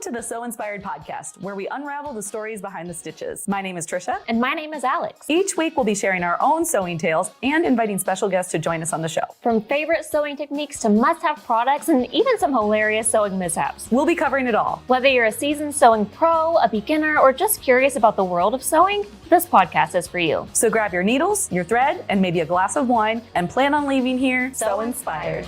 to the Sew Inspired podcast, where we unravel the stories behind the stitches. My name is Trisha. And my name is Alex. Each week we'll be sharing our own sewing tales and inviting special guests to join us on the show. From favorite sewing techniques to must-have products and even some hilarious sewing mishaps. We'll be covering it all. Whether you're a seasoned sewing pro, a beginner, or just curious about the world of sewing, this podcast is for you. So grab your needles, your thread, and maybe a glass of wine, and plan on leaving here Sew Inspired.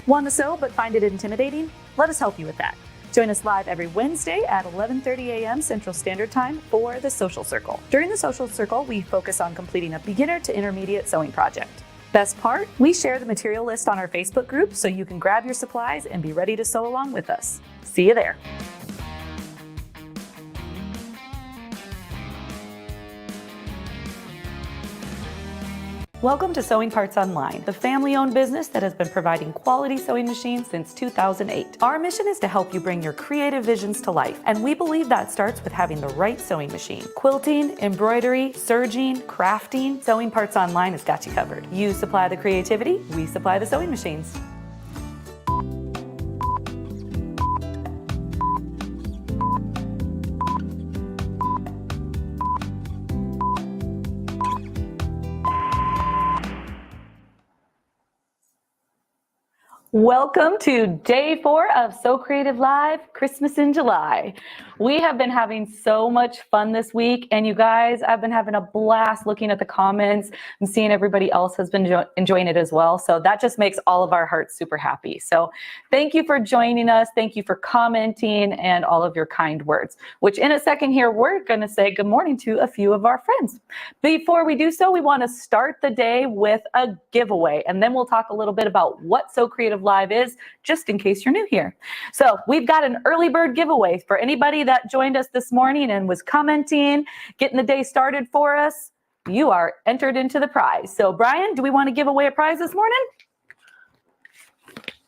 Want to sew but find it intimidating? Let us help you with that. Join us live every Wednesday at 11:30 a.m. Central Standard Time for the Social Circle. During the Social Circle, we focus on completing a beginner to intermediate sewing project. Best part, we share the material list on our Facebook group so you can grab your supplies and be ready to sew along with us. See you there. Welcome to Sewing Parts Online, the family-owned business that has been providing quality sewing machines since 2008. Our mission is to help you bring your creative visions to life, and we believe that starts with having the right sewing machine. Quilting, embroidery, serging, crafting, Sewing Parts Online has got you covered. You supply the creativity, we supply the sewing machines. Welcome to day 4 of SewCreative Live, Christmas in July. We have been having so much fun this week, and you guys, I've been having a blast looking at the comments and seeing everybody else has been enjoying it as well. So that just makes all of our hearts super happy. So thank you for joining us. Thank you for commenting and all of your kind words, which in a second here, we're going to say good morning to a few of our friends. Before we do so, we want to start the day with a giveaway, and then we'll talk a little bit about what SewCreative Live is, just in case you're new here. So we've got an early bird giveaway for anybody that joined us this morning and was commenting, getting the day started for us. You are entered into the prize. So Brian, do we want to give away a prize this morning?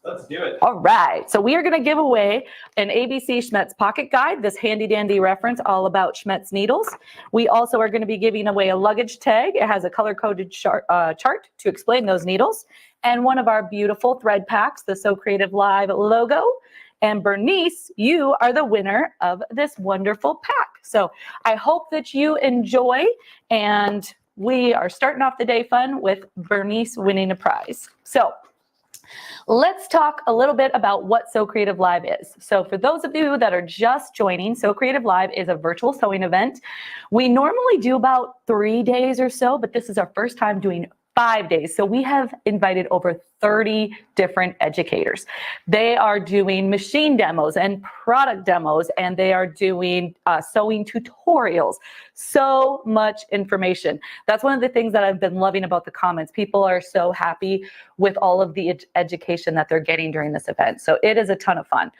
Let's do it. All right. So we are going to give away an ABC Schmetz Pocket Guide, this handy dandy reference all about Schmetz needles. We also are going to be giving away a luggage tag. It has a color-coded chart to explain those needles. And one of our beautiful thread packs, the SewCreative Live logo. And Bernice, you are the winner of this wonderful pack. So I hope that you enjoy, and we are starting off the day fun with Bernice winning a prize. So let's talk a little bit about what SewCreative Live is. So for those of you that are just joining, SewCreative Live is a virtual sewing event. We normally do about 3 days or so, but this is our first time doing 5 days. So we have invited over 30 different educators. They are doing machine demos and product demos, and they are doing sewing tutorials. So much information. That's one of the things that I've been loving about the comments. People are so happy with all of the education that they're getting during this event. So it is a ton of fun.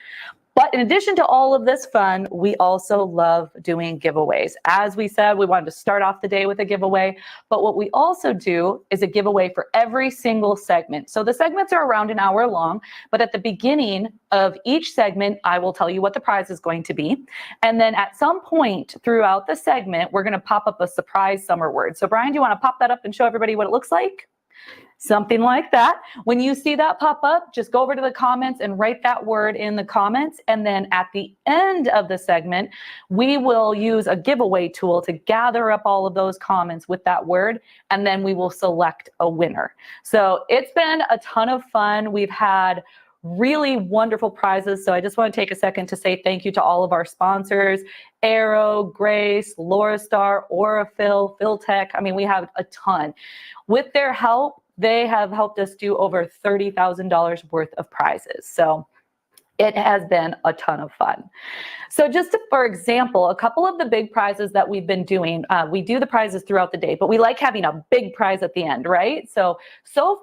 But in addition to all of this fun, we also love doing giveaways. As we said, we wanted to start off the day with a giveaway, but what we also do is a giveaway for every single segment. So the segments are around an hour long, but at the beginning of each segment, I will tell you what the prize is going to be. And then at some point throughout the segment, we're going to pop up a surprise summer word. So Brian, do you want to pop that up and show everybody what it looks like? Something like that. When you see that pop up, just go over to the comments and write that word in the comments. And then at the end of the segment, we will use a giveaway tool to gather up all of those comments with that word, and then we will select a winner. So it's been a ton of fun. We've had really wonderful prizes. So I just want to take a second to say thank you to all of our sponsors, Arrow, Grace, Laura Star, Aurafil, Filtech. I mean, we have a ton. With their help, they have helped us do over $30,000 worth of prizes. So it has been a ton of fun. So just for example, a couple of the big prizes that we've been doing, we do the prizes throughout the day, but we like having a big prize at the end, right? So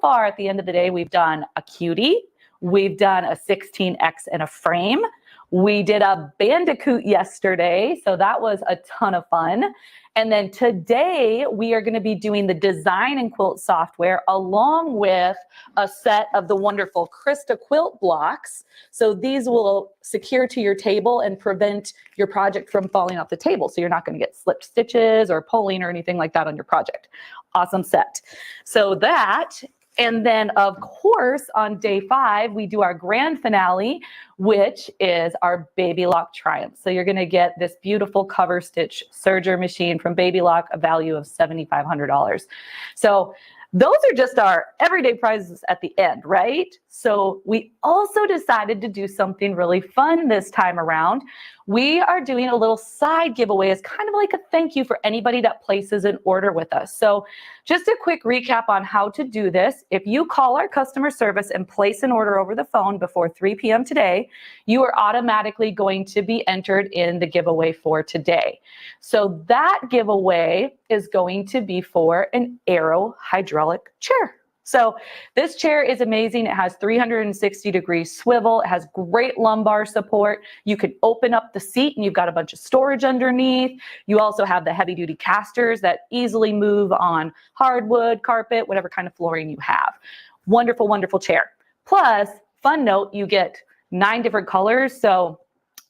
far at the end of the day, we've done a cutie, we've done a 16X and a frame. We did a bandicoot yesterday, so that was a ton of fun. And then today we are going to be doing the design and quilt software along with a set of the wonderful Krista quilt blocks. So these will secure to your table and prevent your project from falling off the table. So you're not going to get slipped stitches or pulling or anything like that on your project. Awesome set. So that And then, of course, on day 5, we do our grand finale, which is our Baby Lock Triumph. So you're going to get this beautiful cover stitch serger machine from Baby Lock, a value of $7,500. So those are just our everyday prizes at the end, right? So we also decided to do something really fun this time around. We are doing a little side giveaway as kind of like a thank you for anybody that places an order with us. So just a quick recap on how to do this. If you call our customer service and place an order over the phone before 3 p.m. today, you are automatically going to be entered in the giveaway for today. So that giveaway is going to be for an Aero hydraulic chair. So this chair is amazing. It has 360-degree swivel. It has great lumbar support. You can open up the seat and you've got a bunch of storage underneath. You also have the heavy-duty casters that easily move on hardwood, carpet, whatever kind of flooring you have. Wonderful, wonderful chair. Plus, fun note, you get 9 different colors, so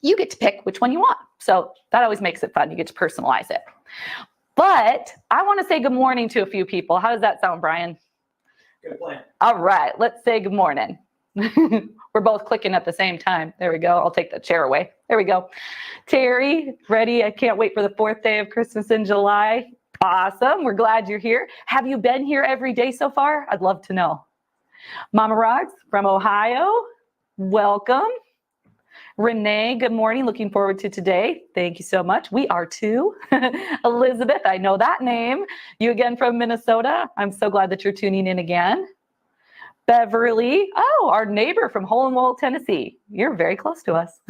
you get to pick which one you want. So that always makes it fun. You get to personalize it. But I want to say good morning to a few people. How does that sound, Brian? Good plan. All right, let's say good morning. We're both clicking at the same time. There we go. I'll take the chair away. There we go. Terry, ready? I can't wait for the 4th day of Christmas in July. Awesome. We're glad you're here. Have you been here every day so far? I'd love to know. Mama Rogs from Ohio, welcome. Renee, good morning. Looking forward to today. Thank you so much. We are too. Elizabeth, I know that name. You again from Minnesota. I'm so glad that you're tuning in again. Beverly, oh, our neighbor from Hole in Wall, Tennessee. You're very close to us.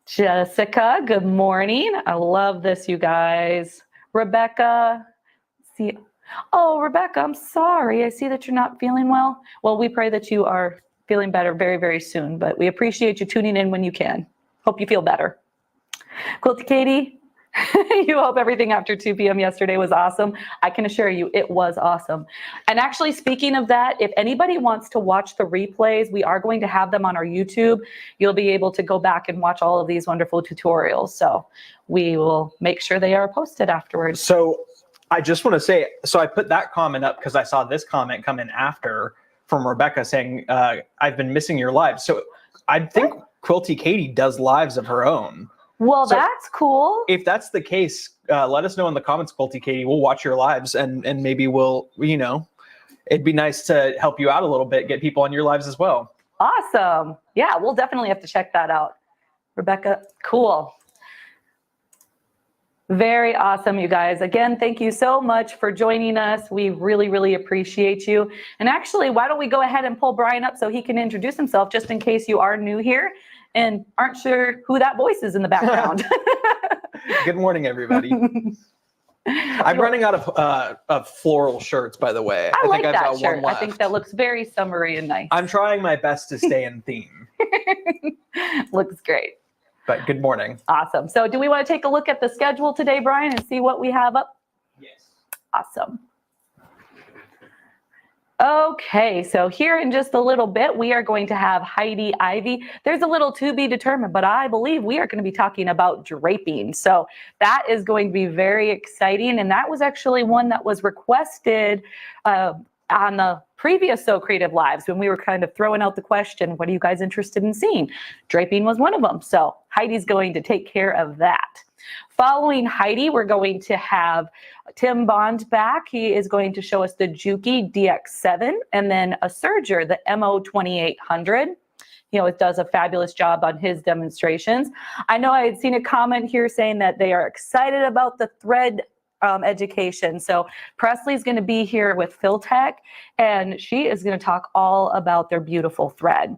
Jessica, good morning. I love this, you guys. Rebecca, see. Oh, Rebecca, I'm sorry. I see that you're not feeling well. Well, we pray that you are feeling better very, very soon, but we appreciate you tuning in when you can. Hope you feel better. Quilty Katie, you hope everything after 2 p.m. yesterday was awesome. I can assure you it was awesome. And actually, speaking of that, if anybody wants to watch the replays, we are going to have them on our YouTube. You'll be able to go back and watch all of these wonderful tutorials. So we will make sure they are posted afterwards. So I just want to say, so I put that comment up because I saw this comment come in after from Rebecca saying, I've been missing your lives. So I think Quilty Katie does lives of her own. Well, So that's cool. if that's the case, let us know in the comments, Quilty Katie. We'll watch your lives and maybe we'll, you know, it'd be nice to help you out a little bit, get people on your lives as well. Awesome. Yeah, we'll definitely have to check that out. Rebecca, cool. Very awesome, you guys. Again, thank you so much for joining us. We really, really appreciate you. And actually, why don't we go ahead and pull Brian up so he can introduce himself, just in case you are new here and aren't sure who that voice is in the background. Good morning, everybody. I'm running out of floral shirts, by the way. I like think I've that got shirt. one left. I think that looks very summery and nice. I'm trying my best to stay in theme. Looks great. But good morning. Awesome. So do we want to take a look at the schedule today, Brian, and see what we have up? Yes. Awesome. Okay, so here in just a little bit, we are going to have Heidi Ivy. There's a little to be determined, but I believe we are going to be talking about draping. So that is going to be very exciting. And that was actually one that was requested on the previous SewCreative lives when we were kind of throwing out the question, what are you guys interested in seeing? Draping was one of them. So Heidi's going to take care of that. Following Heidi, we're going to have Tim Bond back. He is going to show us the JUKI DX7 and then a Serger, the MO2800. He always does a fabulous job on his demonstrations. I know I had seen a comment here saying that they are excited about the thread education. So Presley's going to be here with PhilTech, and she is going to talk all about their beautiful thread.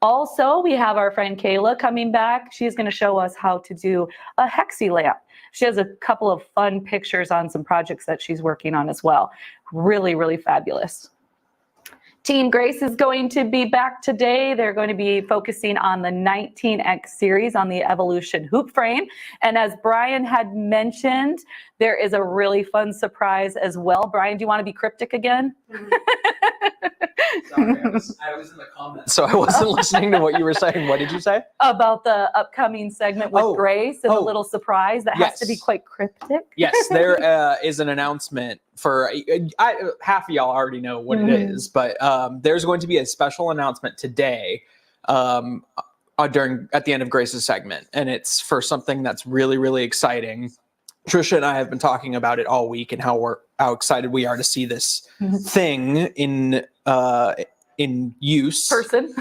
Also, we have our friend Kayla coming back. She's going to show us how to do a Hexie lamp. She has a couple of fun pictures on some projects that she's working on as well. Really, really fabulous. Team Grace is going to be back today. They're going to be focusing on the 19X series on the Evolution hoop frame. And as Brian had mentioned, there is a really fun surprise as well. Brian, do you want to be cryptic again? Sorry, I was in the comments, so I wasn't listening to what you were saying. What did you say? About the upcoming segment with Grace and the little surprise that has to be Yes. quite cryptic. Yes, there is an announcement for half of y'all already know what it is, but there's going to be a special announcement today at the end of Grace's segment, and it's for something that's really, really exciting. Trisha and I have been talking about it all week and how excited we are to see this thing in use, in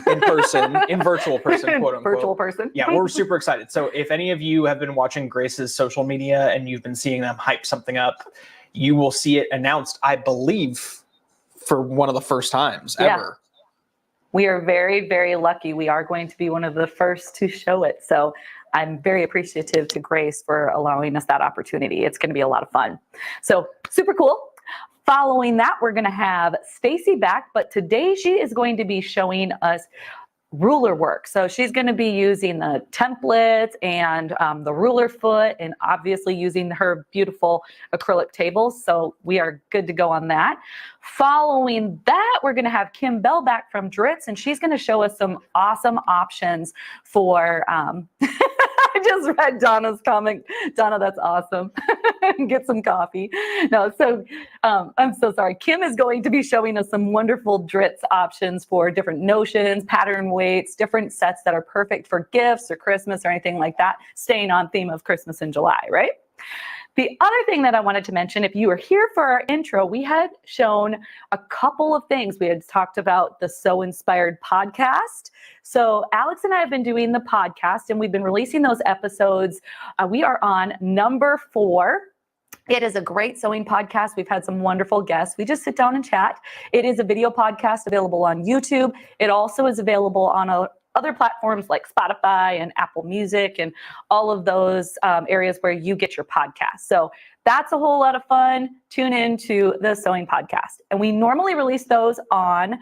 virtual person, quote unquote. Virtual person. Yeah, we're super excited. So if any of you have been watching Grace's social media and you've been seeing them hype something up, you will see it announced, I believe, for one of the first times ever. We are very, very lucky. We are going to be one of the first to show it. So I'm very appreciative to Grace for allowing us that opportunity. It's going to be a lot of fun. So super cool. Following that, we're going to have Stacy back, but today she is going to be showing us ruler work. So she's going to be using the templates and the ruler foot, and obviously using her beautiful acrylic tables. So we are good to go on that. Following that, we're going to have Kim Bell back from Dritz, and she's going to show us some awesome options for I just read Donna's comment. Donna, that's awesome. Get some coffee. No, so I'm so sorry. Kim is going to be showing us some wonderful Dritz options for different notions, pattern weights, different sets that are perfect for gifts or Christmas or anything like that, staying on theme of Christmas in July, right? The other thing that I wanted to mention, if you were here for our intro, we had shown a couple of things. We had talked about the Sew Inspired podcast. So Alex and I have been doing the podcast, and we've been releasing those episodes. We are on number 4. It is a great sewing podcast. We've had some wonderful guests. We just sit down and chat. It is a video podcast available on YouTube. It also is available on other platforms like Spotify and Apple Music and all of those areas where you get your podcast. So that's a whole lot of fun. Tune in to the Sewing Podcast. And we normally release those on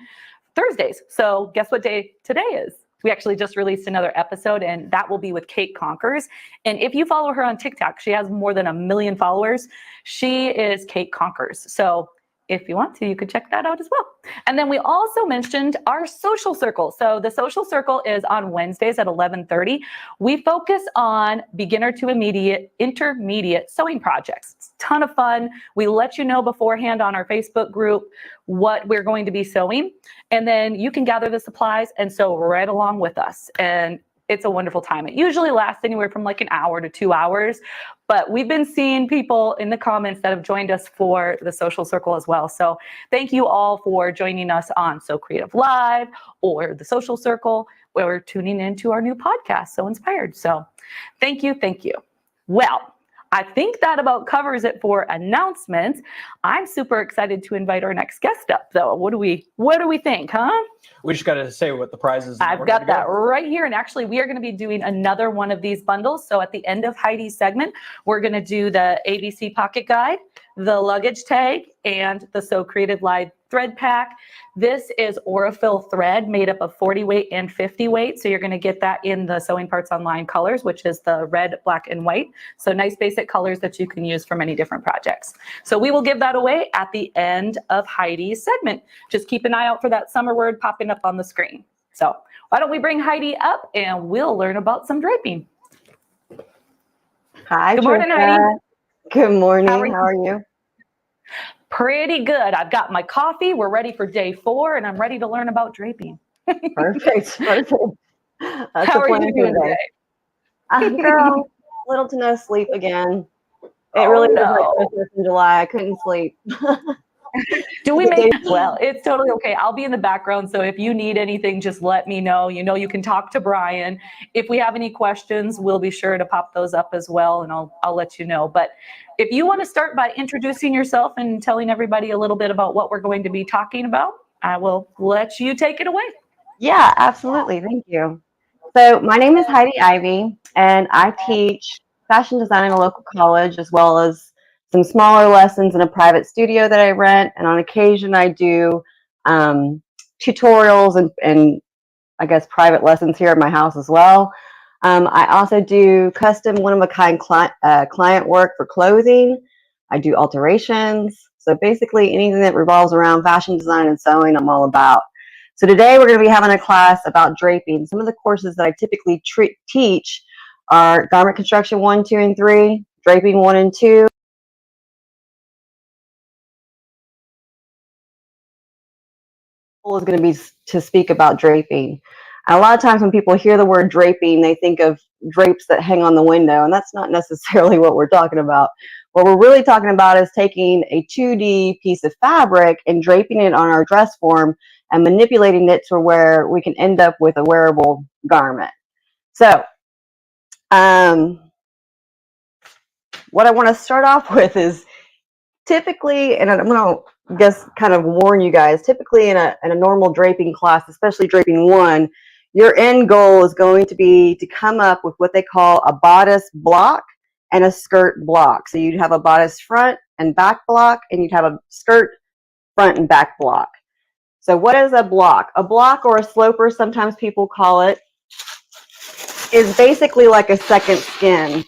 Thursdays. So guess what day today is? We actually just released another episode, and that will be with Kate Conkers. And if you follow her on TikTok, she has more than 1 million followers. She is Kate Conkers. So if you want to, you could check that out as well. And then we also mentioned our social circle. So the social circle is on Wednesdays at 11:30. We focus on beginner to intermediate sewing projects. It's a ton of fun. We let you know beforehand on our Facebook group what we're going to be sewing. And then you can gather the supplies and sew right along with us. And it's a wonderful time. It usually lasts anywhere from like an hour to 2 hours, but we've been seeing people in the comments that have joined us for the social circle as well. So thank you all for joining us on SewCreative Live or the social circle, where we're tuning into our new podcast, Sew Inspired. So thank you. Thank you. Well, I think that about covers it for announcements. I'm super excited to invite our next guest up, though. What do we think, huh? We just got to say what the prize is. I've got that right here. And actually, we are going to be doing another one of these bundles. So at the end of Heidi's segment, we're going to do the ABC Pocket Guide, the luggage tag, and the SewCreative Live thread pack. This is Aurifil thread made up of 40 weight and 50 weight. So you're going to get that in the Sewing Parts Online colors, which is the red, black, and white. So nice basic colors that you can use for many different projects. So we will give that away at the end of Heidi's segment. Just keep an eye out for that summer word popping up on the screen. So why don't we bring Heidi up and we'll learn about some draping. Hi, good morning, Heidi. Good morning. How are you? Pretty good. I've got my coffee. We're ready for day 4, and I'm ready to learn about draping. Perfect. That's How are you doing today? Girl, little to no sleep again. It really was like Christmas in July. I couldn't sleep. Do we make well? It's totally okay. I'll be in the background. So if you need anything, just let me know. You know, you can talk to Brian. If we have any questions, we'll be sure to pop those up as well, and I'll let you know. But if you want to start by introducing yourself and telling everybody a little bit about what we're going to be talking about, I will let you take it away. Yeah, absolutely. Thank you. So my name is Heidi Ivy, and I teach fashion design in a local college, as well as some smaller lessons in a private studio that I rent. And on occasion, I do tutorials and I guess private lessons here at my house as well. I also do custom one-of-a-kind client work for clothing. I do alterations. So basically anything that revolves around fashion design and sewing, I'm all about. So today we're going to be having a class about draping. Some of the courses that I typically teach are garment construction 1, 2, and 3, draping 1 and 2. Is going to be to speak about draping. And a lot of times when people hear the word draping, they think of drapes that hang on the window, and that's not necessarily what we're talking about. What we're really talking about is taking a 2D piece of fabric and draping it on our dress form and manipulating it to where we can end up with a wearable garment. So what I want to start off with is typically, and I'm going to kind of warn you guys, typically in a normal draping class, especially draping 1, your end goal is going to be to come up with what they call a bodice block and a skirt block. So you'd have a bodice front and back block, and you'd have a skirt front and back block. So what is a block? A block, or a sloper, sometimes people call it, is basically like a second skin.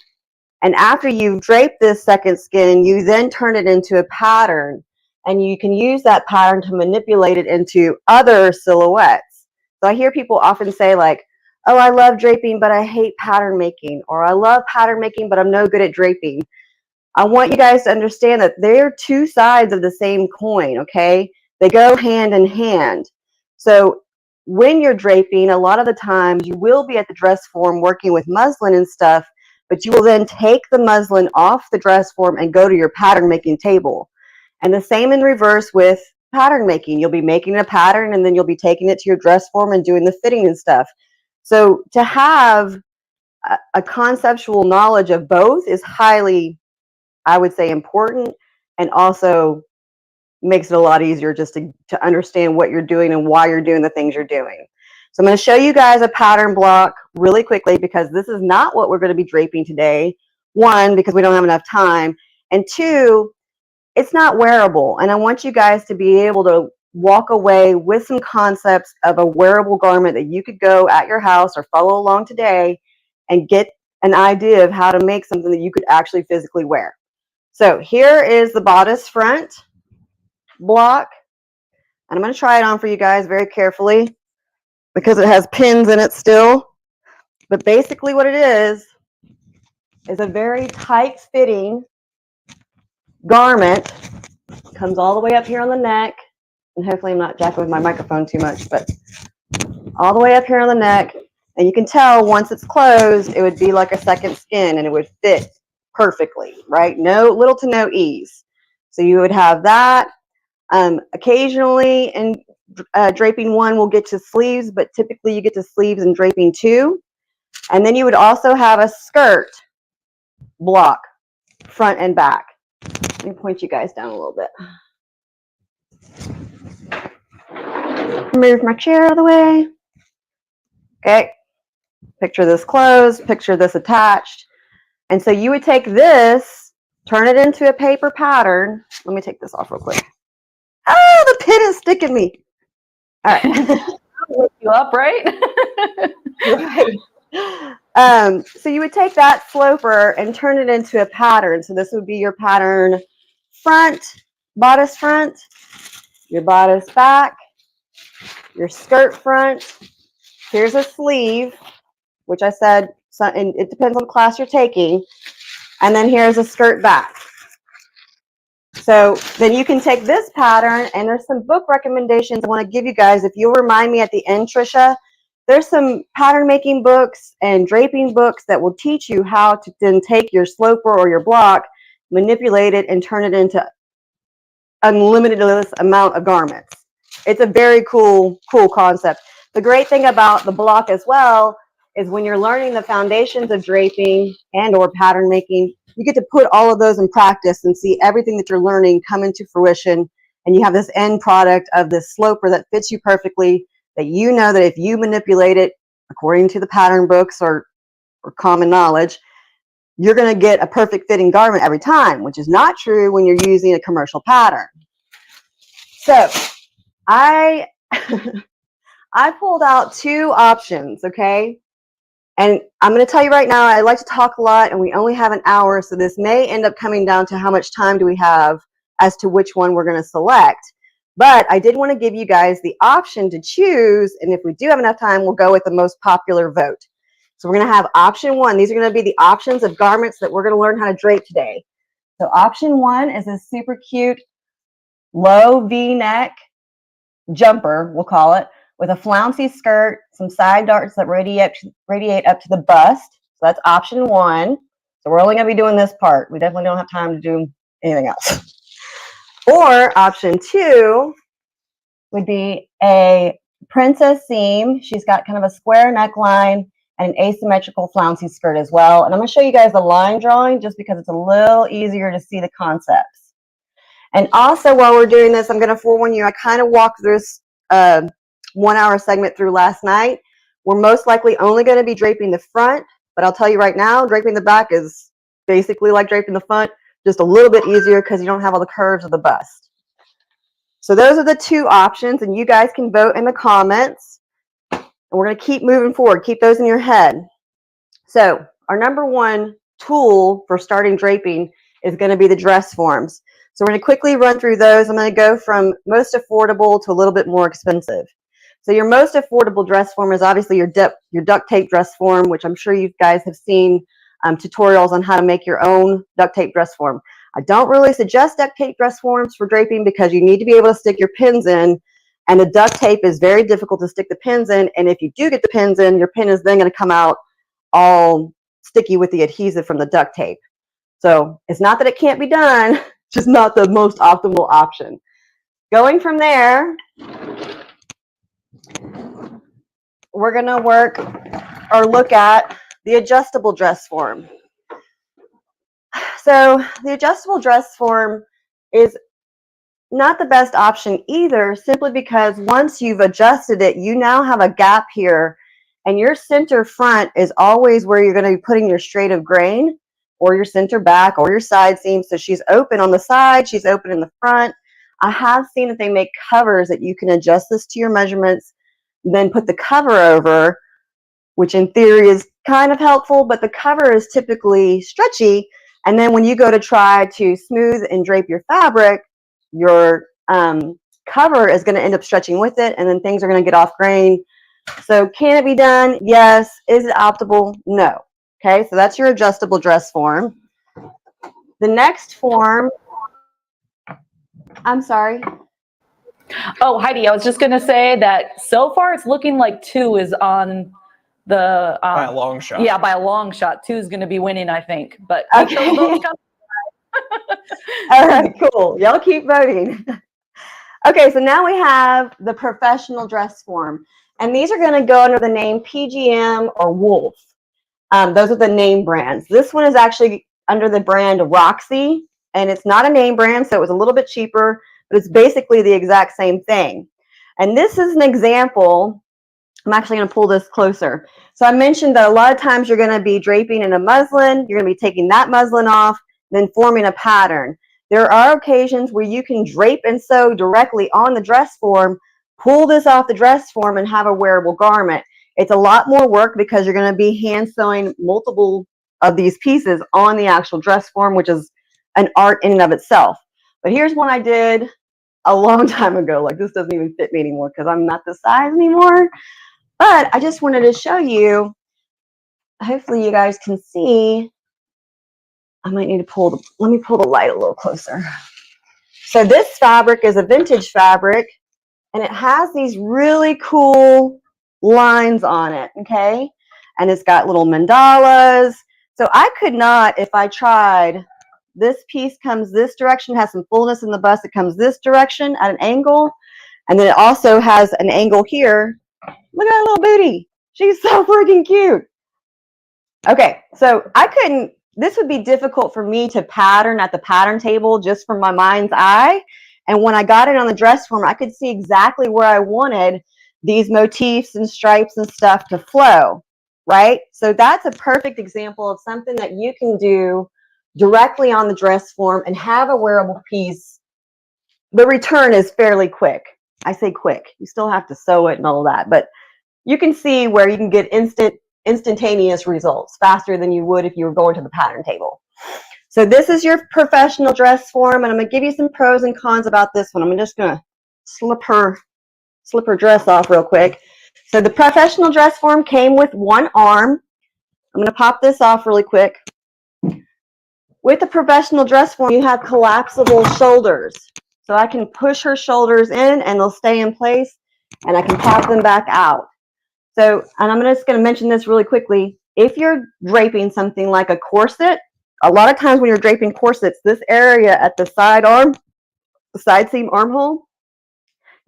And after you've draped this second skin, you then turn it into a pattern. And you can use that pattern to manipulate it into other silhouettes. So I hear people often say like, oh, I love draping, but I hate pattern making. Or I love pattern making, but I'm no good at draping. I want you guys to understand that they're two sides of the same coin, okay? They go hand in hand. So when you're draping, a lot of the times you will be at the dress form working with muslin and stuff, but you will then take the muslin off the dress form and go to your pattern making table. And the same in reverse with pattern making. You'll be making a pattern and then you'll be taking it to your dress form and doing the fitting and stuff. So to have a conceptual knowledge of both is highly, I would say, important, and also makes it a lot easier just to understand what you're doing and why you're doing the things you're doing. So I'm going to show you guys a pattern block really quickly, because this is not what we're going to be draping today. 1, because we don't have enough time, and 2, it's not wearable. And I want you guys to be able to walk away with some concepts of a wearable garment that you could go at your house or follow along today and get an idea of how to make something that you could actually physically wear. So here is the bodice front block, and I'm going to try it on for you guys very carefully because it has pins in it still. But basically what it is a very tight fitting garment. Comes all the way up here on the neck, and hopefully I'm not jacking with my microphone too much, but all the way up here on the neck. And you can tell once it's closed, it would be like a second skin and it would fit perfectly, right? Little to no ease. So you would have that. Occasionally in draping 1, we'll get to sleeves, but typically you get to sleeves in draping 2. And then you would also have a skirt block, front and back. Let me point you guys down a little bit. Move my chair out of the way. Okay. Picture this closed, picture this attached. And so you would take this, turn it into a paper pattern. Let me take this off real quick. Oh, the pin is sticking me. All right. Wake you up, right? Right. So you would take that sloper and turn it into a pattern. So this would be your pattern front, bodice front, your bodice back, your skirt front. Here's a sleeve, which I said, and it depends on the class you're taking. And then here's a skirt back. So then you can take this pattern, and there's some book recommendations I want to give you guys. If you'll remind me at the end, Trisha, there's some pattern making books and draping books that will teach you how to then take your sloper or your block, manipulate it, and turn it into unlimited amount of garments. It's a very cool concept. The great thing about the block as well is when you're learning the foundations of draping and or pattern making, you get to put all of those in practice and see everything that you're learning come into fruition. And you have this end product of this sloper that fits you perfectly, that you know that if you manipulate it according to the pattern books or common knowledge, you're going to get a perfect fitting garment every time, which is not true when you're using a commercial pattern. So I pulled out 2 options, okay? And I'm going to tell you right now, I like to talk a lot, and we only have an hour, so this may end up coming down to how much time do we have as to which one we're going to select. But I did want to give you guys the option to choose, and if we do have enough time, we'll go with the most popular vote. So we're going to have option 1. These are going to be the options of garments that we're going to learn how to drape today. So option 1 is a super cute low V-neck jumper, we'll call it, with a flouncy skirt, some side darts that radiate up to the bust. So that's option 1. So we're only going to be doing this part. We definitely don't have time to do anything else. Or option 2 would be a princess seam. She's got kind of a square neckline and an asymmetrical flouncy skirt as well. And I'm going to show you guys the line drawing just because it's a little easier to see the concepts. And also while we're doing this, I'm going to forewarn you, I kind of walked this 1-hour segment through last night. We're most likely only going to be draping the front, but I'll tell you right now, draping the back is basically like draping the front, just a little bit easier because you don't have all the curves of the bust. So those are the 2 options, and you guys can vote in the comments. And we're going to keep moving forward. Keep those in your head. So our number 1 tool for starting draping is going to be the dress forms. So we're going to quickly run through those. I'm going to go from most affordable to a little bit more expensive. So your most affordable dress form is obviously your duct tape dress form, which I'm sure you guys have seen tutorials on how to make your own duct tape dress form. I don't really suggest duct tape dress forms for draping because you need to be able to stick your pins in, and the duct tape is very difficult to stick the pins in, and if you do get the pins in, your pin is then going to come out all sticky with the adhesive from the duct tape. So it's not that it can't be done, just not the most optimal option. Going from there, we're going to work or look at the adjustable dress form. So the adjustable dress form is not the best option either, simply because once you've adjusted it, you now have a gap here, and your center front is always where you're going to be putting your straight of grain or your center back or your side seam. So she's open on the side, she's open in the front. I have seen that they make covers that you can adjust this to your measurements, then put the cover over, which in theory is kind of helpful, but the cover is typically stretchy. And then when you go to try to smooth and drape your fabric, your cover is going to end up stretching with it, and then things are going to get off grain. So can it be done? Yes. Is it optimal? No. Okay, so that's your adjustable dress form. The next form, I'm sorry. Oh, Heidi, I was just going to say that so far it's looking like 2 is on the by a long shot. Yeah, by a long shot. 2 is going to be winning, I think. But okay. All right, cool. Y'all keep voting. Okay, so now we have the professional dress form, and these are going to go under the name PGM or Wolf. Those are the name brands. This one is actually under the brand Roxy, and it's not a name brand, so it was a little bit cheaper, but it's basically the exact same thing. And this is an example. I'm actually going to pull this closer. So I mentioned that a lot of times you're going to be draping in a muslin. You're going to be taking that muslin off, then forming a pattern. There are occasions where you can drape and sew directly on the dress form, pull this off the dress form, and have a wearable garment. It's a lot more work because you're going to be hand sewing multiple of these pieces on the actual dress form, which is an art in and of itself. But here's one I did a long time ago. Like, this doesn't even fit me anymore because I'm not this size anymore. But I just wanted to show you, hopefully you guys can see. I might need to let me pull the light a little closer. So this fabric is a vintage fabric, and it has these really cool lines on it, okay? And it's got little mandalas. So I could not, if I tried, this piece comes this direction, has some fullness in the bust, it comes this direction at an angle, and then it also has an angle here. Look at that little booty. She's so freaking cute. Okay, so I couldn't, this would be difficult for me to pattern at the pattern table just from my mind's eye. And when I got it on the dress form, I could see exactly where I wanted these motifs and stripes and stuff to flow, right? So that's a perfect example of something that you can do directly on the dress form and have a wearable piece. The return is fairly quick. I say quick. You still have to sew it and all that, but you can see where you can get instantaneous results faster than you would if you were going to the pattern table. So this is your professional dress form, and I'm going to give you some pros and cons about this one. I'm just going to slip her dress off real quick. So the professional dress form came with one arm. I'm going to pop this off really quick. With the professional dress form, you have collapsible shoulders. So I can push her shoulders in and they'll stay in place, and I can pop them back out. So, and I'm just going to mention this really quickly. If you're draping something like a corset, a lot of times when you're draping corsets, this area at the side arm, the side seam armhole,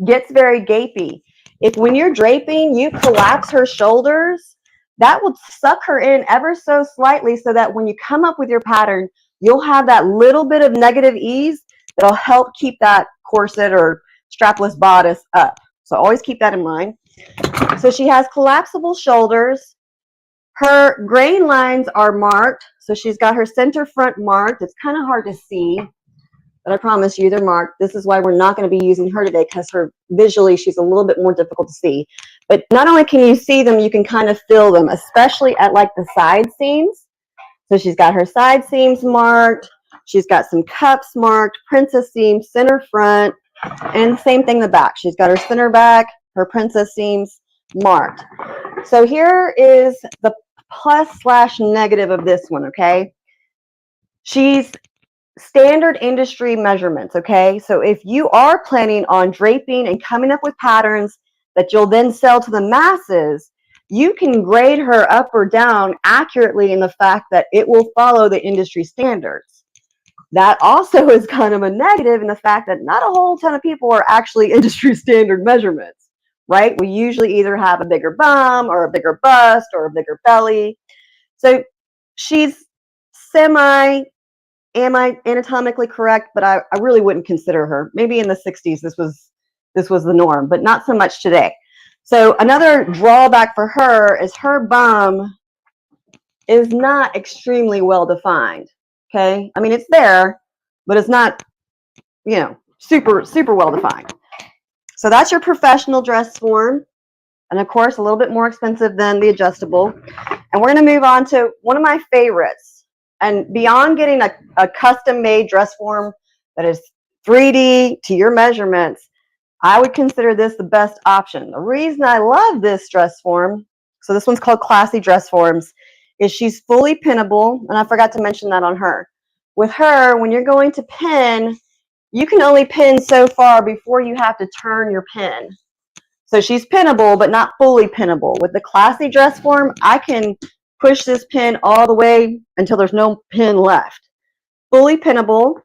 gets very gapey. If when you're draping, you collapse her shoulders, that will suck her in ever so slightly so that when you come up with your pattern, you'll have that little bit of negative ease that'll help keep that corset or strapless bodice up. So always keep that in mind. So she has collapsible shoulders. Her grain lines are marked. So she's got her center front marked. It's kind of hard to see, but I promise you they're marked. This is why we're not going to be using her today, because her visually she's a little bit more difficult to see. But not only can you see them, you can kind of feel them, especially at like the side seams. So she's got her side seams marked. She's got some cups marked, princess seams, center front, and the same thing in the back. She's got her center back, her princess seams marked. So here is the plus/negative of this one, okay? She's standard industry measurements, okay? So if you are planning on draping and coming up with patterns that you'll then sell to the masses, you can grade her up or down accurately in the fact that it will follow the industry standards. That also is kind of a negative in the fact that not a whole ton of people are actually industry standard measurements, right? We usually either have a bigger bum or a bigger bust or a bigger belly. So she's anatomically correct, but I really wouldn't consider her. Maybe in the 60s this was the norm, but not so much today. So another drawback for her is her bum is not extremely well defined. Okay, I mean it's there, but it's not, you know, super well defined. So that's your professional dress form, and of course a little bit more expensive than the adjustable. And we're going to move on to one of my favorites. And beyond getting a custom-made dress form that is 3D to your measurements, I would consider this the best option. The reason I love this dress form, so this one's called Classy Dress Forms, is she's fully pinnable, and I forgot to mention that on her. With her, when you're going to pin, you can only pin so far before you have to turn your pin. So she's pinnable, but not fully pinnable. With the Classy Dress Form, I can push this pin all the way until there's no pin left. Fully pinnable.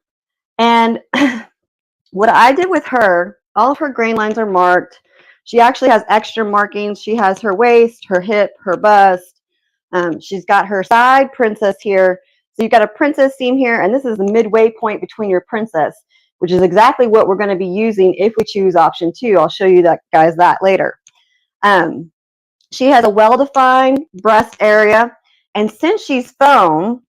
And what I did with her, all of her grain lines are marked. She actually has extra markings. She has her waist, her hip, her bust. She's got her side princess here. So you've got a princess seam here, and this is the midway point between your princess, which is exactly what we're going to be using if we choose option 2. I'll show you that, guys, that later. She has a well-defined breast area, and since she's foam,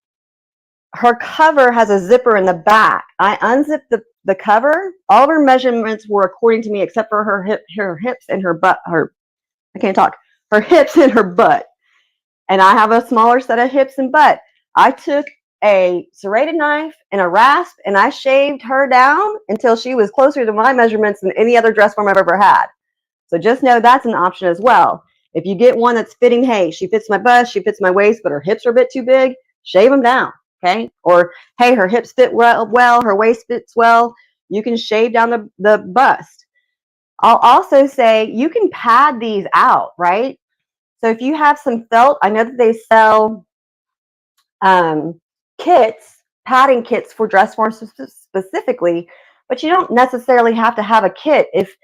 her cover has a zipper in the back. I unzipped the cover. All of her measurements were according to me, except for her hips and her butt. Her hips and her butt. And I have a smaller set of hips and butt. I took a serrated knife and a rasp, and I shaved her down until she was closer to my measurements than any other dress form I've ever had. So just know that's an option as well. If you get one that's fitting, hey, she fits my bust, she fits my waist, but her hips are a bit too big, shave them down, okay? Or, hey, her hips fit well, her waist fits well, you can shave down the bust. I'll also say you can pad these out, right? So if you have some felt, I know that they sell kits, padding kits for dress forms specifically, but you don't necessarily have to have a kit. If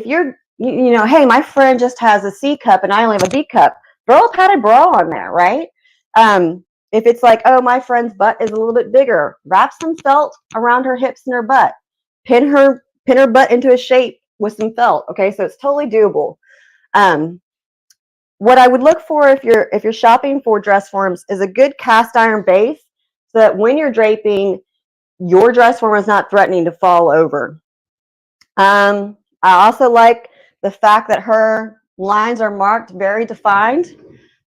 you're, you know, hey, my friend just has a C cup and I only have a B cup, throw a padded bra on there, right? If it's like, oh, my friend's butt is a little bit bigger, wrap some felt around her hips and her butt, pin her butt into a shape with some felt. Okay, so it's totally doable. What I would look for if you're shopping for dress forms is a good cast iron base, so that when you're draping, your dress form is not threatening to fall over. I also like the fact that her lines are marked very defined.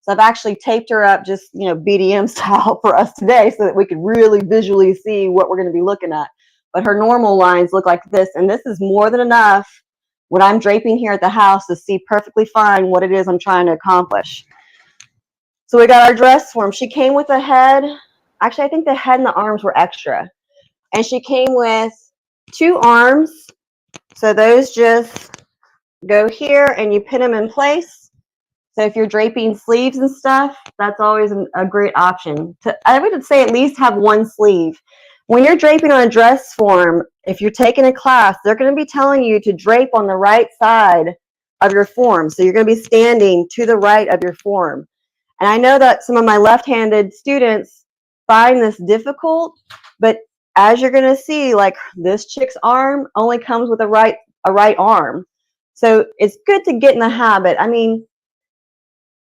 So I've actually taped her up just, BDM style for us today so that we could really visually see what we're going to be looking at. But her normal lines look like this, and this is more than enough when I'm draping here at the house to see perfectly fine what it is I'm trying to accomplish. So we got our dress form. She came with a head. Actually, I think the head and the arms were extra. And she came with 2 arms. So those just go here and you pin them in place. So if you're draping sleeves and stuff, that's always a great option. I would say at least have 1 sleeve. When you're draping on a dress form, if you're taking a class, they're going to be telling you to drape on the right side of your form. So you're going to be standing to the right of your form. And I know that some of my left-handed students find this difficult, but as you're going to see, like this chick's arm only comes with a right arm. So it's good to get in the habit. I mean,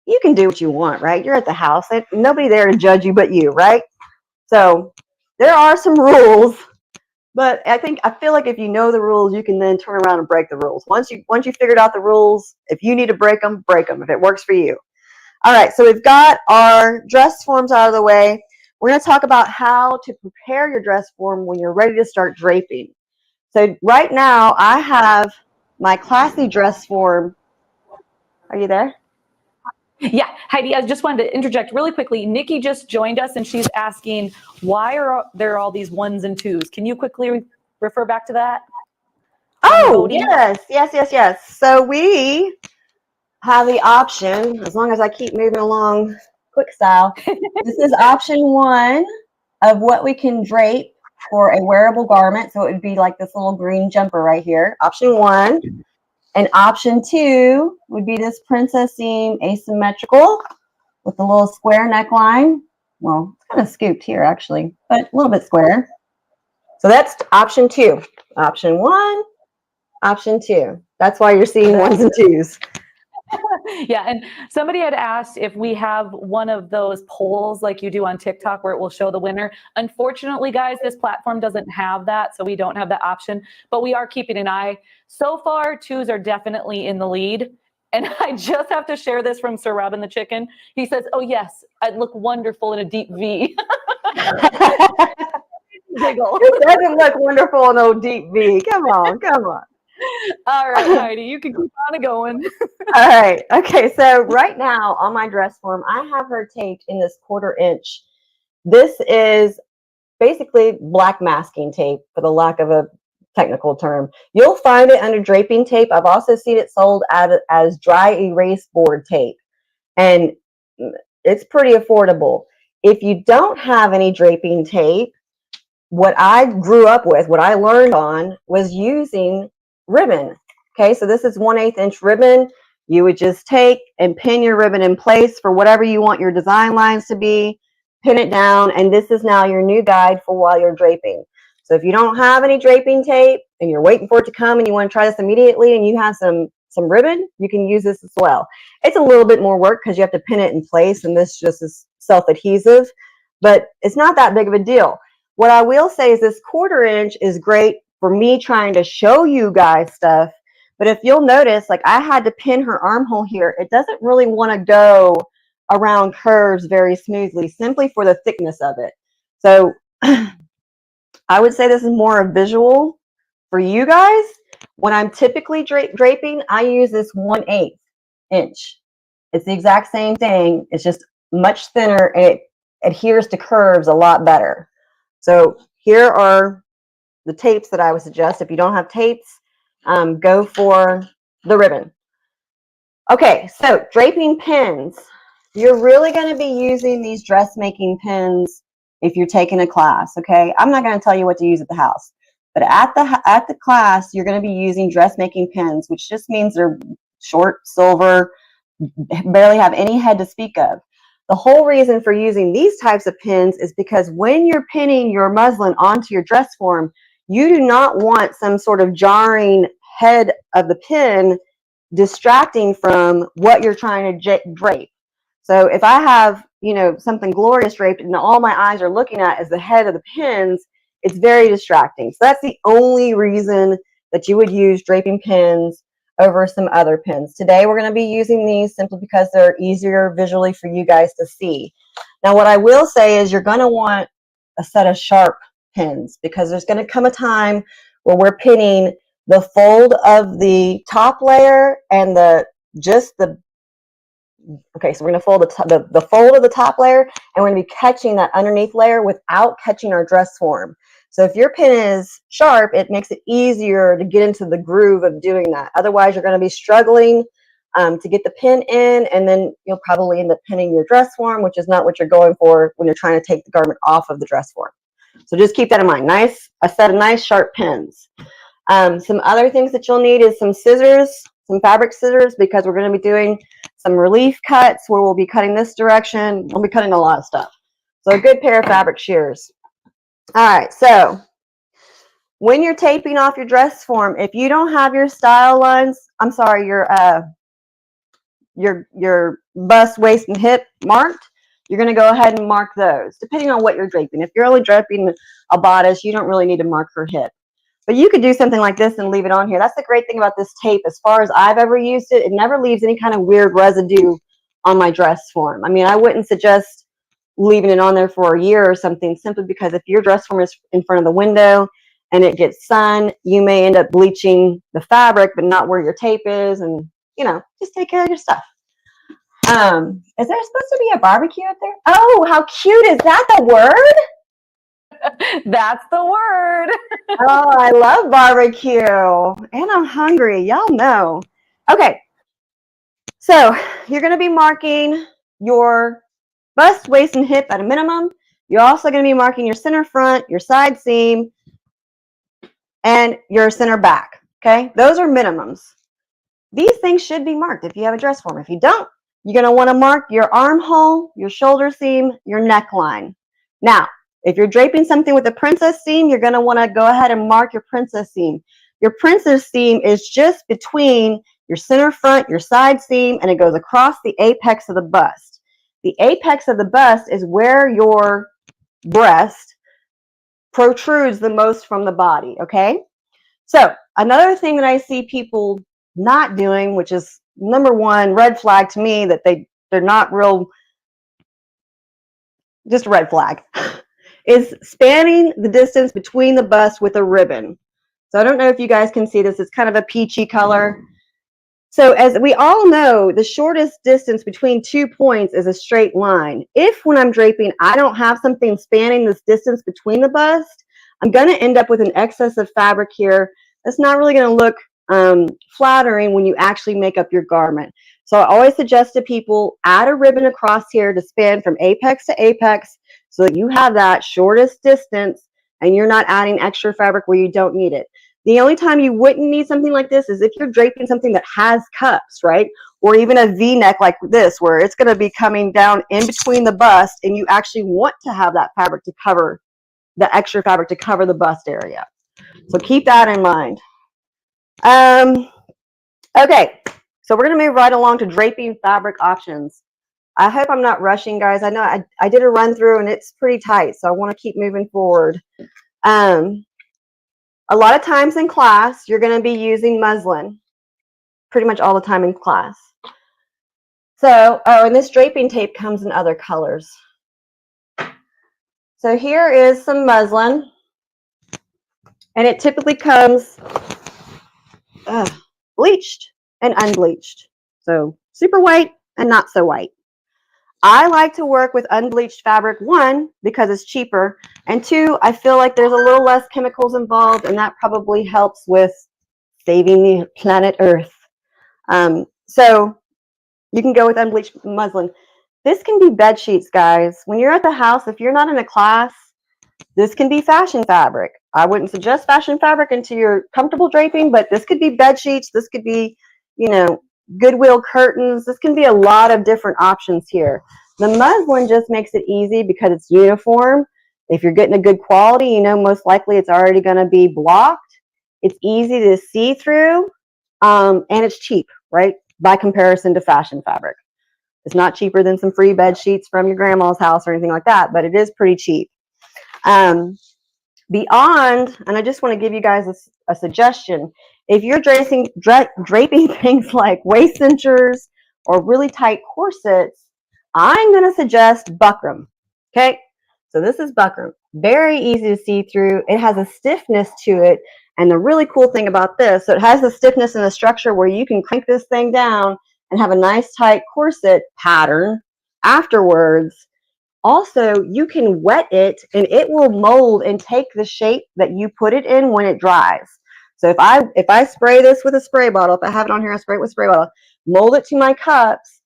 you can do what you want, right? You're at the house. Nobody there to judge you but you, right? So there are some rules, but I feel like if you know the rules, you can then turn around and break the rules. Once you figured out the rules, if you need to break them if it works for you. All right, so we've got our dress forms out of the way. We're going to talk about how to prepare your dress form when you're ready to start draping. So right now I have my classy dress form. Are you there? Yeah, Heidi, I just wanted to interject really quickly. Nikki just joined us and she's asking, why are there all these 1s and 2s? Can you quickly refer back to that? Oh, yes. So we have the option, as long as I keep moving along quick style. This is option 1 of what we can drape for a wearable garment. So it would be like this little green jumper right here. Option 1. And option 2 would be this princess seam asymmetrical with a little square neckline. Well, it's kind of scooped here actually, but a little bit square. So that's option 2. Option 1, option 2. That's why you're seeing 1s and 2s. Yeah, and somebody had asked if we have one of those polls like you do on TikTok where it will show the winner. Unfortunately, guys, this platform doesn't have that, so we don't have that option, but we are keeping an eye. So far, 2s are definitely in the lead. And I just have to share this from Sir Robin the Chicken. He says, oh yes, I'd look wonderful in a deep V. Giggle. It doesn't look wonderful in a deep V. Come on. All right, Heidi, you can keep on going. All right. Okay. So right now on my dress form, I have her taped in this 1/4 inch. This is basically black masking tape, for the lack of a technical term. You'll find it under draping tape. I've also seen it sold as dry erase board tape, and it's pretty affordable. If you don't have any draping tape, what I grew up with, what I learned on, was using ribbon. Okay, so this is 1/8 inch ribbon. You would just take and pin your ribbon in place for whatever you want your design lines to be, pin it down, and this is now your new guide for while you're draping. So if you don't have any draping tape and you're waiting for it to come and you want to try this immediately and you have some ribbon, you can use this as well. It's a little bit more work because you have to pin it in place, and this just is self-adhesive, but it's not that big of a deal. What I will say is this 1/4 inch is great for me trying to show you guys stuff. But if you'll notice, like I had to pin her armhole here. It doesn't really want to go around curves very smoothly, simply for the thickness of it. So I would say this is more a visual for you guys. When I'm typically draping, I use this 1/8 inch. It's the exact same thing. It's just much thinner and it adheres to curves a lot better. So here are the tapes that I would suggest. If you don't have tapes, go for the ribbon. Okay, so draping pins. You're really going to be using these dressmaking pins if you're taking a class, okay? I'm not going to tell you what to use at the house, but at the class, you're going to be using dressmaking pins, which just means they're short, silver, barely have any head to speak of. The whole reason for using these types of pins is because when you're pinning your muslin onto your dress form, you do not want some sort of jarring head of the pin distracting from what you're trying to drape. So if I have, something glorious draped and all my eyes are looking at is the head of the pins, it's very distracting. So that's the only reason that you would use draping pins. over some other pins. Today we're going to be using these simply because they're easier visually for you guys to see. Now what I will say is you're going to want a set of sharp pins because there's going to come a time where we're pinning the fold of the top layer and okay, so we're going to fold the fold of the top layer, and we're going to be catching that underneath layer without catching our dress form. So if your pin is sharp, it makes it easier to get into the groove of doing that. Otherwise, you're going to be struggling to get the pin in, and then you'll probably end up pinning your dress form, which is not what you're going for when you're trying to take the garment off of the dress form. So just keep that in mind. A set of nice sharp pins. Some other things that you'll need is some scissors, some fabric scissors, because we're going to be doing some relief cuts where we'll be cutting this direction. We'll be cutting a lot of stuff. So a good pair of fabric shears. All right, so when you're taping off your dress form, if you don't have your style lines, I'm sorry, your bust, waist, and hip marked, you're going to go ahead and mark those, depending on what you're draping. If you're only draping a bodice, you don't really need to mark her hip. But you could do something like this and leave it on here. That's the great thing about this tape. As far as I've ever used it, it never leaves any kind of weird residue on my dress form. I mean, I wouldn't suggest leaving it on there for a year or something, simply because if your dress form is in front of the window and it gets sun, you may end up bleaching the fabric, but not where your tape is. And, you know, just take care of your stuff. Is there supposed to be a barbecue up there? Oh, how cute. Is that the word? That's the word. Oh, I love barbecue. And I'm hungry. Y'all know. Okay. So you're going to be marking your bust, waist, and hip at a minimum. You're also going to be marking your center front, your side seam, and your center back. Okay. Those are minimums. These things should be marked if you have a dress form. If you don't, you're going to want to mark your armhole, your shoulder seam, your neckline. Now, if you're draping something with a princess seam, you're going to want to go ahead and mark your princess seam. Your princess seam is just between your center front, your side seam, and it goes across the apex of the bust. The apex of the bust is where your breast protrudes the most from the body, okay? So another thing that I see people not doing, which is number one red flag to me, that they're not real, just a red flag, is spanning the distance between the bust with a ribbon. So I don't know if you guys can see this. It's kind of a peachy color. So as we all know, the shortest distance between 2 points is a straight line. If when I'm draping, I don't have something spanning this distance between the bust, I'm going to end up with an excess of fabric here. That's not really going to look flattering when you actually make up your garment. So I always suggest to people, add a ribbon across here to span from apex to apex, so that you have that shortest distance and you're not adding extra fabric where you don't need it. The only time you wouldn't need something like this is if you're draping something that has cups, right? Or even a V-neck like this, where it's going to be coming down in between the bust and you actually want to have that fabric to cover, the extra fabric to cover the bust area. So keep that in mind. Okay, so we're going to move right along to draping fabric options. I hope I'm not rushing, guys. I know I did a run through and it's pretty tight, so I want to keep moving forward. A lot of times in class, you're going to be using muslin, pretty much all the time in class. So, oh, and this draping tape comes in other colors. So here is some muslin, and it typically comes bleached and unbleached. So super white and not so white. I like to work with unbleached fabric, one, because it's cheaper, and two, I feel like there's a little less chemicals involved, and that probably helps with saving the planet Earth. So you can go with unbleached muslin. This can be bed sheets, guys. When you're at the house, if you're not in a class, this can be fashion fabric. I wouldn't suggest fashion fabric into your comfortable draping, but this could be bed sheets. This could be, you know, Goodwill curtains. This can be a lot of different options here. The muslin just makes it easy because it's uniform. If you're getting a good quality, you know most likely it's already going to be blocked. It's easy to see through, and it's cheap, right? By comparison to fashion fabric. It's not cheaper than some free bed sheets from your grandma's house or anything like that, but it is pretty cheap. Beyond, and I just want to give you guys a suggestion, if you're draping things like waist cinchers or really tight corsets, I'm going to suggest buckram. Okay, so this is buckram. Very easy to see through. It has a stiffness to it. And the really cool thing about this, so it has the stiffness and the structure where you can crank this thing down and have a nice tight corset pattern afterwards. Also, you can wet it and it will mold and take the shape that you put it in when it dries. So if I spray this with a spray bottle, if I have it on here, I spray it with a spray bottle, mold it to my cups,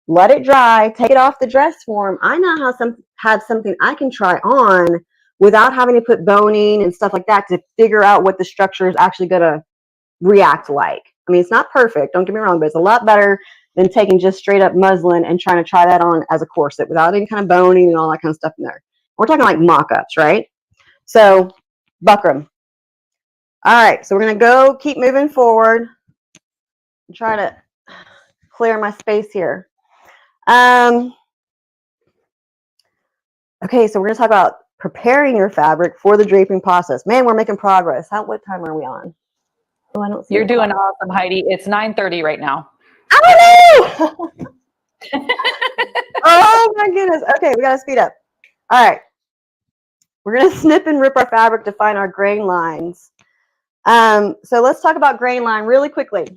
let it dry, take it off the dress form. I now have something I can try on without having to put boning and stuff like that to figure out what the structure is actually going to react like. I mean, it's not perfect, don't get me wrong, but it's a lot better than taking just straight up muslin and trying to try that on as a corset without any kind of boning and all that kind of stuff in there. We're talking like mock-ups, right? So buckram. All right, so we're going to go keep moving forward and try to clear my space here. Okay, so we're going to talk about preparing your fabric for the draping process. Man, we're making progress. What time are we on? Oh, I don't see. You're doing awesome, Heidi. It's 9:30 right now. Oh, no! Oh my goodness. Okay, we got to speed up. All right. We're going to snip and rip our fabric to find our grain lines. So let's talk about grain line really quickly.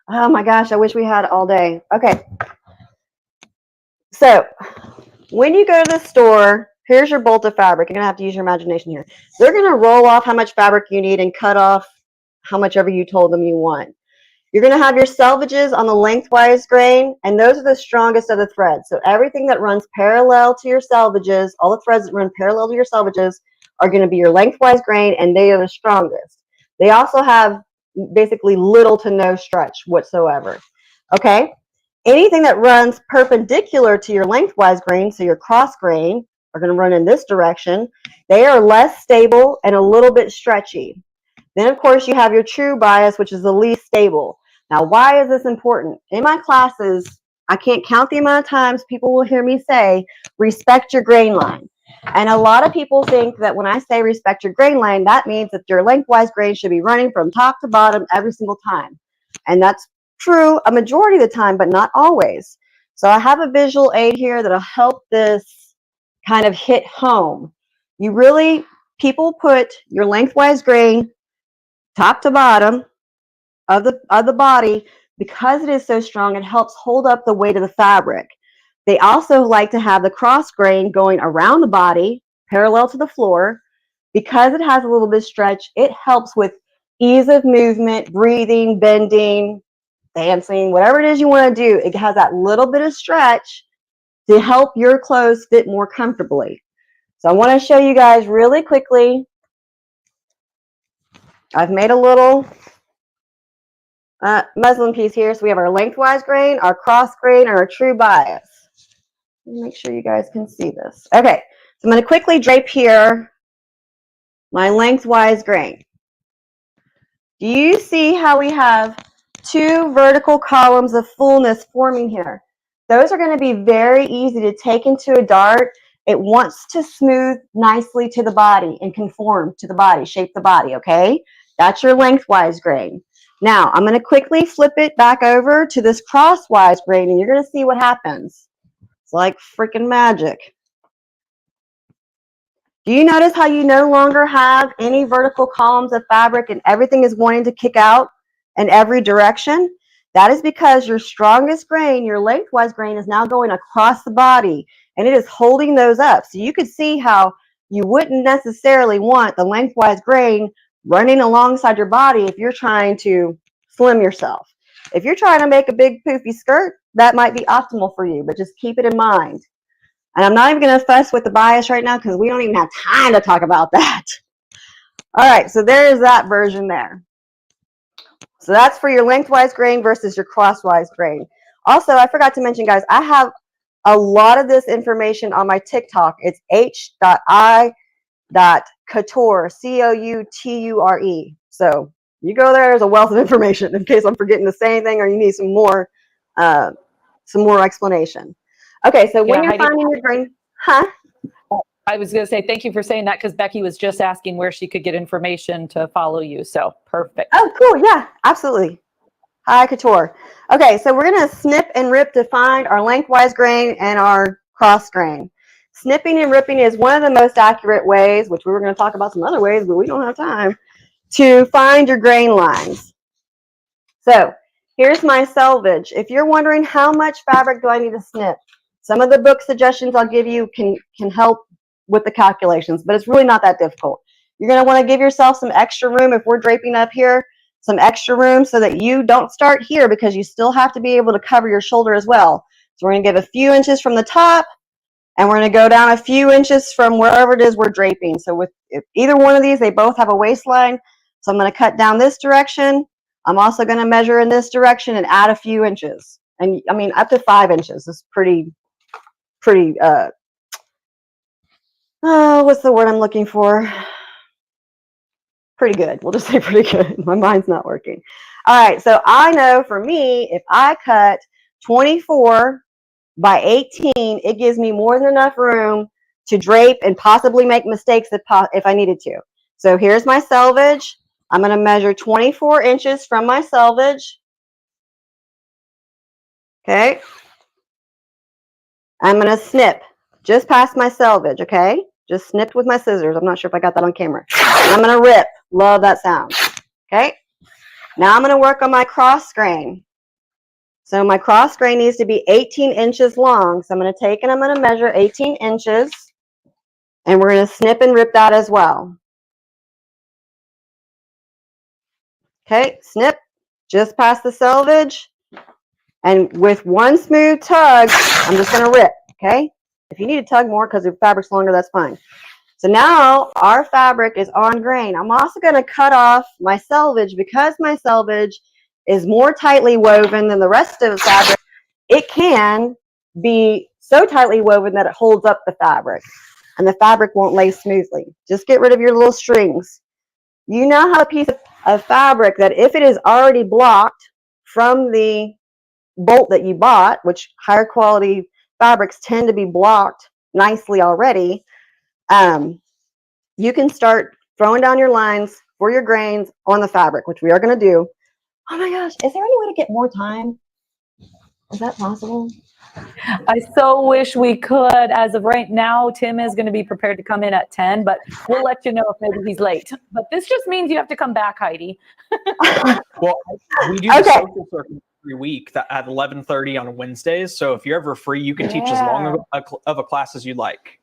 Oh my gosh, I wish we had all day. Okay. So when you go to the store, here's your bolt of fabric. You're going to have to use your imagination here. They're going to roll off how much fabric you need and cut off how much ever you told them you want. You're going to have your selvages on the lengthwise grain, and those are the strongest of the threads. So everything that runs parallel to your selvages, all the threads that run parallel to your selvages are going to be your lengthwise grain, and they are the strongest. They also have basically little to no stretch whatsoever. Okay? Anything that runs perpendicular to your lengthwise grain, so your cross grain, are going to run in this direction. They are less stable and a little bit stretchy. Then, of course, you have your true bias, which is the least stable. Now, why is this important? In my classes, I can't count the amount of times people will hear me say, respect your grain line. And a lot of people think that when I say respect your grain line, that means that your lengthwise grain should be running from top to bottom every single time. And that's true a majority of the time, but not always. So I have a visual aid here that'll help this kind of hit home. People put your lengthwise grain top to bottom of the body because it is so strong. It helps hold up the weight of the fabric. They also like to have the cross grain going around the body, parallel to the floor. Because it has a little bit of stretch, it helps with ease of movement, breathing, bending, dancing, whatever it is you want to do. It has that little bit of stretch to help your clothes fit more comfortably. So I want to show you guys really quickly. I've made a little muslin piece here. So we have our lengthwise grain, our cross grain, and our true bias. Let me make sure you guys can see this. Okay, so I'm going to quickly drape here my lengthwise grain. Do you see how we have two vertical columns of fullness forming here? Those are going to be very easy to take into a dart. It wants to smooth nicely to the body and conform to the body, shape the body, okay? That's your lengthwise grain. Now, I'm going to quickly flip it back over to this crosswise grain, and you're going to see what happens. It's like freaking magic. Do you notice how you no longer have any vertical columns of fabric and everything is wanting to kick out in every direction? That is because your strongest grain, your lengthwise grain, is now going across the body, and it is holding those up. So you could see how you wouldn't necessarily want the lengthwise grain running alongside your body if you're trying to slim yourself. If you're trying to make a big poofy skirt, that might be optimal for you, but just keep it in mind. And I'm not even going to fuss with the bias right now because we don't even have time to talk about that. All right, so there is that version there. So that's for your lengthwise grain versus your crosswise grain. Also, I forgot to mention, guys, I have a lot of this information on my TikTok. It's h.i.couture, C-O-U-T-U-R-E. So you go there, there's a wealth of information in case I'm forgetting to say anything or you need some more explanation. Okay, so when you're finding your grain, huh? I was going to say thank you for saying that, because Becky was just asking where she could get information to follow you. So perfect. Oh, cool. Yeah, absolutely. Hi, Couture. Okay, so we're going to snip and rip to find our lengthwise grain and our cross grain. Snipping and ripping is one of the most accurate ways, which we were going to talk about some other ways, but we don't have time, to find your grain lines. So here's my selvage. If you're wondering how much fabric do I need to snip, some of the book suggestions I'll give you can help with the calculations, but it's really not that difficult. You're going to want to give yourself some extra room if we're draping up here, some extra room so that you don't start here, because you still have to be able to cover your shoulder as well. So we're going to give a few inches from the top, and we're going to go down a few inches from wherever it is we're draping. So with either one of these, they both have a waistline. So I'm going to cut down this direction. I'm also going to measure in this direction and add a few inches. And I mean, up to 5 inches is pretty, what's the word I'm looking for? Pretty good. We'll just say pretty good. My mind's not working. All right. So I know for me, if I cut 24 by 18, it gives me more than enough room to drape and possibly make mistakes if I needed to. So here's my selvage. I'm going to measure 24 inches from my selvage. Okay. I'm going to snip just past my selvage. Okay. Just snipped with my scissors. I'm not sure if I got that on camera. And I'm going to rip. Love that sound. Okay. Now I'm going to work on my cross grain. So my cross grain needs to be 18 inches long. So I'm going to take and I'm going to measure 18 inches. And we're going to snip and rip that as well. Okay. Snip just past the selvage. And with one smooth tug, I'm just going to rip. Okay. If you need to tug more because your fabric's longer, that's fine. So now our fabric is on grain. I'm also going to cut off my selvage because my selvage is more tightly woven than the rest of the fabric. It can be so tightly woven that it holds up the fabric and the fabric won't lay smoothly. Just get rid of your little strings. You now have a piece of fabric that if it is already blocked from the bolt that you bought, which higher quality fabrics tend to be blocked nicely already, you can start throwing down your lines for your grains on the fabric, which we are going to do. Oh my gosh, is there any way to get more time? Is that possible? I so wish we could. As of right now, Tim is going to be prepared to come in at 10, but we'll let you know if maybe he's late. But this just means you have to come back, Heidi. Well, we do the social circle every week at 11:30 on Wednesdays. So if you're ever free, you can teach as long of a class as you'd like.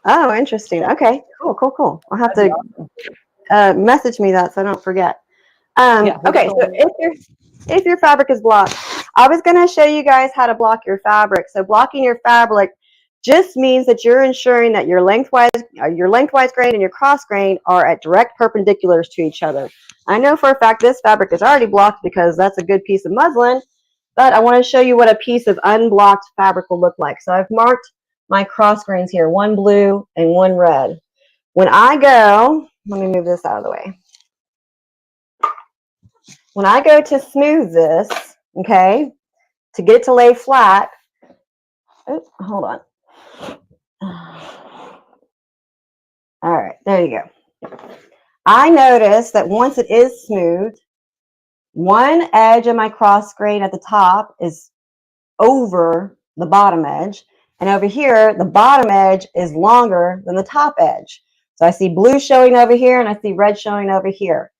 Oh, interesting. Okay, cool. I'll have to message me that so I don't forget. Okay, so if your fabric is blocked, I was going to show you guys how to block your fabric. So blocking your fabric just means that you're ensuring that your lengthwise grain and your cross grain are at direct perpendiculars to each other. I know for a fact this fabric is already blocked because that's a good piece of muslin, but I want to show you what a piece of unblocked fabric will look like. So I've marked my cross grains here, one blue and one red. When I go, let me move this out of the way. When I go to smooth this, okay, to get it to lay flat, oh, hold on. All right, there you go. I notice that once it is smooth, one edge of my cross grain at the top is over the bottom edge. And over here, the bottom edge is longer than the top edge. So I see blue showing over here and I see red showing over here.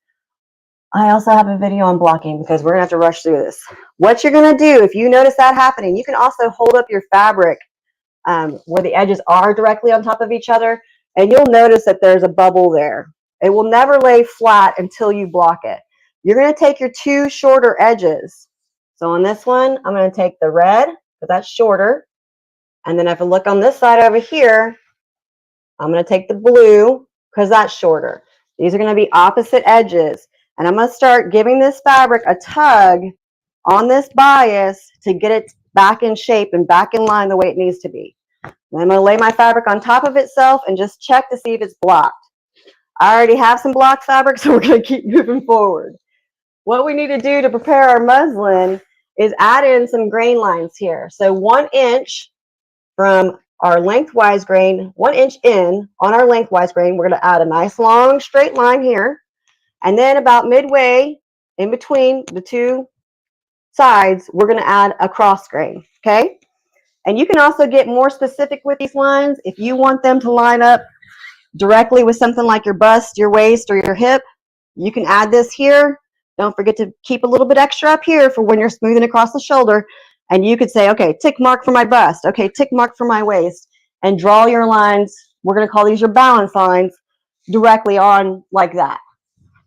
I also have a video on blocking because we're going to have to rush through this. What you're going to do, if you notice that happening, you can also hold up your fabric where the edges are directly on top of each other, and you'll notice that there's a bubble there. It will never lay flat until you block it. You're going to take your two shorter edges. So on this one, I'm going to take the red, because that's shorter. And then if I look on this side over here, I'm going to take the blue, because that's shorter. These are going to be opposite edges. And I'm going to start giving this fabric a tug on this bias to get it back in shape and back in line the way it needs to be. And I'm going to lay my fabric on top of itself and just check to see if it's blocked. I already have some blocked fabric, so we're going to keep moving forward. What we need to do to prepare our muslin is add in some grain lines here. So 1 inch from our lengthwise grain 1 inch in on our lengthwise grain. We're going to add a nice long straight line here. And then about midway in between the two sides, we're going to add a cross grain. Okay. And you can also get more specific with these lines. If you want them to line up directly with something like your bust, your waist, or your hip, you can add this here. Don't forget to keep a little bit extra up here for when you're smoothing across the shoulder. And you could say, okay, tick mark for my bust. Okay, tick mark for my waist. And draw your lines. We're going to call these your balance lines directly on like that.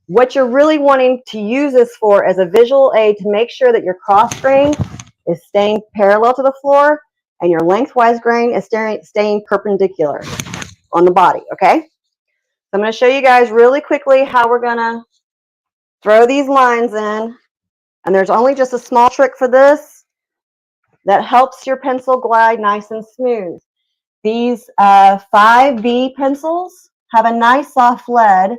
What you're really wanting to use this for as a visual aid to make sure that your cross grain is staying parallel to the floor and your lengthwise grain is staying perpendicular on the body, okay? So I'm going to show you guys really quickly how we're going to throw these lines in. And there's only just a small trick for this that helps your pencil glide nice and smooth. These 5B pencils have a nice soft lead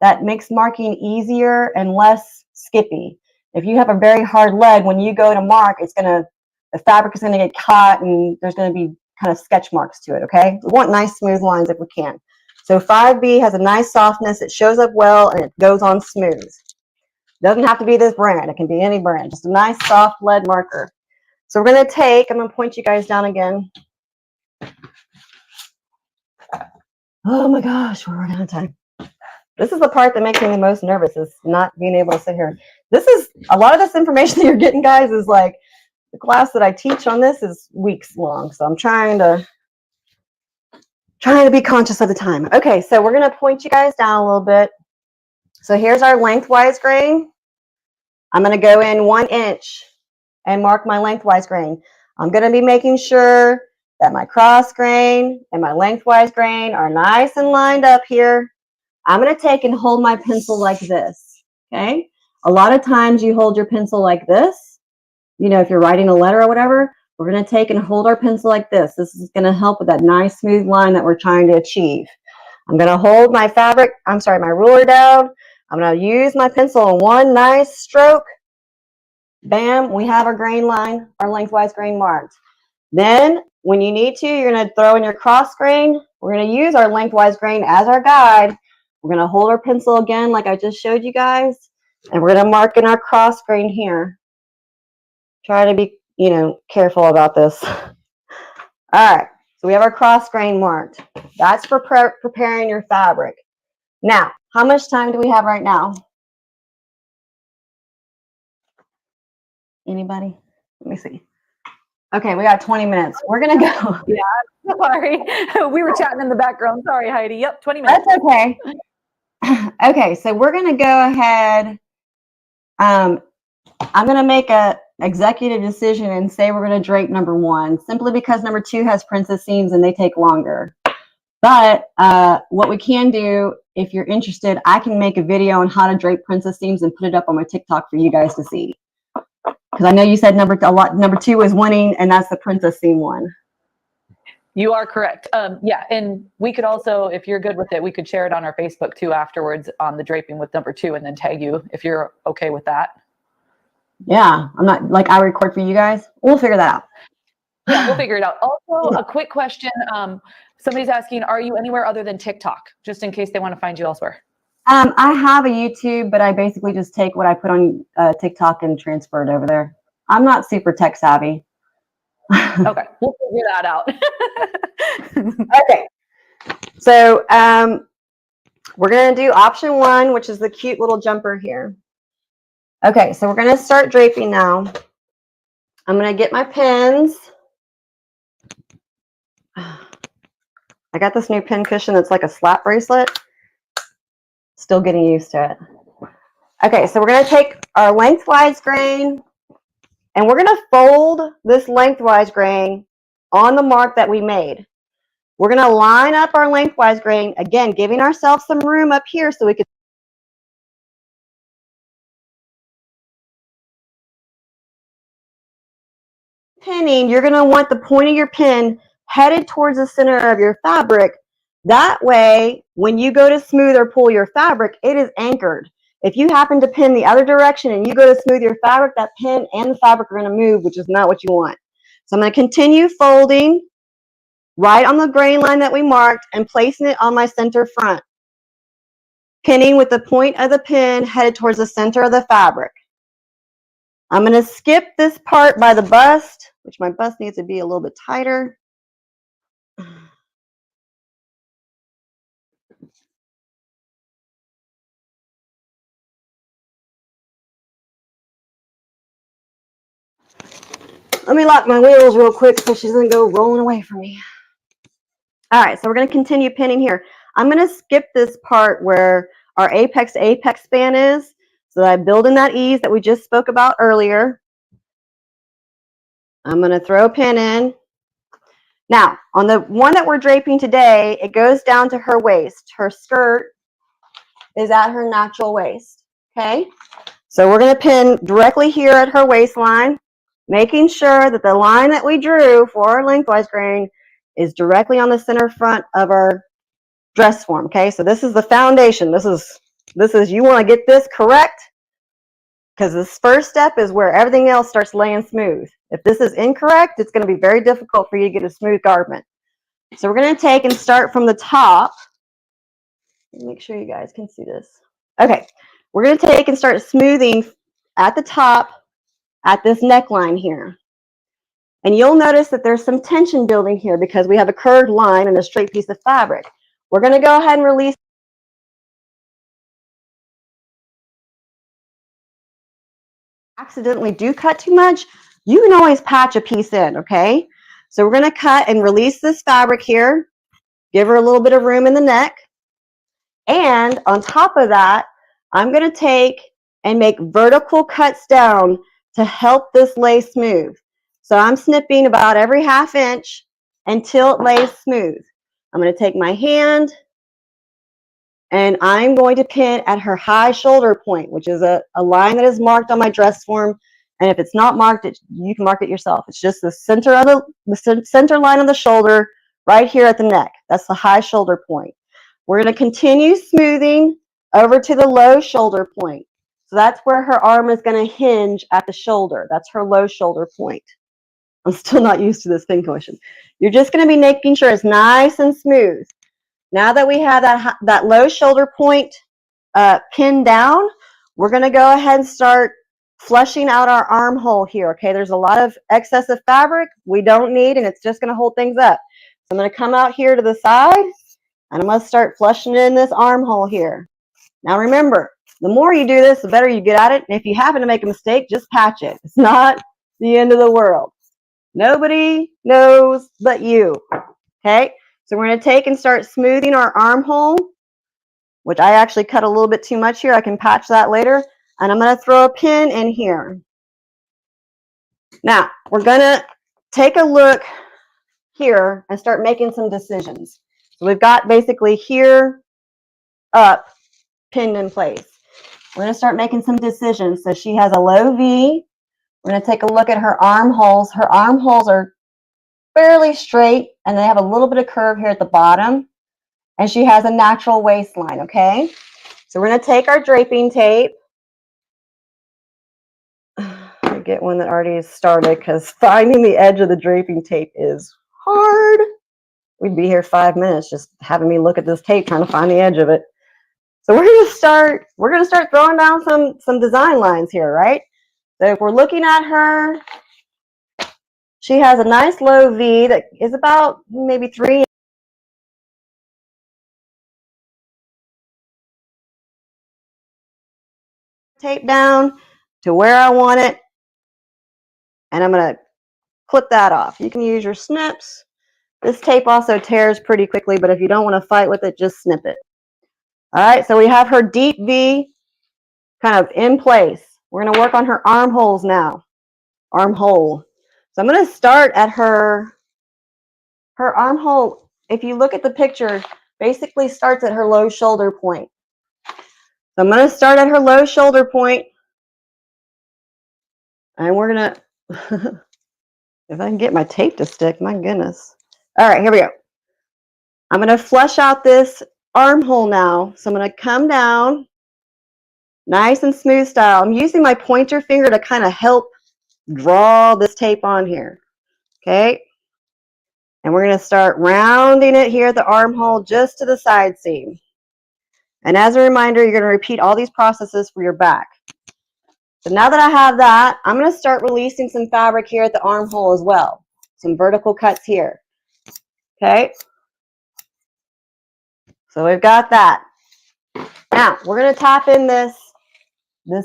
that makes marking easier and less skippy. If you have a very hard lead, when you go to mark, the fabric is going to get caught and there's going to be kind of sketch marks to it, okay? We want nice smooth lines if we can. So 5B has a nice softness, it shows up well, and it goes on smooth. Doesn't have to be this brand, it can be any brand, just a nice soft lead marker. So we're going to take, I'm going to point you guys down again. Oh my gosh, we're running out of time. This is the part that makes me the most nervous, is not being able to sit here. This is, a lot of this information that you're getting, guys, is like, the class that I teach on this is weeks long. So I'm trying to be conscious of the time. Okay, so we're going to point you guys down a little bit. So here's our lengthwise grain. I'm going to go in 1 inch and mark my lengthwise grain. I'm going to be making sure that my cross grain and my lengthwise grain are nice and lined up here. I'm going to take and hold my pencil like this, okay? A lot of times you hold your pencil like this. You know, if you're writing a letter or whatever, we're going to take and hold our pencil like this. This is going to help with that nice smooth line that we're trying to achieve. I'm going to hold my my ruler down. I'm going to use my pencil in one nice stroke. Bam, we have our grain line, our lengthwise grain marked. Then when you need to, you're going to throw in your cross grain. We're going to use our lengthwise grain as our guide. We're going to hold our pencil again like I just showed you guys. And we're going to mark in our cross grain here. Try to be, careful about this. All right, so we have our cross grain marked. That's for preparing your fabric. Now, how much time do we have right now? Anybody? Let me see. Okay, we got 20 minutes. We're going to go. Yeah, sorry. We were chatting in the background. Sorry, Heidi. Yep, 20 minutes. That's okay. Okay, so we're going to go ahead. I'm going to make a executive decision and say we're going to drape number 1, simply because number 2 has princess seams and they take longer. But what we can do, if you're interested, I can make a video on how to drape princess seams and put it up on my TikTok for you guys to see. Because I know you said number 2 is winning, and that's the princess seam one. You are correct. Yeah, and we could also, if you're good with it, we could share it on our Facebook too afterwards on the draping with number 2, and then tag you if you're okay with that. Yeah, I'm not like I record for you guys. We'll figure that out. Yeah, we'll figure it out. Also, a quick question. Somebody's asking, are you anywhere other than TikTok? Just in case they want to find you elsewhere. I have a YouTube, but I basically just take what I put on TikTok and transfer it over there. I'm not super tech savvy. Okay, we'll figure that out. Okay, so we're going to do option 1, which is the cute little jumper here. Okay, so we're going to start draping now. I'm going to get my pins. I got this new pin cushion that's like a slap bracelet. Still getting used to it. Okay, so we're going to take our lengthwise grain and we're going to fold this lengthwise grain on the mark that we made. We're going to line up our lengthwise grain, again, giving ourselves some room up here so we can pinning. You're going to want the point of your pin headed towards the center of your fabric. That way, when you go to smooth or pull your fabric, it is anchored. If you happen to pin the other direction and you go to smooth your fabric, that pin and the fabric are going to move, which is not what you want. So I'm going to continue folding right on the grain line that we marked and placing it on my center front. Pinning with the point of the pin headed towards the center of the fabric. I'm going to skip this part by the bust, which my bust needs to be a little bit tighter. Let me lock my wheels real quick so she doesn't go rolling away from me. All right, so we're going to continue pinning here. I'm going to skip this part where our apex to apex span is, so that I build in that ease that we just spoke about earlier. I'm going to throw a pin in. Now, on the one that we're draping today, it goes down to her waist. Her skirt is at her natural waist, okay? So we're going to pin directly here at her waistline, making sure that the line that we drew for our lengthwise grain is directly on the center front of our dress form, okay? So this is the foundation. This is you want to get this correct, because this first step is where everything else starts laying smooth. If this is incorrect, it's going to be very difficult for you to get a smooth garment. So we're going to take and start from the top. Make sure you guys can see this. Okay, we're going to take and start smoothing at the top at this neckline here. And you'll notice that there's some tension building here because we have a curved line and a straight piece of fabric. We're going to go ahead and release. Accidentally do cut too much, you can always patch a piece in, okay? So we're going to cut and release this fabric here, give her a little bit of room in the neck. And on top of that, I'm going to take and make vertical cuts down to help this lay smooth. So I'm snipping about every ½ inch until it lays smooth. I'm going to take my hand and I'm going to pin at her high shoulder point, which is a line that is marked on my dress form. And if it's not marked, you can mark it yourself. It's just the center of the center line of the shoulder right here at the neck. That's the high shoulder point. We're going to continue smoothing over to the low shoulder point. So that's where her arm is going to hinge at the shoulder. That's her low shoulder point. I'm still not used to this pin motion. You're just going to be making sure it's nice and smooth. Now that we have that low shoulder point pinned down, we're going to go ahead and start flushing out our armhole here. Okay, there's a lot of excess of fabric we don't need, and it's just going to hold things up. So I'm going to come out here to the side, and I'm going to start flushing in this armhole here. Now remember, the more you do this, the better you get at it. And if you happen to make a mistake, just patch it. It's not the end of the world. Nobody knows but you. Okay, so we're going to take and start smoothing our armhole, which I actually cut a little bit too much here. I can patch that later. And I'm going to throw a pin in here. Now, we're going to take a look here and start making some decisions. So we've got basically here up pinned in place. We're going to start making some decisions. So she has a low V. We're going to take a look at her armholes. Her armholes are fairly straight, and they have a little bit of curve here at the bottom. And she has a natural waistline, okay? So we're going to take our draping tape. I get one that already started because finding the edge of the draping tape is hard. We'd be here 5 minutes just having me look at this tape trying to find the edge of it. So we're going to start throwing down some design lines here, right? So if we're looking at her, she has a nice low V that is about maybe 3 inches. Tape down to where I want it, and I'm going to clip that off. You can use your snips. This tape also tears pretty quickly, but if you don't want to fight with it, just snip it. All right, so we have her deep V kind of in place. We're going to work on her armholes now. Armhole. So I'm going to start at her armhole. If you look at the picture, basically starts at her low shoulder point. So I'm going to start at her low shoulder point, and we're going to, if I can get my tape to stick, my goodness. All right, here we go. I'm going to flush out this armhole now. So I'm going to come down, nice and smooth style. I'm using my pointer finger to kind of help draw this tape on here. Okay. And we're going to start rounding it here at the armhole just to the side seam. And as a reminder, you're going to repeat all these processes for your back. So now that I have that, I'm going to start releasing some fabric here at the armhole as well. Some vertical cuts here. Okay. So we've got that. Now we're going to tap in this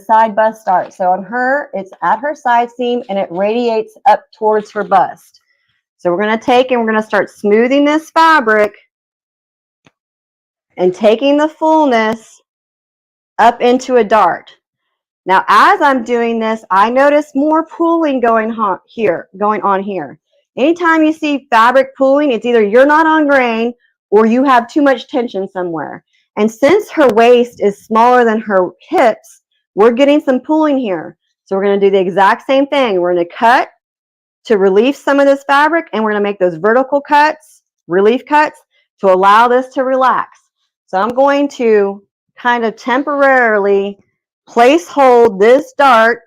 side bust start. So on her, it's at her side seam and it radiates up towards her bust. So we're going to take and we're going to start smoothing this fabric and taking the fullness up into a dart. Now, as I'm doing this, I notice more pooling going on here. Anytime you see fabric pooling, it's either you're not on grain or you have too much tension somewhere. And since her waist is smaller than her hips, we're getting some pooling here. So we're going to do the exact same thing. We're going to cut to relieve some of this fabric, and we're going to make those vertical cuts, relief cuts, to allow this to relax. So I'm going to kind of temporarily place hold this dart.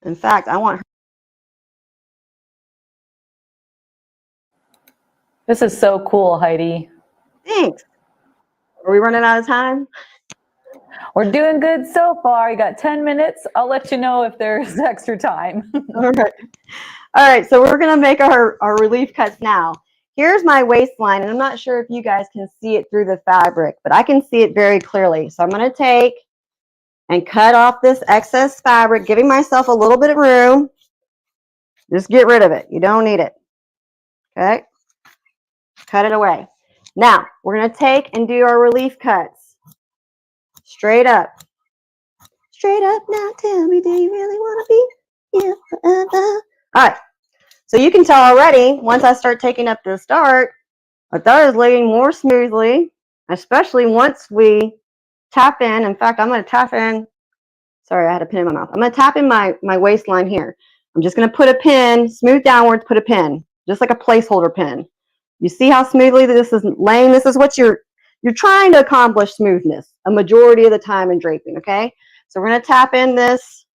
In fact, I want her. This is so cool, Heidi. Thanks. Are we running out of time? We're doing good so far. You got 10 minutes. I'll let you know if there's extra time. All right. All right, so we're going to make our relief cuts now. Here's my waistline, and I'm not sure if you guys can see it through the fabric, but I can see it very clearly. So I'm going to take and cut off this excess fabric, giving myself a little bit of room. Just get rid of it. You don't need it. Okay? Cut it away. Now, we're going to take and do our relief cuts. Straight up. Straight up now, tell me, do you really want to be here forever? All right. So you can tell already, once I start taking up this dart, my dart is laying more smoothly, especially once we tap in. In fact, I'm going to tap in. Sorry, I had a pin in my mouth. I'm going to tap in my waistline here. I'm just going to put a pin, smooth downwards, put a pin, just like a placeholder pin. You see how smoothly this is laying? This is what you're trying to accomplish, smoothness, a majority of the time in draping, okay? So we're going to tap in this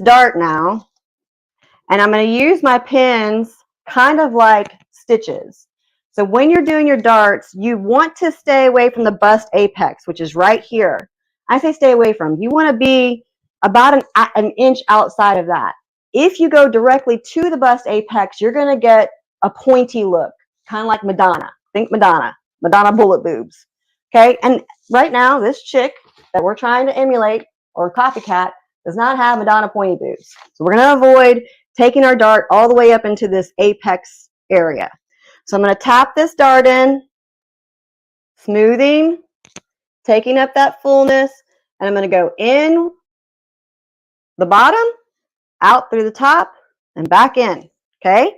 dart now, and I'm going to use my pins kind of like stitches. So when you're doing your darts, you want to stay away from the bust apex, which is right here. I say stay away from. You want to be about an inch outside of that. If you go directly to the bust apex, you're going to get a pointy look, kind of like Madonna. Think Madonna bullet boobs. Okay, and right now, this chick that we're trying to emulate or copycat does not have Madonna pointy boobs. So we're going to avoid taking our dart all the way up into this apex area. So I'm going to tap this dart in, smoothing, taking up that fullness, and I'm going to go in the bottom, out through the top, and back in. Okay?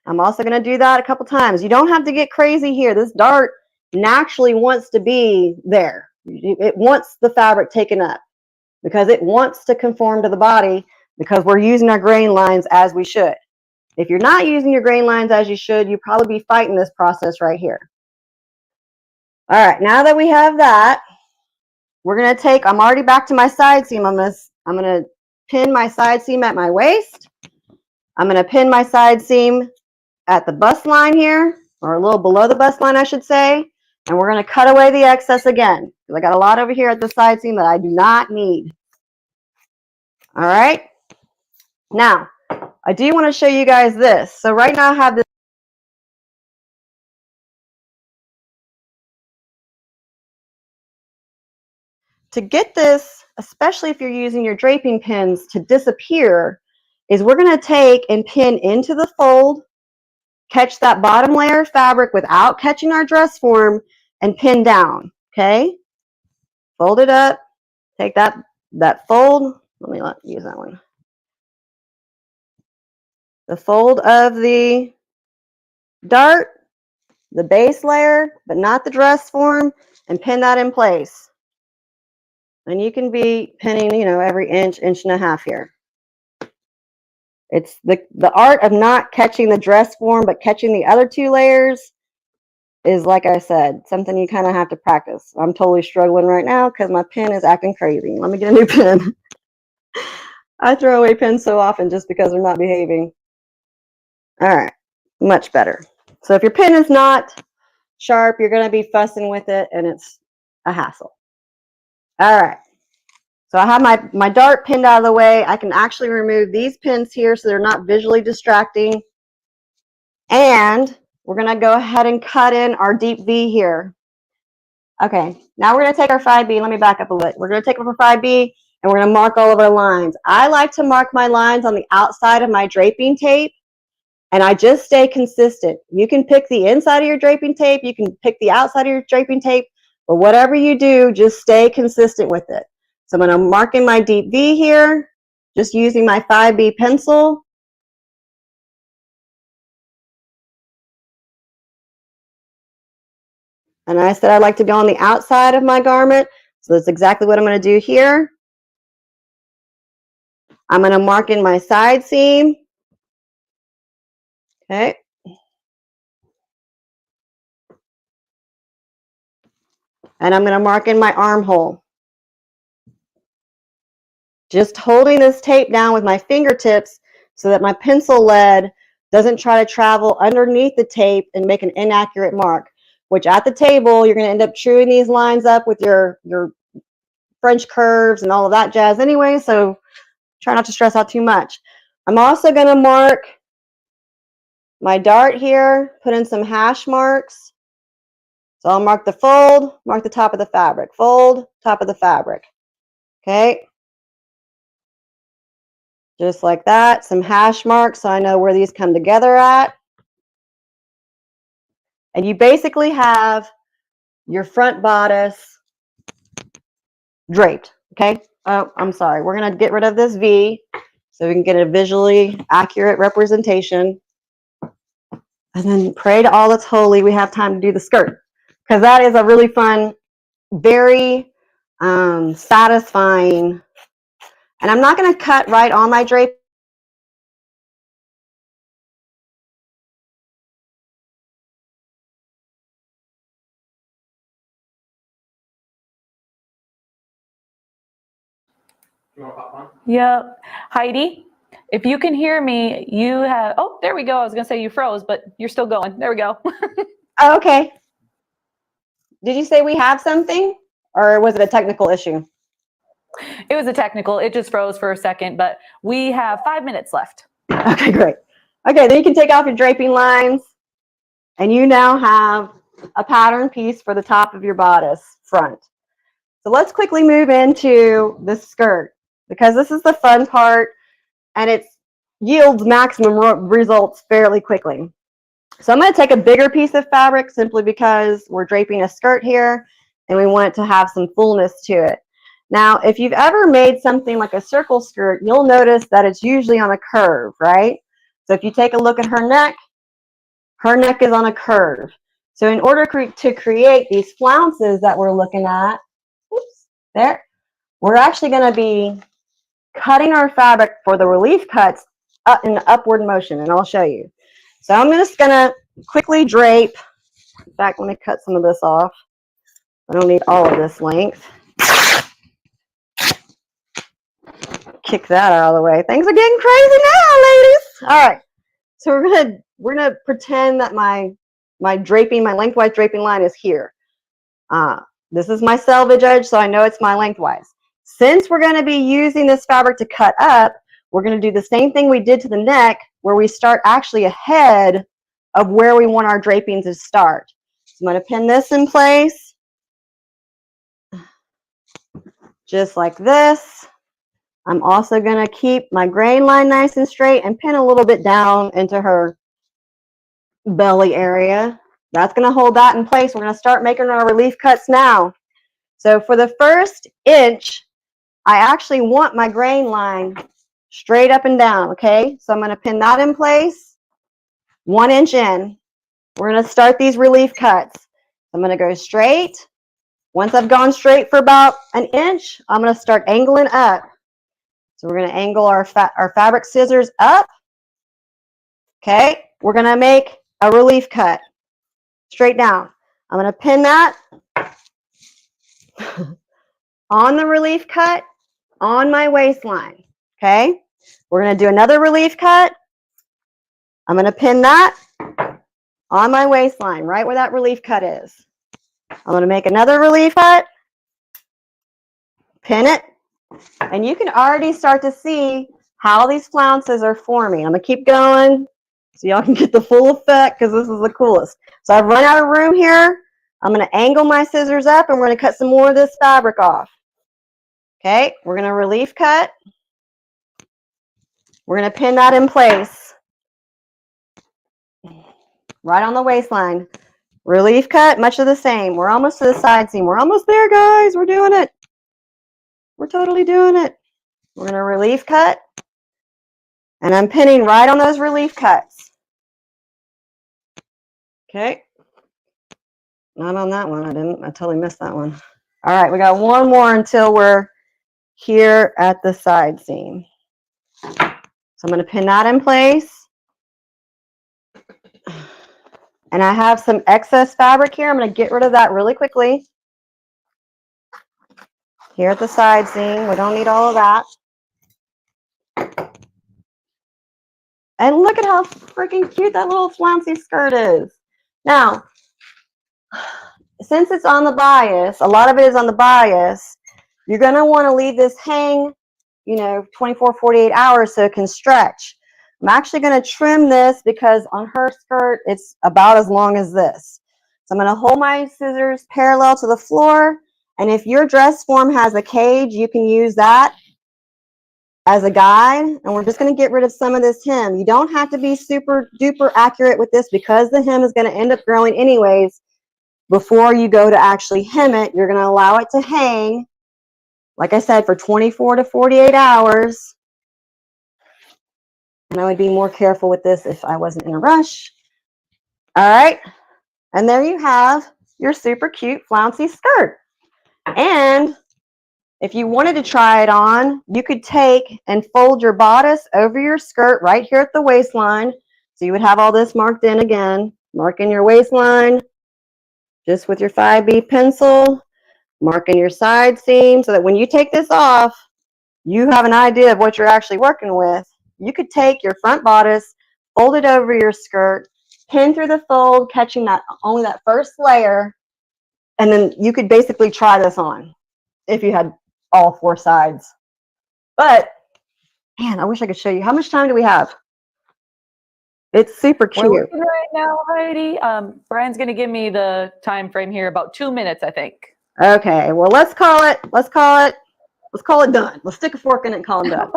I'm also going to do that a couple times. You don't have to get crazy here. This dart naturally wants to be there. It wants the fabric taken up because it wants to conform to the body because we're using our grain lines as we should. If you're not using your grain lines as you should, you'll probably be fighting this process right here. All right, now that we have that, we're going to take, I'm already back to my side seam. I'm going to pin my side seam at my waist. I'm going to pin my side seam at the bust line here, or a little below the bust line, I should say. And we're going to cut away the excess again, because I got a lot over here at the side seam that I do not need. All right. Now, I do want to show you guys this. So right now I have this. To get this, especially if you're using your draping pins to disappear, is we're going to take and pin into the fold, catch that bottom layer of fabric without catching our dress form, and pin down. Okay? Fold it up, take that fold. Let me use that one. The fold of the dart, the base layer, but not the dress form, and pin that in place. And you can be pinning, you know, every inch, inch and a half here. It's the art of not catching the dress form, but catching the other two layers is, like I said, something you kind of have to practice. I'm totally struggling right now because my pen is acting crazy. Let me get a new pen. I throw away pens so often just because they're not behaving. All right. Much better. So if your pin is not sharp, you're going to be fussing with it, and it's a hassle. All right. So I have my dart pinned out of the way. I can actually remove these pins here so they're not visually distracting. And we're going to go ahead and cut in our deep V here. Okay, now we're going to take our 5B. Let me back up a bit. We're going to take up our 5B, and we're going to mark all of our lines. I like to mark my lines on the outside of my draping tape, and I just stay consistent. You can pick the inside of your draping tape. You can pick the outside of your draping tape, but whatever you do, just stay consistent with it. So I'm going to mark in my deep V here, just using my 5B pencil. And I said I'd like to go on the outside of my garment. So that's exactly what I'm going to do here. I'm going to mark in my side seam. Okay. And I'm going to mark in my armhole. Just holding this tape down with my fingertips so that my pencil lead doesn't try to travel underneath the tape and make an inaccurate mark, which at the table, you're going to end up chewing these lines up with your French curves and all of that jazz anyway, so try not to stress out too much. I'm also going to mark my dart here, put in some hash marks. So I'll mark the fold, mark the top of the fabric, fold, top of the fabric. Okay. Just like that, some hash marks so I know where these come together at. And you basically have your front bodice draped, okay? Oh, I'm sorry. We're going to get rid of this V so we can get a visually accurate representation. And then pray to all that's holy, we have time to do the skirt. Because that is a really fun, very satisfying. And I'm not going to cut right on my drape. Yep. Heidi, if you can hear me, you have, oh, there we go. I was going to say you froze, but you're still going. There we go. Oh, okay. Did you say we have something, or was it a technical issue? It was a technical. It just froze for a second, but we have 5 minutes left. Okay, great. Okay, then you can take off your draping lines, and you now have a pattern piece for the top of your bodice front. So let's quickly move into the skirt, because this is the fun part, and it yields maximum results fairly quickly. So I'm going to take a bigger piece of fabric simply because we're draping a skirt here, and we want it to have some fullness to it. Now, if you've ever made something like a circle skirt, you'll notice that it's usually on a curve, right? So if you take a look at her neck is on a curve. So in order to create these flounces that we're looking at, oops, there, we're actually going to be cutting our fabric for the relief cuts up in the upward motion, and I'll show you. So I'm just going to quickly drape. In fact, let me cut some of this off. I don't need all of this length. Kick that out of the way. Things are getting crazy now, ladies. All right. So we're gonna pretend that my lengthwise draping line is here. This is my selvage edge, so I know it's my lengthwise. Since we're going to be using this fabric to cut up, we're going to do the same thing we did to the neck, where we start actually ahead of where we want our draping to start. So I'm going to pin this in place, just like this. I'm also going to keep my grain line nice and straight and pin a little bit down into her belly area. That's going to hold that in place. We're going to start making our relief cuts now. So for the first inch, I actually want my grain line straight up and down, okay? So I'm going to pin that in place, 1 inch in. We're going to start these relief cuts. I'm going to go straight. Once I've gone straight for about an inch, I'm going to start angling up. So we're going to angle our fabric scissors up. Okay, we're going to make a relief cut straight down. I'm going to pin that on the relief cut on my waistline. Okay, we're going to do another relief cut. I'm going to pin that on my waistline, right where that relief cut is. I'm going to make another relief cut, pin it, and you can already start to see how these flounces are forming. I'm going to keep going so y'all can get the full effect because this is the coolest. So I've run out of room here. I'm going to angle my scissors up and we're going to cut some more of this fabric off. Okay, we're going to relief cut. We're going to pin that in place right on the waistline. Relief cut, much of the same. We're almost to the side seam. We're almost there, guys. We're doing it. We're totally doing it. We're going to relief cut. And I'm pinning right on those relief cuts. Okay. Not on that one. I totally missed that one. All right, we got one more until we're here at the side seam. So I'm going to pin that in place. And I have some excess fabric here. I'm going to get rid of that really quickly. Here at the side seam, we don't need all of that. And look at how freaking cute that little flouncy skirt is. Now, since it's on the bias, a lot of it is on the bias, you're going to want to leave this hang, 24, 48 hours so it can stretch. I'm actually going to trim this because on her skirt, it's about as long as this. So I'm going to hold my scissors parallel to the floor. And if your dress form has a cage, you can use that as a guide. And we're just going to get rid of some of this hem. You don't have to be super duper accurate with this because the hem is going to end up growing anyways. Before you go to actually hem it, you're going to allow it to hang, like I said, for 24 to 48 hours. And I would be more careful with this if I wasn't in a rush. All right. And there you have your super cute flouncy skirt. And if you wanted to try it on, you could take and fold your bodice over your skirt right here at the waistline. So you would have all this marked in again. Mark in your waistline just with your 5B pencil. Mark in your side seam so that when you take this off, you have an idea of what you're actually working with. You could take your front bodice, fold it over your skirt, pin through the fold, catching only that first layer, and then you could basically try this on if you had all four sides. But, man, I wish I could show you. How much time do we have? It's super cute. We're looking right now, Heidi. Brian's going to give me the time frame here, about 2 minutes, I think. Okay, well, let's call it done. Let's stick a fork in it and call it done.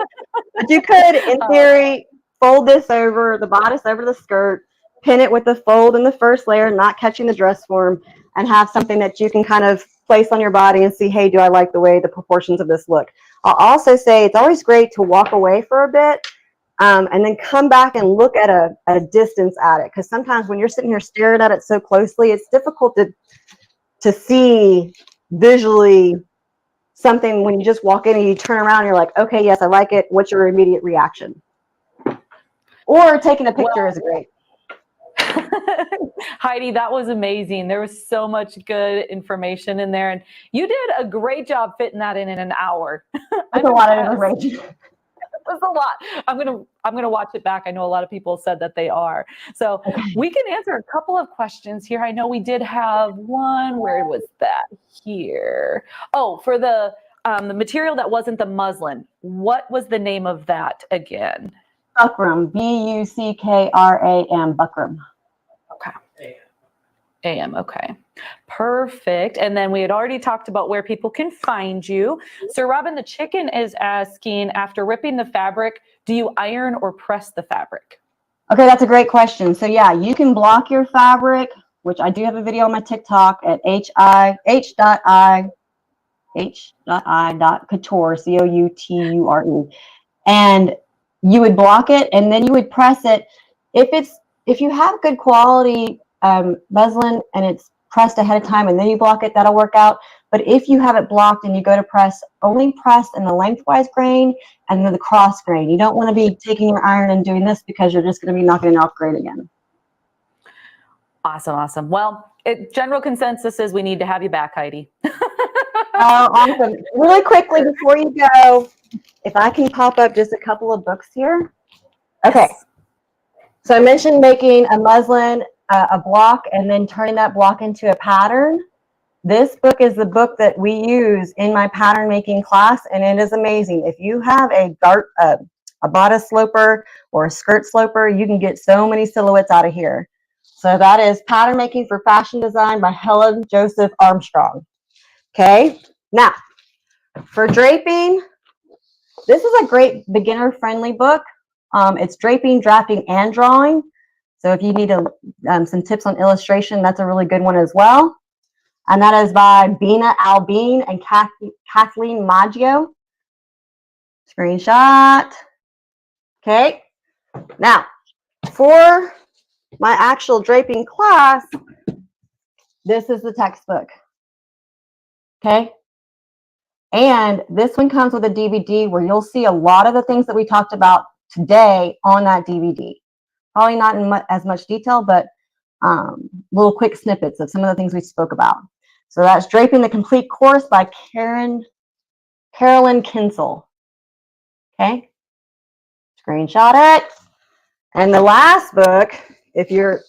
But you could, in theory, fold this over the bodice over the skirt, pin it with the fold in the first layer, not catching the dress form, and have something that you can kind of place on your body and see, hey, do I like the way the proportions of this look? I'll also say it's always great to walk away for a bit and then come back and look at a distance at it. Because sometimes when you're sitting here staring at it so closely, it's difficult to see visually something when you just walk in and you turn around and you're like, okay, yes, I like it. What's your immediate reaction? Or taking a picture is great. Heidi, that was amazing. There was so much good information in there, and you did a great job fitting that in an hour. That's a lot of information. It was a lot. I'm gonna watch it back. I know a lot of people said that they are. So we can answer a couple of questions here. I know we did have one. Where was that? Here. Oh, for the material that wasn't the muslin. What was the name of that again? Buckram. B-U-C-K-R-A-M. Buckram. Okay. AM. Okay. Perfect. And then we had already talked about where people can find you. So Robin the Chicken is asking, after ripping the fabric, do you iron or press the fabric? Okay, that's a great question. So yeah, you can block your fabric, which I do have a video on my TikTok at h.i.couture, couture. And you would block it and then you would press it. If you have good quality muslin and it's pressed ahead of time and then you block it, that'll work out. But if you have it blocked and you go to press, only press in the lengthwise grain and then the cross grain. You don't want to be taking your iron and doing this because you're just going to be knocking it off grain again. Awesome. Well, general consensus is we need to have you back, Heidi. Oh, awesome. Really quickly before you go, if I can pop up just a couple of books here. Okay. Yes. So I mentioned making a muslin a block and then turning that block into a pattern. This book is the book that we use in my pattern making class, and it is amazing. If you have a bodice sloper or a skirt sloper, you can get so many silhouettes out of here. So that is Pattern Making for Fashion Design by Helen Joseph Armstrong. Okay, now for draping, this is a great beginner-friendly book. It's draping, drafting, and drawing. So if you need some tips on illustration, that's a really good one as well. And that is by Bina Albine and Kathleen Maggio. Screenshot. Okay. Now, for my actual draping class, this is the textbook. Okay. And this one comes with a DVD where you'll see a lot of the things that we talked about today on that DVD. Probably not in as much detail, but little quick snippets of some of the things we spoke about. So that's Draping the Complete Course by Carolyn Kinsel. Okay. Screenshot it. And the last book, if you're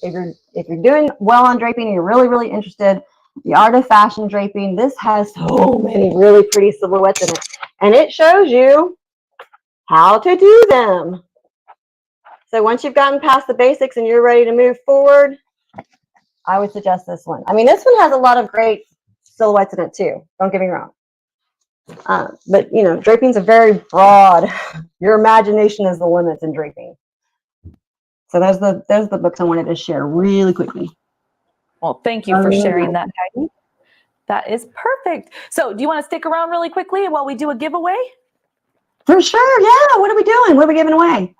doing well on draping and you're really interested, The Art of Fashion Draping. This has so many really pretty silhouettes in it, and it shows you how to do them. So once you've gotten past the basics and you're ready to move forward, I would suggest this one. I mean, this one has a lot of great silhouettes in it too. Don't get me wrong. But you know, draping's a very broad. Your imagination is the limit in draping. So those are the books I wanted to share really quickly. Well, thank you for sharing that, Heidi. That is perfect. So do you want to stick around really quickly while we do a giveaway? For sure, yeah. What are we doing? What are we giving away?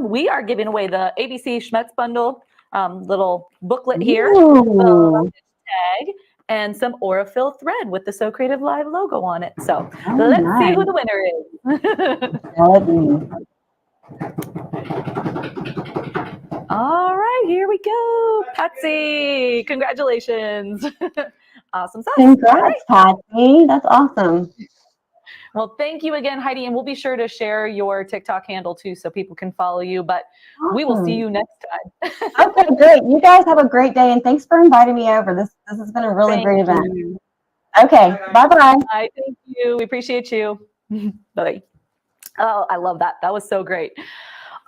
We are giving away the ABC Schmetz bundle little booklet here, tag, and some Aurifil thread with the SewCreative Live logo on it. So let's see who the winner is. All right, here we go. Patsy, congratulations. Awesome stuff. Congrats, Patsy. That's awesome. Well, thank you again, Heidi, and we'll be sure to share your TikTok handle too so people can follow you, but we will see you next time. Okay, great. You guys have a great day, and thanks for inviting me over. This has been a really great event. Okay, bye-bye. Bye, thank you. We appreciate you. Bye. Oh, I love that. That was so great.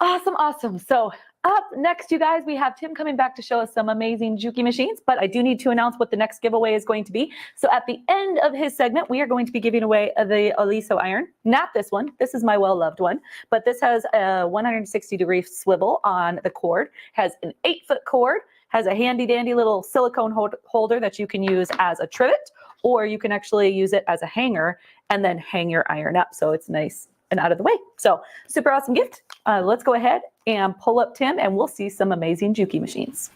Awesome. So up next, you guys, we have Tim coming back to show us some amazing JUKI machines, but I do need to announce what the next giveaway is going to be. So at the end of his segment, we are going to be giving away the Oliso iron. Not this one. This is my well-loved one, but this has a 160-degree swivel on the cord, has an 8-foot cord, has a handy-dandy little silicone holder that you can use as a trivet, or you can actually use it as a hanger and then hang your iron up. So it's nice and out of the way. So super awesome gift. Let's go ahead and pull up Tim and we'll see some amazing JUKI machines.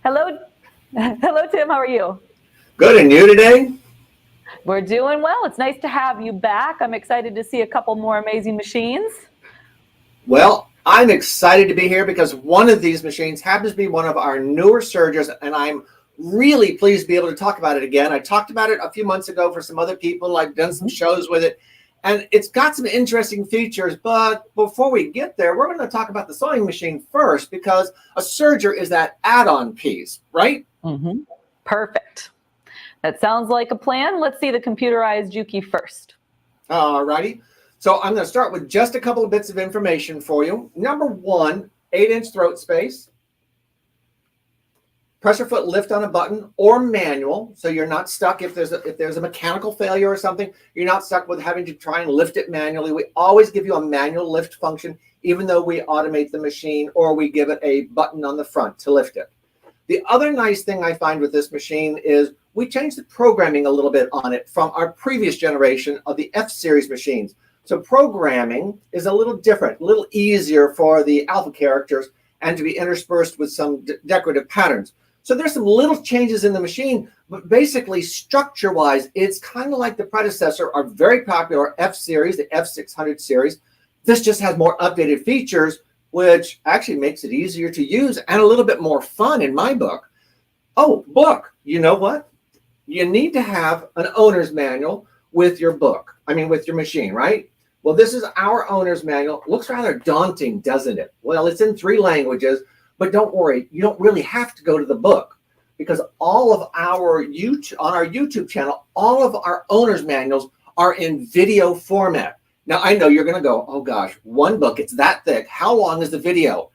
Hello, Tim, how are you? Good, and you today? We're doing well. It's nice to have you back. I'm excited to see a couple more amazing machines. Well, I'm excited to be here because one of these machines happens to be one of our newer Sergers, and I'm really pleased to be able to talk about it again. I talked about it a few months ago for some other people. I've done some shows with it, and it's got some interesting features. But before we get there, we're going to talk about the sewing machine first, because a Serger is that add-on piece, right? Mm-hmm. Perfect. That sounds like a plan. Let's see the computerized JUKI first. All righty. So I'm going to start with just a couple of bits of information for you. Number one, 8-inch throat space. Pressure foot lift on a button or manual, so you're not stuck if there's a mechanical failure or something. You're not stuck with having to try and lift it manually. We always give you a manual lift function, even though we automate the machine or we give it a button on the front to lift it. The other nice thing I find with this machine is we changed the programming a little bit on it from our previous generation of the F-series machines. So programming is a little different, a little easier for the alpha characters and to be interspersed with some decorative patterns. So there's some little changes in the machine, but basically structure-wise, it's kind of like the predecessor, our very popular F-series, the F600 series. This just has more updated features, which actually makes it easier to use and a little bit more fun in my book. Oh, book, you know what? You need to have an owner's manual with your book. I mean, with your machine, right? Well, this is our owner's manual. Looks rather daunting, doesn't it? Well, it's in 3 languages, But don't worry, you don't really have to go to the book, because all of our on our YouTube channel, all of our owner's manuals are in video format. Now, I know you're going to go, oh gosh, one book, it's that thick. How long is the video?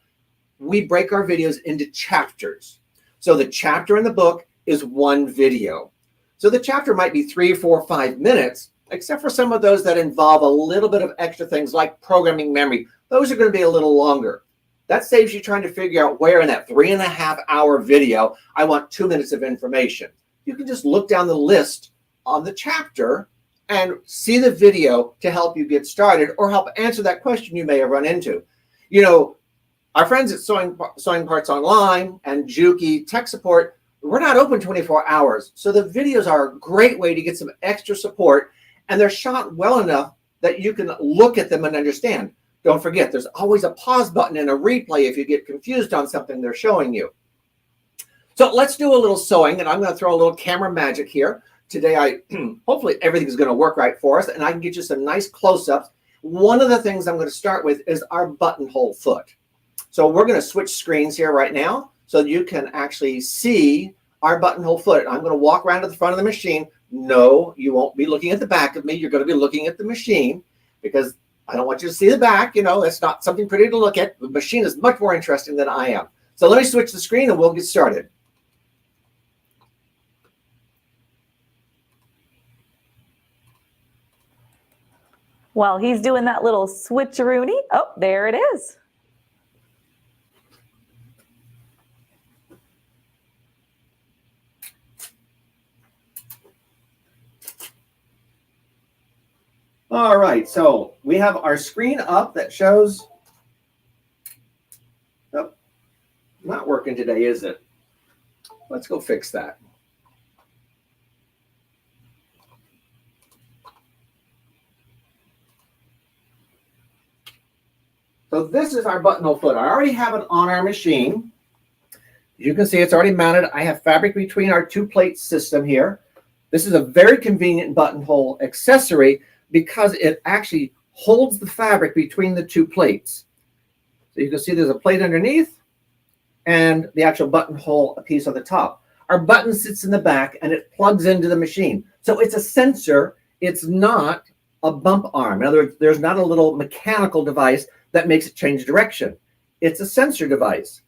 We break our videos into chapters. So the chapter in the book is one video. So the chapter might be 3, 4, 5 minutes, except for some of those that involve a little bit of extra things like programming memory. Those are going to be a little longer. That saves you trying to figure out where in that 3.5-hour video I want 2 minutes of information. You can just look down the list on the chapter and see the video to help you get started or help answer that question you may have run into. You know, our friends at Sewing Parts Online and JUKI Tech Support, we're not open 24 hours. So the videos are a great way to get some extra support, and they're shot well enough that you can look at them and understand. Don't forget, there's always a pause button and a replay if you get confused on something they're showing you. So let's do a little sewing, and I'm going to throw a little camera magic here. Today, hopefully everything's going to work right for us, and I can get you some nice close-ups. One of the things I'm going to start with is our buttonhole foot. So we're going to switch screens here right now so you can actually see our buttonhole foot. I'm going to walk around to the front of the machine. No, you won't be looking at the back of me. You're going to be looking at the machine, because I don't want you to see the back. You know, that's not something pretty to look at. The machine is much more interesting than I am. So let me switch the screen and we'll get started. While he's doing that little switcheroony, oh, there it is. All right, so we have our screen up that shows, oh, not working today, is it? Let's go fix that. So this is our buttonhole foot. I already have it on our machine. You can see it's already mounted. I have fabric between our 2-plate system here. This is a very convenient buttonhole accessory because it actually holds the fabric between the 2 plates. So you can see there's a plate underneath and the actual buttonhole piece on the top. Our button sits in the back and it plugs into the machine. So it's a sensor. It's not a bump arm. In other words, there's not a little mechanical device that makes it change direction. It's a sensor device.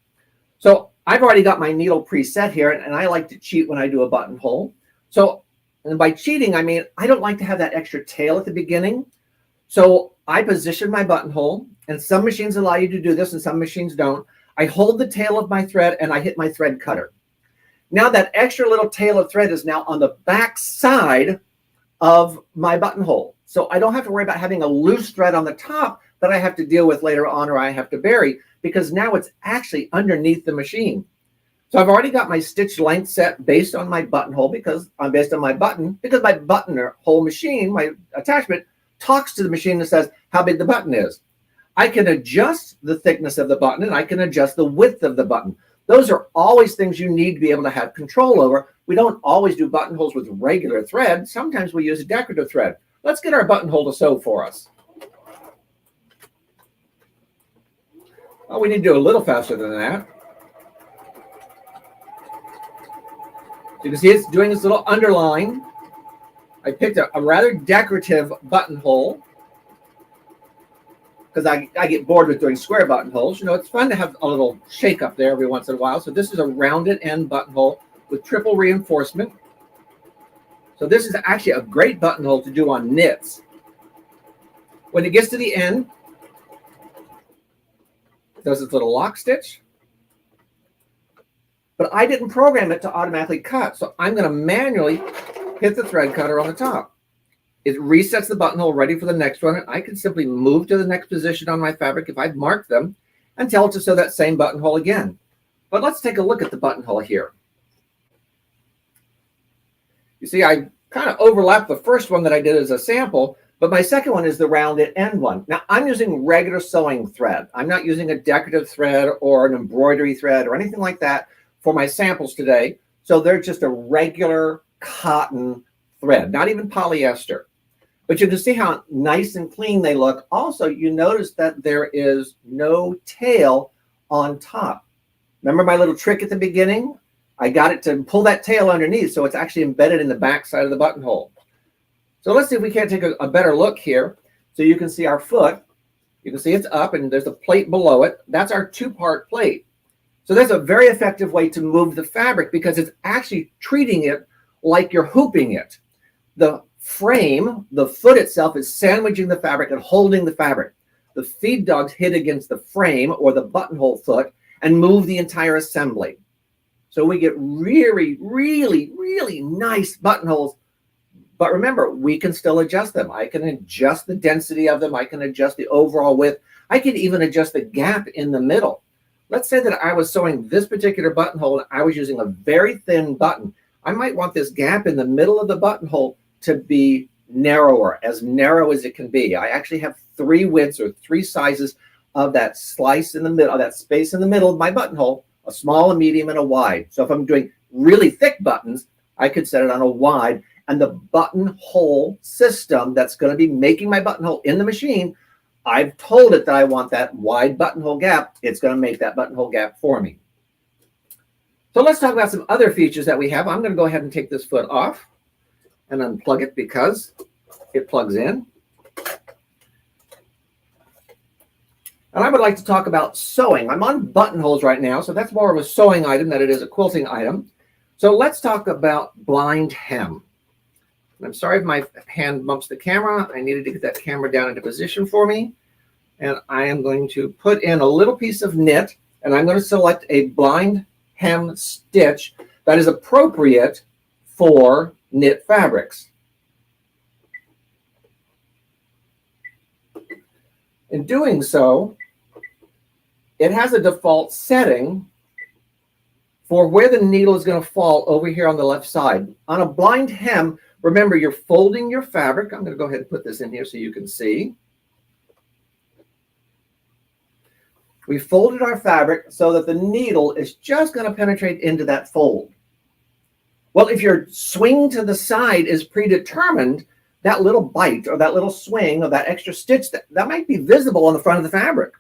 So I've already got my needle preset here, and I like to cheat when I do a buttonhole. So, and by cheating, I mean, I don't like to have that extra tail at the beginning. So I position my buttonhole, and some machines allow you to do this and some machines don't. I hold the tail of my thread and I hit my thread cutter. Now that extra little tail of thread is now on the back side of my buttonhole. So I don't have to worry about having a loose thread on the top that I have to deal with later on or I have to bury, because now it's actually underneath the machine. So I've already got my stitch length set based on my buttonhole, because I'm based on my button, because my buttonhole machine, my attachment, talks to the machine and says how big the button is. I can adjust the thickness of the button and I can adjust the width of the button. Those are always things you need to be able to have control over. We don't always do buttonholes with regular thread. Sometimes we use a decorative thread. Let's get our buttonhole to sew for us. Oh, we need to do a little faster than that. You can see it's doing this little underline. I picked a rather decorative buttonhole because I get bored with doing square buttonholes. You know, it's fun to have a little shake up there every once in a while. So this is a rounded end buttonhole with triple reinforcement. So this is actually a great buttonhole to do on knits. When it gets to the end, it does its little lock stitch. But I didn't program it to automatically cut, so I'm going to manually hit the thread cutter on the top. It resets the buttonhole ready for the next one. I can simply move to the next position on my fabric if I've marked them and tell it to sew that same buttonhole again. But let's take a look at the buttonhole here. You see, I kind of overlapped the first one that I did as a sample, but my second one is the rounded end one. Now, I'm using regular sewing thread. I'm not using a decorative thread or an embroidery thread or anything like that for my samples today. So they're just a regular cotton thread, not even polyester. But you can see how nice and clean they look. Also, you notice that there is no tail on top. Remember my little trick at the beginning? I got it to pull that tail underneath, so it's actually embedded in the back side of the buttonhole. So let's see if we can't take a better look here. So you can see our foot. You can see it's up, and there's a plate below it. That's our two-part plate. So that's a very effective way to move the fabric because it's actually treating it like you're hooping it. The frame, the foot itself, is sandwiching the fabric and holding the fabric. The feed dogs hit against the frame or the buttonhole foot and move the entire assembly. So we get really, really, really nice buttonholes. But remember, we can still adjust them. I can adjust the density of them. I can adjust the overall width. I can even adjust the gap in the middle. Let's say that I was sewing this particular buttonhole and I was using a very thin button. I might want this gap in the middle of the buttonhole to be narrower, as narrow as it can be. I actually have 3 widths or 3 sizes of that slice in the middle, of that space in the middle of my buttonhole, a small, a medium, and a wide. So if I'm doing really thick buttons, I could set it on a wide, and the buttonhole system that's going to be making my buttonhole in the machine, I've told it that I want that wide buttonhole gap. It's going to make that buttonhole gap for me. So let's talk about some other features that we have. I'm going to go ahead and take this foot off and unplug it because it plugs in. And I would like to talk about sewing. I'm on buttonholes right now, so that's more of a sewing item than it is a quilting item. So let's talk about blind hem. I'm sorry if my hand bumps the camera. I needed to get that camera down into position for me. And I am going to put in a little piece of knit, and I'm going to select a blind hem stitch that is appropriate for knit fabrics. In doing so, it has a default setting for where the needle is going to fall over here on the left side. On a blind hem, remember, you're folding your fabric. I'm going to go ahead and put this in here so you can see. We folded our fabric so that the needle is just going to penetrate into that fold. Well, if your swing to the side is predetermined, that little bite or that little swing or that extra stitch, that might be visible on the front of the fabric.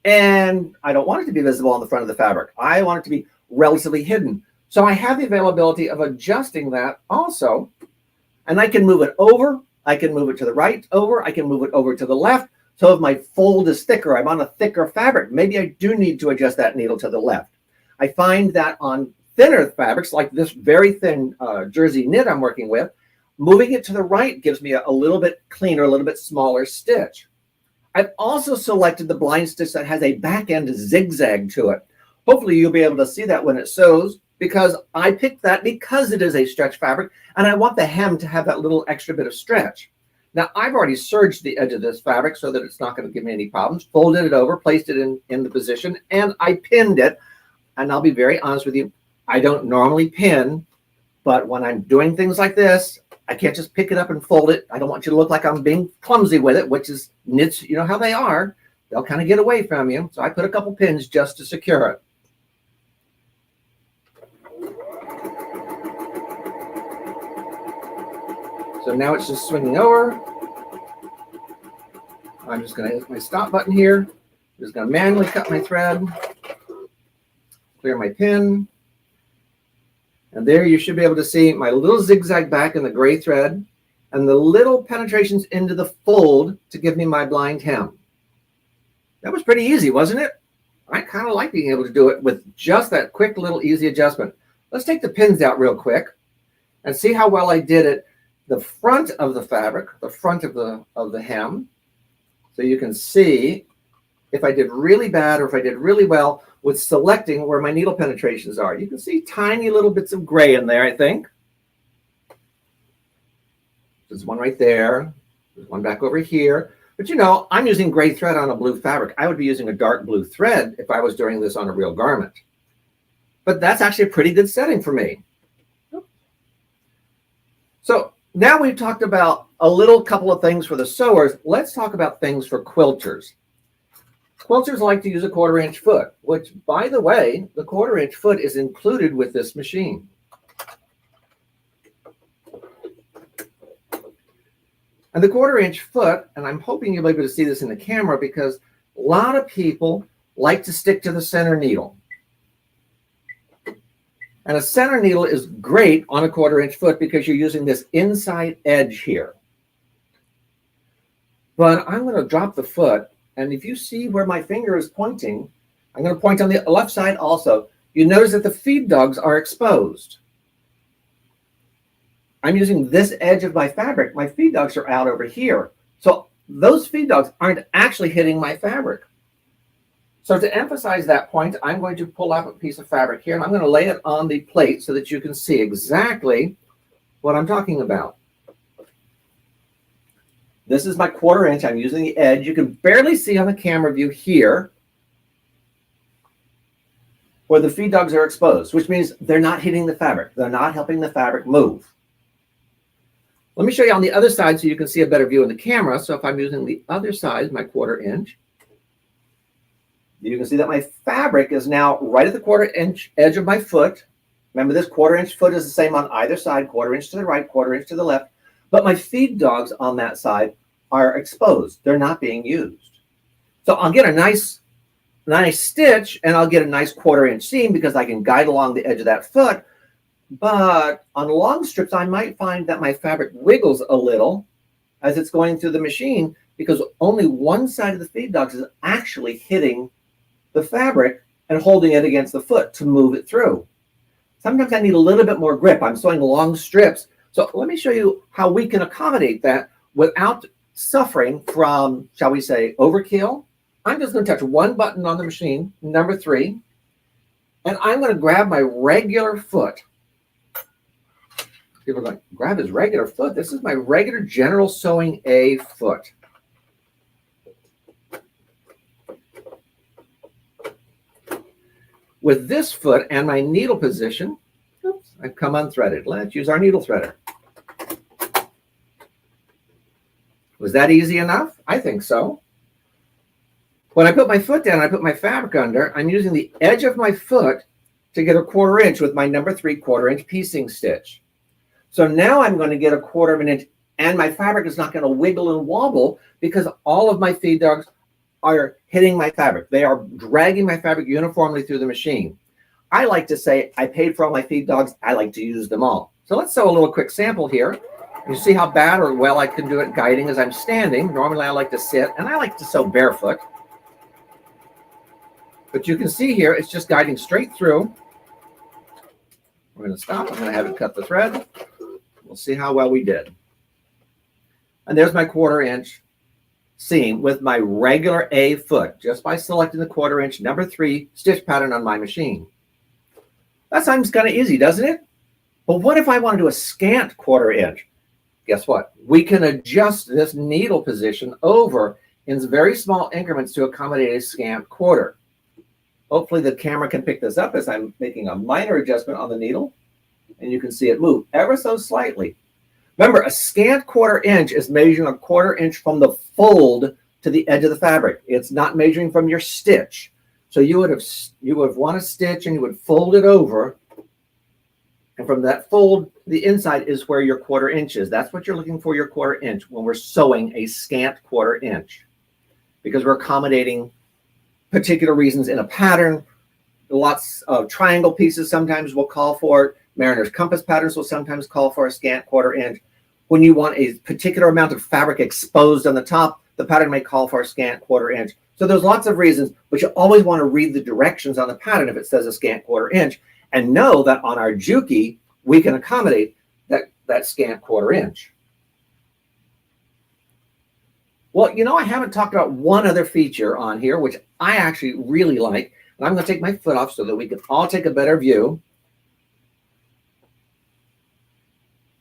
And I don't want it to be visible on the front of the fabric. I want it to be relatively hidden. So I have the availability of adjusting that also. And I can move it over. I can move it to the right over. I can move it over to the left. So if my fold is thicker, I'm on a thicker fabric, maybe I do need to adjust that needle to the left. I find that on thinner fabrics, like this very thin jersey knit I'm working with, moving it to the right gives me a little bit cleaner, a little bit smaller stitch. I've also selected the blind stitch that has a back end zigzag to it. Hopefully you'll be able to see that when it sews, because I picked that because it is a stretch fabric, and I want the hem to have that little extra bit of stretch. Now, I've already serged the edge of this fabric so that it's not going to give me any problems, folded it over, placed it in the position, and I pinned it. And I'll be very honest with you, I don't normally pin, but when I'm doing things like this, I can't just pick it up and fold it. I don't want you to look like I'm being clumsy with it, which is knits, you know how they are. They'll kind of get away from you. So I put a couple pins just to secure it. So now it's just swinging over. I'm just going to hit my stop button here. I'm just going to manually cut my thread, clear my pin. And there you should be able to see my little zigzag back in the gray thread and the little penetrations into the fold to give me my blind hem. That was pretty easy, wasn't it? I kind of like being able to do it with just that quick little easy adjustment. Let's take the pins out real quick and see how well I did it. The front of the fabric, the front of the hem. So you can see if I did really bad or if I did really well with selecting where my needle penetrations are. You can see tiny little bits of gray in there, I think. There's one right there. There's one back over here. But you know, I'm using gray thread on a blue fabric. I would be using a dark blue thread if I was doing this on a real garment. But that's actually a pretty good setting for me. So now we've talked about a couple of things for the sewers. Let's talk about things for quilters. Quilters like to use a 1/4 inch foot, which, by the way, the 1/4 inch foot is included with this machine. And the 1/4 inch foot, and I'm hoping you'll be able to see this in the camera because a lot of people like to stick to the center needle. And a center needle is great on a 1/4 inch foot because you're using this inside edge here. But I'm going to drop the foot, and if you see where my finger is pointing, I'm going to point on the left side also. You notice that the feed dogs are exposed. I'm using this edge of my fabric. My feed dogs are out over here. So those feed dogs aren't actually hitting my fabric. So to emphasize that point, I'm going to pull out a piece of fabric here, and I'm going to lay it on the plate so that you can see exactly what I'm talking about. This is my 1/4 inch. I'm using the edge. You can barely see on the camera view here where the feed dogs are exposed, which means they're not hitting the fabric. They're not helping the fabric move. Let me show you on the other side so you can see a better view in the camera. So if I'm using the other side, my 1/4 inch, you can see that my fabric is now right at the 1/4 inch edge of my foot. Remember, this 1/4 inch foot is the same on either side, 1/4 inch to the right, 1/4 inch to the left. But my feed dogs on that side are exposed. They're not being used. So I'll get a nice stitch, and I'll get a nice 1/4 inch seam because I can guide along the edge of that foot. But on long strips, I might find that my fabric wiggles a little as it's going through the machine because only one side of the feed dogs is actually hitting the fabric and holding it against the foot to move it through. Sometimes I need a little bit more grip. I'm sewing long strips. So let me show you how we can accommodate that without suffering from, shall we say, overkill. I'm just going to touch one button on the machine, number 3, and I'm going to grab my regular foot. People are going, grab his regular foot. This is my regular general sewing A foot. With this foot and my needle position, oops, I've come unthreaded. Let's use our needle threader. Was that easy enough? I think so. When I put my foot down, I put my fabric under, I'm using the edge of my foot to get a 1/4 inch with my number 3 1/4 inch piecing stitch. So now I'm going to get a 1/4 inch, and my fabric is not going to wiggle and wobble because all of my feed dogs are hitting my fabric. They are dragging my fabric uniformly through the machine. I like to say I paid for all my feed dogs. I like to use them all. So let's sew a little quick sample here. You see how bad or well I can do it guiding as I'm standing. Normally I like to sit, and I like to sew barefoot. But you can see here, it's just guiding straight through. We're going to stop. I'm going to have it cut the thread. We'll see how well we did. And there's my 1/4 inch seam with my regular A foot, just by selecting the 1/4 inch number 3 stitch pattern on my machine. That sounds kind of easy, doesn't it? But what if I want to do a scant 1/4 inch? Guess what? We can adjust this needle position over in very small increments to accommodate a scant 1/4. Hopefully the camera can pick this up as I'm making a minor adjustment on the needle, and you can see it move ever so slightly. Remember, a scant 1/4 inch is measuring a 1/4 inch from the fold to the edge of the fabric. It's not measuring from your stitch. So you would have one a stitch, and you would fold it over, and from that fold, the inside is where your 1/4 inch is. That's what you're looking for, your 1/4 inch, when we're sewing a scant 1/4 inch, because we're accommodating particular reasons in a pattern. Lots of triangle pieces sometimes will call for it. Mariner's compass patterns will sometimes call for a scant 1/4 inch. When you want a particular amount of fabric exposed on the top, the pattern may call for a scant 1/4 inch. So there's lots of reasons, but you always want to read the directions on the pattern if it says a scant 1/4 inch, and know that on our JUKI, we can accommodate that scant 1/4 inch. Well, you know, I haven't talked about one other feature on here, which I actually really like. And I'm going to take my foot off so that we can all take a better view.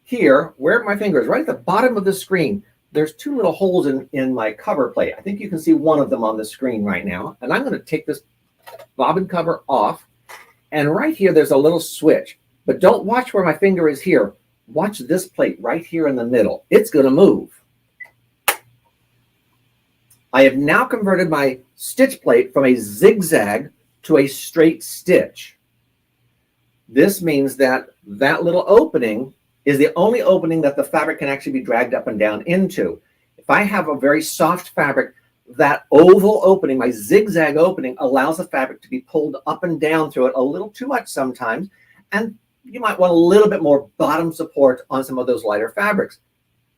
Here, where my finger is, right at the bottom of the screen, there's 2 little holes in my cover plate. I think you can see one of them on the screen right now. And I'm going to take this bobbin cover off. And right here, there's a little switch. But don't watch where my finger is here. Watch this plate right here in the middle. It's going to move. I have now converted my stitch plate from a zigzag to a straight stitch. This means that that little opening is the only opening that the fabric can actually be dragged up and down into. If I have a very soft fabric, that oval opening, my zigzag opening, allows the fabric to be pulled up and down through it a little too much sometimes, and you might want a little bit more bottom support on some of those lighter fabrics.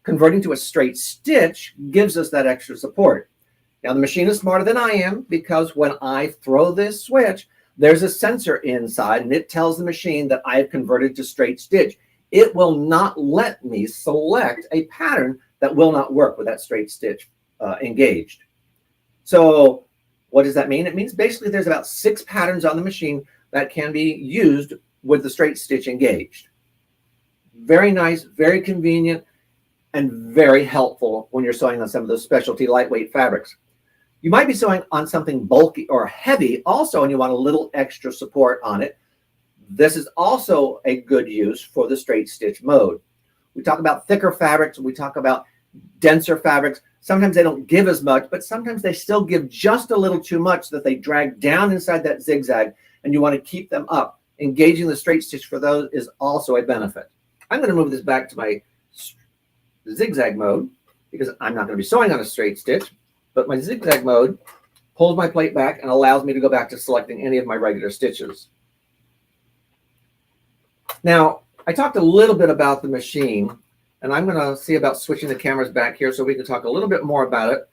Converting to a straight stitch gives us that extra support. Now the machine is smarter than I am, because when I throw this switch, there's a sensor inside and it tells the machine that I have converted to straight stitch. It will not let me select a pattern that will not work with that straight stitch engaged. So what does that mean? It means basically there's about 6 patterns on the machine that can be used with the straight stitch engaged. Very nice, very convenient, and very helpful when you're sewing on some of those specialty lightweight fabrics. You might be sewing on something bulky or heavy also, and you want a little extra support on it. This is also a good use for the straight stitch mode. We talk about thicker fabrics, we talk about denser fabrics. Sometimes they don't give as much, but sometimes they still give just a little too much that they drag down inside that zigzag, and you want to keep them up. Engaging the straight stitch for those is also a benefit. I'm going to move this back to my zigzag mode because I'm not going to be sewing on a straight stitch, but my zigzag mode pulls my plate back and allows me to go back to selecting any of my regular stitches. Now, I talked a little bit about the machine, and I'm going to see about switching the cameras back here so we can talk a little bit more about it.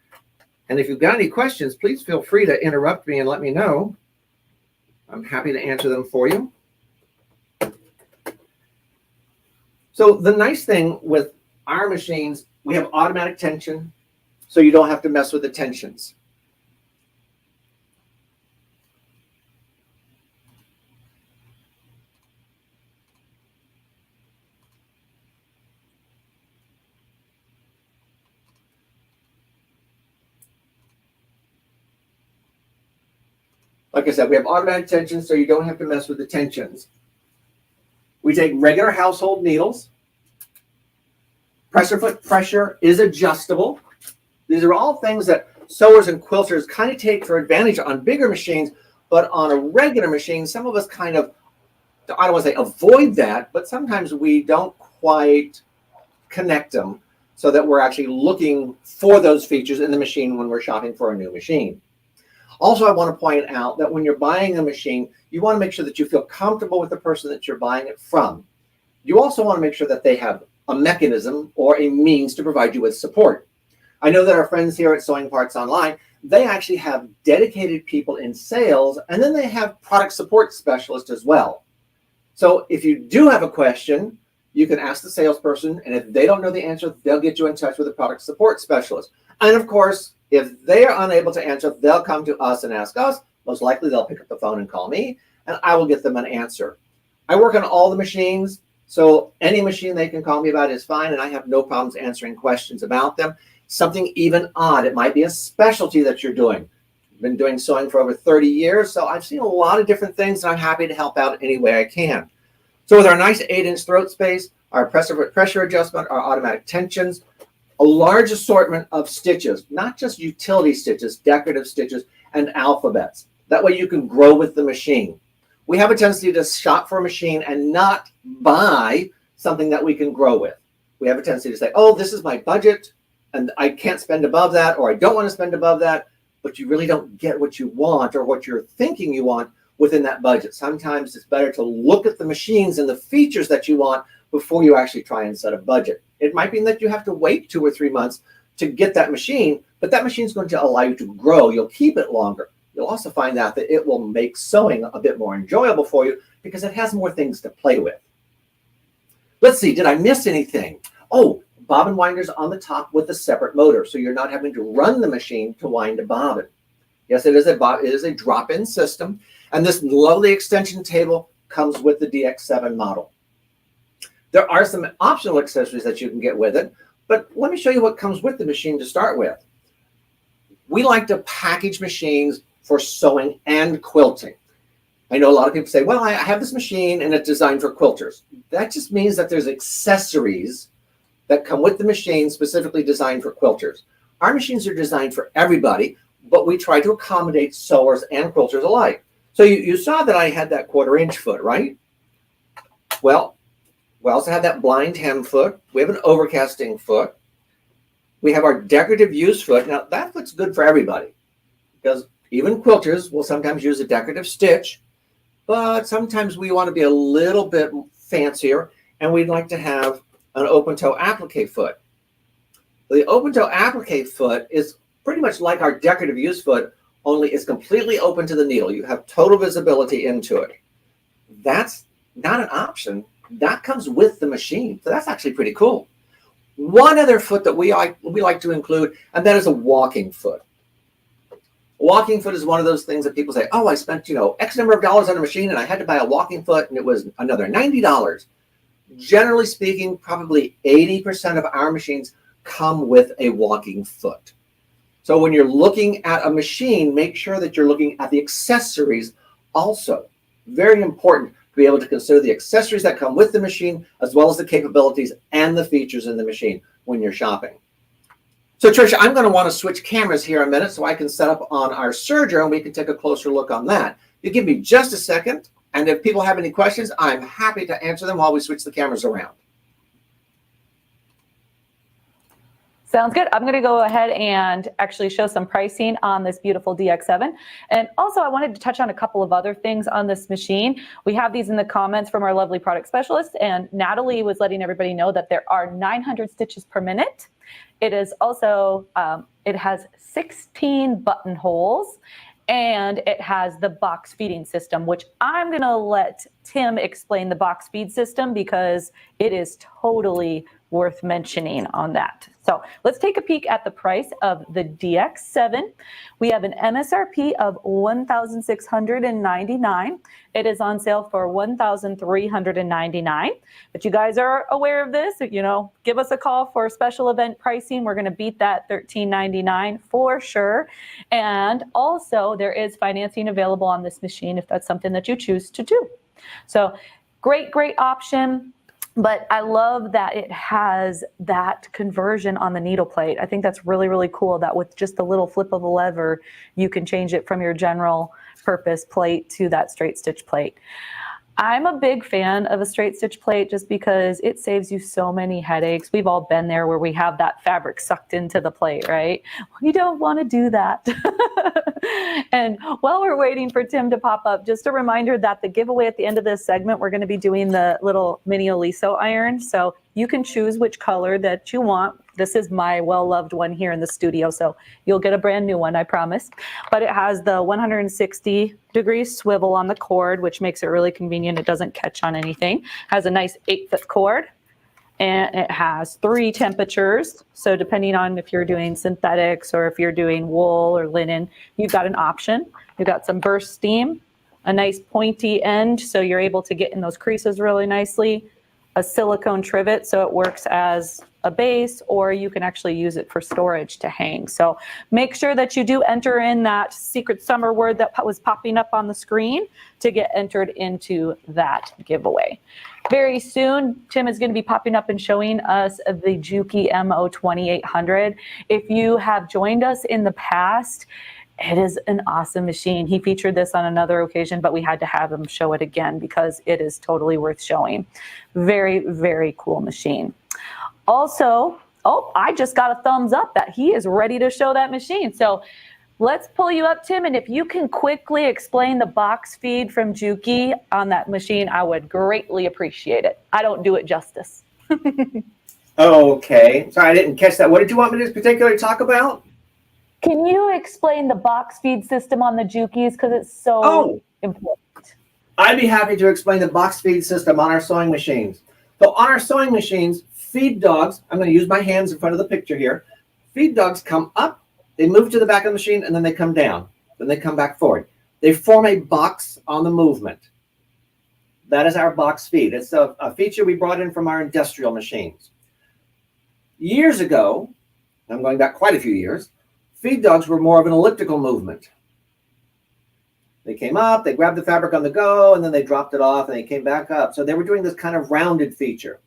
And if you've got any questions, please feel free to interrupt me and let me know. I'm happy to answer them for you. So the nice thing with our machines, we have automatic tension, so you don't have to mess with the tensions. Like I said, we have automatic tension, so you don't have to mess with the tensions. We take regular household needles. Pressure foot pressure is adjustable. These are all things that sewers and quilters kind of take for advantage on bigger machines, but on a regular machine, some of us kind of, I don't want to say avoid that, but sometimes we don't quite connect them so that we're actually looking for those features in the machine when we're shopping for a new machine. Also, I want to point out that when you're buying a machine, you want to make sure that you feel comfortable with the person that you're buying it from. You also want to make sure that they have a mechanism or a means to provide you with support. I know that our friends here at Sewing Parts Online, they actually have dedicated people in sales, and then they have product support specialists as well. So if you do have a question, you can ask the salesperson, and if they don't know the answer, they'll get you in touch with a product support specialist. And of course, if they are unable to answer, they'll come to us and ask us. Most likely they'll pick up the phone and call me, and I will get them an answer. I work on all the machines, so any machine they can call me about is fine, and I have no problems answering questions about them. Something even odd, it might be a specialty that you're doing. I've been doing sewing for over 30 years, so I've seen a lot of different things, and I'm happy to help out any way I can. So with our nice 8-inch throat space, our pressure adjustment, our automatic tensions, a large assortment of stitches, not just utility stitches, decorative stitches, and alphabets. That way you can grow with the machine. We have a tendency to shop for a machine and not buy something that we can grow with. We have a tendency to say, oh, this is my budget, and I can't spend above that, or I don't want to spend above that, but you really don't get what you want or what you're thinking you want within that budget. Sometimes it's better to look at the machines and the features that you want before you actually try and set a budget. It might mean that you have to wait 2 or 3 months to get that machine, but that machine is going to allow you to grow. You'll keep it longer. You'll also find out that it will make sewing a bit more enjoyable for you because it has more things to play with. Let's see, did I miss anything? Oh, bobbin winders on the top with a separate motor, so you're not having to run the machine to wind a bobbin. Yes, it is a drop-in system, and this lovely extension table comes with the DX7 model. There are some optional accessories that you can get with it, but let me show you what comes with the machine to start with. We like to package machines for sewing and quilting. I know a lot of people say, well, I have this machine and it's designed for quilters. That just means that there's accessories that come with the machine specifically designed for quilters. Our machines are designed for everybody, but we try to accommodate sewers and quilters alike. So you saw that I had that 1/4-inch foot, right? Well, we also have that blind hem foot. We have an overcasting foot. We have our decorative use foot. Now, that foot's good for everybody because even quilters will sometimes use a decorative stitch. but sometimes we want to be a little bit fancier, and we'd like to have an open toe applique foot. The open toe applique foot is pretty much like our decorative use foot, only it's completely open to the needle. You have total visibility into it. That's not an option. That comes with the machine. So that's actually pretty cool. One other foot that we like to include, and that is a walking foot. Walking foot is one of those things that people say, oh, I spent, X number of dollars on a machine and I had to buy a walking foot and it was another $90. Generally speaking, probably 80% of our machines come with a walking foot. So when you're looking at a machine, make sure that you're looking at the accessories also. Very important to be able to consider the accessories that come with the machine, as well as the capabilities and the features in the machine when you're shopping. So Tricia, I'm going to want to switch cameras here a minute so I can set up on our Serger and we can take a closer look on that. You give me just a second, and if people have any questions, I'm happy to answer them while we switch the cameras around. Sounds good. I'm going to go ahead and actually show some pricing on this beautiful DX7. And also I wanted to touch on a couple of other things on this machine. We have these in the comments from our lovely product specialist, and Natalie was letting everybody know that there are 900 stitches per minute. It is also, it has 16 buttonholes, and it has the box feeding system, which I'm going to let Tim explain the box feed system because it is totally worth mentioning on that. So let's take a peek at the price of the DX7. We have an MSRP of $1,699. It is on sale for $1,399. But you guys are aware of this, give us a call for special event pricing. We're going to beat that $1,399 for sure. And also there is financing available on this machine if that's something that you choose to do. So great option. But I love that it has that conversion on the needle plate. I think that's really cool that with just a little flip of a lever, you can change it from your general purpose plate to that straight stitch plate. I'm a big fan of a straight stitch plate just because it saves you so many headaches. We've all been there where we have that fabric sucked into the plate, right? We don't want to do that. And while we're waiting for Tim to pop up, just a reminder that the giveaway at the end of this segment, we're going to be doing the little mini Oliso iron. So you can choose which color that you want. This is my well-loved one here in the studio, so you'll get a brand new one, I promise. But it has the 160-degree swivel on the cord, which makes it really convenient. It doesn't catch on anything. Has a nice 8-foot cord, and it has 3 temperatures. So depending on if you're doing synthetics or if you're doing wool or linen, you've got an option. You've got some burst steam, a nice pointy end, so you're able to get in those creases really nicely. A silicone trivet, so it works as a base, or you can actually use it for storage to hang. So make sure that you do enter in that secret summer word that was popping up on the screen to get entered into that giveaway. Very soon, Tim is going to be popping up and showing us the JUKI MO2800. If you have joined us in the past, it is an awesome machine. He featured this on another occasion, but we had to have him show it again because it is totally worth showing. Very cool machine. Also, I just got a thumbs up that he is ready to show that machine. So let's pull you up, Tim, and if you can quickly explain the box feed from JUKI on that machine, I would greatly appreciate it. I don't do it justice. Okay. Sorry, I didn't catch that. What did you want me to particularly talk about? Can you explain the box feed system on the JUKIs because it's so important? I'd be happy to explain the box feed system on our sewing machines. So on our sewing machines, feed dogs, I'm going to use my hands in front of the picture here. Feed dogs come up, they move to the back of the machine, and then they come down. Then they come back forward. They form a box on the movement. That is our box feed. It's a feature we brought in from our industrial machines. Years ago, I'm going back quite a few years, feed dogs were more of an elliptical movement. They came up, they grabbed the fabric on the go, and then they dropped it off, and they came back up. So they were doing this kind of rounded feature.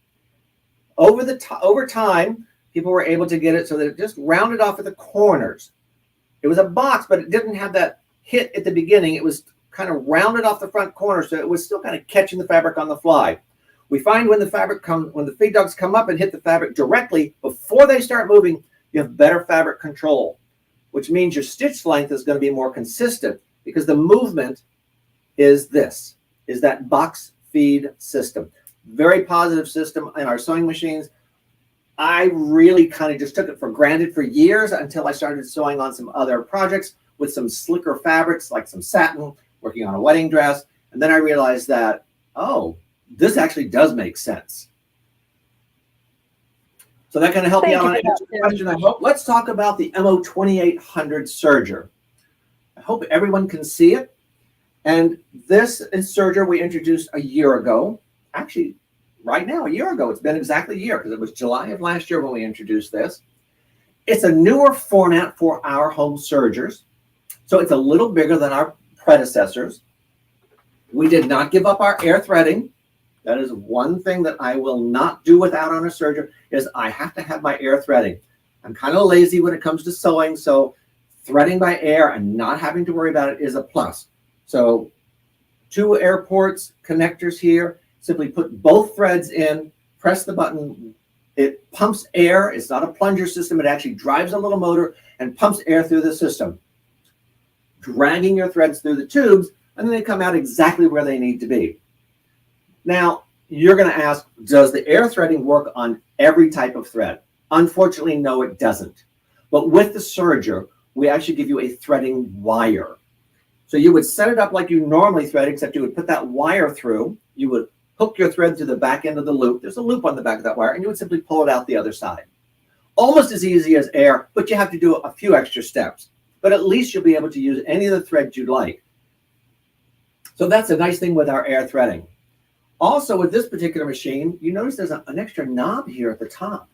Over time, people were able to get it so that it just rounded off at the corners. It was a box, but it didn't have that hit at the beginning. It was kind of rounded off the front corner, so it was still kind of catching the fabric on the fly. We find when the feed dogs come up and hit the fabric directly before they start moving, you have better fabric control, which means your stitch length is going to be more consistent because the movement is this. is that box feed system. Very positive system in our sewing machines. I really kind of just took it for granted for years until I started sewing on some other projects with some slicker fabrics, like some satin, working on a wedding dress. And then I realized that, oh, this actually does make sense. So that kind of helped me out on the question, I hope. Let's talk about the MO2800 Serger. I hope everyone can see it. And this is Serger we introduced a year ago. Actually, right now, a year ago. It's been exactly a year because it was July of last year when we introduced this. It's a newer format for our home sergers. So it's a little bigger than our predecessors. We did not give up our air threading. That is one thing that I will not do without on a serger, is I have to have my air threading. I'm kind of lazy when it comes to sewing, so threading by air and not having to worry about it is a plus. So 2 air ports, connectors here, simply put both threads in, press the button, it pumps air. It's not a plunger system. It actually drives a little motor and pumps air through the system, dragging your threads through the tubes, and then they come out exactly where they need to be. Now, you're going to ask, does the air threading work on every type of thread? Unfortunately, no, it doesn't. But with the Serger, we actually give you a threading wire. So you would set it up like you normally thread, except you would put that wire through. You would hook your thread to the back end of the loop. There's a loop on the back of that wire, and you would simply pull it out the other side. Almost as easy as air, but you have to do a few extra steps. But at least you'll be able to use any of the threads you'd like. So that's a nice thing with our air threading. Also, with this particular machine, you notice there's an extra knob here at the top.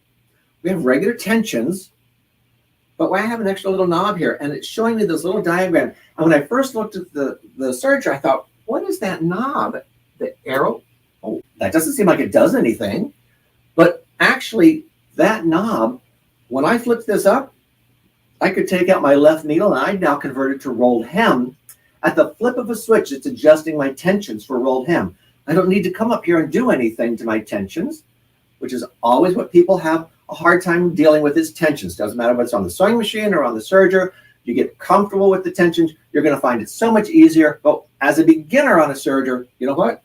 We have regular tensions, but I have an extra little knob here, and it's showing me this little diagram. And when I first looked at the Serger, I thought, what is that knob? The arrow? Oh, that doesn't seem like it does anything. But actually, that knob, when I flipped this up, I could take out my left needle, and I'd now convert it to rolled hem. At the flip of a switch, it's adjusting my tensions for rolled hem. I don't need to come up here and do anything to my tensions, which is always what people have a hard time dealing with, is tensions. Doesn't matter whether it's on the sewing machine or on the Serger. You get comfortable with the tensions, you're going to find it so much easier. But as a beginner on a Serger, you know what?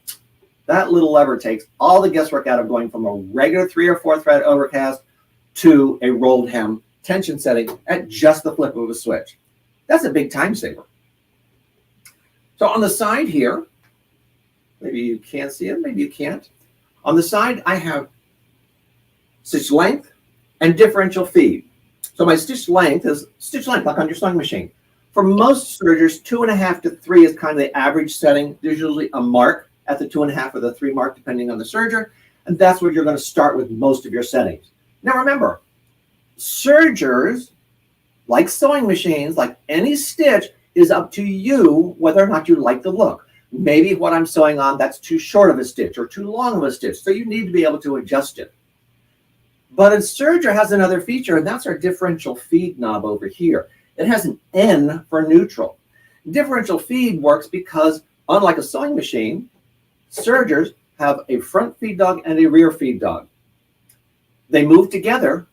That little lever takes all the guesswork out of going from a regular 3 or 4 thread overcast to a rolled hem tension setting at just the flip of a switch. That's a big time saver. So on the side here, maybe you can see it, maybe you can't. On the side, I have stitch length and differential feed. So my stitch length is stitch length, like on your sewing machine. For most sergers, 2.5 to 3 is kind of the average setting. There's usually a mark at the 2.5 or the 3 mark, depending on the serger. And that's where you're going to start with most of your settings. Now remember, sergers, like sewing machines, like any stitch, is up to you whether or not you like the look. Maybe what I'm sewing on, that's too short of a stitch or too long of a stitch. So you need to be able to adjust it. But a Serger has another feature, and that's our differential feed knob over here. It has an N for neutral. Differential feed works because, unlike a sewing machine, Sergers have a front feed dog and a rear feed dog. They move together,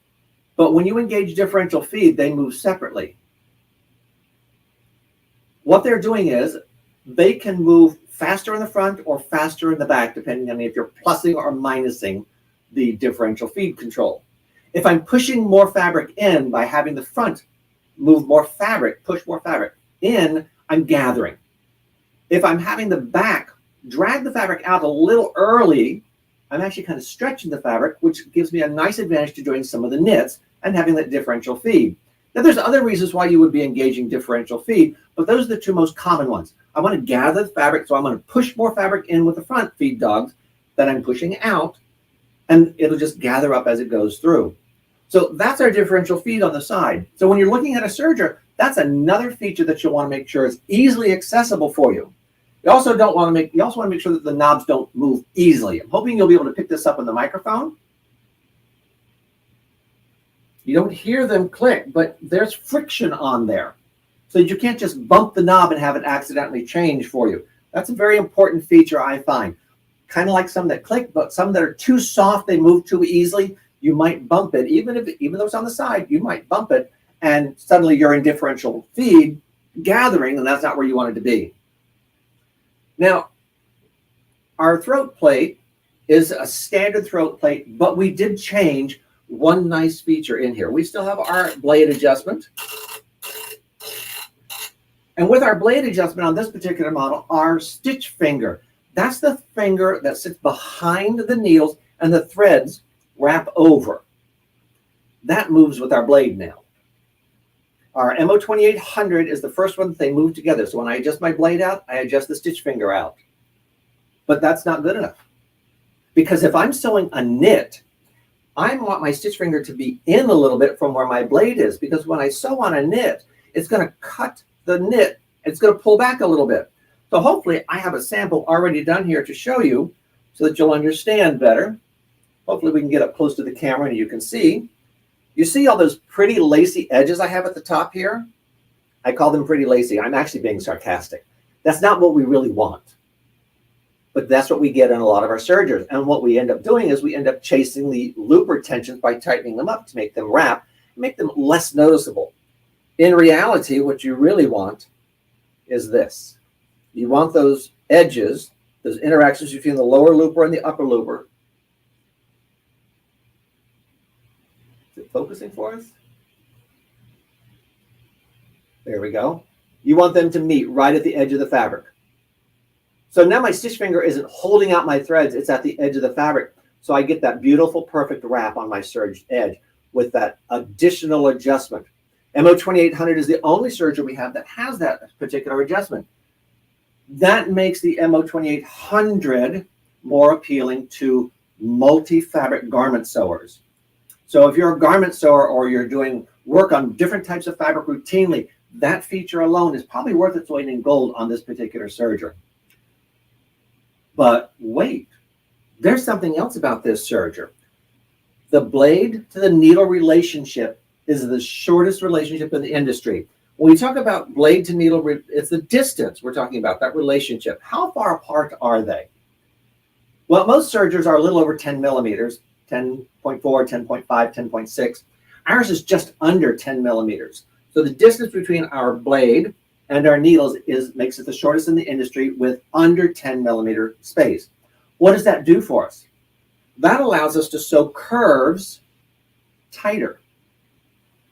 but when you engage differential feed, they move separately. What they're doing is they can move faster in the front or faster in the back, depending on if you're plussing or minusing the differential feed control. If I'm pushing more fabric in by having the front move more fabric, push more fabric in, I'm gathering. If I'm having the back drag the fabric out a little early, I'm actually kind of stretching the fabric, which gives me a nice advantage to doing some of the knits and having that differential feed. Now, there's other reasons why you would be engaging differential feed, but those are the 2 most common ones. I want to gather the fabric, so I'm going to push more fabric in with the front feed dogs that I'm pushing out, and it'll just gather up as it goes through. So that's our differential feed on the side. So when you're looking at a serger, that's another feature that you'll want to make sure is easily accessible for you. You also want to make sure that the knobs don't move easily. I'm hoping you'll be able to pick this up on the microphone. You don't hear them click, but there's friction on there. So you can't just bump the knob and have it accidentally change for you. That's a very important feature, I find. Kind of like some that click, but some that are too soft, they move too easily. You might bump it, even though it's on the side, you might bump it, and suddenly you're in differential feed gathering, and that's not where you want it to be. Now, our throat plate is a standard throat plate, but we did change one nice feature in here. We still have our blade adjustment. And with our blade adjustment on this particular model, our stitch finger, that's the finger that sits behind the needles and the threads wrap over. That moves with our blade now. Our MO2800 is the first one that they move together. So when I adjust my blade out, I adjust the stitch finger out. But that's not good enough. Because if I'm sewing a knit, I want my stitch finger to be in a little bit from where my blade is. Because when I sew on a knit, it's going to cut the knit. It's going to pull back a little bit. So hopefully I have a sample already done here to show you so that you'll understand better. Hopefully we can get up close to the camera and you can see. You see all those pretty lacy edges I have at the top here? I call them pretty lacy. I'm actually being sarcastic. That's not what we really want. But that's what we get in a lot of our sergers. And what we end up doing is we end up chasing the looper tensions by tightening them up to make them wrap, make them less noticeable. In reality, what you really want is this. You want those edges, those interactions between the lower looper and the upper looper. Is it focusing for us? There we go. You want them to meet right at the edge of the fabric. So now my stitch finger isn't holding out my threads, it's at the edge of the fabric. So I get that beautiful, perfect wrap on my serged edge with that additional adjustment. MO2800 is the only serger we have that has that particular adjustment. That makes the MO2800 more appealing to multi-fabric garment sewers. So if you're a garment sewer or you're doing work on different types of fabric routinely, that feature alone is probably worth its weight in gold on this particular serger. But wait, there's something else about this serger. The blade to the needle relationship is the shortest relationship in the industry. When we talk about blade to needle, it's the distance we're talking about, that relationship. How far apart are they? Well, most sergers are a little over 10 millimeters, 10.4, 10.5, 10.6. Ours is just under 10 millimeters. So the distance between our blade and our needles makes it the shortest in the industry with under 10 millimeter space. What does that do for us? That allows us to sew curves tighter.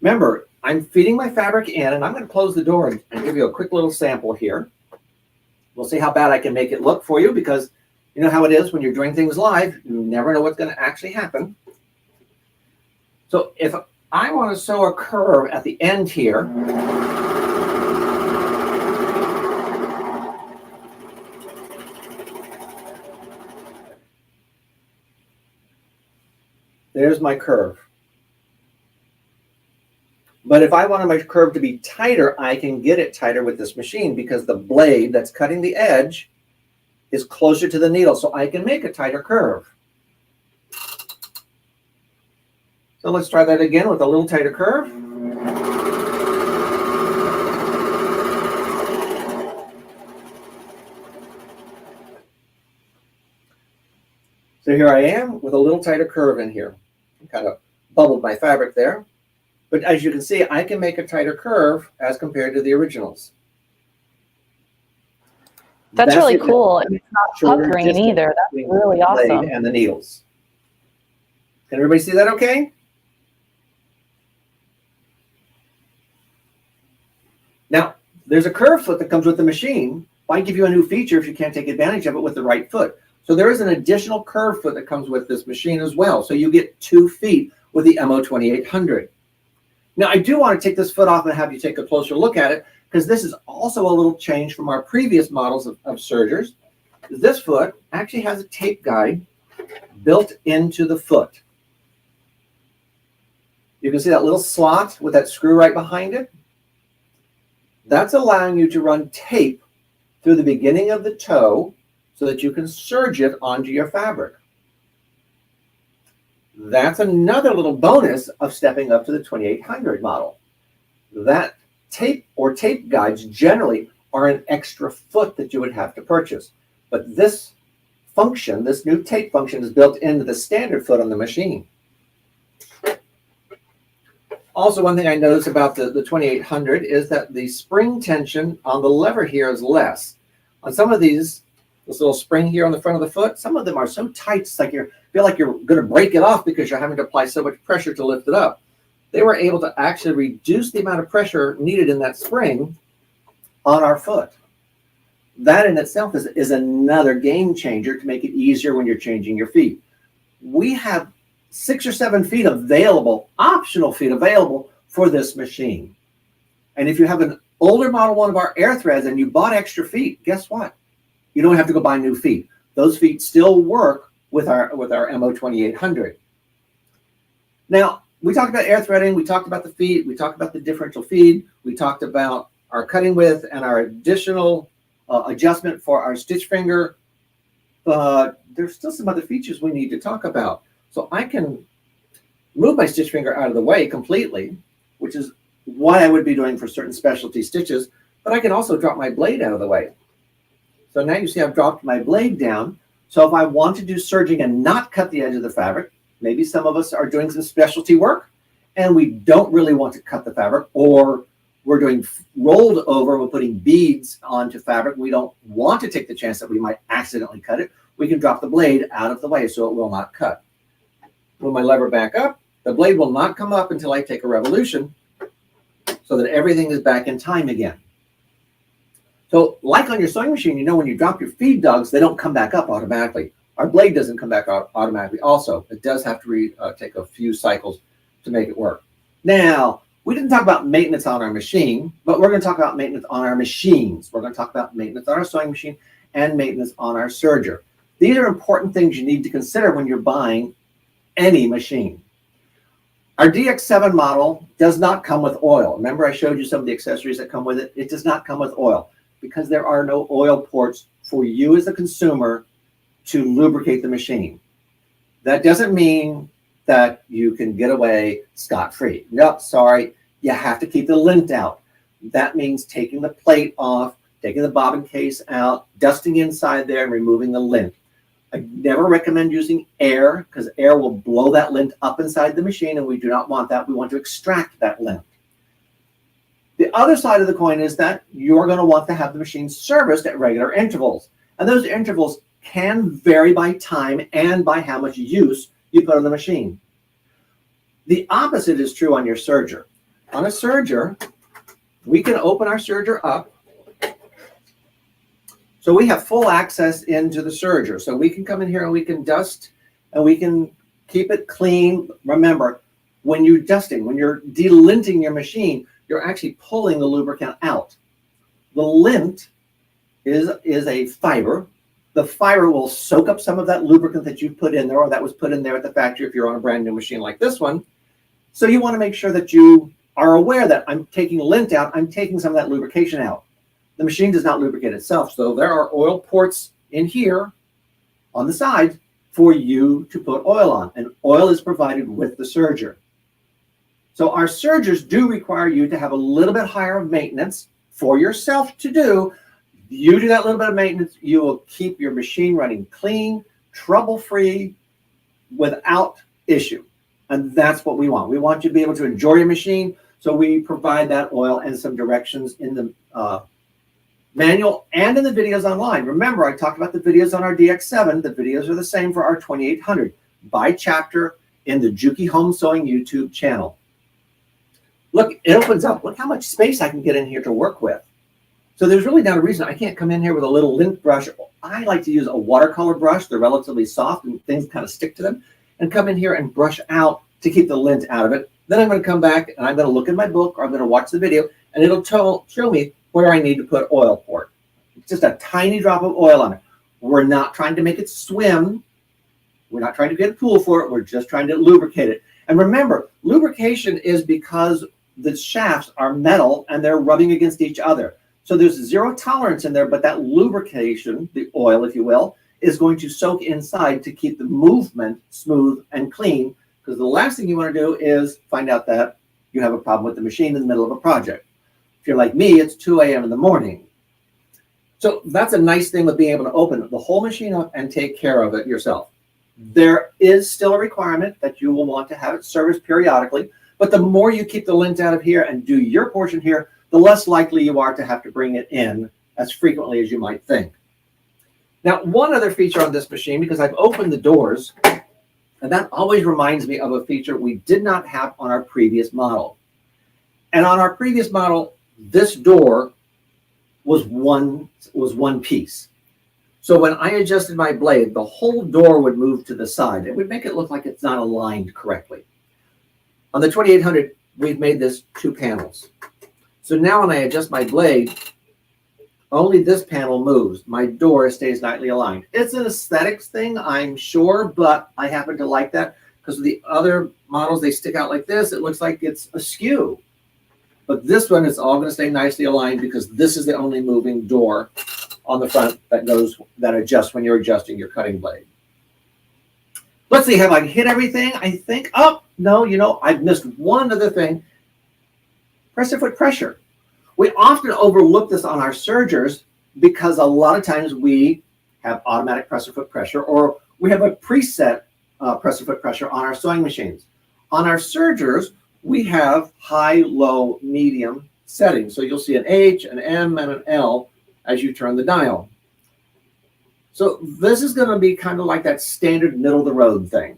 Remember, I'm feeding my fabric in, and I'm going to close the door and give you a quick little sample here. We'll see how bad I can make it look for you, because you know how it is when you're doing things live, you never know what's going to actually happen. So if I want to sew a curve at the end here, there's my curve. But if I wanted my curve to be tighter, I can get it tighter with this machine because the blade that's cutting the edge is closer to the needle, so I can make a tighter curve. So let's try that again with a little tighter curve. So here I am with a little tighter curve in here. Kind of bubbled my fabric there. But as you can see, I can make a tighter curve as compared to the originals. That's really it. cool. And it's not Shorter puckering distance either. That's between really the blade awesome. and the needles. Can everybody see that okay? Now, there's a curve foot that comes with the machine. Might give you a new feature if you can't take advantage of it with the right foot. So there is an additional curve foot that comes with this machine as well. So you get 2 feet with the MO2800. Now, I do want to take this foot off and have you take a closer look at it, because this is also a little change from our previous models of sergers. This foot actually has a tape guide built into the foot. You can see that little slot with that screw right behind it. That's allowing you to run tape through the beginning of the toe so that you can serge it onto your fabric. That's another little bonus of stepping up to the 2800 model. That tape or tape guides generally are an extra foot that you would have to purchase. But this function, this new tape function, is built into the standard foot on the machine. Also, one thing I noticed about the 2800 is that the spring tension on the lever here is less. On some of these, this little spring here on the front of the foot. Some of them are so tight, it's like you feel like you're going to break it off because you're having to apply so much pressure to lift it up. They were able to actually reduce the amount of pressure needed in that spring on our foot. That in itself is another game changer to make it easier when you're changing your feet. We have 6 or 7 feet available, optional feet available for this machine. And if you have an older model one of our air threads and you bought extra feet, guess what? You don't have to go buy new feet. Those feet still work with our MO2800. Now, we talked about air threading, we talked about the feet, we talked about the differential feed, we talked about our cutting width and our additional adjustment for our stitch finger. But there's still some other features we need to talk about. So I can move my stitch finger out of the way completely, which is what I would be doing for certain specialty stitches, but I can also drop my blade out of the way. So now you see I've dropped my blade down. So if I want to do serging and not cut the edge of the fabric, maybe some of us are doing some specialty work and we don't really want to cut the fabric, or we're doing rolled over, we're putting beads onto fabric. We don't want to take the chance that we might accidentally cut it. We can drop the blade out of the way so it will not cut. When my lever back up, the blade will not come up until I take a revolution so that everything is back in time again. So like on your sewing machine, you know, when you drop your feed dogs, they don't come back up automatically. Our blade doesn't come back out automatically also. It does have to take a few cycles to make it work. Now, we didn't talk about maintenance on our machine, but we're going to talk about maintenance on our machines. We're going to talk about maintenance on our sewing machine and maintenance on our serger. These are important things you need to consider when you're buying any machine. Our DX7 model does not come with oil. Remember I showed you some of the accessories that come with it? It does not come with oil because there are no oil ports for you as a consumer to lubricate the machine. That doesn't mean that you can get away scot-free. No, sorry, you have to keep the lint out. That means taking the plate off, taking the bobbin case out, dusting inside there and removing the lint. I never recommend using air because air will blow that lint up inside the machine and we do not want that. We want to extract that lint. The other side of the coin is that you're going to want to have the machine serviced at regular intervals. And those intervals can vary by time and by how much use you put on the machine. The opposite is true on your serger. On a serger, we can open our serger up. So we have full access into the serger. So we can come in here and we can dust and we can keep it clean. Remember, when you're dusting, when you're delinting your machine, you're actually pulling the lubricant out. The lint is a fiber. The fiber will soak up some of that lubricant that you put in there or that was put in there at the factory if you're on a brand new machine like this one. So you want to make sure that you are aware that I'm taking lint out, I'm taking some of that lubrication out. The machine does not lubricate itself, so there are oil ports in here on the side for you to put oil on, and oil is provided with the serger. So our sergers do require you to have a little bit higher maintenance for yourself to do. You do that little bit of maintenance, you will keep your machine running clean, trouble-free, without issue. And that's what we want. We want you to be able to enjoy your machine, so we provide that oil and some directions in the manual and in the videos online. Remember, I talked about the videos on our DX7. The videos are the same for our 2800 by chapter in the JUKI Home Sewing YouTube channel. Look, it opens up. Look how much space I can get in here to work with. So there's really not a reason I can't come in here with a little lint brush. I like to use a watercolor brush. They're relatively soft and things kind of stick to them. And come in here and brush out to keep the lint out of it. Then I'm going to come back and I'm going to look in my book or I'm going to watch the video and it'll show me where I need to put oil port. Just a tiny drop of oil on it. We're not trying to make it swim. We're not trying to get a pool for it. We're just trying to lubricate it. And remember, lubrication is because the shafts are metal and they're rubbing against each other. So there's zero tolerance in there, but that lubrication, the oil, if you will, is going to soak inside to keep the movement smooth and clean. Because the last thing you want to do is find out that you have a problem with the machine in the middle of a project. If you're like me, it's 2 a.m. in the morning. So that's a nice thing with being able to open the whole machine up and take care of it yourself. There is still a requirement that you will want to have it serviced periodically, but the more you keep the lint out of here and do your portion here, the less likely you are to have to bring it in as frequently as you might think. Now, one other feature on this machine, because I've opened the doors, and that always reminds me of a feature we did not have on our previous model. And on our previous model, this door was one piece. So when I adjusted my blade, the whole door would move to the side. It would make it look like it's not aligned correctly. On the 2800, we've made this 2 panels. So now when I adjust my blade, only this panel moves. My door stays nicely aligned. It's an aesthetics thing, I'm sure, but I happen to like that because the other models, they stick out like this. It looks like it's askew. But this one is all going to stay nicely aligned because this is the only moving door on the front that adjusts when you're adjusting your cutting blade. Let's see, have I hit everything? I think, oh, no, I've missed one other thing. Pressure foot pressure. We often overlook this on our sergers because a lot of times we have automatic pressure foot pressure or we have a preset pressure foot pressure on our sewing machines. On our sergers, we have high, low, medium settings. So you'll see an H, an M, and an L as you turn the dial. So this is going to be kind of like that standard middle of the road thing.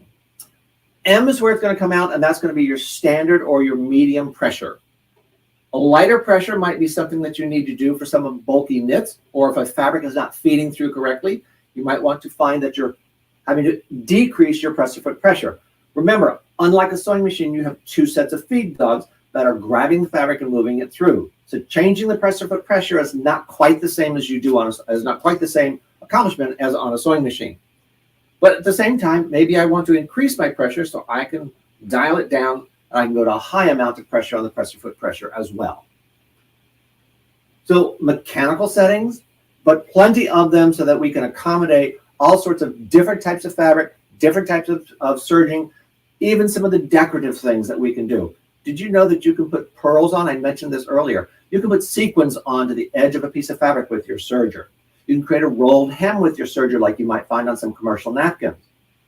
M is where it's going to come out, and that's going to be your standard or your medium pressure. A lighter pressure might be something that you need to do for some bulky knits, or if a fabric is not feeding through correctly, you might want to find that you're having to decrease your pressure foot pressure. Remember, unlike a sewing machine, you have 2 sets of feed dogs that are grabbing the fabric and moving it through. So changing the pressure foot pressure is not quite the same as you do is not quite the same accomplishment as on a sewing machine. But at the same time, maybe I want to increase my pressure so I can dial it down. I can go to a high amount of pressure on the pressure foot pressure as well. So mechanical settings, but plenty of them so that we can accommodate all sorts of different types of fabric, different types of serging, even some of the decorative things that we can do. Did you know that you can put pearls on? I mentioned this earlier. You can put sequins onto the edge of a piece of fabric with your serger. You can create a rolled hem with your serger like you might find on some commercial napkins.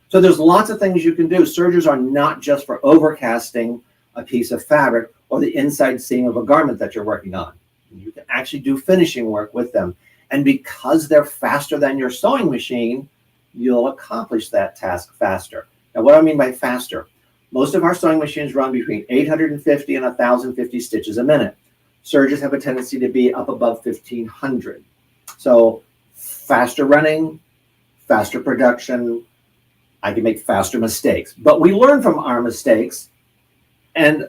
So there's lots of things you can do. Sergers are not just for overcasting a piece of fabric or the inside seam of a garment that you're working on. You can actually do finishing work with them. And because they're faster than your sewing machine, you'll accomplish that task faster. Now, what do I mean by faster? Most of our sewing machines run between 850 and 1,050 stitches a minute. Sergers have a tendency to be up above 1,500. So faster running, faster production, I can make faster mistakes. But we learn from our mistakes, and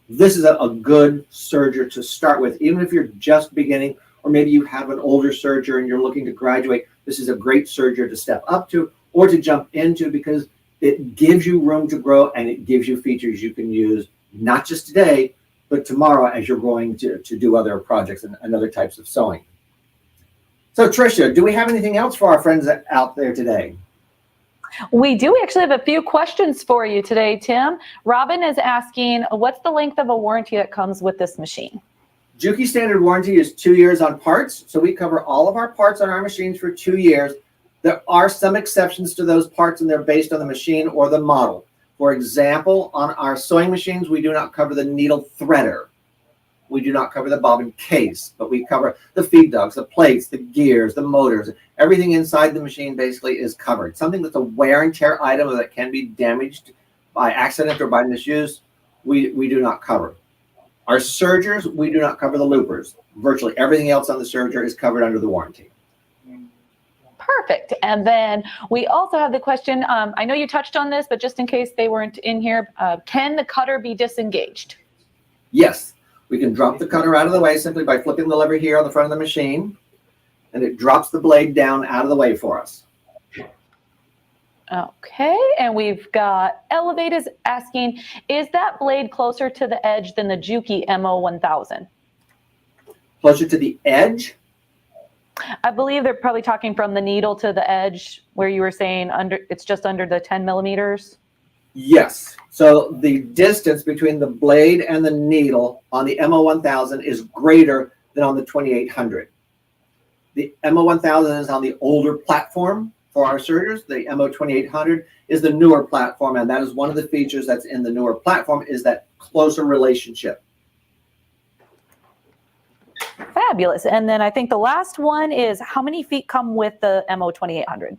this is a good serger to start with. Even if you're just beginning, or maybe you have an older serger and you're looking to graduate, this is a great serger to step up to or to jump into because it gives you room to grow and it gives you features you can use not just today, but tomorrow as you're going to do other projects and other types of sewing. So Tricia, do we have anything else for our friends out there today? We do actually have a few questions for you today, Tim. Robin is asking, what's the length of a warranty that comes with this machine? JUKI standard warranty is 2 years on parts. So we cover all of our parts on our machines for 2 years. There are some exceptions to those parts, and they're based on the machine or the model. For example, on our sewing machines, we do not cover the needle threader. We do not cover the bobbin case, but we cover the feed dogs, the plates, the gears, the motors. Everything inside the machine basically is covered. Something that's a wear and tear item that can be damaged by accident or by misuse, we do not cover. Our sergers, we do not cover the loopers. Virtually everything else on the serger is covered under the warranty. Perfect. And then we also have the question, I know you touched on this, but just in case they weren't in here, can the cutter be disengaged? Yes. We can drop the cutter out of the way simply by flipping the lever here on the front of the machine, and it drops the blade down out of the way for us. Okay, and we've got Elevators asking, is that blade closer to the edge than the JUKI MO1000? Closer to the edge? I believe they're probably talking from the needle to the edge where you were saying it's just under the 10 millimeters. Yes. So the distance between the blade and the needle on the MO1000 is greater than on the 2800. The MO1000 is on the older platform for our sergers. The MO2800 is the newer platform, and that is one of the features that's in the newer platform is that closer relationship. Fabulous. And then I think the last one is how many feet come with the MO 2800?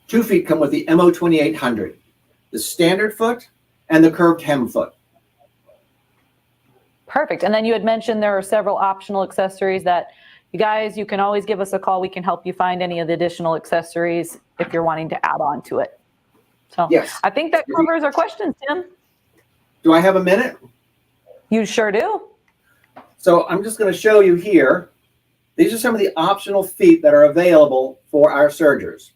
2 feet come with the MO 2800, the standard foot and the curved hem foot. Perfect. And then you had mentioned there are several optional accessories that you guys, you can always give us a call. We can help you find any of the additional accessories if you're wanting to add on to it. So Yes. I think that covers our questions, Tim. Do I have a minute? You sure do. So I'm just going to show you here. These are some of the optional feet that are available for our sergers.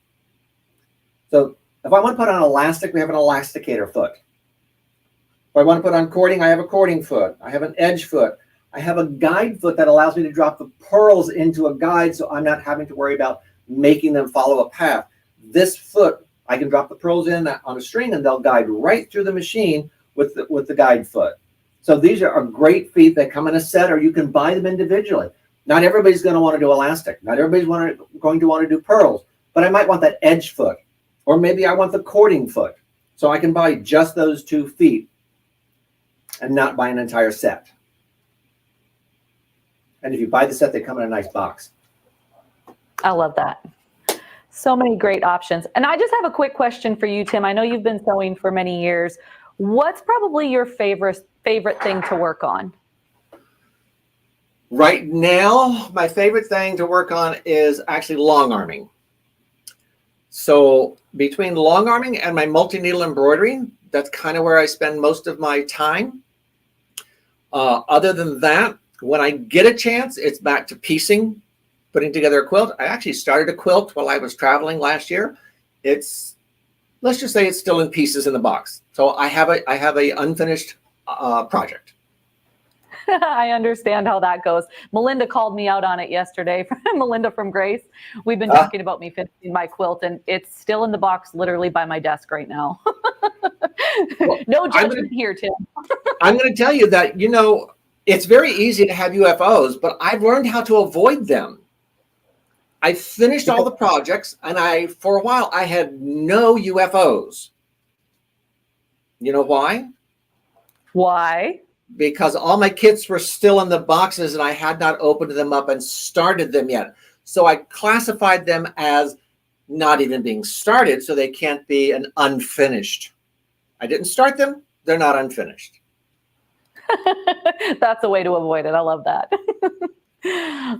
So if I want to put on elastic, we have an elasticator foot. If I want to put on cording, I have a cording foot. I have an edge foot. I have a guide foot that allows me to drop the pearls into a guide so I'm not having to worry about making them follow a path. This foot, I can drop the pearls in on a string and they'll guide right through the machine with the guide foot. So these are great feet that come in a set, or you can buy them individually. Not everybody's going to want to do elastic. Not everybody's going to want to do pearls, but I might want that edge foot, or maybe I want the cording foot. So I can buy just those 2 feet and not buy an entire set. And if you buy the set, they come in a nice box. I love that. So many great options. And I just have a quick question for you, Tim. I know you've been sewing for many years. What's probably your favorite thing to work on? Right now, my favorite thing to work on is actually long arming. So between long arming and my multi-needle embroidery, that's kind of where I spend most of my time. Other than that, when I get a chance, it's back to piecing, putting together a quilt. I actually started a quilt while I was traveling last year. Let's just say it's still in pieces in the box. So I have a unfinished project. I understand how that goes. Melinda called me out on it yesterday. Melinda from Grace. We've been talking about me finishing my quilt, and it's still in the box literally by my desk right now. Well, no judgment here, Tim. I'm going to tell you that, you know, it's very easy to have UFOs, but I've learned how to avoid them. I finished all the projects, and for a while, I had no UFOs. You know why? Why? Because all my kits were still in the boxes, and I had not opened them up and started them yet. So I classified them as not even being started, so they can't be an unfinished. I didn't start them. They're not unfinished. That's a way to avoid it. I love that.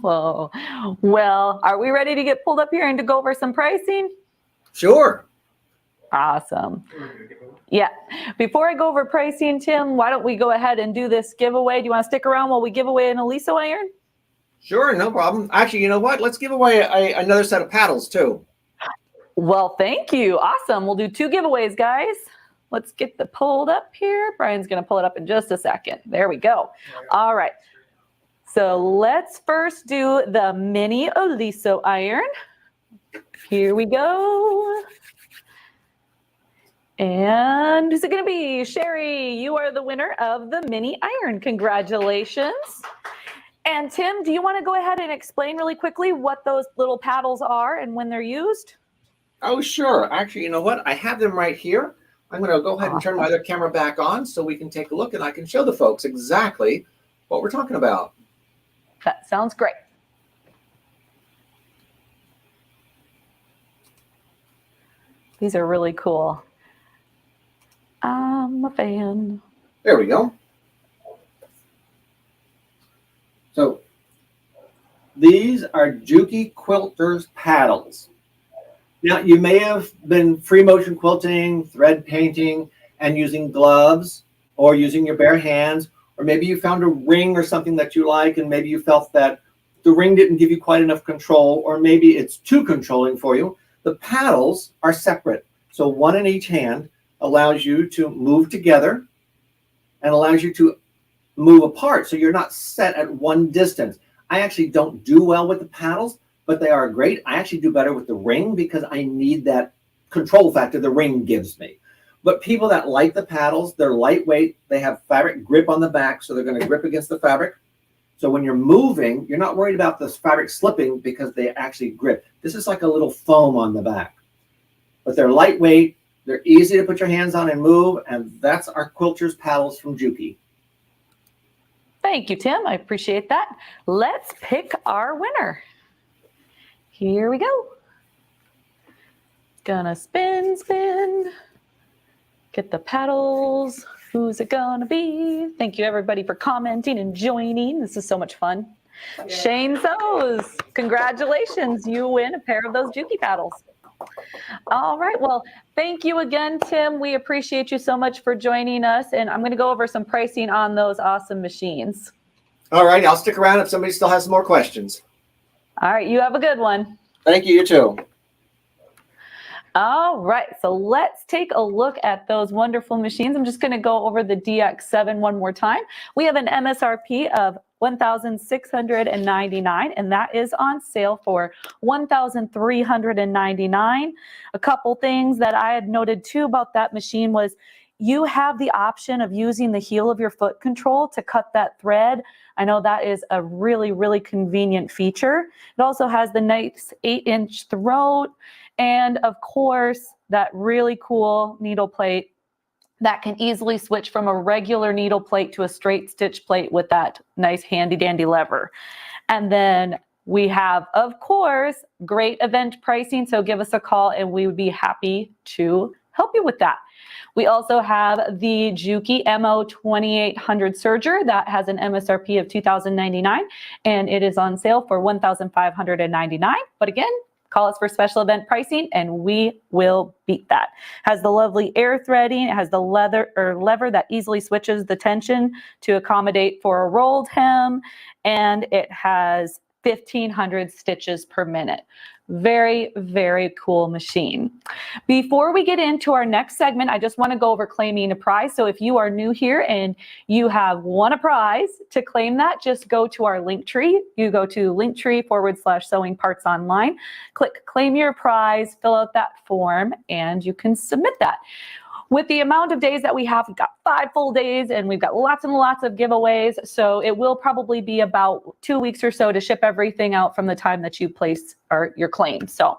Well, are we ready to get pulled up here and to go over some pricing? Sure. Awesome. Yeah. Before I go over pricing, Tim, why don't we go ahead and do this giveaway? Do you want to stick around while we give away an Aliso iron? Sure, no problem. Actually, you know what? Let's give away another set of paddles too. Well, thank you. Awesome. We'll do 2 giveaways, guys. Let's get the pulled up here. Brian's going to pull it up in just a second. There we go. All right. So let's first do the mini Aliso iron. Here we go. And who's it going to be? Sherry, you are the winner of the mini iron. Congratulations. And Tim, do you want to go ahead and explain really quickly what those little paddles are and when they're used? Oh, sure. Actually, you know what? I have them right here. I'm going to go ahead and turn my other camera back on so we can take a look and I can show the folks exactly what we're talking about. That sounds great. These are really cool. I'm a fan. There we go. So these are JUKI quilters paddles. Now you may have been free motion quilting, thread painting, and using gloves or using your bare hands, or maybe you found a ring or something that you like, and maybe you felt that the ring didn't give you quite enough control, or maybe it's too controlling for you. The paddles are separate. So one in each hand allows you to move together and allows you to move apart. So you're not set at one distance. I actually don't do well with the paddles, but they are great. I actually do better with the ring because I need that control factor the ring gives me. But people that like the paddles, they're lightweight. They have fabric grip on the back, so they're going to grip against the fabric. So when you're moving, you're not worried about the fabric slipping because they actually grip. This is like a little foam on the back. But they're lightweight. They're easy to put your hands on and move, and that's our quilters paddles from JUKI. Thank you, Tim. I appreciate that. Let's pick our winner. Here we go. Gonna spin, spin. Get the paddles. Who's it gonna be? Thank you everybody for commenting and joining. This is so much fun. Shane Soes, congratulations. You win a pair of those JUKI paddles. All right, well, thank you again, Tim. We appreciate you so much for joining us. And I'm gonna go over some pricing on those awesome machines. All right, I'll stick around if somebody still has some more questions. All right, you have a good one. Thank you, you too. All right, so let's take a look at those wonderful machines. I'm just going to go over the DX7 one more time. We have an MSRP of $1,699, and that is on sale for $1,399. A couple things that I had noted too about that machine was you have the option of using the heel of your foot control to cut that thread. I know that is a really, really convenient feature. It also has the nice 8-inch throat. And of course, that really cool needle plate that can easily switch from a regular needle plate to a straight stitch plate with that nice handy dandy lever. And then we have, of course, great event pricing. So give us a call and we would be happy to help you with that. We also have the JUKI MO2800 Serger that has an MSRP of $2,099 and it is on sale for $1,599. But again, call us for special event pricing and we will beat that. Has the lovely air threading. It has the lever that easily switches the tension to accommodate for a rolled hem. And it has 1,500 stitches per minute. Very, very cool machine. Before we get into our next segment, I just want to go over claiming a prize. So if you are new here and you have won a prize, to claim that, just go to our link tree. You go to linktree/sewing parts online, click claim your prize, fill out that form, and you can submit that. With the amount of days that we have, we've got 5 full days and we've got lots and lots of giveaways. So it will probably be about 2 weeks or so to ship everything out from the time that you place your claim. So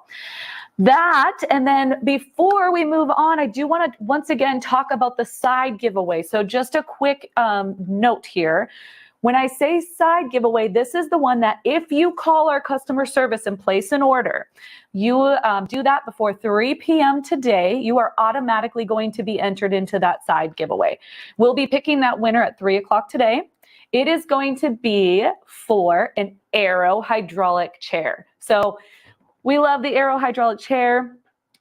that, and then before we move on, I do want to once again talk about the side giveaway. So just a quick note here. When I say side giveaway, this is the one that if you call our customer service and place an order, you do that before 3 p.m. today, you are automatically going to be entered into that side giveaway. We'll be picking that winner at 3 o'clock today. It is going to be for an Aero hydraulic chair. So we love the Aero hydraulic chair.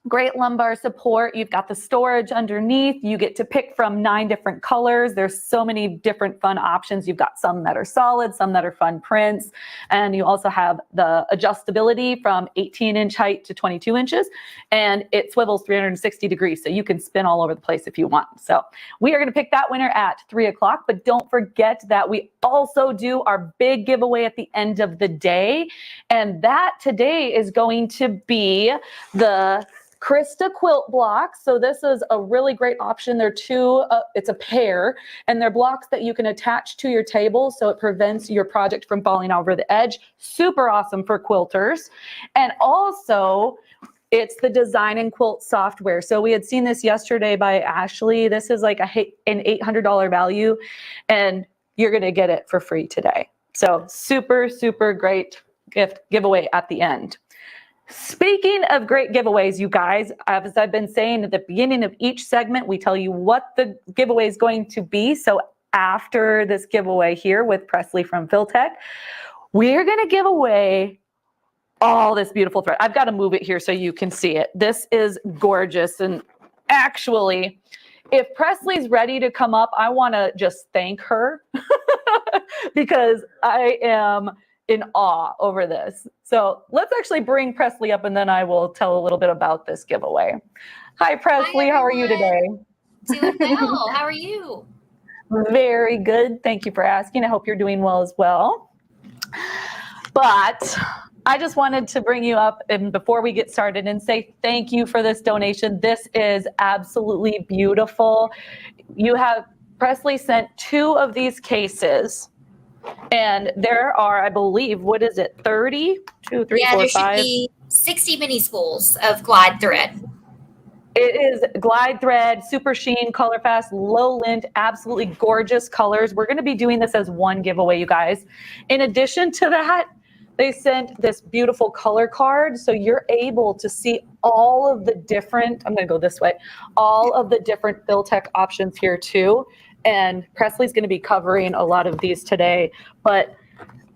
Great lumbar support. You've got the storage underneath. You get to pick from 9 different colors. There's so many different fun options. You've got some that are solid, some that are fun prints. And you also have the adjustability from 18-inch height to 22 inches. And it swivels 360 degrees. So you can spin all over the place if you want. So we are going to pick that winner at 3 o'clock. But don't forget that we also do our big giveaway at the end of the day. And that today is going to be the Krista quilt blocks. So this is a really great option. They're it's a pair, and they're blocks that you can attach to your table so it prevents your project from falling over the edge. Super awesome for quilters. And also, it's the design and quilt software. So we had seen this yesterday by Ashley. This is like an $800 value, and you're going to get it for free today. So super, super great giveaway at the end. Speaking of great giveaways, you guys, as I've been saying at the beginning of each segment, we tell you what the giveaway is going to be. So after this giveaway here with Presley from Filtech, we're going to give away all this beautiful thread. I've got to move it here so you can see it. This is gorgeous. And actually, if Presley's ready to come up, I want to just thank her because I am in awe over this. So let's actually bring Presley up and then I will tell a little bit about this giveaway. Hi, Presley. How are you today? Doing well. How are you? Very good. Thank you for asking. I hope you're doing well as well. But I just wanted to bring you up and before we get started and say thank you for this donation. This is absolutely beautiful. Presley sent 2 of these cases. And there are, I believe, what is it, 30? 2, 3, 4, 5? There should be 60 mini spools of glide thread. It is glide thread, super sheen, color fast, low lint, absolutely gorgeous colors. We're going to be doing this as one giveaway, you guys. In addition to that, they sent this beautiful color card. So you're able to see all of the different, I'm going to go this way, all of the different FilTech options here too. And Presley's going to be covering a lot of these today, but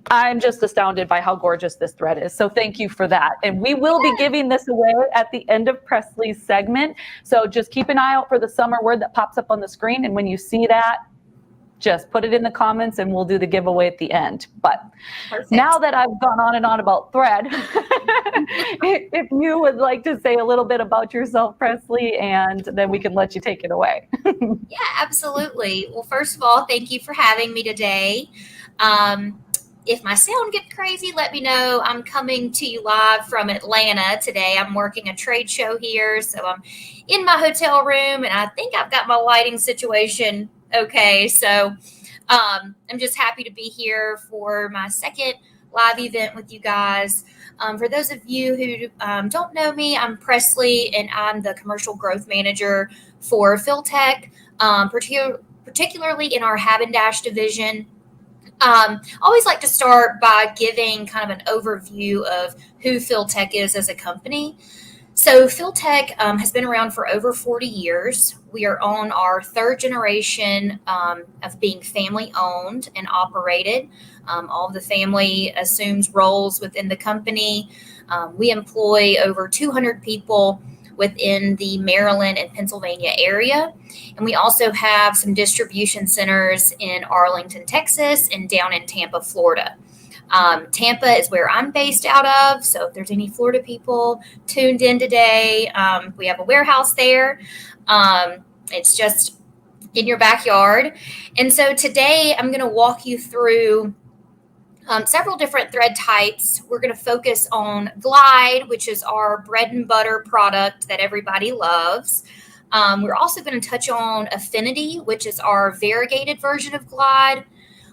I'm just astounded by how gorgeous this thread is. So thank you for that. And we will be giving this away at the end of Presley's segment. So just keep an eye out for the summer word that pops up on the screen. And when you see that, just put it in the comments and we'll do the giveaway at the end. But Perfect. now that I've gone on and on about thread, if you would like to say a little bit about yourself, Presley, and then we can let you take it away. Yeah, absolutely. Well, first of all, thank you for having me today. If my sound gets crazy, let me know. I'm coming to you live from Atlanta today. I'm working a trade show here, so I'm in my hotel room, and I think I've got my lighting situation okay. So I'm just happy to be here for my second live event with you guys. For those of you who don't know me, I'm Presley, and I'm the commercial growth manager for FilTech, particularly in our Habendash division. I always like to start by giving kind of an overview of who FilTech is as a company. So FilTech has been around for over 40 years. We are on our third generation of being family owned and operated. All of the family assumes roles within the company. We employ over 200 people within the Maryland and Pennsylvania area. And we also have some distribution centers in Arlington, Texas, and down in Tampa, Florida. Tampa is where I'm based out of. So if there's any Florida people tuned in today, we have a warehouse there. It's just in your backyard. And so today I'm going to walk you through several different thread types. We're going to focus on Glide, which is our bread and butter product that everybody loves. We're also going to touch on Affinity, which is our variegated version of Glide.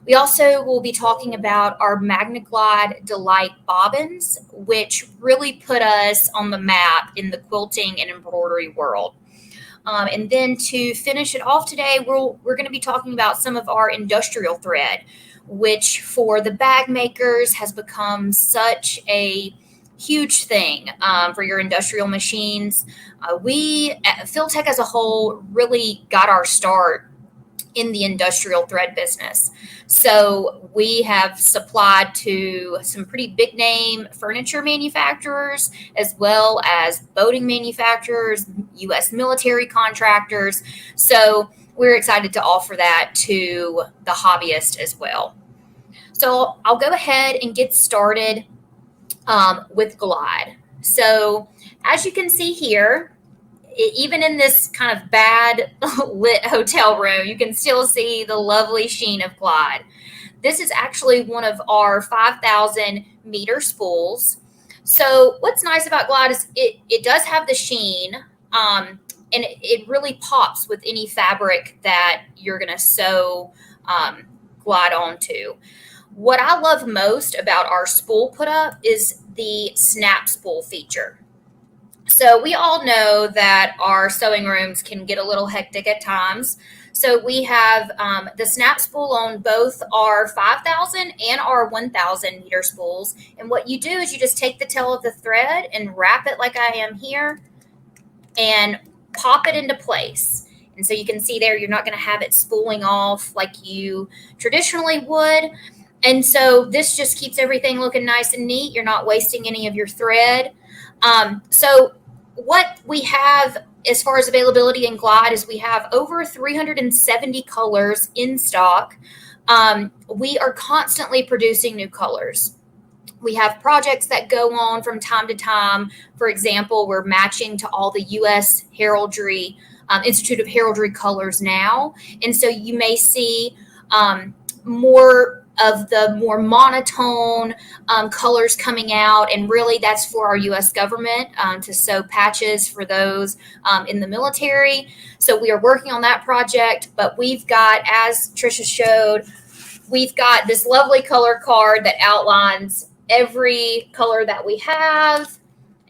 We also will be talking about our MagnaGlide Delight bobbins, which really put us on the map in the quilting and embroidery world. And then to finish it off today, we're going to be talking about some of our industrial thread, which for the bag makers has become such a huge thing for your industrial machines. FilTech as a whole really got our start in the industrial thread business. So we have supplied to some pretty big name furniture manufacturers, as well as boating manufacturers, U.S. military contractors. So we're excited to offer that to the hobbyist as well. So I'll go ahead and get started with Glide. So as you can see here, even in this kind of bad lit hotel room, you can still see the lovely sheen of Glide. This is actually one of our 5,000 meter spools. So what's nice about Glide is it does have the sheen, and it really pops with any fabric that you're going to sew Glide onto. What I love most about our spool put up is the snap spool feature. So we all know that our sewing rooms can get a little hectic at times. So we have the snap spool on both our 5,000 and our 1,000 meter spools. And what you do is you just take the tail of the thread and wrap it like I am here and pop it into place. And so you can see there, you're not going to have it spooling off like you traditionally would. And so this just keeps everything looking nice and neat. You're not wasting any of your thread. So what we have as far as availability in Glide is we have over 370 colors in stock. We are constantly producing new colors. We have projects that go on from time to time. For example, we're matching to all the U.S. Heraldry, Institute of Heraldry colors now. And so you may see more of the more monotone colors coming out. And really that's for our U.S. government to sew patches for those in the military. So we are working on that project, but we've got, as Trisha showed, we've got this lovely color card that outlines every color that we have.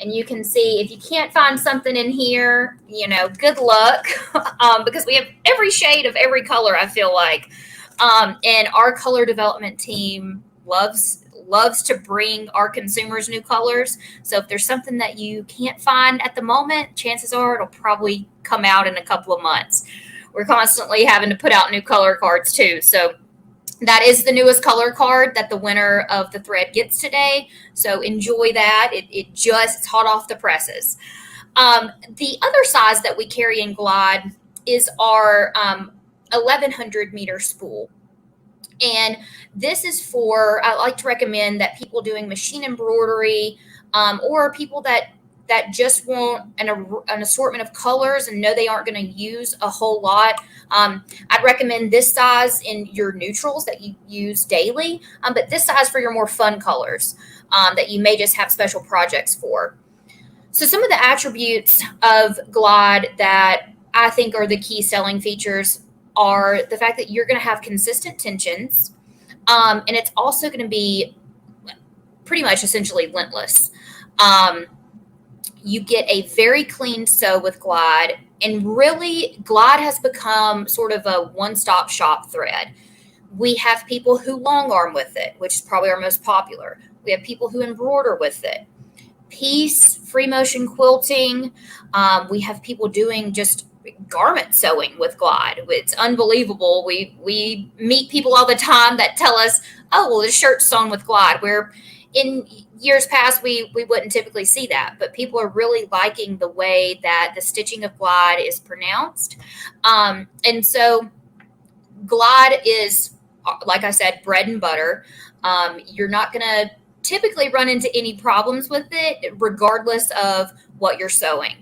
And you can see if you can't find something in here, good luck, because we have every shade of every color, I feel like. And our color development team loves to bring our consumers new colors. So if there's something that you can't find at the moment, chances are it'll probably come out in a couple of months. We're constantly having to put out new color cards too. So that is the newest color card that the winner of the thread gets today. So enjoy that. It's hot off the presses. The other size that we carry in Glide is our 1100 meter spool. And this is I like to recommend that people doing machine embroidery or people that just want an assortment of colors and know they aren't going to use a whole lot. I'd recommend this size in your neutrals that you use daily, but this size for your more fun colors that you may just have special projects for. So some of the attributes of Glide that I think are the key selling features are the fact that you're going to have consistent tensions, and it's also going to be pretty much essentially lintless. You get a very clean sew with Glide, and really Glide has become sort of a one-stop shop thread. We have people who long arm with it, which is probably our most popular. We have people who embroider with it. Piece, free motion quilting. We have people doing just garment sewing with Glide. It's unbelievable. We meet people all the time that tell us, oh, well, the shirt's sewn with Glide, where in years past, we wouldn't typically see that, but people are really liking the way that the stitching of Glide is pronounced. And so Glide is, like I said, bread and butter. You're not going to typically run into any problems with it, regardless of what you're sewing.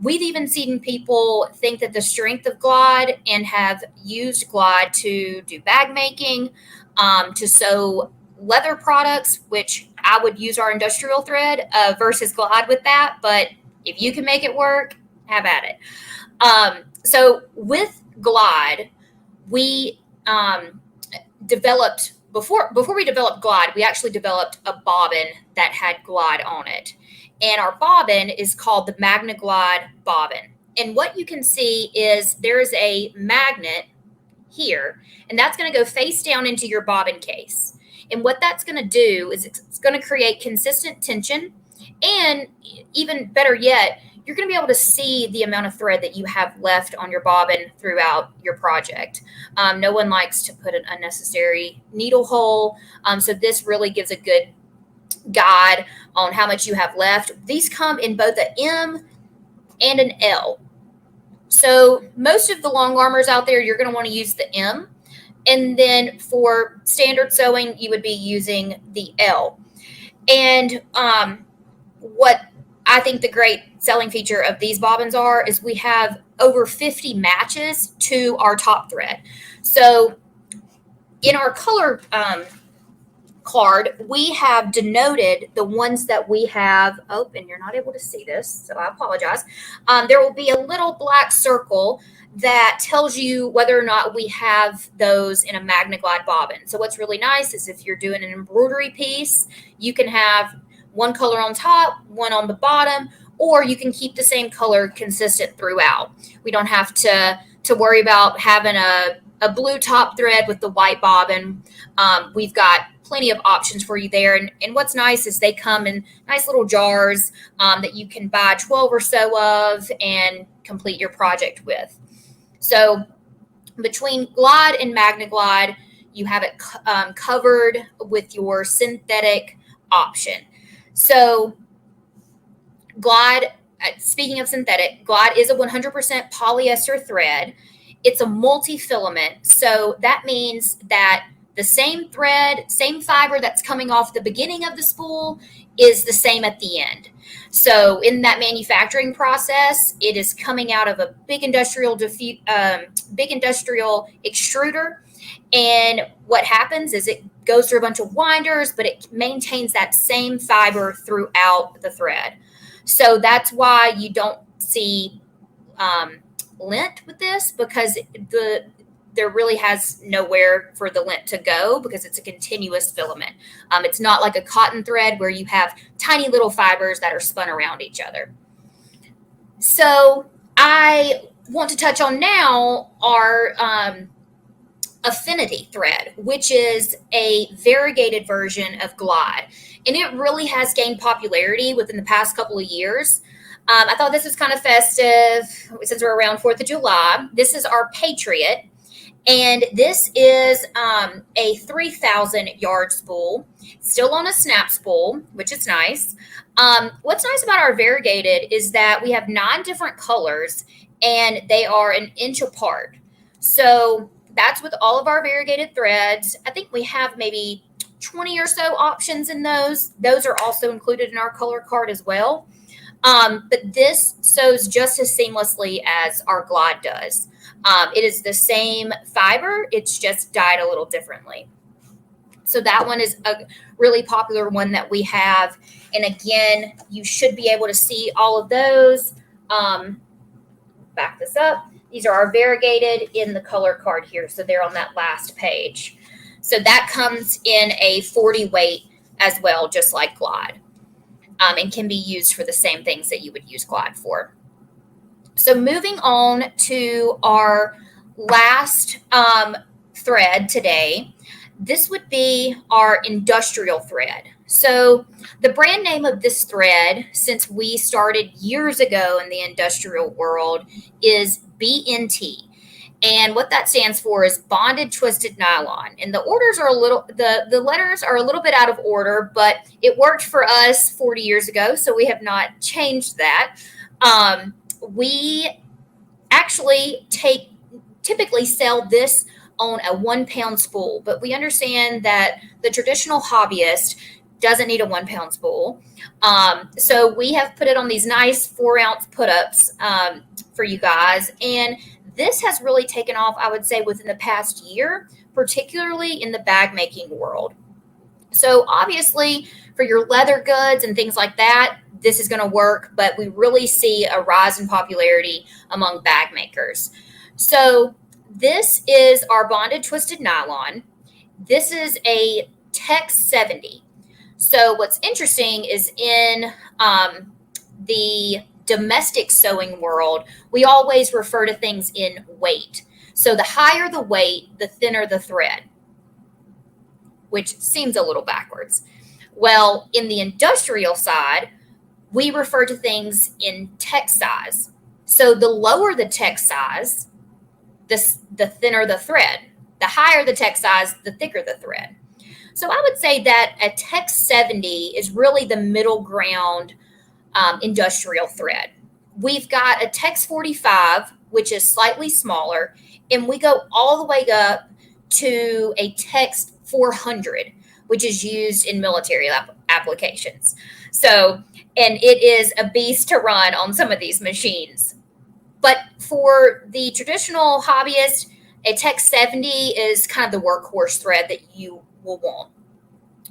We've even seen people think that the strength of Glide and have used Glide to do bag making, to sew leather products, which I would use our industrial thread versus Glide with that. But if you can make it work, have at it. So with Glide, we developed, before we developed Glide, we actually developed a bobbin that had Glide on it. And our bobbin is called the Magna Glide bobbin. And what you can see is there's a magnet here, and that's going to go face down into your bobbin case. And what that's going to do is it's going to create consistent tension. And even better yet, you're going to be able to see the amount of thread that you have left on your bobbin throughout your project. No one likes to put an unnecessary needle hole. So this really gives a good guide on how much you have left. These come in both an M and an L. So most of the long armors out there, you're going to want to use the M. And then for standard sewing, you would be using the L. And what I think the great selling feature of these bobbins is we have over 50 matches to our top thread. So in our color card, we have denoted the ones that we have. Oh, and you're not able to see this, so I apologize. There will be a little black circle that tells you whether or not we have those in a Magna Glide bobbin. So what's really nice is if you're doing an embroidery piece, you can have one color on top, one on the bottom, or you can keep the same color consistent throughout. We don't have to worry about having a blue top thread with the white bobbin. We've got plenty of options for you there. And what's nice is they come in nice little jars that you can buy 12 or so of and complete your project with. So between Glide and Magna Glide, you have it covered with your synthetic option. So Glide, speaking of synthetic, Glide is a 100% polyester thread. It's a multi-filament. So that means that the same thread, same fiber that's coming off the beginning of the spool is the same at the end. So in that manufacturing process, it is coming out of a big industrial extruder. And what happens is it goes through a bunch of winders, but it maintains that same fiber throughout the thread. So that's why you don't see lint with this, because there really has nowhere for the lint to go because it's a continuous filament. It's not like a cotton thread where you have tiny little fibers that are spun around each other. So I want to touch on now our affinity thread, which is a variegated version of Glide. And it really has gained popularity within the past couple of years. I thought this was kind of festive since we're around 4th of July. This is our Patriot. And this is a 3,000 yard spool, still on a snap spool, which is nice. What's nice about our variegated is that we have 9 different colors and they are an inch apart. So that's with all of our variegated threads. I think we have maybe 20 or so options in those. Those are also included in our color card as well. But this sews just as seamlessly as our Glide does. It is the same fiber, it's just dyed a little differently. So that one is a really popular one that we have. And again, you should be able to see all of those. Back this up. These are our variegated in the color card here. So they're on that last page. So that comes in a 40 weight as well, just like Glide. And can be used for the same things that you would use Glide for. So moving on to our last thread today, this would be our industrial thread. So the brand name of this thread, since we started years ago in the industrial world, is BNT. And what that stands for is bonded twisted nylon. And the orders are a little, the letters are a little bit out of order, but it worked for us 40 years ago, so we have not changed that. We actually typically sell this on a 1 pound spool, but we understand that the traditional hobbyist doesn't need a 1 pound spool. So we have put it on these nice 4 ounce put-ups for you guys. And this has really taken off, I would say, within the past year, particularly in the bag making world. So obviously for your leather goods and things like that, this is going to work, but we really see a rise in popularity among bag makers. So this is our bonded twisted nylon. This is a Tex 70. So what's interesting is in the domestic sewing world, we always refer to things in weight. So the higher the weight, the thinner the thread, which seems a little backwards. Well, in the industrial side, we refer to things in text size. So the lower the text size, the thinner the thread. The higher the text size, the thicker the thread. So I would say that a Tex 70 is really the middle ground industrial thread. We've got a Tex 45, which is slightly smaller, and we go all the way up to a Tex 400, which is used in military applications. So, and it is a beast to run on some of these machines. But for the traditional hobbyist, a Tex 70 is kind of the workhorse thread that you will want.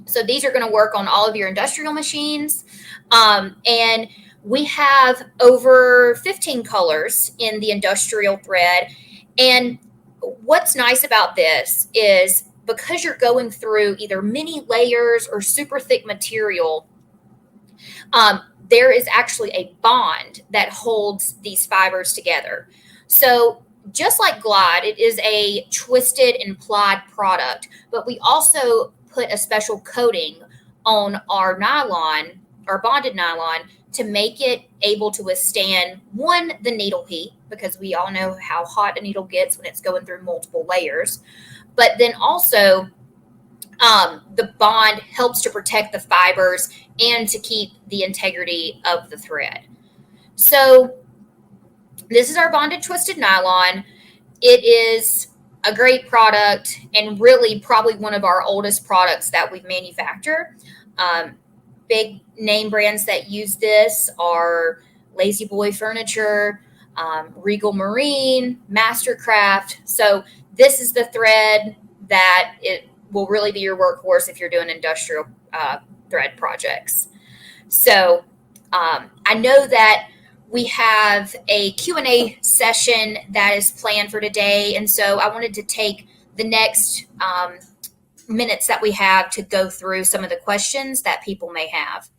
So these are going to work on all of your industrial machines. And we have over 15 colors in the industrial thread. And what's nice about this is because you're going through either many layers or super thick material, there is actually a bond that holds these fibers together. So just like Glide, it is a twisted and plied product, but we also put a special coating on our nylon, our bonded nylon, to make it able to withstand, one, the needle heat, because we all know how hot a needle gets when it's going through multiple layers, but then also the bond helps to protect the fibers and to keep the integrity of the thread. So this is our bonded twisted nylon. It is a great product and really probably one of our oldest products that we've manufactured. Big name brands that use this are Lazy Boy Furniture, Regal Marine, Mastercraft. So this is the thread that it will really be your workhorse if you're doing industrial thread projects. So I know that we have a Q&A session that is planned for today. And so I wanted to take the next minutes that we have to go through some of the questions that people may have.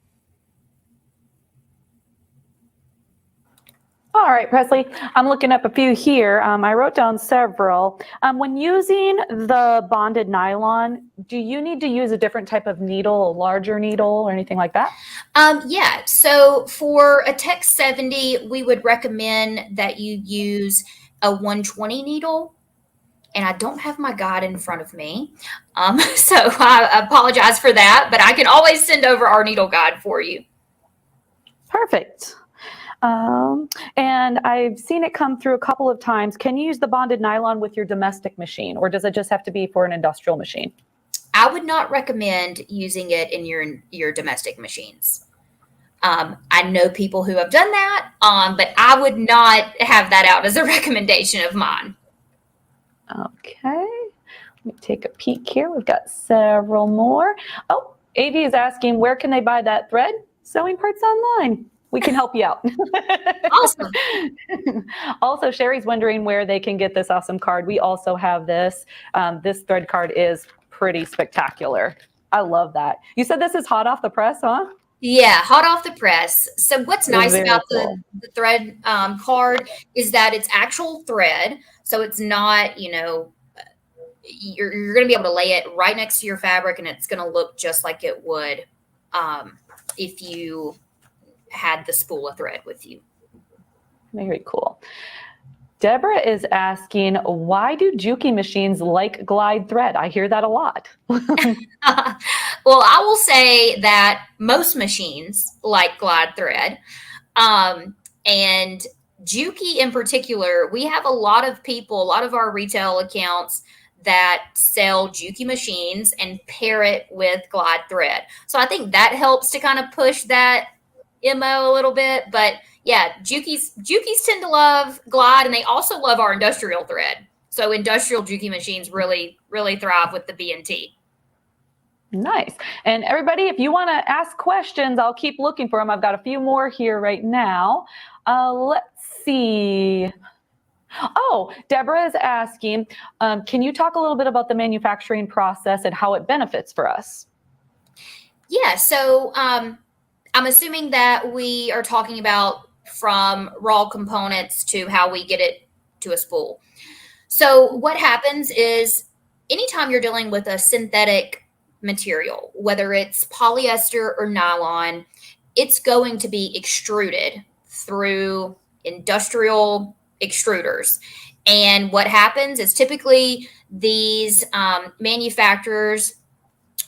All right, Presley, I'm looking up a few here. I wrote down several. When using the bonded nylon, do you need to use a different type of needle, a larger needle or anything like that? Yeah, so for a Tech 70, we would recommend that you use a 120 needle. And I don't have my guide in front of me. So I apologize for that, but I can always send over our needle guide for you. Perfect. And I've seen it come through a couple of times. Can you use the bonded nylon with your domestic machine, or does it just have to be for an industrial machine? I would not recommend using it in your domestic machines. I know people who have done that, but I would not have that out as a recommendation of mine. Okay, let me take a peek here. We've got several more. Oh, AV is asking, where can they buy that thread? Sewing Parts Online. We can help you out. Awesome. Also, Sherry's wondering where they can get this awesome card. We also have this. This thread card is pretty spectacular. I love that. You said this is hot off the press, huh? Yeah, hot off the press. So what's nice Very about cool. the thread card is that it's actual thread. So it's not, you're going to be able to lay it right next to your fabric, and it's going to look just like it would if you had the spool of thread with you. Very cool. Deborah is asking, why do JUKI machines like glide thread? I hear that a lot. Well, I will say that most machines like glide thread. And JUKI in particular, we have a lot of people, a lot of our retail accounts that sell JUKI machines and pair it with glide thread. So I think that helps to kind of push that MO a little bit. But yeah, JUKIs tend to love glide, and they also love our industrial thread. So industrial JUKI machines really, really thrive with the B&T. Nice. And everybody, if you want to ask questions, I'll keep looking for them. I've got a few more here right now. Let's see. Oh, Deborah is asking, can you talk a little bit about the manufacturing process and how it benefits for us? Yeah, so I'm assuming that we are talking about from raw components to how we get it to a spool. So what happens is anytime you're dealing with a synthetic material, whether it's polyester or nylon, it's going to be extruded through industrial extruders. And what happens is typically these manufacturers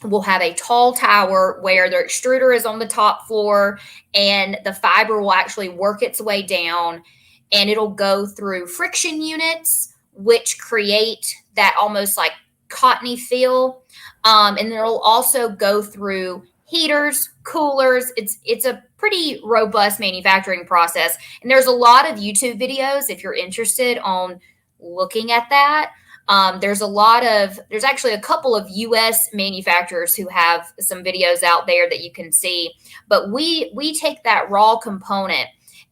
will have a tall tower where their extruder is on the top floor, and the fiber will actually work its way down, and it'll go through friction units, which create that almost like cottony feel. And it'll also go through heaters, coolers. It's a pretty robust manufacturing process. And there's a lot of YouTube videos if you're interested on looking at that. There's actually a couple of US manufacturers who have some videos out there that you can see, but we take that raw component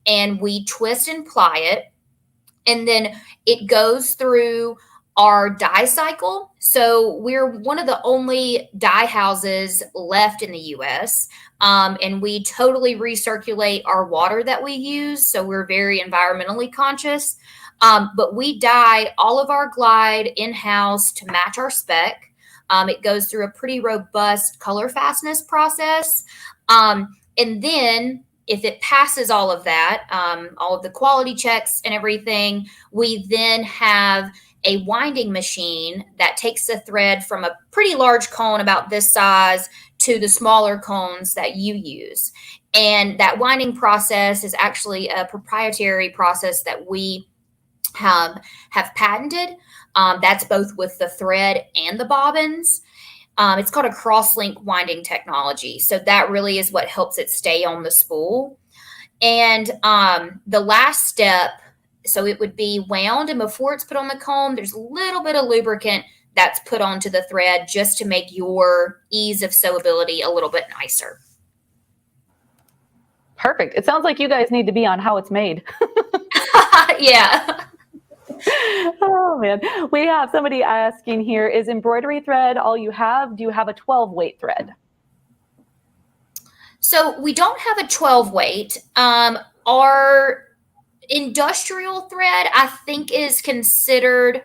and we twist and ply it, and then it goes through our dye cycle. So we're one of the only dye houses left in the US, and we totally recirculate our water that we use. So we're very environmentally conscious. But we dye all of our glide in-house to match our spec. It goes through a pretty robust color fastness process. And then if it passes all of that, all of the quality checks and everything, we then have a winding machine that takes the thread from a pretty large cone about this size to the smaller cones that you use. And that winding process is actually a proprietary process that we have patented. That's both with the thread and the bobbins. It's called a cross-link winding technology. So that really is what helps it stay on the spool. And the last step, so it would be wound, and before it's put on the comb, there's a little bit of lubricant that's put onto the thread just to make your ease of sewability a little bit nicer. Perfect. It sounds like you guys need to be on How It's Made. Yeah. Oh man, we have somebody asking here, is embroidery thread all you have? Do you have a 12 weight thread? So we don't have a 12 weight. Our industrial thread, I think, is considered,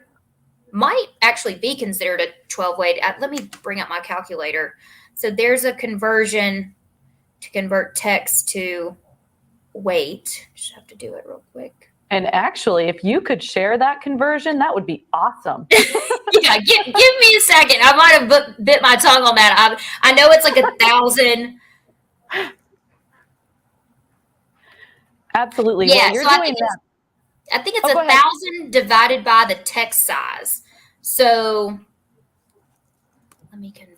might actually be considered a 12 weight. Let me bring up my calculator. So there's a conversion to convert text to weight. Just have to do it real quick. And actually, if you could share that conversion, that would be awesome. Yeah, give me a second. I might have bit my tongue on that. I know it's like 1,000. Absolutely. Yeah, Well, you're so doing that. I think it's Oh, go ahead. 1,000 divided by the text size. So let me confirm.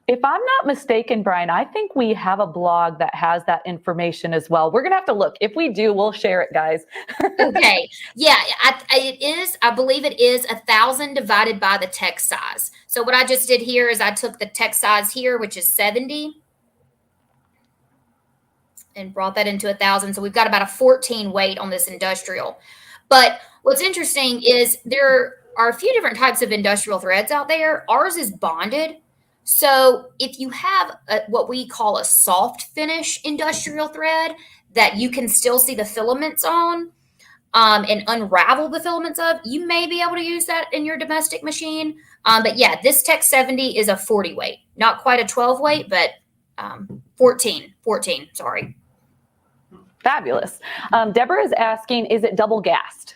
If I'm not mistaken, Brian, I think we have a blog that has that information as well. We're going to have to look. If we do, we'll share it, guys. Okay. Yeah, it is. I believe it is 1,000 divided by the text size. So what I just did here is I took the text size here, which is 70, and brought that into 1,000. So we've got about a 14 weight on this industrial. But what's interesting is there are a few different types of industrial threads out there. Ours is bonded. So if you have what we call a soft finish industrial thread that you can still see the filaments on and unravel the filaments of, you may be able to use that in your domestic machine. But yeah, this Tech 70 is a 40 weight, not quite a 12 weight, but 14, sorry. Fabulous. Deborah is asking, is it double gassed?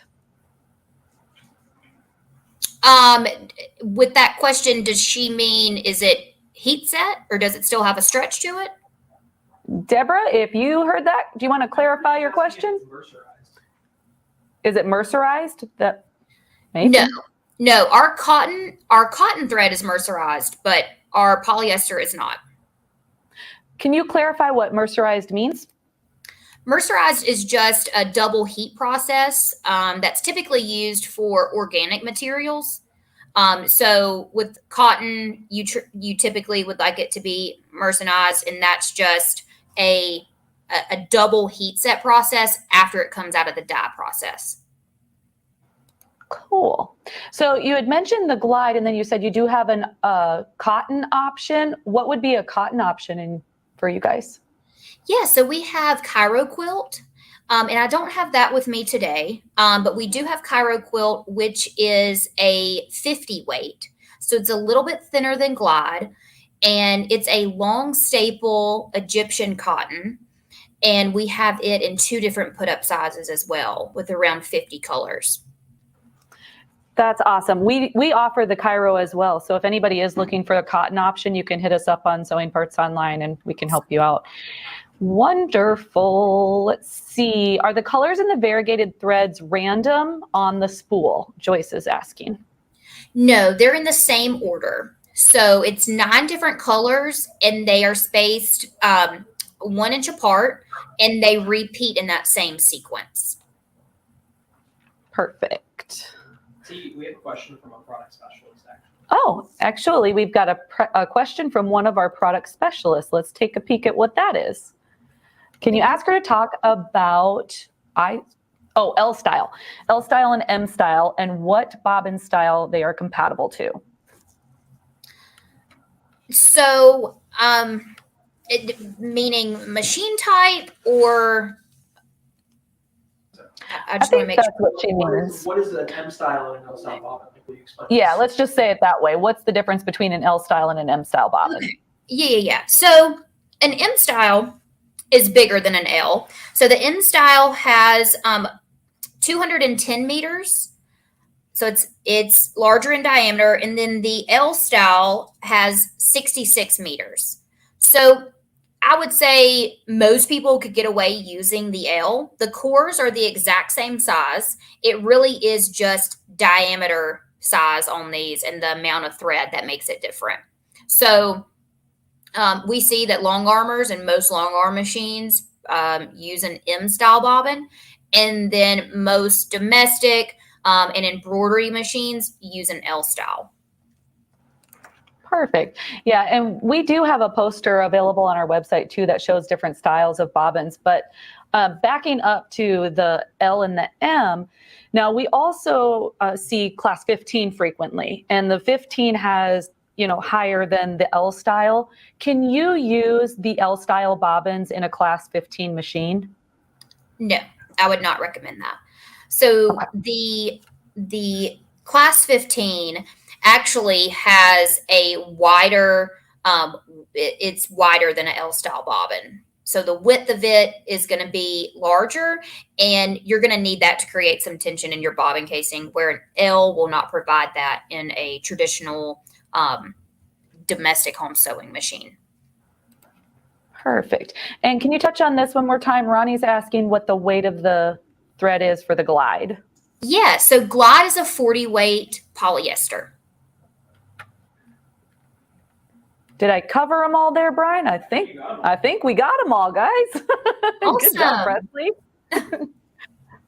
With that question, does she mean, is it heat set or does it still have a stretch to it? Deborah, if you heard that, do you want to clarify your question? Is it mercerized? That maybe? No. Our cotton thread is mercerized, but our polyester is not. Can you clarify what mercerized means? Mercerized is just a double heat process that's typically used for organic materials. So with cotton, you typically would like it to be mercerized, and that's just a double heat set process after it comes out of the dye process. Cool. So you had mentioned the glide, and then you said you do have a cotton option. What would be a cotton option for you guys? Yeah, so we have Cairo quilt, and I don't have that with me today, but we do have Cairo quilt, which is a 50 weight. So it's a little bit thinner than glide, and it's a long staple Egyptian cotton, and we have it in 2 different put-up sizes as well, with around 50 colors. That's awesome. We offer the Cairo as well. So if anybody is looking for a cotton option, you can hit us up on Sewing Parts Online and we can help you out. Wonderful. Let's see. Are the colors in the variegated threads random on the spool? Joyce is asking. No, they're in the same order. So it's 9 different colors and they are spaced 1 inch apart and they repeat in that same sequence. Perfect. See, we have a question from a product specialist, actually. Oh, actually, we've got a question from one of our product specialists. Let's take a peek at what that is. Can you ask her to talk about L style and M style, and what bobbin style they are compatible to? So, meaning machine type, or I just want to make that's sure. what she means. What is an M style and an L style bobbin? Like, will you explain Yeah, this? let's just say it that way. What's the difference between an L style and an M style bobbin? Okay. Yeah. So an M style is bigger than an L. So the M style has 210 meters. So it's larger in diameter. And then the L style has 66 meters. So I would say most people could get away using the L. The cores are the exact same size. It really is just diameter size on these and the amount of thread that makes it different. So we see that long armors and most long arm machines use an M style bobbin, and then most domestic and embroidery machines use an L style. Perfect. Yeah, and we do have a poster available on our website too that shows different styles of bobbins. But backing up to the L and the M, now we also see class 15 frequently, and the 15 has, you know, higher than the L style. Can you use the L style bobbins in a class 15 machine? No, I would not recommend that. So the class 15 actually has a wider, it's wider than an L style bobbin. So the width of it is going to be larger, and you're going to need that to create some tension in your bobbin casing, where an L will not provide that in a traditional domestic home sewing machine. Perfect. And can you touch on this one more time? Ronnie's asking what the weight of the thread is for the glide. Yeah, so glide is a 40 weight polyester. Did I cover them all there, Brian? I think we got them all, guys. Good job, Presley.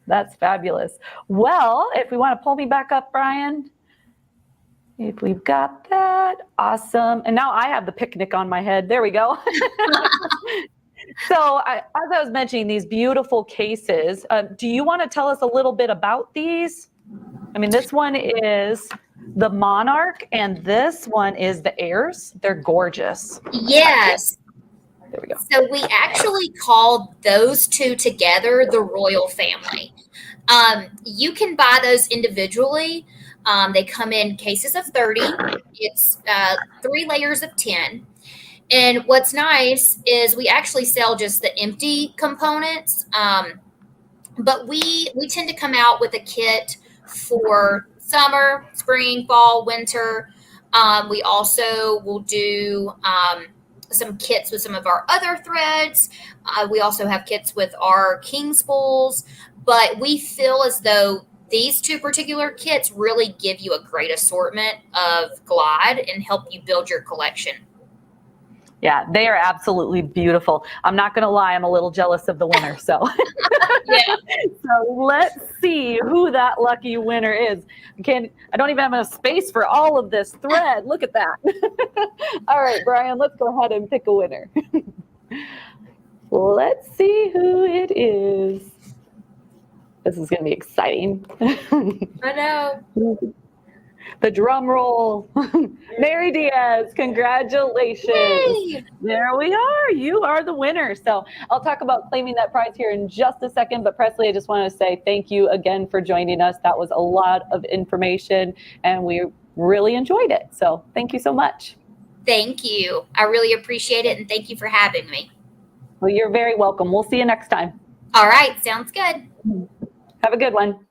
That's fabulous. Well, if we want to pull me back up, Brian, if we've got that, awesome. And now I have the picnic on my head. There we go. So as I was mentioning, these beautiful cases, do you want to tell us a little bit about these? I mean, this one is the Monarch, and this one is the Heirs. They're gorgeous. Yes. There we go. So we actually called those two together the Royal Family. You can buy those individually. They come in cases of 30. It's 3 layers of 10. And what's nice is we actually sell just the empty components. But we tend to come out with a kit for summer, spring, fall, winter. We also will do some kits with some of our other threads. We also have kits with our king spools. But we feel as though these two particular kits really give you a great assortment of glide and help you build your collection. Yeah, they are absolutely beautiful. I'm not going to lie, I'm a little jealous of the winner. So, Yeah. So let's see who that lucky winner is. I don't even have enough space for all of this thread. Look at that. All right, Brian, let's go ahead and pick a winner. Let's see who it is. This is going to be exciting. I know. The drum roll. Mary Diaz, congratulations. Yay! There we are. You are the winner. So I'll talk about claiming that prize here in just a second. But Presley, I just want to say thank you again for joining us. That was a lot of information and we really enjoyed it. So thank you so much. Thank you. I really appreciate it. And thank you for having me. Well, you're very welcome. We'll see you next time. All right. Sounds good. Have a good one.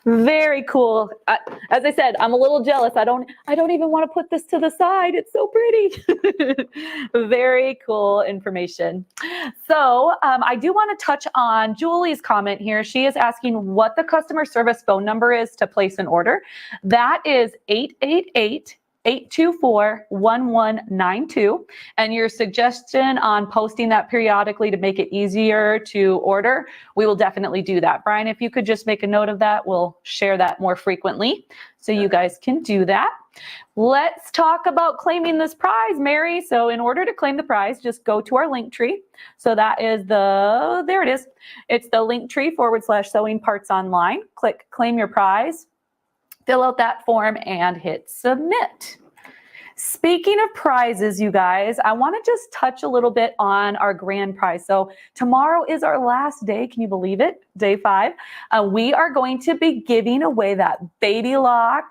Very cool. As I said, I'm a little jealous. I don't even want to put this to the side. It's so pretty. Very cool information. So I do want to touch on Julie's comment here. She is asking what the customer service phone number is to place an order. That is 888-824-1192. And your suggestion on posting that periodically to make it easier to order, we will definitely do that. Brian, if you could just make a note of that, we'll share that more frequently so you guys can do that. Let's talk about claiming this prize, Mary. So in order to claim the prize, just go to our link tree. So that is there it is. It's the link tree /sewing parts online. Click claim your prize. Fill out that form and hit submit. Speaking of prizes, you guys, I want to just touch a little bit on our grand prize. So tomorrow is our last day. Can you believe it? Day 5. We are going to be giving away that Baby Lock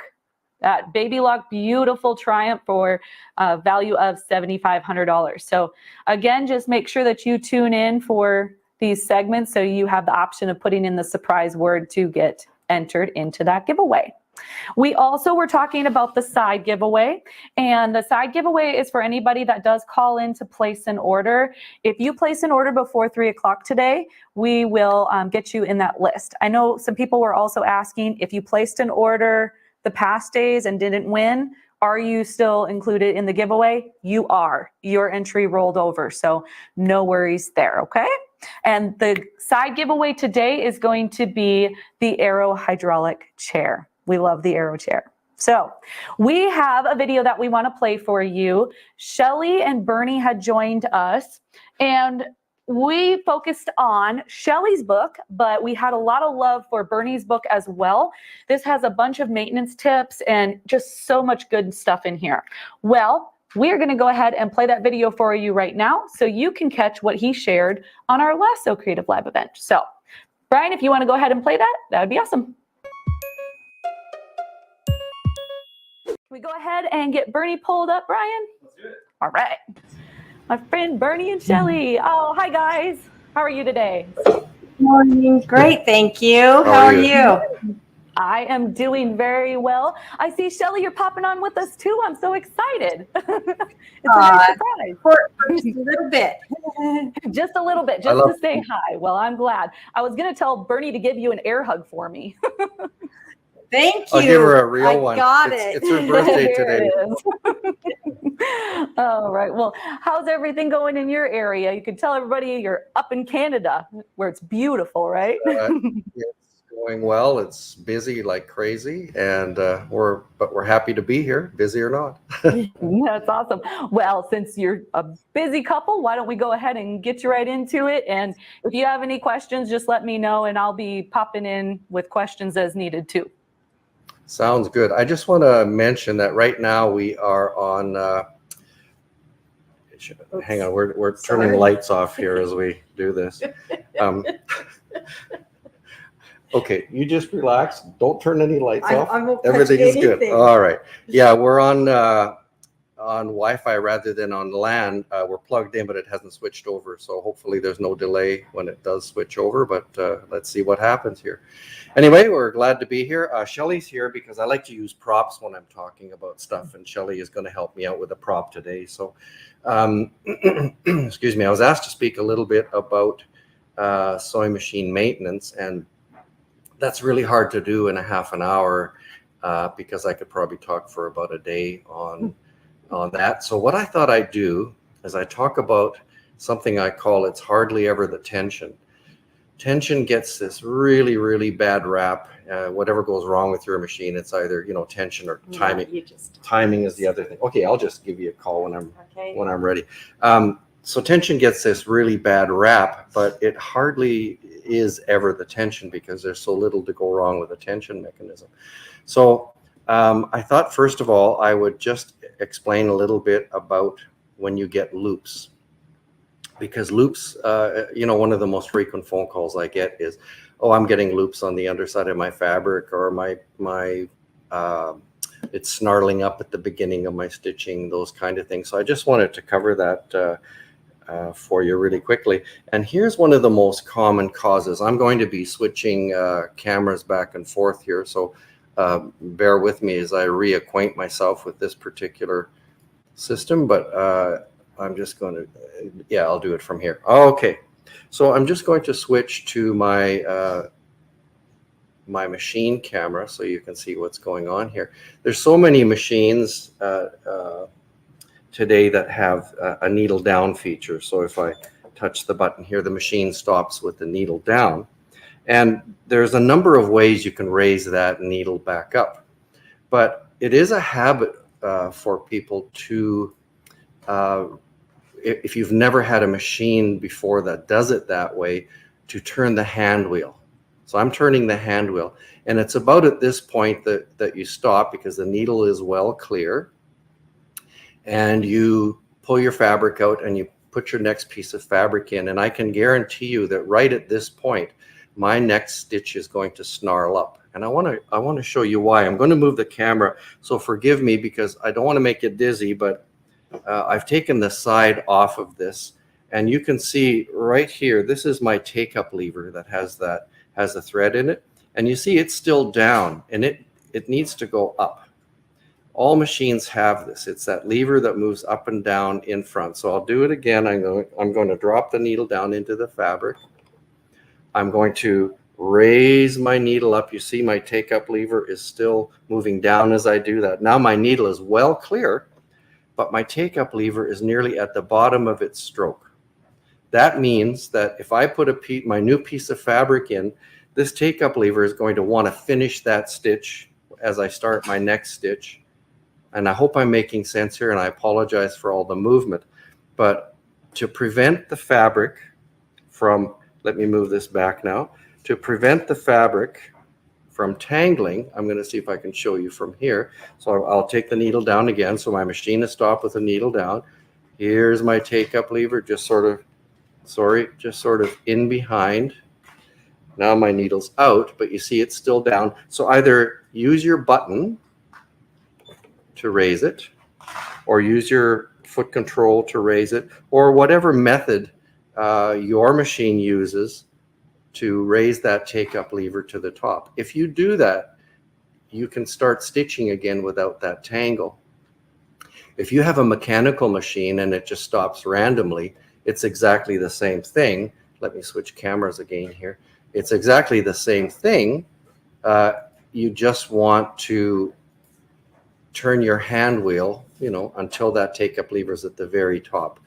beautiful Triumph for a value of $7,500. So again, just make sure that you tune in for these segments so you have the option of putting in the surprise word to get entered into that giveaway. We also were talking about the side giveaway, and the side giveaway is for anybody that does call in to place an order. If you place an order before 3 o'clock today, we will get you in that list. I know some people were also asking if you placed an order the past days and didn't win, are you still included in the giveaway? You are. Your entry rolled over, so no worries there, okay? And the side giveaway today is going to be the Aero hydraulic chair. We love the Aero chair. So we have a video that we want to play for you. Shelly and Bernie had joined us, and we focused on Shelly's book, but we had a lot of love for Bernie's book as well. This has a bunch of maintenance tips and just so much good stuff in here. Well, we are going to go ahead and play that video for you right now so you can catch what he shared on our last SewCreative Live event. So, Brian, if you want to go ahead and play that, that would be awesome. Can we go ahead and get Bernie pulled up, Brian? Let's do it. All right. My friend Bernie and Shelly. Oh, hi guys. How are you today? Morning. Great, thank you. How are you? I am doing very well. I see Shelly, you're popping on with us too. I'm so excited. It's a nice surprise. For just a little bit. Just a little bit, just to say hi. Well, I'm glad. I was going to tell Bernie to give you an air hug for me. Thank you. I'll give her a real one. Got It's it. her birthday today. All right. Well, how's everything going in your area? You can tell everybody you're up in Canada where it's beautiful, right? It's going well. It's busy like crazy, and we're happy to be here, busy or not. That's awesome. Well, since you're a busy couple, why don't we go ahead and get you right into it? And if you have any questions, just let me know, and I'll be popping in with questions as needed too. Sounds good. I just want to mention that right now we are on. Hang on, we're turning the lights off here as we do this. Okay, you just relax. Don't turn any lights off. I won't touch Everything is good. anything. All right. Yeah, we're on Wi-Fi rather than on LAN. We're plugged in, but it hasn't switched over. So hopefully there's no delay when it does switch over. But let's see what happens here. Anyway, we're glad to be here. Shelly's here because I like to use props when I'm talking about stuff, and Shelly is going to help me out with a prop today. So, excuse me. I was asked to speak a little bit about sewing machine maintenance, and that's really hard to do in a half an hour because I could probably talk for about a day on that. So what I thought I'd do is I talk about something I call it's hardly ever the tension. Tension gets this really, really bad rap. Whatever goes wrong with your machine, it's either, tension or timing. Timing is the other thing. Okay, I'll just give you a call when I'm ready. So tension gets this really bad rap, but it hardly is ever the tension because there's so little to go wrong with a tension mechanism. So I thought, first of all, I would just explain a little bit about when you get loops. Because loops, one of the most frequent phone calls I get is, oh, I'm getting loops on the underside of my fabric, or it's snarling up at the beginning of my stitching, those kind of things. So I just wanted to cover that for you really quickly. And here's one of the most common causes. I'm going to be switching cameras back and forth here, so bear with me as I reacquaint myself with this particular system, but I'm just going to, I'll do it from here. Okay, so I'm just going to switch to my my machine camera so you can see what's going on here. There's so many machines today that have a needle down feature. So if I touch the button here, the machine stops with the needle down. And there's a number of ways you can raise that needle back up. But it is a habit for people to, if you've never had a machine before that does it that way, to turn the hand wheel. So I'm turning the hand wheel, and it's about at this point that you stop because the needle is well clear, and you pull your fabric out and you put your next piece of fabric in. And I can guarantee you that right at this point, my next stitch is going to snarl up. And I want to show you why. I'm going to move the camera, so forgive me because I don't want to make you dizzy, but I've taken the side off of this, and you can see right here, this is my take-up lever that has a thread in it, and you see it's still down, and it needs to go up. All machines have this. It's that lever that moves up and down in front. So I'll do it again. I'm going to drop the needle down into the fabric. I'm going to raise my needle up. You see my take-up lever is still moving down as I do that. Now my needle is well clear, but my take-up lever is nearly at the bottom of its stroke. That means that if I put my new piece of fabric in, this take-up lever is going to want to finish that stitch as I start my next stitch. And I hope I'm making sense here, and I apologize for all the movement. But to prevent the fabric from, let me move this back now, to prevent the fabric from tangling, I'm going to see if I can show you from here. So I'll take the needle down again. So my machine is stopped with the needle down. Here's my take-up lever, just sort of in behind. Now my needle's out, but you see it's still down. So either use your button to raise it, or use your foot control to raise it, or whatever method your machine uses to raise that take-up lever to the top. If you do that, you can start stitching again without that tangle. If you have a mechanical machine and it just stops randomly, it's exactly the same thing. Let me switch cameras again here. It's exactly the same thing. You just want to turn your hand wheel, until that take-up lever is at the very top.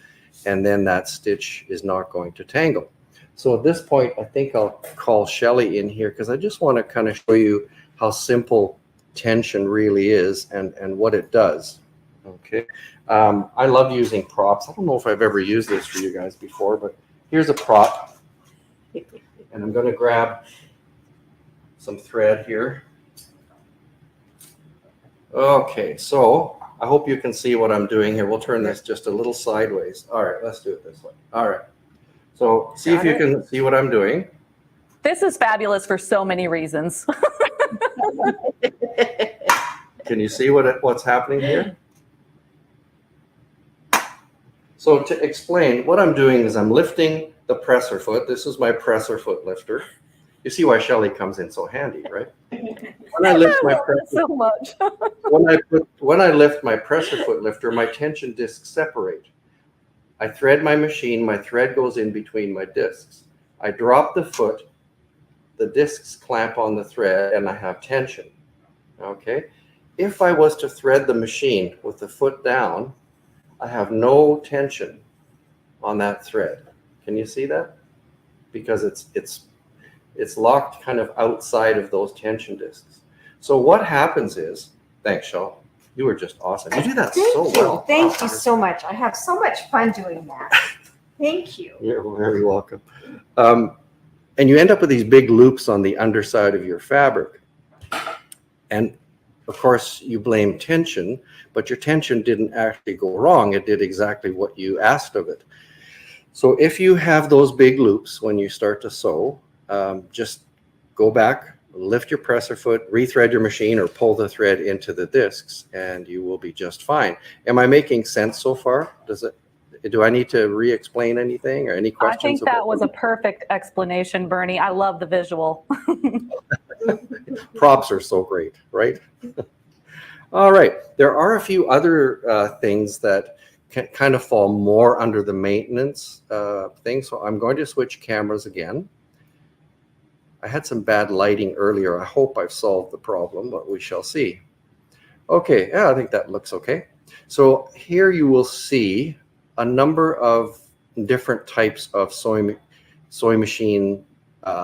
And then that stitch is not going to tangle. So at this point, I think I'll call Shelly in here because I just want to kind of show you how simple tension really is and what it does. Okay. I love using props. I don't know if I've ever used this for you guys before, but here's a prop. And I'm going to grab some thread here. Okay, so I hope you can see what I'm doing here. We'll turn this just a little sideways. All right, let's do it this way. All right. So see if you can see what I'm doing. This is fabulous for so many reasons. Can you see what's happening here? So to explain, what I'm doing is I'm lifting the presser foot. This is my presser foot lifter. You see why Shelly comes in so handy, right? When I lift my presser, so much. when I lift my presser foot lifter, my tension discs separate. I thread my machine, my thread goes in between my discs. I drop the foot, the discs clamp on the thread, and I have tension. Okay? If I was to thread the machine with the foot down, I have no tension on that thread. Can you see that? Because it's locked kind of outside of those tension discs. So what happens is, thanks, Shel. You were just awesome. You do that so well. Thank you so much. I have so much fun doing that. Thank you. You're very welcome. And you end up with these big loops on the underside of your fabric. And of course, you blame tension, but your tension didn't actually go wrong. It did exactly what you asked of it. So if you have those big loops when you start to sew, just go back, lift your presser foot, rethread your machine, or pull the thread into the discs, and you will be just fine. Am I making sense so far? Do I need to re-explain anything or any questions? I think that was a perfect explanation, Bernie. I love the visual. Props are so great, right? All right. There are a few other things that can kind of fall more under the maintenance thing. So I'm going to switch cameras again. I had some bad lighting earlier. I hope I've solved the problem, but we shall see. Okay, yeah, I think that looks okay. So here you will see a number of different types of sewing machine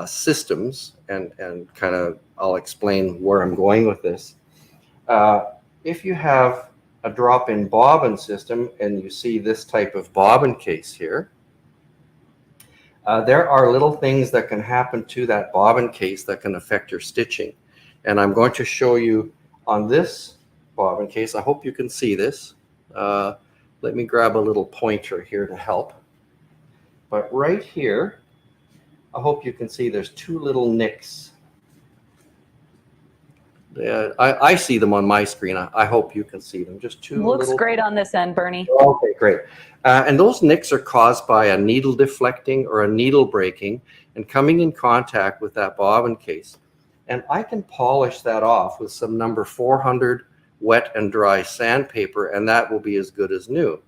systems, and kind of I'll explain where I'm going with this. If you have a drop-in bobbin system and you see this type of bobbin case here, there are little things that can happen to that bobbin case that can affect your stitching. And I'm going to show you on this bobbin case. I hope you can see this. Let me grab a little pointer here to help. But right here, I hope you can see there's two little nicks. I see them on my screen. I hope you can see them. Just two Looks little... great on this end, Bernie. Okay, great. And those nicks are caused by a needle deflecting or a needle breaking and coming in contact with that bobbin case. And I can polish that off with some number 400 wet and dry sandpaper, and that will be as good as new.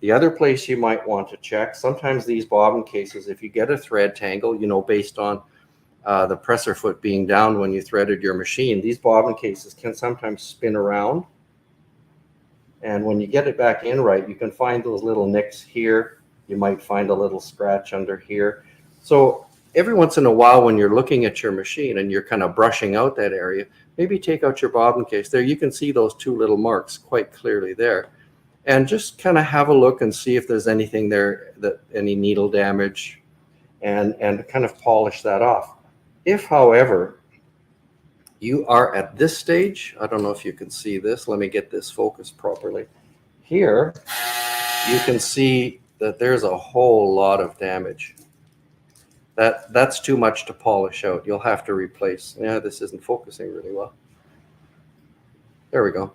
The other place you might want to check, sometimes these bobbin cases, if you get a thread tangle, based on the presser foot being down when you threaded your machine, these bobbin cases can sometimes spin around. And when you get it back in right, you can find those little nicks here. You might find a little scratch under here. So every once in a while when you're looking at your machine and you're kind of brushing out that area, maybe take out your bobbin case. There you can see those two little marks quite clearly there. And just kind of have a look and see if there's anything there, that any needle damage, and kind of polish that off. If, however, you are at this stage, I don't know if you can see this. Let me get this focused properly. Here, you can see that there's a whole lot of damage. That's too much to polish out. You'll have to replace. Yeah, this isn't focusing really well. There we go.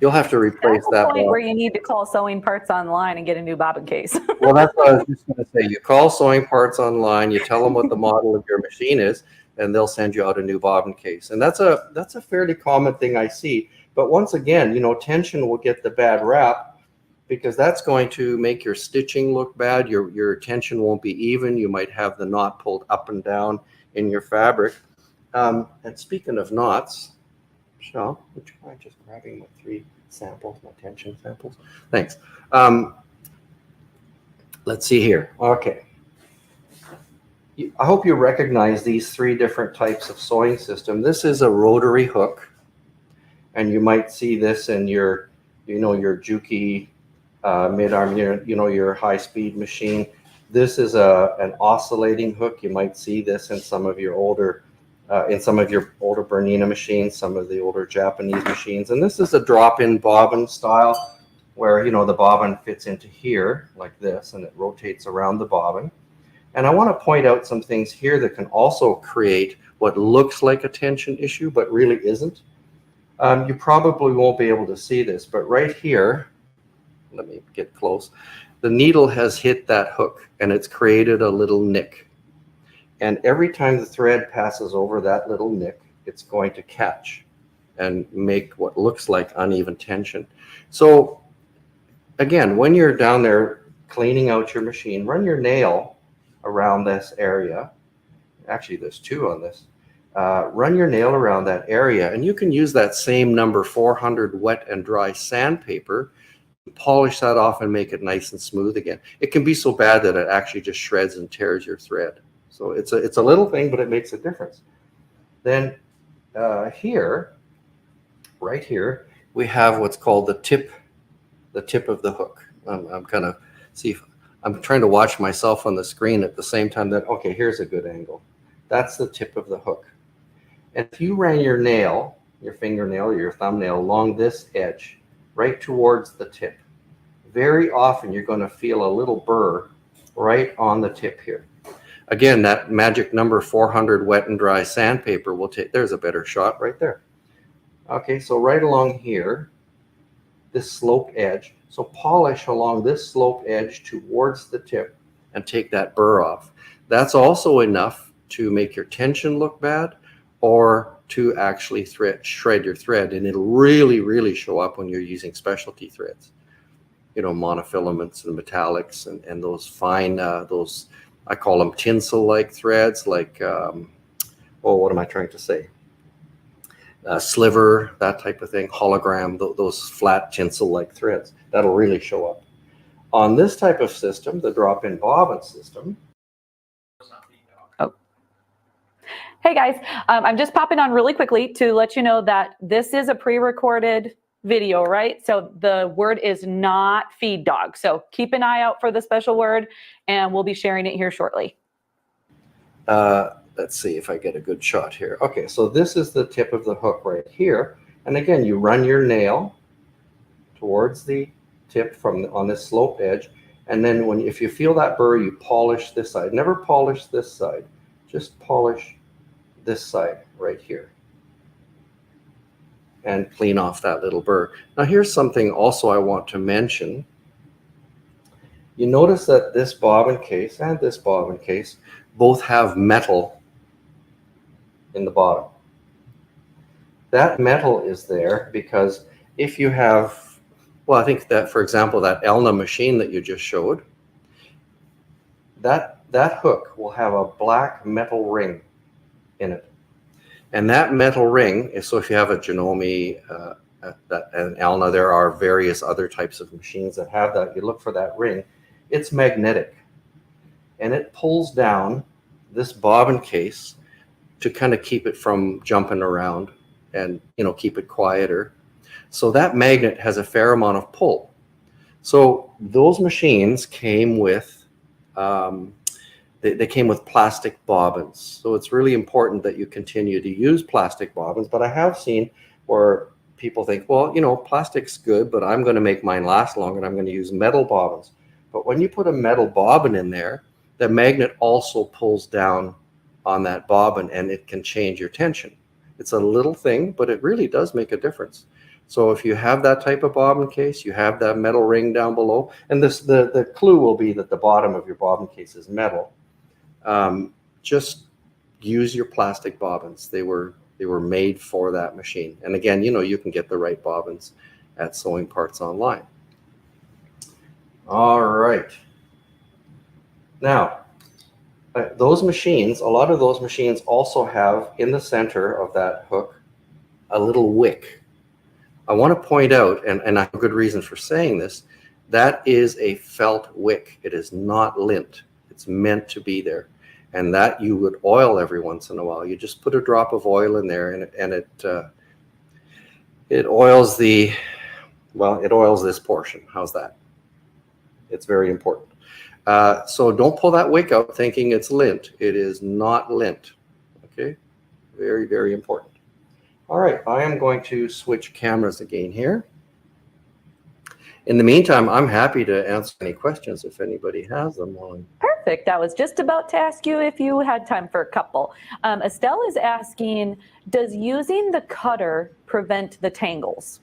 You'll have to replace That's the that. point where you need to call Sewing Parts online and get a new bobbin case. Well, that's what I was just going to say. You call Sewing Parts online, you tell them what the model of your machine is, and they'll send you out a new bobbin case. And that's a fairly common thing I see. But once again, you know, tension will get the bad rap because that's going to make your stitching look bad. Your tension won't be even. You might have the knot pulled up and down in your fabric. And speaking of knots, Michelle, would you mind just grabbing my 3 samples, my tension samples? Thanks. Let's see here. Okay. I hope you recognize these 3 different types of sewing system. This is a rotary hook, and you might see this in your, you know, your JUKI mid-arm, you know, your high-speed machine. This is an oscillating hook. You might see this in some of your older Bernina machines, some of the older Japanese machines. And this is a drop-in bobbin style where, you know, the bobbin fits into here like this and it rotates around the bobbin. And I want to point out some things here that can also create what looks like a tension issue, but really isn't. You probably won't be able to see this, but right here, let me get close. The needle has hit that hook and it's created a little nick. And every time the thread passes over that little nick, it's going to catch and make what looks like uneven tension. So again, when you're down there cleaning out your machine, run your nail around this area. Actually, there's 2 on this. Run your nail around that area, and you can use that same number 400 wet and dry sandpaper, polish that off and make it nice and smooth again. It can be so bad that it actually just shreds and tears your thread. So it's a little thing, but it makes a difference. Then here, right here, we have what's called the tip of the hook. I'm kind of I'm trying to watch myself on the screen at the same time that, okay, here's a good angle. That's the tip of the hook. And if you ran your nail, your fingernail or your thumbnail along this edge, right towards the tip, very often you're going to feel a little burr right on the tip here. Again, that magic number 400 wet and dry sandpaper will take, there's a better shot right there. Okay, so right along here, this slope edge, so polish along this slope edge towards the tip and take that burr off. That's also enough to make your tension look bad or to actually shred your thread, and it'll really, really show up when you're using specialty threads. You know, monofilaments and metallics and those fine, those, I call them tinsel-like threads, like, oh, what am I trying to say? Sliver, that type of thing, hologram, those flat tinsel-like threads. That'll really show up. On this type of system, the drop-in bobbin system. Oh. Hey guys, I'm just popping on really quickly to let you know that this is a pre-recorded video, right? So the word is not feed dog. So keep an eye out for the special word, and we'll be sharing it here shortly. Let's see if I get a good shot here. Okay, so this is the tip of the hook right here. And again, you run your nail towards the tip on this slope edge. And then if you feel that burr, you polish this side. Never polish this side. Just polish this side right here. And clean off that little burr. Now here's something also I want to mention. You notice that this bobbin case and this bobbin case both have metal in the bottom. That metal is there because if you have, well, I think that, for example, that Elna machine that you just showed, that hook will have a black metal ring in it. And that metal ring is, so if you have a Janome, an Elna, there are various other types of machines that have that. You look for that ring. It's magnetic. And it pulls down this bobbin case to kind of keep it from jumping around and, you know, keep it quieter. So that magnet has a fair amount of pull. So those machines came with, they came with plastic bobbins. So it's really important that you continue to use plastic bobbins. But I have seen where people think, well, you know, plastic's good, but I'm going to make mine last longer and I'm going to use metal bobbins. But when you put a metal bobbin in there, the magnet also pulls down on that bobbin and it can change your tension. It's a little thing, but it really does make a difference. So if you have that type of bobbin case, you have that metal ring down below, and this the clue will be that the bottom of your bobbin case is metal. Just use your plastic bobbins. They were made for that machine. And again, you know, you can get the right bobbins at Sewing Parts Online. All right. Now, those machines, a lot of those machines also have in the center of that hook a little wick. I want to point out, and I have a good reason for saying this, that is a felt wick. It is not lint. It's meant to be there. And that you would oil every once in a while. You just put a drop of oil in there and it oils the, well, it oils this portion. How's that? It's very important. So don't pull that wick out thinking it's lint. It is not lint. Okay? Very, very important. All right, I am going to switch cameras again here. In the meantime, I'm happy to answer any questions if anybody has them. Perfect. I was just about to ask you if you had time for a couple. Estelle is asking, does using the cutter prevent the tangles?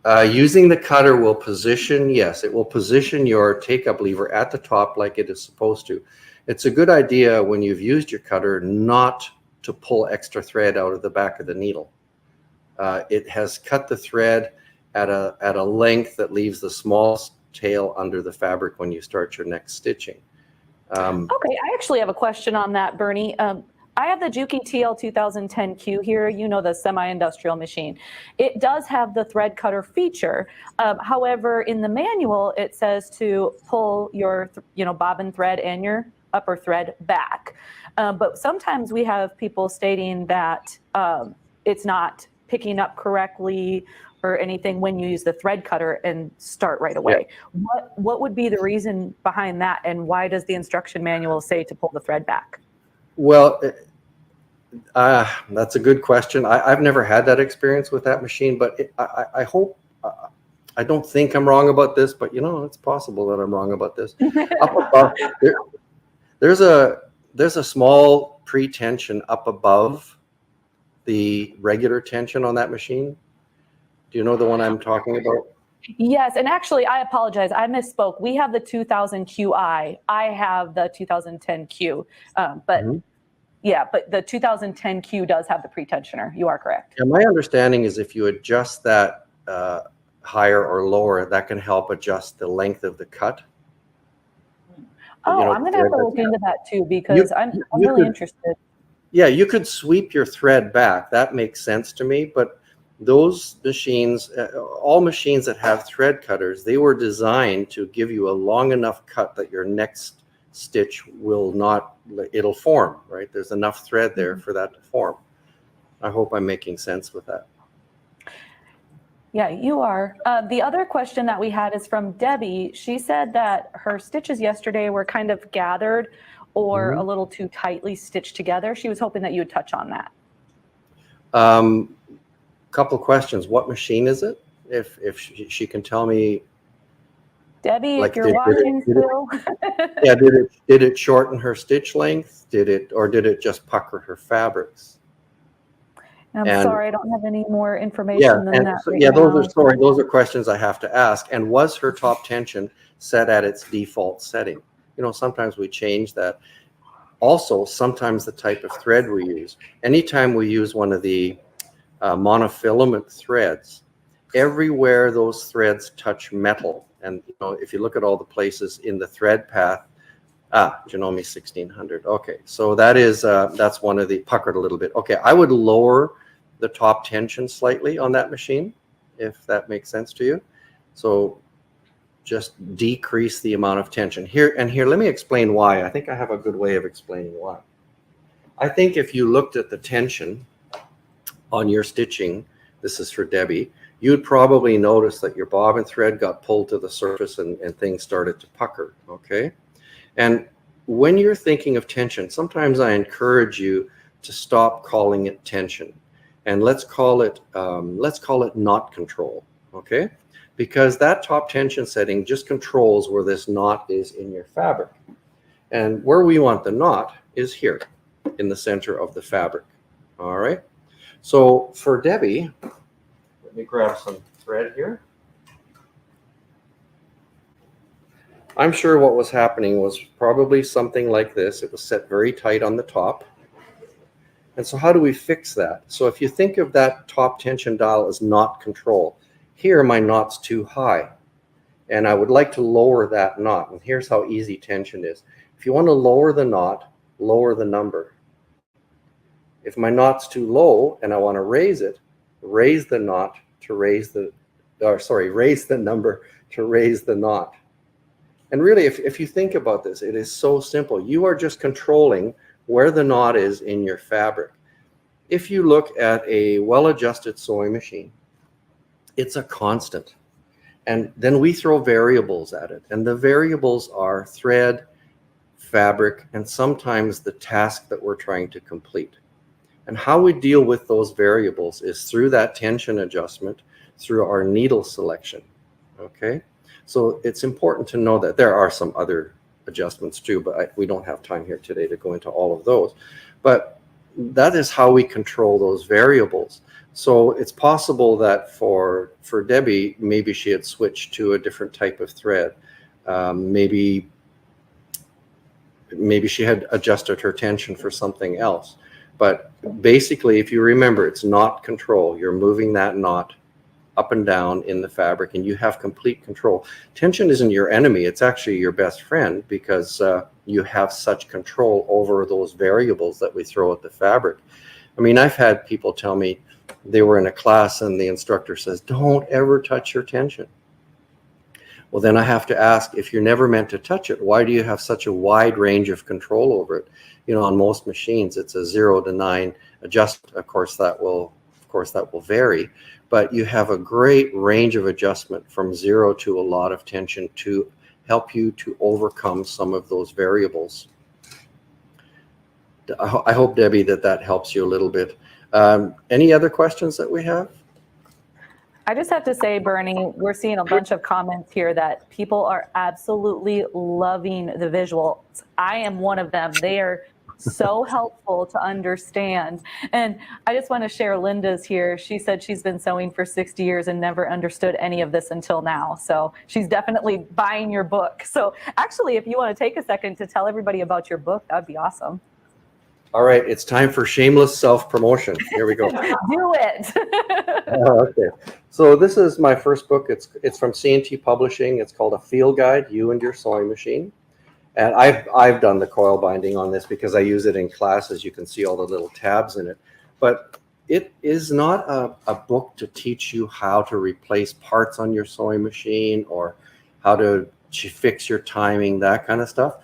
Using the cutter will position, yes, it will position your take-up lever at the top like it is supposed to. It's a good idea when you've used your cutter not to pull extra thread out of the back of the needle. It has cut the thread at a length that leaves the smallest tail under the fabric when you start your next stitching. Okay, I actually have a question on that, Bernie. I have the JUKI TL 2010Q here, you know, the semi-industrial machine. It does have the thread cutter feature. However, in the manual, it says to pull your, bobbin thread and your upper thread back. But sometimes we have people stating that it's not picking up correctly or anything when you use the thread cutter and start right away. Yeah. What would be the reason behind that, and why does the instruction manual say to pull the thread back? Well, that's a good question. I've never had that experience with that machine, but I hope, I don't think I'm wrong about this, but it's possible that I'm wrong about this. Up above, there's a small pre-tension up above the regular tension on that machine. Do you know the one I'm talking about? Yes, and actually, I apologize. I misspoke. We have the 2000QI. I have the 2010Q, but yeah, but the 2010Q does have the pre-tensioner. You are correct. Yeah, my understanding is if you adjust that higher or lower, that can help adjust the length of the cut. Oh, I'm going to have to look into that too, because I'm really interested. Yeah, you could sweep your thread back. That makes sense to me, but those machines, all machines that have thread cutters, they were designed to give you a long enough cut that your next stitch will not, it'll form, right? There's enough thread there for that to form. I hope I'm making sense with that. Yeah, you are. The other question that we had is from Debbie. She said that her stitches yesterday were kind of gathered or a little too tightly stitched together. She was hoping that you would touch on that. Couple questions. What machine is it? If she can tell me. Debbie, like, if you're watching still. Yeah, did it shorten her stitch length? Did it just pucker her fabrics? I'm sorry, I don't have any more information than that. So, those are questions I have to ask. And was her top tension set at its default setting? Sometimes we change that. Also, sometimes the type of thread we use. Anytime we use one of the monofilament threads, everywhere those threads touch metal, and if you look at all the places in the thread path, Janome 1600. Okay, so that's one of the puckered a little bit. Okay, I would lower the top tension slightly on that machine, if that makes sense to you. So just decrease the amount of tension. Here, let me explain why. I think I have a good way of explaining why. I think if you looked at the tension on your stitching, this is for Debbie, you'd probably notice that your bobbin thread got pulled to the surface and things started to pucker, okay? And when you're thinking of tension, sometimes I encourage you to stop calling it tension. And let's call it knot control, okay? Because that top tension setting just controls where this knot is in your fabric. And where we want the knot is here in the center of the fabric, all right? So for Debbie, let me grab some thread here. I'm sure what was happening was probably something like this. It was set very tight on the top. And so how do we fix that? So if you think of that top tension dial as knot control, here my knot's too high. And I would like to lower that knot. And here's how easy tension is. If you want to lower the knot, lower the number. If my knot's too low and I want to raise it, raise the knot to raise the, raise the number to raise the knot. And really, if you think about this, it is so simple. You are just controlling where the knot is in your fabric. If you look at a well-adjusted sewing machine, it's a constant. And then we throw variables at it. And the variables are thread, fabric, and sometimes the task that we're trying to complete. And how we deal with those variables is through that tension adjustment, through our needle selection, okay? So it's important to know that there are some other adjustments too, but we don't have time here today to go into all of those. But that is how we control those variables. So it's possible that for Debbie, maybe she had switched to a different type of thread. Maybe she had adjusted her tension for something else. But basically, if you remember, it's knot control. You're moving that knot up and down in the fabric, and you have complete control. Tension isn't your enemy. It's actually your best friend, because you have such control over those variables that we throw at the fabric. I mean, I've had people tell me they were in a class and the instructor says, don't ever touch your tension. Well, then I have to ask, if you're never meant to touch it, why do you have such a wide range of control over it? You know, on most machines, it's a 0 to 9 adjust. Of course, that will vary, but you have a great range of adjustment from 0 to a lot of tension to help you to overcome some of those variables. I hope, Debbie, that helps you a little bit. Any other questions that we have? I just have to say, Bernie, we're seeing a bunch of comments here that people are absolutely loving the visuals. I am one of them. They are so helpful to understand. And I just want to share Linda's here. She said she's been sewing for 60 years and never understood any of this until now. So she's definitely buying your book. So actually, if you want to take a second to tell everybody about your book, that'd be awesome. All right, it's time for shameless self-promotion. Here we go. Do it. Okay, so this is my first book. It's from C&T Publishing. It's called A Field Guide, You and Your Sewing Machine. And I've done the coil binding on this because I use it in classes. You can see all the little tabs in it. But it is not a book to teach you how to replace parts on your sewing machine or how to fix your timing, that kind of stuff.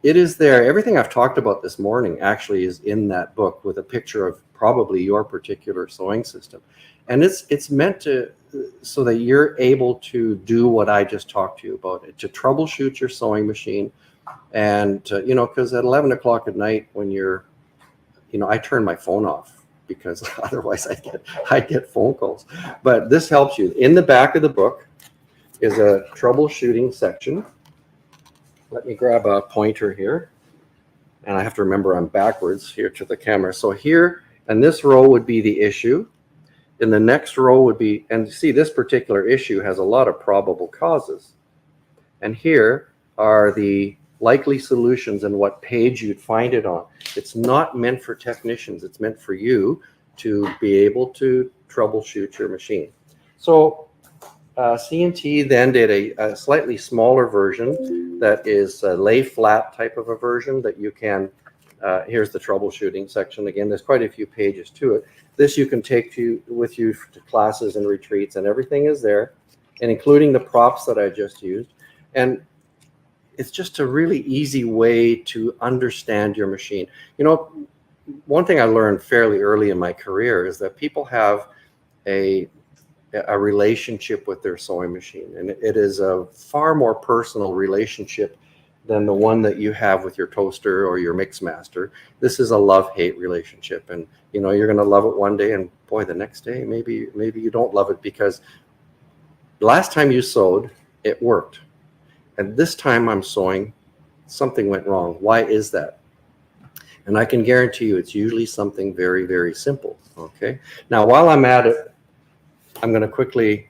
It is there. Everything I've talked about this morning actually is in that book with a picture of probably your particular sewing system. And it's meant to, so that you're able to do what I just talked to you about, to troubleshoot your sewing machine. And, you know, because at 11 o'clock at night when you're, you know, I turn my phone off because otherwise I'd get phone calls. But this helps you. In the back of the book is a troubleshooting section. Let me grab a pointer here. And I have to remember I'm backwards here to the camera. So here, and this row would be the issue. And the next row would be, and see, this particular issue has a lot of probable causes. And here are the likely solutions and what page you'd find it on. It's not meant for technicians. It's meant for you to be able to troubleshoot your machine. So C&T then did a slightly smaller version that is a lay flat type of a version that you can, here's the troubleshooting section. Again, there's quite a few pages to it. This you can take with you to classes and retreats, and everything is there, and including the props that I just used. And it's just a really easy way to understand your machine. You know, one thing I learned fairly early in my career is that people have a relationship with their sewing machine, and it is a far more personal relationship than the one that you have with your toaster or your Mixmaster. This is a love-hate relationship, and you know, you're going to love it one day, and boy, the next day maybe you don't love it, because the last time you sewed it worked, and this time I'm sewing, something went wrong. Why is that? And I can guarantee you it's usually something very, very simple. Okay, now while I'm at it, I'm going to quickly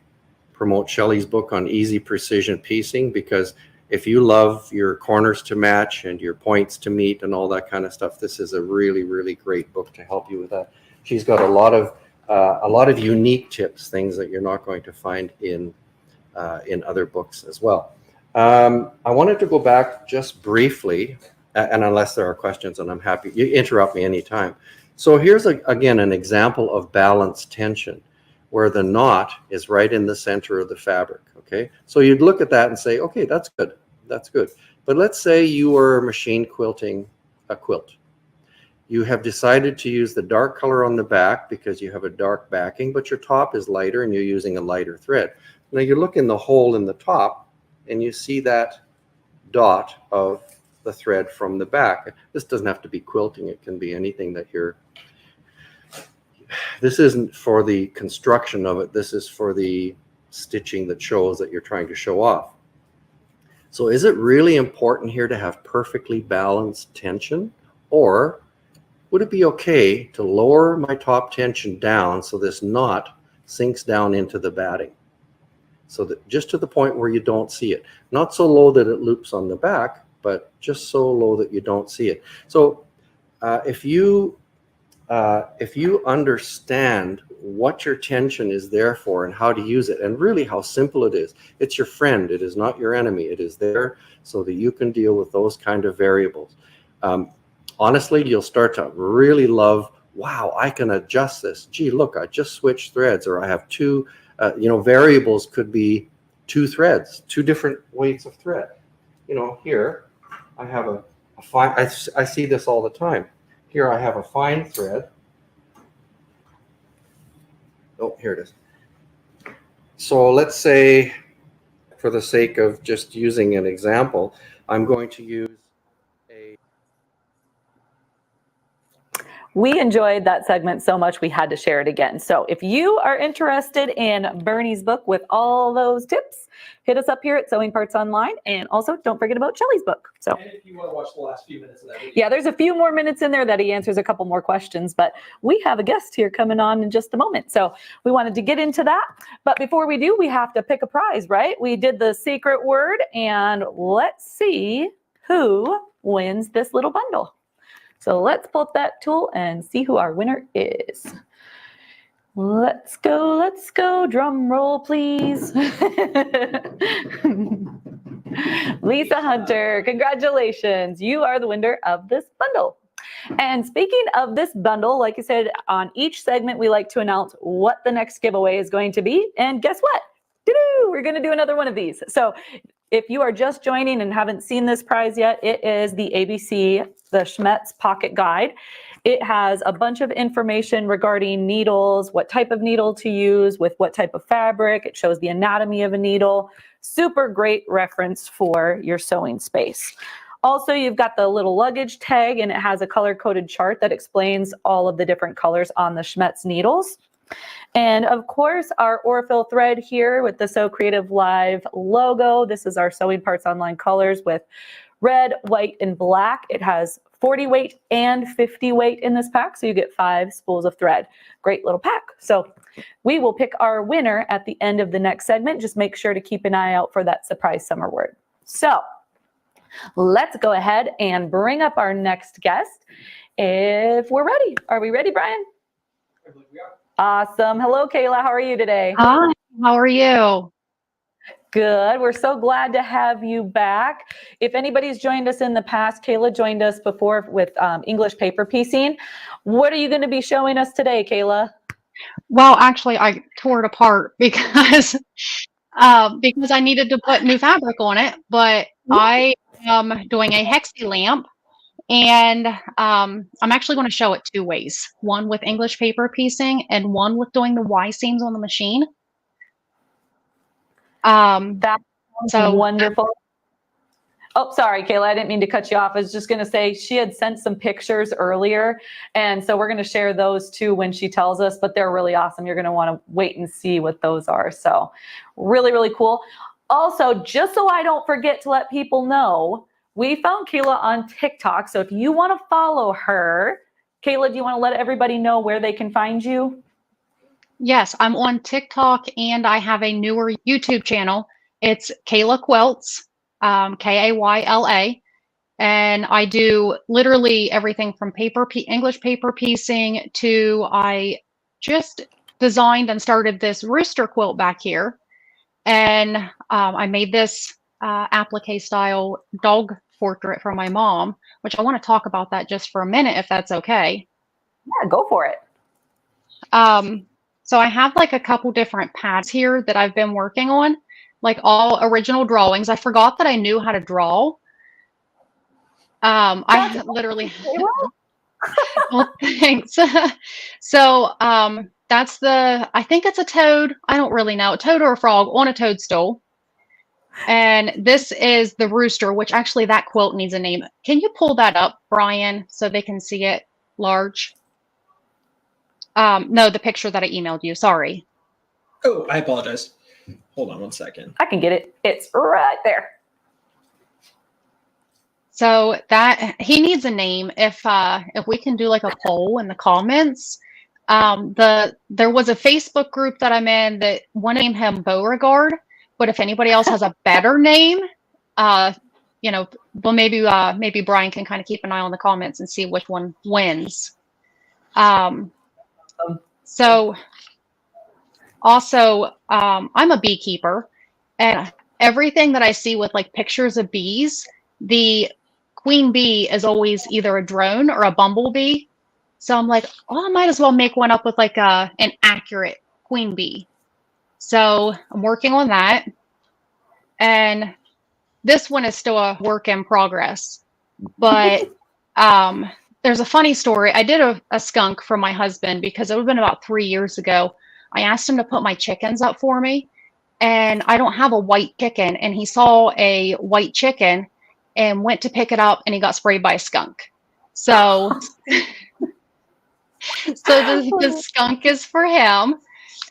promote Shelley's book on easy precision piecing, because if you love your corners to match and your points to meet and all that kind of stuff, this is a really, really great book to help you with that. She's got a lot of unique tips, things that you're not going to find in other books as well. I wanted to go back just briefly, and unless there are questions, and I'm happy, you interrupt me anytime. So here's again an example of balanced tension, where the knot is right in the center of the fabric. Okay, so you'd look at that and say, okay, that's good, that's good. But let's say you were machine quilting a quilt. You have decided to use the dark color on the back because you have a dark backing, but your top is lighter and you're using a lighter thread. Now you look in the hole in the top and you see that dot of the thread from the back. This doesn't have to be quilting, it can be anything that you're, this isn't for the construction of it, this is for the stitching that shows that you're trying to show off. So is it really important here to have perfectly balanced tension, or would it be okay to lower my top tension down so this knot sinks down into the batting? So that just to the point where you don't see it. Not so low that it loops on the back, but just so low that you don't see it. So if you understand what your tension is there for and how to use it, and really how simple it is, it's your friend, it is not your enemy. It is there so that you can deal with those kind of variables. Honestly, you'll start to really love, wow, I can adjust this. Gee, look, I just switched threads, or I have two, you know, variables could be two threads, two different weights of thread. You know, here I have a fine, I see this all the time. Here I have a fine thread. Oh, here it is. So let's say, for the sake of just using an example, I'm going to use a... We enjoyed that segment so much we had to share it again. So if you are interested in Bernie's book with all those tips, hit us up here at Sewing Parts Online, and also don't forget about Shelley's book. So, and if you want to watch the last few minutes of that video. Yeah, there's a few more minutes in there that he answers a couple more questions, but we have a guest here coming on in just a moment. So we wanted to get into that. But before we do, we have to pick a prize, right? We did the secret word, and let's see who wins this little bundle. So let's pull up that tool and see who our winner is. Let's go. Drum roll, please. Lisa Hunter, congratulations. You are the winner of this bundle. And speaking of this bundle, like I said, on each segment, we like to announce what the next giveaway is going to be. And guess what? We're going to do another one of these. So if you are just joining and haven't seen this prize yet, it is the ABC, the Schmetz Pocket Guide. It has a bunch of information regarding needles, what type of needle to use with what type of fabric. It shows the anatomy of a needle. Super great reference for your sewing space. Also, you've got the little luggage tag, and it has a color-coded chart that explains all of the different colors on the Schmetz needles. And of course, our Orfil thread here with the SewCreative Live logo. This is our Sewing Parts Online colors with red, white, and black. It has 40 weight and 50 weight in this pack, so you get 5 spools of thread. Great little pack. So we will pick our winner at the end of the next segment. Just make sure to keep an eye out for that surprise summer word. So let's go ahead and bring up our next guest if we're ready. Are we ready, Brian? I believe we are. Awesome. Hello, Kayla. How are you today? Hi, how are you? Good. We're so glad to have you back. If anybody's joined us in the past, Kayla joined us before with English paper piecing. What are you going to be showing us today, Kayla? Well, actually, I tore it apart because because I needed to put new fabric on it. But I am doing a Hexie lamp, and I'm actually going to show it two ways: one with English paper piecing, and one with doing the Y seams on the machine. That's So wonderful. Oh, sorry, Kayla, I didn't mean to cut you off. I was just going to say she had sent some pictures earlier, and so we're going to share those too when she tells us, but they're really awesome. You're going to want to wait and see what those are. So really, really cool. Also, just so I don't forget to let people know, we found Kayla on TikTok. So if you want to follow her, Kayla, do you want to let everybody know where they can find you? yes, I'm on TikTok, and I have a newer YouTube channel. It's Kayla Quilts, Kayla, and I do literally everything from English paper piecing to I just designed and started this rooster quilt back here, and I made this applique style dog portrait for my mom, which I want to talk about that just for a minute, if that's okay. Yeah, go for it. So I have like a couple different pads here that I've been working on, like all original drawings. I forgot that I knew how to draw. I literally, well, thanks. So that's I think it's a toad. I don't really know, a toad or a frog on a toadstool. And this is the rooster, which actually that quilt needs a name. Can you pull that up, Brian, so they can see it large? No, the picture that I emailed you. Sorry. Oh, I apologize. Hold on one second. I can get it. It's right there. So that he needs a name. If we can do like a poll in the comments. There was a Facebook group that I'm in that one named him Beauregard, but if anybody else has a better name, you know, well maybe Brian can kind of keep an eye on the comments and see which one wins. So also, I'm a beekeeper, and everything that I see with like pictures of bees, the queen bee is always either a drone or a bumblebee. So I'm like, oh, I might as well make one up with like an accurate queen bee. So I'm working on that. And this one is still a work in progress. But there's a funny story. I did a skunk for my husband because it would have been about 3 years ago. I asked him to put my chickens up for me, and I don't have a white chicken. And he saw a white chicken and went to pick it up, and he got sprayed by a skunk. So, the skunk is for him.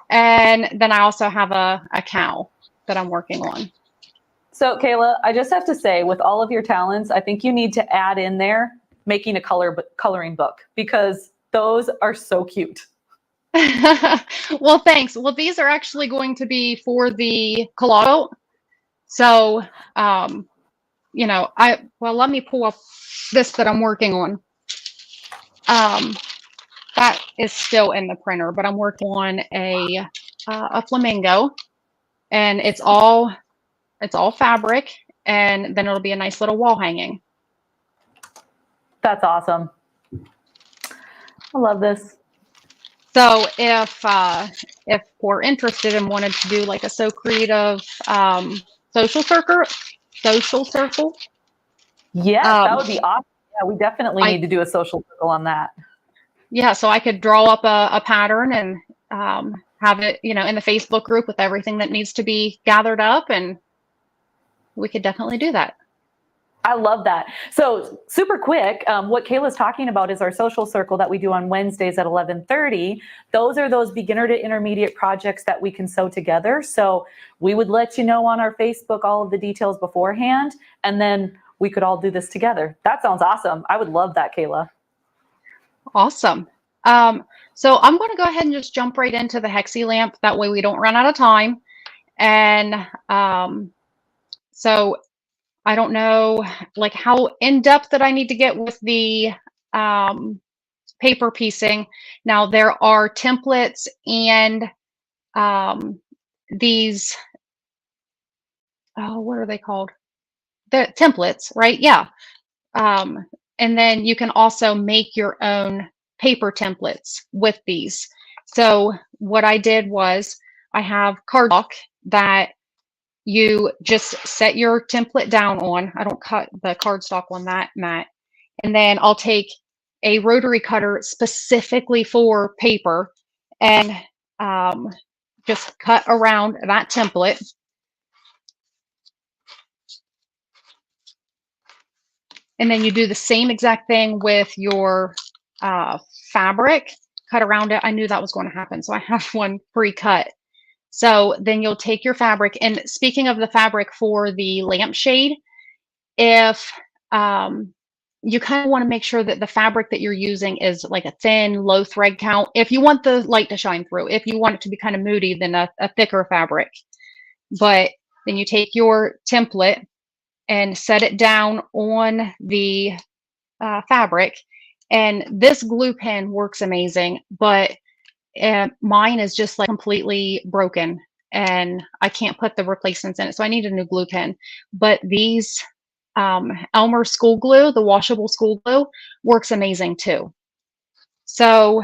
And then I also have a cow that I'm working on. So Kayla, I just have to say, with all of your talents, I think you need to add in there making a coloring book, because those are so cute. Well, thanks. Well, these are actually going to be for the collage. So, you know, let me pull up this that I'm working on. That is still in the printer, but I'm working on a flamingo, and it's all fabric, and then it'll be a nice little wall hanging. That's awesome. I love this. So if we're interested and wanted to do like a SewCreative social circle. Yeah, that would be awesome. Yeah, we definitely need to do a social circle on that. Yeah, so I could draw up a pattern and have it, you know, in the Facebook group with everything that needs to be gathered up, and we could definitely do that. I love that. So super quick, what Kayla's talking about is our social circle that we do on Wednesdays at 11:30. Those are those beginner to intermediate projects that we can sew together. So we would let you know on our Facebook all of the details beforehand, and then we could all do this together. That sounds awesome. I would love that, Kayla. Awesome. So I'm going to go ahead and just jump right into the Hexie lamp. That way we don't run out of time. And so I don't know like how in depth that I need to get with the paper piecing. Now there are templates and these, what are they called? The templates, right? Yeah. And then you can also make your own paper templates with these. So what I did was I have cardstock that you just set your template down on, I don't cut the cardstock on that mat, and then I'll take a rotary cutter specifically for paper and just cut around that template. And then you do the same exact thing with your fabric, cut around it. I knew that was going to happen, so I have one pre-cut. So then you'll take your fabric, and speaking of the fabric for the lampshade, if you kind of want to make sure that the fabric that you're using is like a thin, low thread count. If you want the light to shine through, if you want it to be kind of moody, then a thicker fabric. But then you take your template and set it down on the fabric. And this glue pen works amazing, but mine is just like completely broken and I can't put the replacements in it. So I need a new glue pen. But these Elmer school glue, the washable school glue, works amazing too. So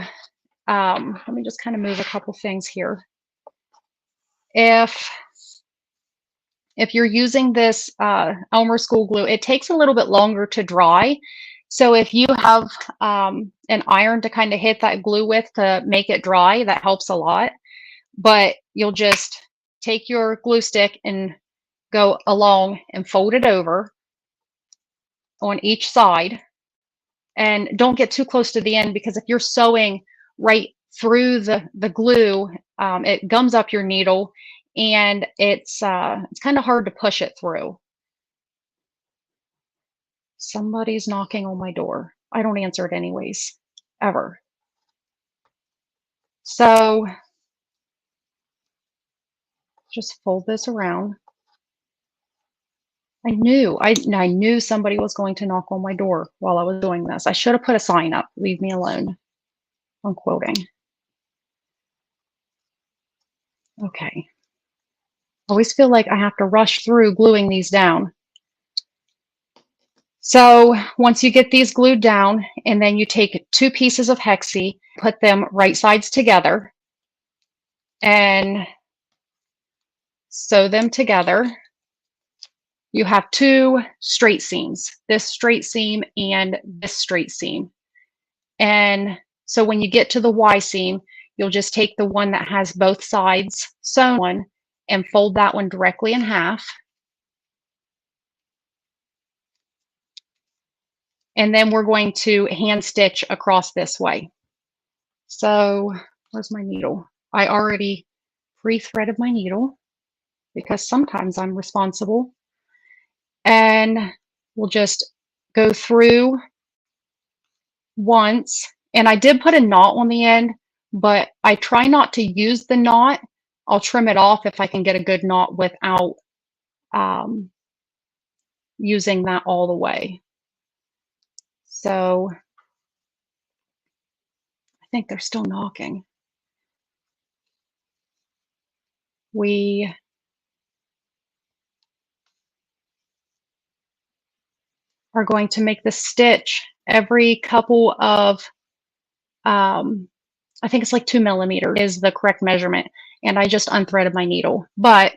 let me just kind of move a couple things here. If you're using this Elmer school glue, it takes a little bit longer to dry. So if you have an iron to kind of hit that glue with to make it dry, that helps a lot. But you'll just take your glue stick and go along and fold it over on each side. And don't get too close to the end, because if you're sewing right through the glue, it gums up your needle, and it's kind of hard to push it through. Somebody's knocking on my door. I don't answer it anyways, ever. So just fold this around. I knew somebody was going to knock on my door while I was doing this. I should have put a sign up, leave me alone, on quilting. Okay. I always feel like I have to rush through gluing these down. So once you get these glued down, and then you take 2 pieces of Hexie, put them right sides together, and sew them together. You have 2 straight seams, this straight seam and this straight seam. And so when you get to the Y seam, you'll just take the one that has both sides sewn on and fold that one directly in half. And then we're going to hand stitch across this way. So where's my needle? I already pre-threaded my needle because sometimes I'm responsible. And we'll just go through once. And I did put a knot on the end, but I try not to use the knot. I'll trim it off if I can get a good knot without using that all the way. So I think they're still knocking. We are going to make the stitch every couple of, I think it's like 2 millimeters is the correct measurement. And I just unthreaded my needle. But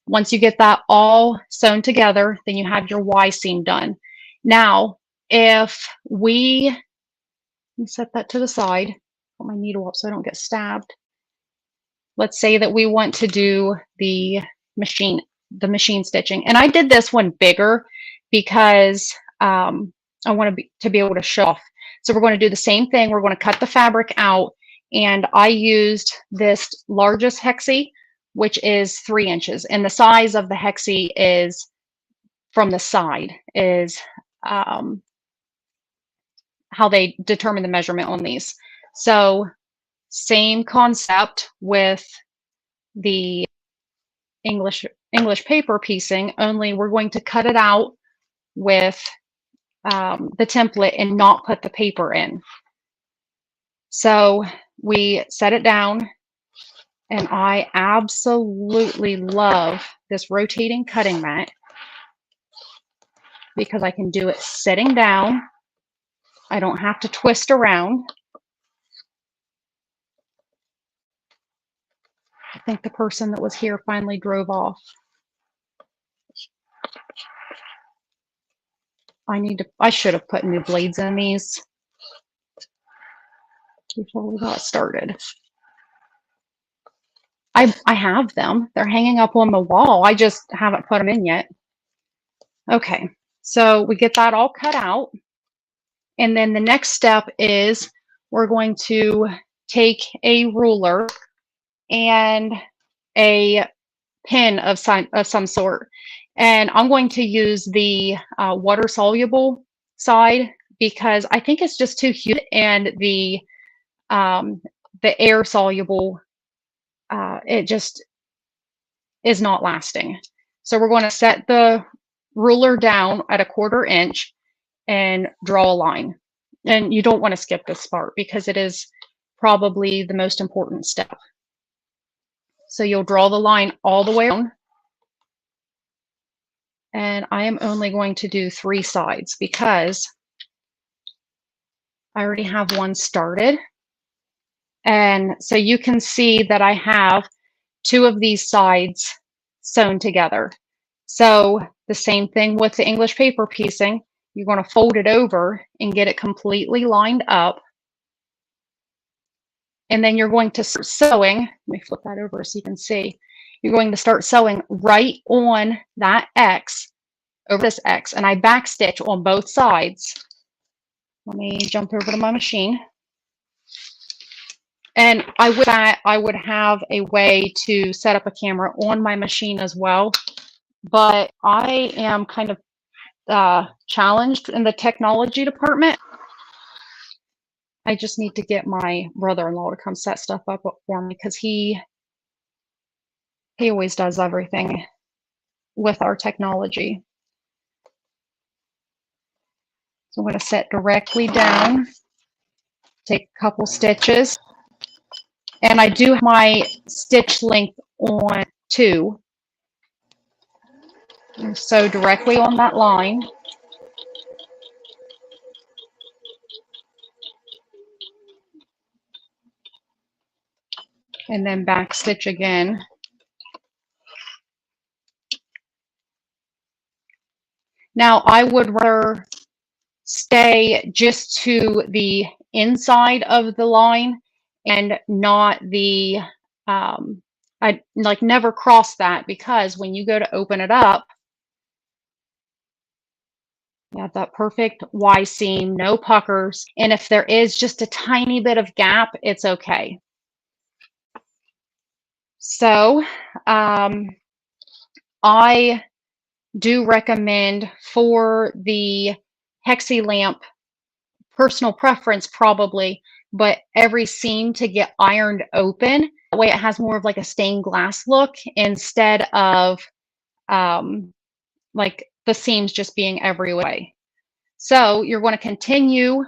once you get that all sewn together, then you have your Y seam done. Now, if let me set that to the side, put my needle up so I don't get stabbed. Let's say that we want to do the machine stitching. And I did this one bigger because I want to be able to show off. So we're going to do the same thing. We're going to cut the fabric out, and I used this largest Hexie, which is 3 inches, and the size of the Hexie is from the side is how they determine the measurement on these. So same concept with the English paper piecing, only we're going to cut it out with the template and not put the paper in. So we set it down, and I absolutely love this rotating cutting mat because I can do it sitting down. I don't have to twist around. I think the person that was here finally drove off. I should have put new blades in these before we got started. I have them. They're hanging up on the wall. I just haven't put them in yet. Okay, so we get that all cut out. And then the next step is we're going to take a ruler and a pin of some sort. And I'm going to use the water soluble side because I think it's just too humid, and the air soluble, it just is not lasting. So we're going to set the ruler down at 1/4 inch and draw a line. And you don't want to skip this part because it is probably the most important step. So you'll draw the line all the way down. And I am only going to do 3 sides because I already have one started. And so you can see that I have 2 of these sides sewn together. So the same thing with the English paper piecing. You're going to fold it over and get it completely lined up. And then you're going to start sewing. Let me flip that over so you can see. You're going to start sewing right on that X, over this X. And I backstitch on both sides. Let me jump over to my machine. And I would have a way to set up a camera on my machine as well. But I am kind of challenged in the technology department. I just need to get my brother-in-law to come set stuff up for me because he always does everything with our technology. So I'm going to set directly down, take a couple stitches, and I do have my stitch length on 2. And sew directly on that line. And then back stitch again. Now I would rather stay just to the inside of the line and not the, I like never cross that, because when you go to open it up, you have that perfect Y seam, no puckers. And if there is just a tiny bit of gap, it's okay. So I do recommend for the Hexie lamp, personal preference probably, but every seam to get ironed open. That way it has more of like a stained glass look instead of like the seams just being every way. So you're going to continue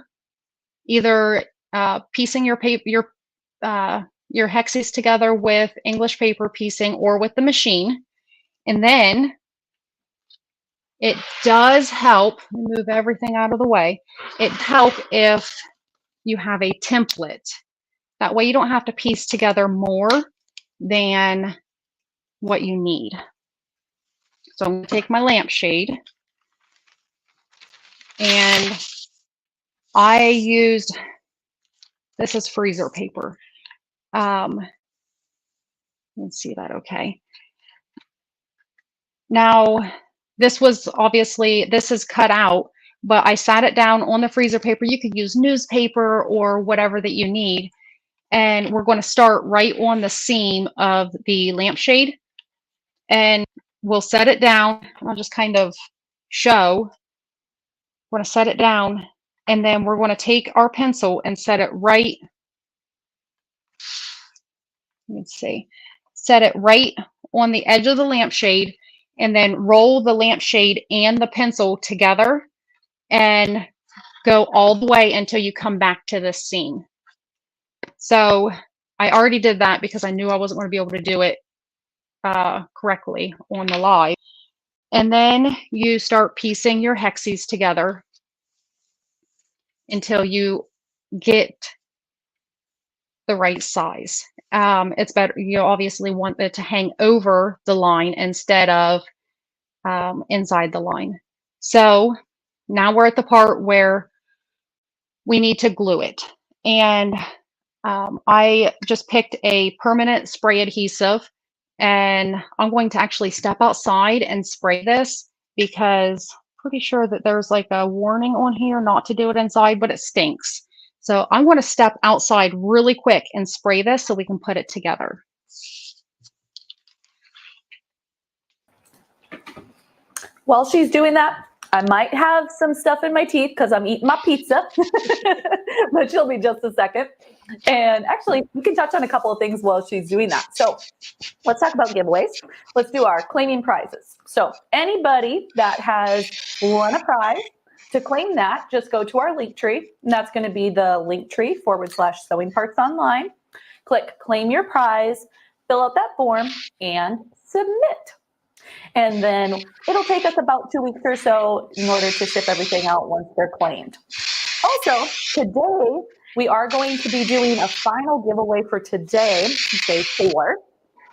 either piecing your paper, your Hexies together with English paper piecing or with the machine. And then it does help, move everything out of the way. It helps if you have a template. That way you don't have to piece together more than what you need. So I'm going to take my lampshade, and I used, this is freezer paper. Let's see that okay. Now, this was obviously, this is cut out, but I sat it down on the freezer paper. You could use newspaper or whatever that you need. And we're going to start right on the seam of the lampshade. And we'll set it down. I'll just kind of show. We're going to set it down. And then we're going to take our pencil and set it right. Let's see. Set it right on the edge of the lampshade, and then roll the lampshade and the pencil together and go all the way until you come back to this seam. So I already did that because I knew I wasn't going to be able to do it correctly on the live. And then you start piecing your Hexies together until you get the right size. It's better, you obviously want it to hang over the line instead of inside the line. So now we're at the part where we need to glue it. And I just picked a permanent spray adhesive, and I'm going to actually step outside and spray this because I'm pretty sure that there's like a warning on here not to do it inside, but it stinks. So I'm going to step outside really quick and spray this so we can put it together. While she's doing that, I might have some stuff in my teeth because I'm eating my pizza, but she'll be just a second. And actually, we can touch on a couple of things while she's doing that. So let's talk about giveaways. Let's do our claiming prizes. So anybody that has won a prize, to claim that, just go to our link tree, and that's going to be the linktree/sewing parts online. Click claim your prize, fill out that form, and submit. And then it'll take us about 2 weeks or so in order to ship everything out once they're claimed. Also, today, we are going to be doing a final giveaway for today, day 4.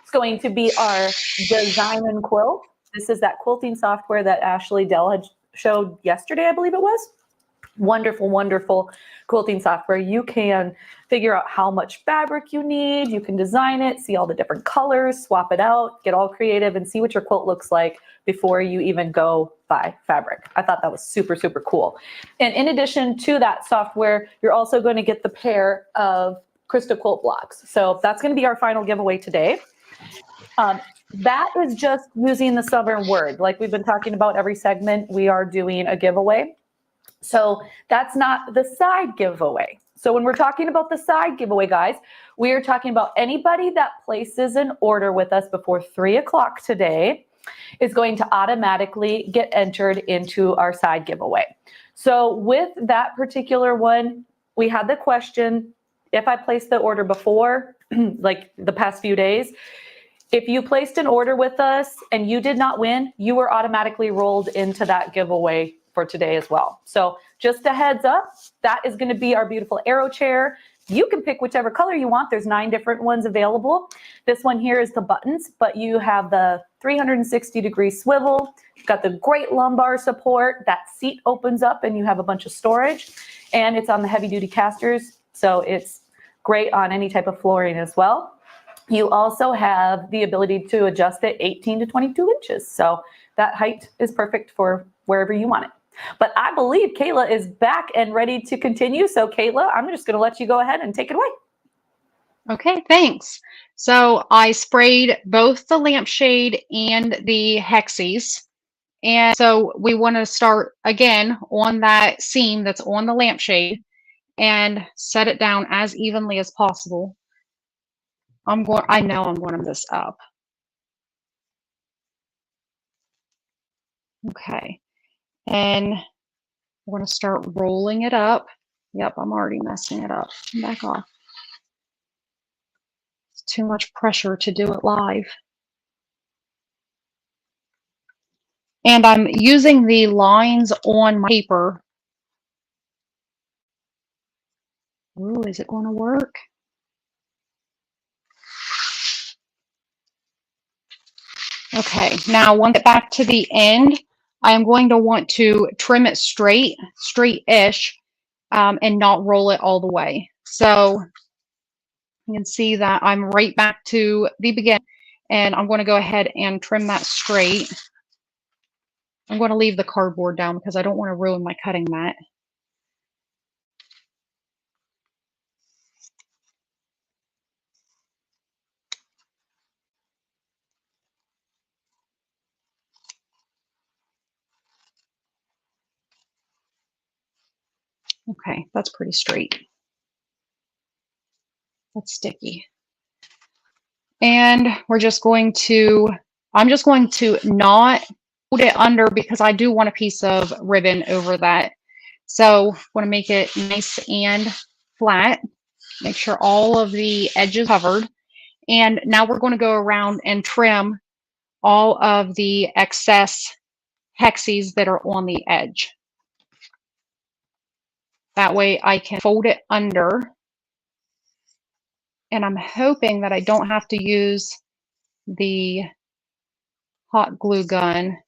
It's going to be our Design and Quilt. This is that quilting software that Ashley Dell had showed yesterday, I believe it was. Wonderful, wonderful quilting software. You can figure out how much fabric you need. You can design it, see all the different colors, swap it out, get all creative, and see what your quilt looks like before you even go buy fabric. I thought that was super, super cool. And in addition to that software, you're also going to get the pair of Krista quilt blocks. So that's going to be our final giveaway today. That is just using the Southern word. Like we've been talking about every segment, we are doing a giveaway. So that's not the side giveaway. So when we're talking about the side giveaway, guys, we are talking about anybody that places an order with us before 3 o'clock today is going to automatically get entered into our side giveaway. So with that particular one, we had the question, if I placed the order before, like the past few days, if you placed an order with us and you did not win, you were automatically rolled into that giveaway for today as well. So just a heads up, that is going to be our beautiful arrow chair. You can pick whichever color you want. There's 9 different ones available. This one here is the buttons, but you have the 360-degree swivel. You've got the great lumbar support. That seat opens up and you have a bunch of storage, and it's on the heavy-duty casters, so it's great on any type of flooring as well. You also have the ability to adjust it 18 to 22 inches. So that height is perfect for wherever you want it. But I believe Kayla is back and ready to continue. So Kayla, I'm just going to let you go ahead and take it away. Okay, thanks. So I sprayed both the lampshade and the Hexies. And so we want to start again on that seam that's on the lampshade and set it down as evenly as possible. I know I'm going to mess up. Okay. And we're going to start rolling it up. Yep, I'm already messing it up. Back off. It's too much pressure to do it live. And I'm using the lines on my paper. Ooh, is it going to work? Okay, now once I get back to the end, I am going to want to trim it straight-ish, and not roll it all the way. So you can see that I'm right back to the beginning, and I'm going to go ahead and trim that straight. I'm going to leave the cardboard down because I don't want to ruin my cutting mat. Okay, that's pretty straight. That's sticky. And I'm just going to not hold it under because I do want a piece of ribbon over that. So I want to make it nice and flat. Make sure all of the edges covered. And now we're going to go around and trim all of the excess Hexies that are on the edge. That way I can fold it under. And I'm hoping that I don't have to use the hot glue gun.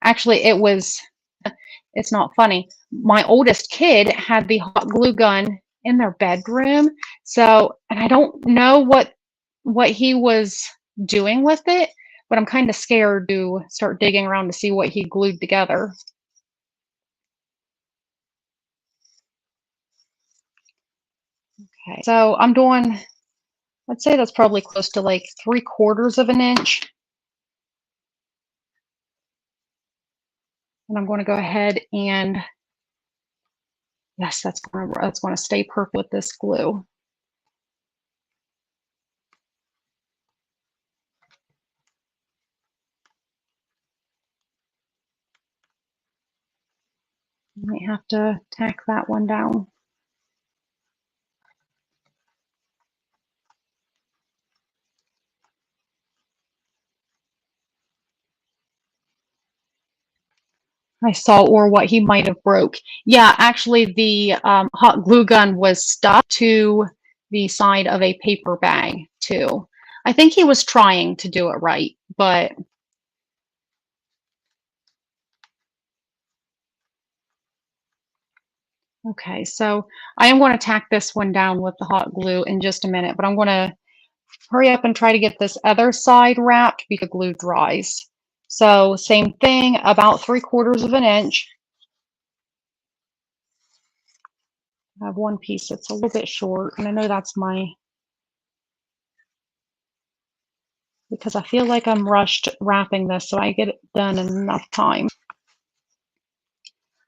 Actually, it was it's not funny. My oldest kid had the hot glue gun in their bedroom. So, and I don't know what he was doing with it, but I'm kind of scared to start digging around to see what he glued together. Okay, so I'm doing, I'd say that's probably close to like 3/4 of an inch. And I'm going to go ahead and, yes, that's going to stay perfect with this glue. Might have to tack that one down. I saw, or what he might have broke. Yeah, actually the hot glue gun was stuck to the side of a paper bag too. I think he was trying to do it right, but okay, so I am going to tack this one down with the hot glue in just a minute, but I'm going to hurry up and try to get this other side wrapped because the glue dries. So same thing, about 3/4 of an inch. I have one piece that's a little bit short, and I know that's because I feel like I'm rushed wrapping this, so I get it done in enough time.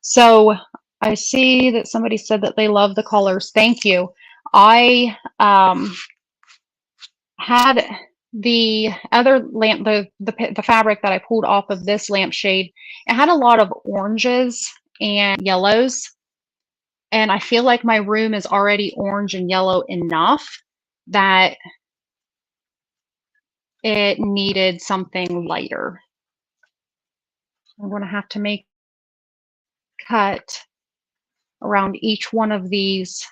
So I see that somebody said that they love the colors. Thank you. I had the other lamp, the fabric that I pulled off of this lampshade. It had a lot of oranges and yellows, and I feel like my room is already orange and yellow enough that it needed something lighter. I'm going to have to make a cut around each one of these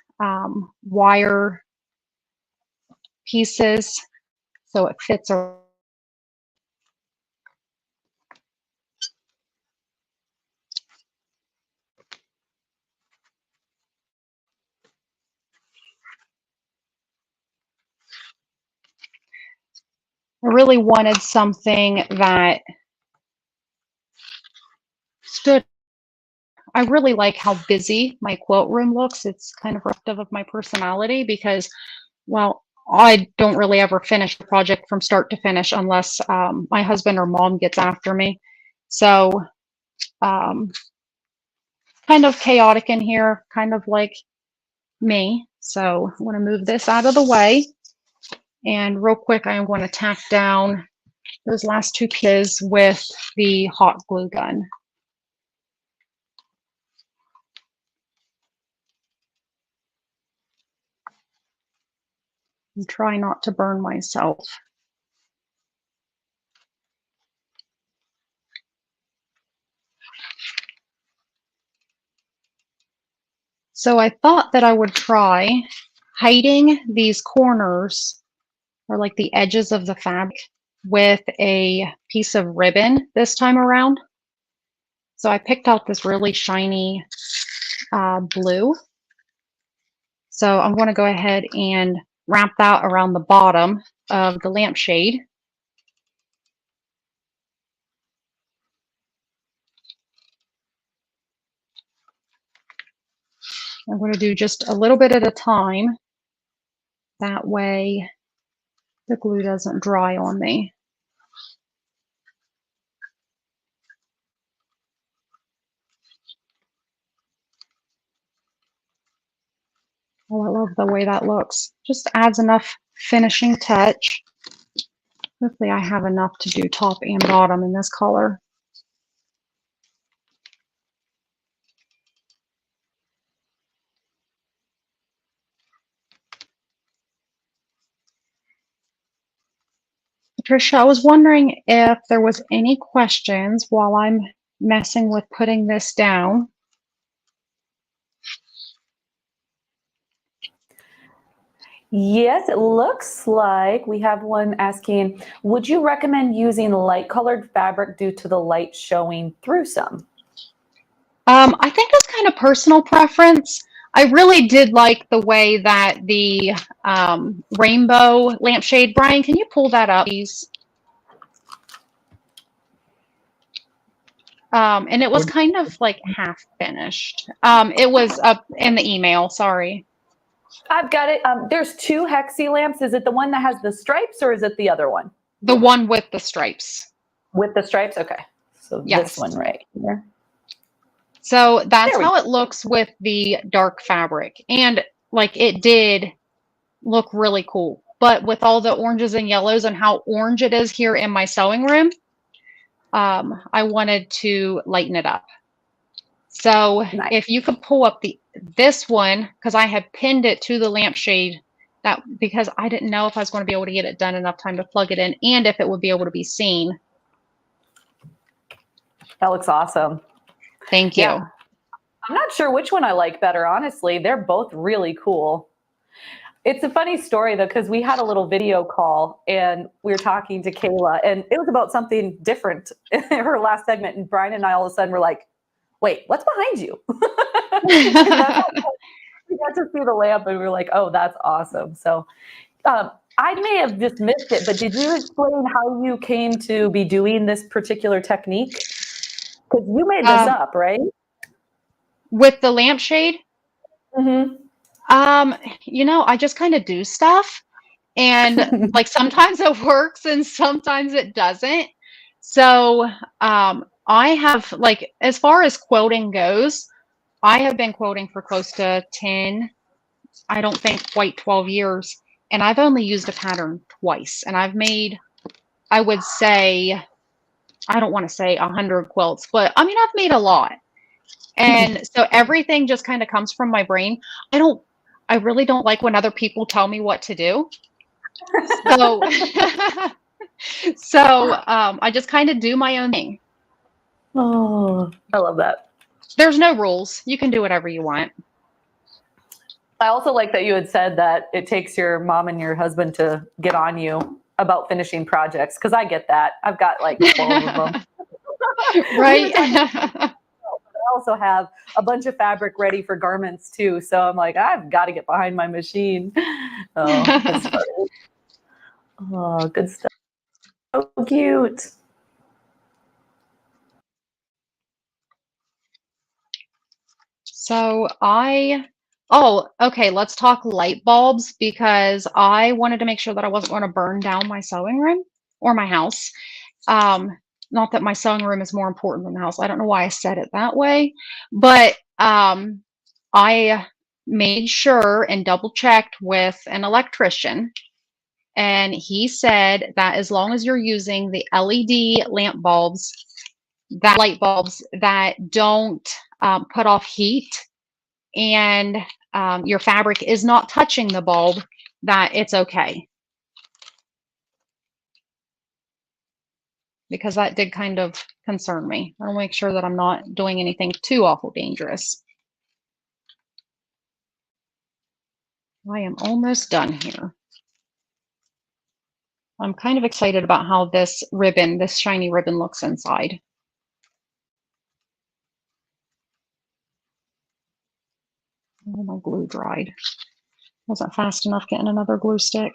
wire pieces so it fits around. I really wanted something that stood. I really like how busy my quilt room looks. It's kind of reflective of my personality because, well, I don't really ever finish a project from start to finish unless my husband or mom gets after me. So kind of chaotic in here, kind of like me. So I'm going to move this out of the way. And real quick, I am going to tack down those last two pieces with the hot glue gun. And try not to burn myself. So I thought that I would try hiding these corners or like the edges of the fabric with a piece of ribbon this time around. So I picked out this really shiny blue. So I'm going to go ahead and wrap that around the bottom of the lampshade. I'm going to do just a little bit at a time. That way the glue doesn't dry on me. Oh, I love the way that looks. Just adds enough finishing touch. Hopefully I have enough to do top and bottom in this color. Patricia, I was wondering if there was any questions while I'm messing with putting this down. Yes, it looks like we have one asking, would you recommend using light colored fabric due to the light showing through some? I think it's kind of personal preference. I really did like the way that the rainbow lampshade, Brian, can you pull that up, please? And it was kind of like half finished. It was up in the email, sorry. I've got it. There's two Hexie lamps. Is it the one that has the stripes or is it the other one? The one with the stripes. With the stripes? Okay. So Yes. this one right here. So that's There we how it looks with the dark fabric. And like it did look really cool. But with all the oranges and yellows and how orange it is here in my sewing room, I wanted to lighten it up. So Nice. if you could pull up this one, because I had pinned it to the lampshade, because I didn't know if I was going to be able to get it done enough time to plug it in and if it would be able to be seen. That looks awesome. Thank you. Yeah. I'm not sure which one I like better, honestly. They're both really cool. It's a funny story, though, because we had a little video call and we were talking to Kayla, and it was about something different in her last segment. And Brian and I all of a sudden were like, wait, what's behind you? We got to see the lamp and we were like, oh, that's awesome. So I may have just missed it, but did you explain how you came to be doing this particular technique? Because you made this up, right? With the lampshade? Mm-hmm. You know, I just kind of do stuff, and like sometimes it works and sometimes it doesn't. So I have, like, as far as quilting goes, I have been quilting for close to 10, I don't think quite 12 years, and I've only used a pattern twice, and I've made, I would say, I don't want to say 100 quilts, but I mean, I've made a lot. And so everything just kind of comes from my brain. I really don't like when other people tell me what to do. So, I just kind of do my own thing. Oh, I love that. There's no rules. You can do whatever you want. I also like that you had said that it takes your mom and your husband to get on you about finishing projects, because I get that. I've got like 12 of them. Right. I also have a bunch of fabric ready for garments too. So I'm like, I've got to get behind my machine. Oh, that's funny. Oh, good stuff. So cute. So okay, let's talk light bulbs, because I wanted to make sure that I wasn't going to burn down my sewing room or my house. Not that my sewing room is more important than the house. I don't know why I said it that way, but I made sure and double checked with an electrician, and he said that as long as you're using the LED lamp bulbs, that light bulbs that don't put off heat, and your fabric is not touching the bulb, that it's okay. Because that did kind of concern me. I'll make sure that I'm not doing anything too awful dangerous. I am almost done here. I'm kind of excited about how this ribbon, this shiny ribbon, looks inside. Oh, my glue dried. Wasn't fast enough getting another glue stick.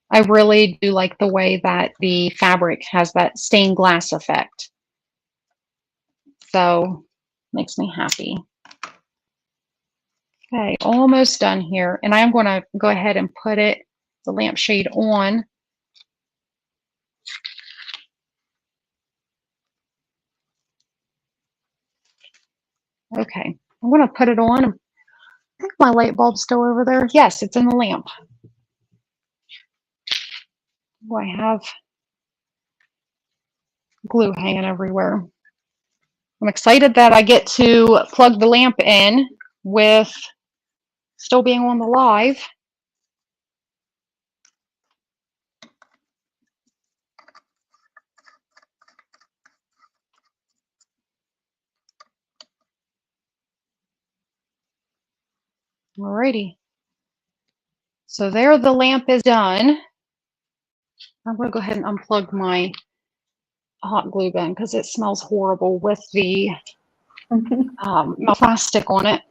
I really do like the way that the fabric has that stained glass effect. So, makes me happy. Okay, almost done here. And I am going to go ahead and put the lampshade on. Okay, I'm going to put it on. I think my light bulb's still over there. Yes, it's in the lamp. Oh, I have glue hanging everywhere. I'm excited that I get to plug the lamp in with still being on the live. Alrighty. So there the lamp is done. I'm going to go ahead and unplug my hot glue gun because it smells horrible with the plastic on it.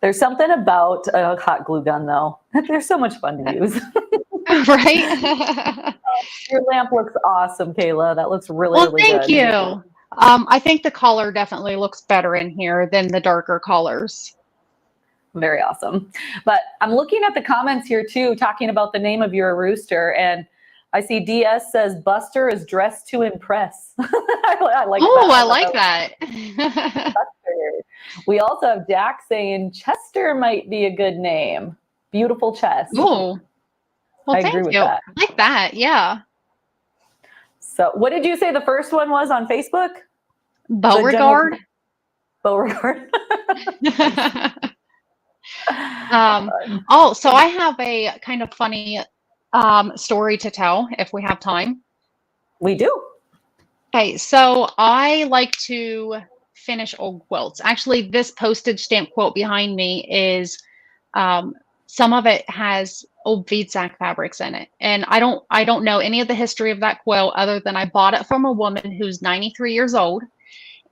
There's something about a hot glue gun, though. They're so much fun to use. Right? Your lamp looks awesome, Kayla. That looks really, Well, really thank good. you. I think the color definitely looks better in here than the darker colors. Very awesome. But I'm looking at the comments here too, talking about the name of your rooster. And I see DS says Buster is dressed to impress. I like that. Oh, I like that. Buster. We also have Jack saying Chester might be a good name. Beautiful chest. Oh, well, I thank agree with you. that. I like that. Yeah. So what did you say the first one was on Facebook? Beauregard. Beauregard. So I have a kind of funny story to tell if we have time. We do. Okay, so I like to finish old quilts. Actually, this postage stamp quilt behind me is some of it has old feed sack fabrics in it, and I don't know any of the history of that quilt other than I bought it from a woman who's 93 years old,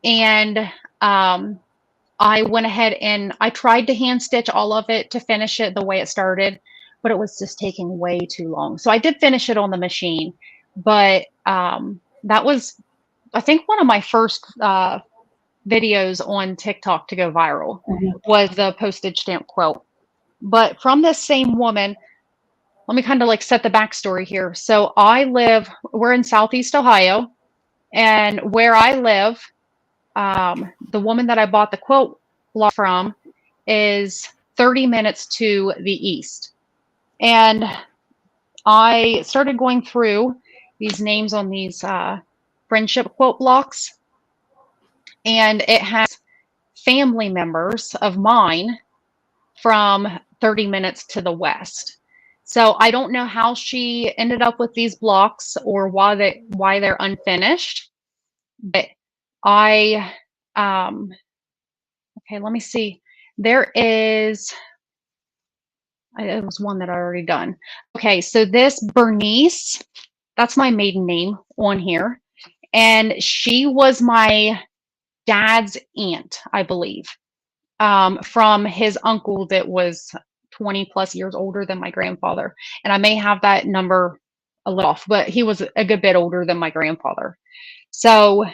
and I went ahead and I tried to hand stitch all of it to finish it the way it started, but it was just taking way too long. So I did finish it on the machine, but that was, I think, one of my first videos on TikTok to go viral was the postage stamp quilt. But from this same woman, let me kind of like set the backstory here. So we're in Southeast Ohio, and where I live, the woman that I bought the quilt block from is 30 minutes to the east. And I started going through these names on these friendship quilt blocks, and it has family members of mine from 30 minutes to the west. So I don't know how she ended up with these blocks or why they're unfinished, but okay, let me see. It was one that I already done. Okay, so this Bernice, that's my maiden name on here. And she was my dad's aunt, I believe, from his uncle that was 20 plus years older than my grandfather. And I may have that number a little off, but he was a good bit older than my grandfather. So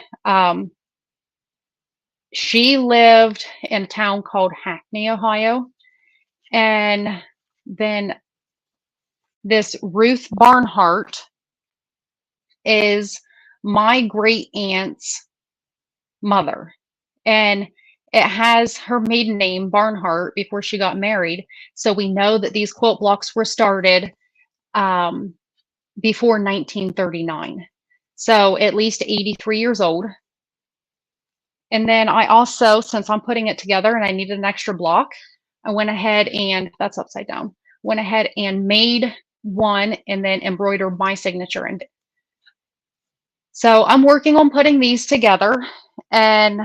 she lived in a town called Hackney, Ohio. And then this Ruth Barnhart is my great aunt's mother. And it has her maiden name, Barnhart, before she got married. So we know that these quilt blocks were started before 1939. So at least 83 years old. And then I also, since I'm putting it together and I needed an extra block, I went ahead and, that's upside down, went ahead and made one and then embroidered my signature in it. So I'm working on putting these together, and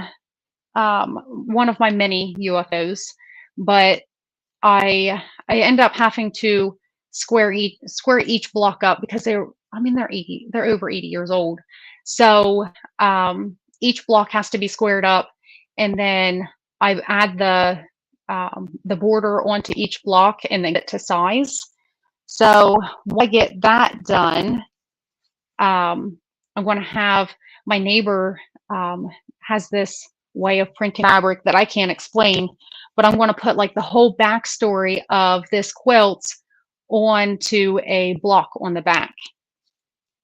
one of my many UFOs, but I end up having to square each block up because they're over 80 years old. So each block has to be squared up, and then I add the border onto each block and then get to size. So when I get that done, I'm going to have my neighbor has this way of printing fabric that I can't explain, but I'm going to put like the whole backstory of this quilt onto a block on the back.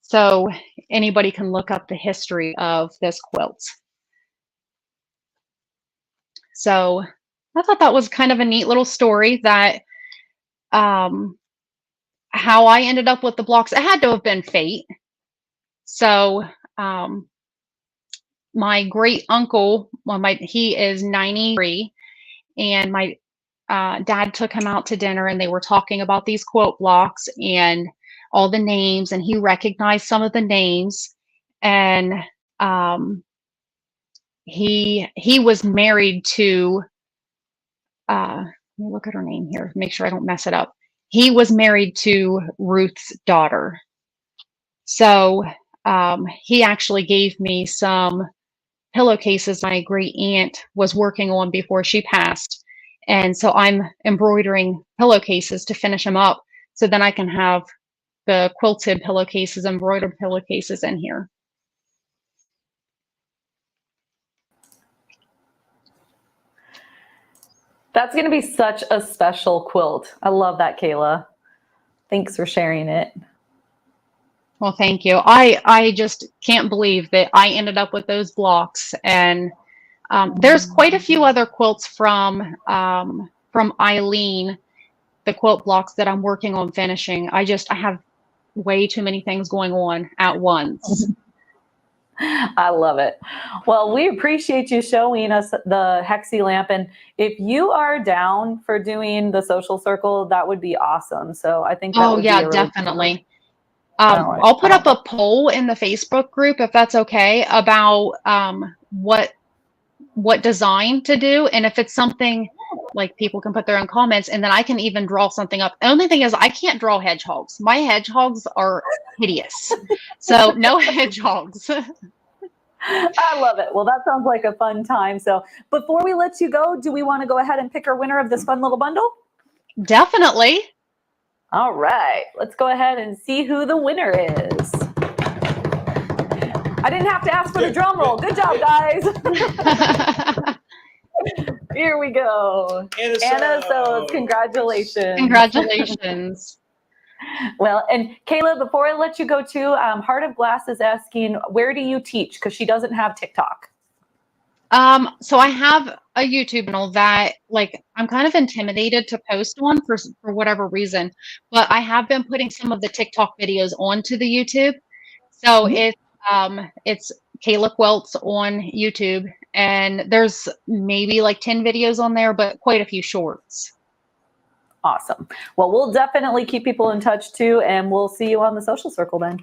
So anybody can look up the history of this quilt. So I thought that was kind of a neat little story that how I ended up with the blocks. It had to have been fate. So my great uncle, he is 93, and my dad took him out to dinner, and they were talking about these quilt blocks and all the names, and he recognized some of the names, and he was married to me look at her name here, make sure I don't mess it up. He was married to Ruth's daughter. So he actually gave me some pillowcases my great aunt was working on before she passed. And so I'm embroidering pillowcases to finish them up. So then I can have the quilted pillowcases, embroidered pillowcases in here. That's going to be such a special quilt. I love that, Kayla. Thanks for sharing it. Well, thank you. I just can't believe that I ended up with those blocks. And there's quite a few other quilts from Eileen, the quilt blocks that I'm working on finishing. I have way too many things going on at once. I love it. Well, we appreciate you showing us the Hexie lamp. And if you are down for doing the social circle, that would be awesome. So I think that would be a really definitely. I'll put up a poll in the Facebook group, if that's okay, about what design to do. And if it's something like people can put their own comments, and then I can even draw something up. The only thing is I can't draw hedgehogs. My hedgehogs are hideous. So no hedgehogs. I love it. Well, that sounds like a fun time. So before we let you go, do we want to go ahead and pick our winner of this fun little bundle? Definitely. All right, let's go ahead and see who the winner is. I didn't have to ask for the drum roll. Good job, guys. Here we go. Anna Sows, congratulations. Congratulations. Well, and Kayla, before I let you go too, Heart of Glass is asking, where do you teach? Because she doesn't have TikTok. So I have a YouTube channel that I'm kind of intimidated to post on for whatever reason, but I have been putting some of the TikTok videos onto the YouTube. So it's Kayla Quilts on YouTube, and there's maybe 10 videos on there, but quite a few shorts. Awesome. Well, we'll definitely keep people in touch too, and we'll see you on the social circle then.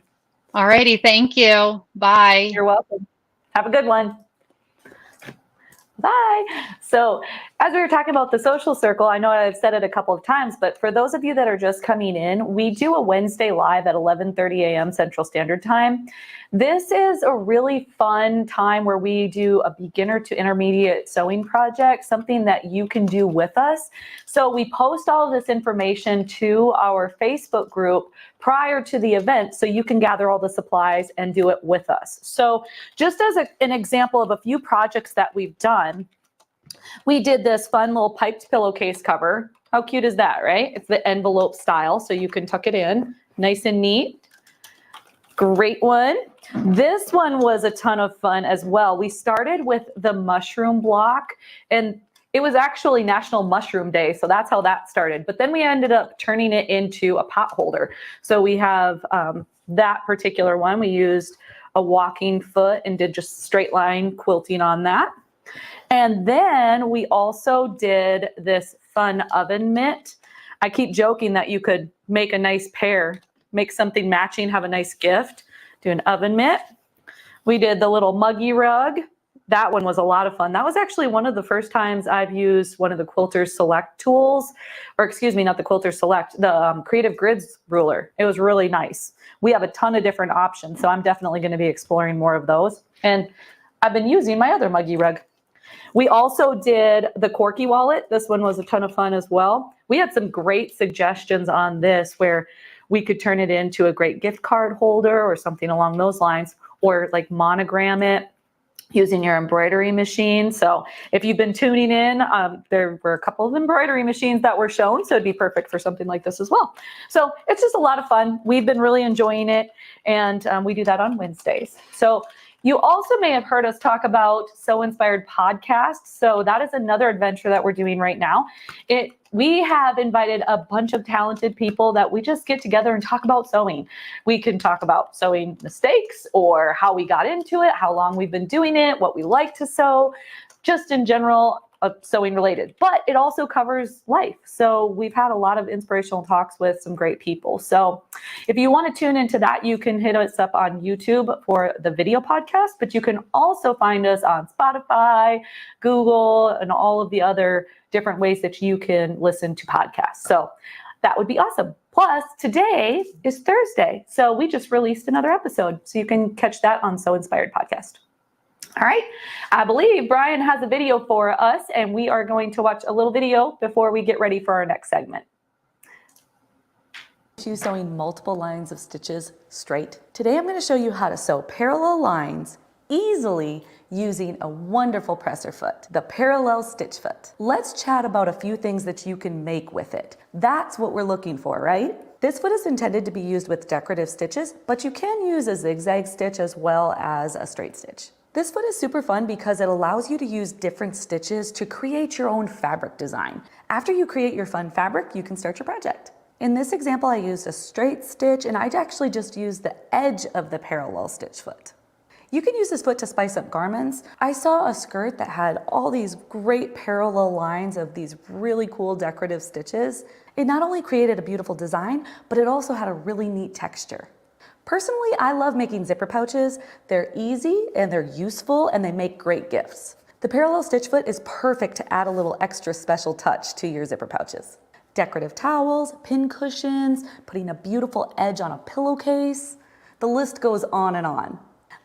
Alrighty, thank you. Bye. You're welcome. Have a good one. Bye. So as we were talking about the social circle, I know I've said it a couple of times, but for those of you that are just coming in, we do a Wednesday live at 11:30 a.m. Central Standard Time. This is a really fun time where we do a beginner to intermediate sewing project, something that you can do with us. So we post all of this information to our Facebook group prior to the event so you can gather all the supplies and do it with us. So just as an example of a few projects that we've done, we did this fun little piped pillowcase cover. How cute is that, right? It's the envelope style, so you can tuck it in nice and neat. Great one. This one was a ton of fun as well. We started with the mushroom block, and it was actually National Mushroom Day, so that's how that started. But then we ended up turning it into a pot holder. So we have that particular one. We used a walking foot and did just straight line quilting on that. And then we also did this fun oven mitt. I keep joking that you could make a nice pair, make something matching, have a nice gift, do an oven mitt. We did the little muggy rug. That one was a lot of fun. That was actually one of the first times I've used one of the Quilters Select tools, or excuse me, not the Quilters Select, the Creative Grids ruler. It was really nice. We have a ton of different options, so I'm definitely going to be exploring more of those. And I've been using my other muggy rug. We also did the Corky wallet. This one was a ton of fun as well. We had some great suggestions on this where we could turn it into a great gift card holder or something along those lines, or monogram it using your embroidery machine. So if you've been tuning in, there were a couple of embroidery machines that were shown, so it'd be perfect for something like this as well. So it's just a lot of fun. We've been really enjoying it, and we do that on Wednesdays. So you also may have heard us talk about Sew Inspired Podcast. So that is another adventure that we're doing right now. We have invited a bunch of talented people that we just get together and talk about sewing. We can talk about sewing mistakes or how we got into it, how long we've been doing it, what we like to sew, just in general, sewing related, but it also covers life. So we've had a lot of inspirational talks with some great people. So if you want to tune into that, you can hit us up on YouTube for the video podcast, but you can also find us on Spotify, Google, and all of the other different ways that you can listen to podcasts. So that would be awesome. Plus, today is Thursday, so we just released another episode, so you can catch that on Sew Inspired Podcast. All right, I believe Brian has a video for us, and we are going to watch a little video before we get ready for our next segment. Sewing multiple lines of stitches straight. Today I'm going to show you how to sew parallel lines easily using a wonderful presser foot, the parallel stitch foot. Let's chat about a few things that you can make with it. That's what we're looking for, right? This foot is intended to be used with decorative stitches, but you can use a zigzag stitch as well as a straight stitch. This foot is super fun because it allows you to use different stitches to create your own fabric design. After you create your fun fabric, you can start your project. In this example, I used a straight stitch, and I actually just used the edge of the parallel stitch foot. You can use this foot to spice up garments. I saw a skirt that had all these great parallel lines of these really cool decorative stitches. It not only created a beautiful design, but it also had a really neat texture. Personally, I love making zipper pouches. They're easy and they're useful and they make great gifts. The parallel stitch foot is perfect to add a little extra special touch to your zipper pouches. Decorative towels, pin cushions, putting a beautiful edge on a pillowcase. The list goes on and on.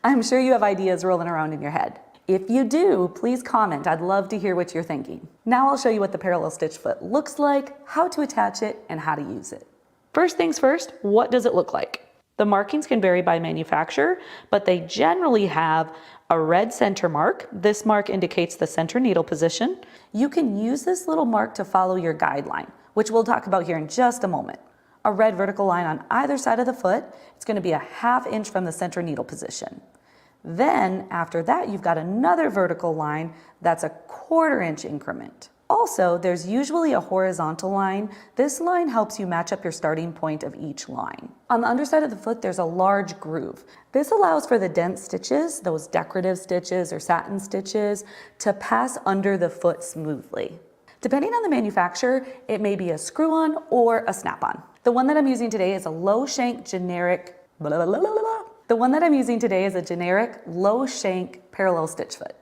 I'm sure you have ideas rolling around in your head. If you do, please comment. I'd love to hear what you're thinking. Now I'll show you what the parallel stitch foot looks like, how to attach it, and how to use it. First things first, what does it look like? The markings can vary by manufacturer, but they generally have a red center mark. This mark indicates the center needle position. You can use this little mark to follow your guideline, which we'll talk about here in just a moment. A red vertical line on either side of the foot. It's going to be a 1/2 inch from the center needle position. Then after that, you've got another vertical line that's a 1/4 inch increment. Also, there's usually a horizontal line. This line helps you match up your starting point of each line. On the underside of the foot, there's a large groove. This allows for the dense stitches, those decorative stitches or satin stitches, to pass under the foot smoothly. Depending on the manufacturer, it may be a screw-on or a snap-on. The one that I'm using today is a low shank generic, The one that I'm using today is a generic low shank parallel stitch foot.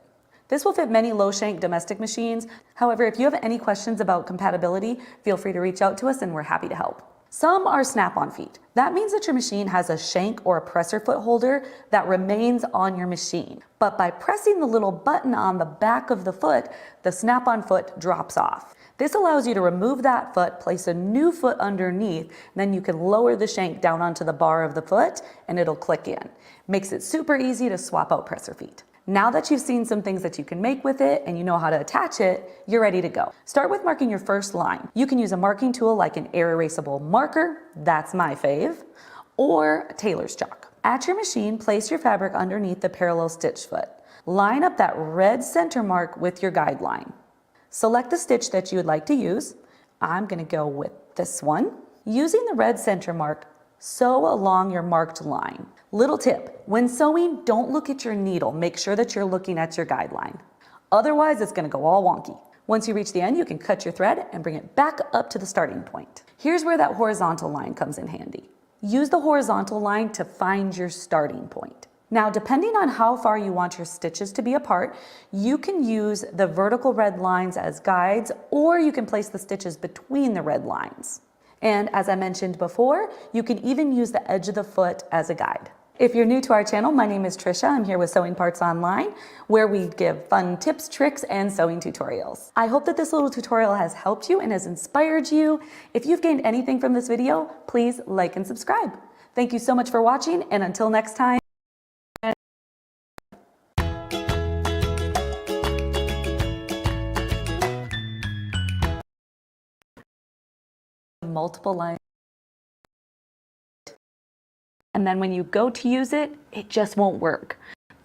This will fit many low shank domestic machines. However, if you have any questions about compatibility, feel free to reach out to us and we're happy to help. Some are snap-on feet. That means that your machine has a shank or a presser foot holder that remains on your machine. But by pressing the little button on the back of the foot, the snap-on foot drops off. This allows you to remove that foot, place a new foot underneath, then you can lower the shank down onto the bar of the foot and it'll click in. Makes it super easy to swap out presser feet. Now that you've seen some things that you can make with it and you know how to attach it, you're ready to go. Start with marking your first line. You can use a marking tool like an air erasable marker, that's my fave, or a tailor's chalk. At your machine, place your fabric underneath the parallel stitch foot. Line up that red center mark with your guideline. Select the stitch that you would like to use. I'm going to go with this one. Using the red center mark, sew along your marked line. Little tip, when sewing, don't look at your needle. Make sure that you're looking at your guideline. Otherwise, it's going to go all wonky. Once you reach the end, you can cut your thread and bring it back up to the starting point. Here's where that horizontal line comes in handy. Use the horizontal line to find your starting point. Now, depending on how far you want your stitches to be apart, you can use the vertical red lines as guides, or you can place the stitches between the red lines. And as I mentioned before, you can even use the edge of the foot as a guide. If you're new to our channel, my name is Trisha. I'm here with Sewing Parts Online, where we give fun tips, tricks, and sewing tutorials. I hope that this little tutorial has helped you and has inspired you. If you've gained anything from this video, please like and subscribe. Thank you so much for watching, and until next time. Multiple lines, and then when you go to use it, it just won't work.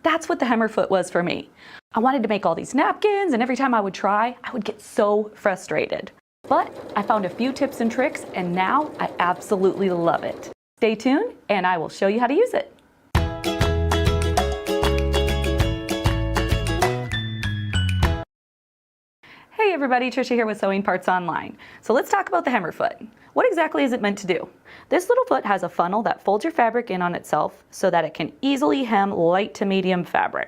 That's what the hammer foot was for me. I wanted to make all these napkins, and every time I would try, I would get so frustrated. But I found a few tips and tricks, and now I absolutely love it. Stay tuned, and I will show you how to use it. everybody, Trisha here with Sewing Parts Online. So let's talk about the hammer foot. What exactly is it meant to do? This little foot has a funnel that folds your fabric in on itself so that it can easily hem light to medium fabric.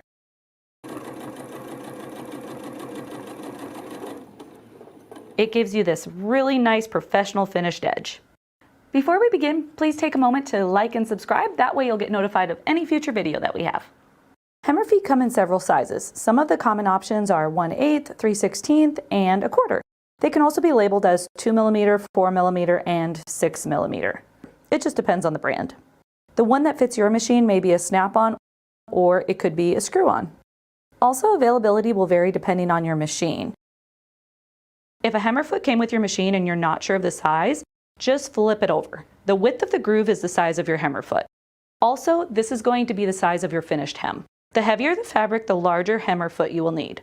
It gives you this really nice professional finished edge. Before we begin, please take a moment to like and subscribe. That way you'll get notified of any future video that we have. Hammer feet come in several sizes. Some of the common options are 1/8, 3/16, and 1/4. They can also be labeled as 2mm, 4mm, and 6mm. It just depends on the brand. The one that fits your machine may be a snap-on, or it could be a screw-on. Also, availability will vary depending on your machine. If a hammer foot came with your machine and you're not sure of the size, just flip it over. The width of the groove is the size of your hammer foot. Also, this is going to be the size of your finished hem. The heavier the fabric, the larger hammer foot you will need.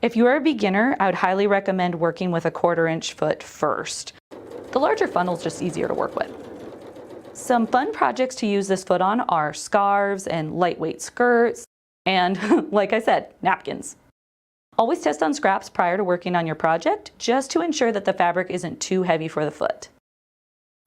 If you are a beginner, I would highly recommend working with a 1/4" foot first. The larger funnel is just easier to work with. Some fun projects to use this foot on are scarves and lightweight skirts, and like I said, napkins. Always test on scraps prior to working on your project, just to ensure that the fabric isn't too heavy for the foot.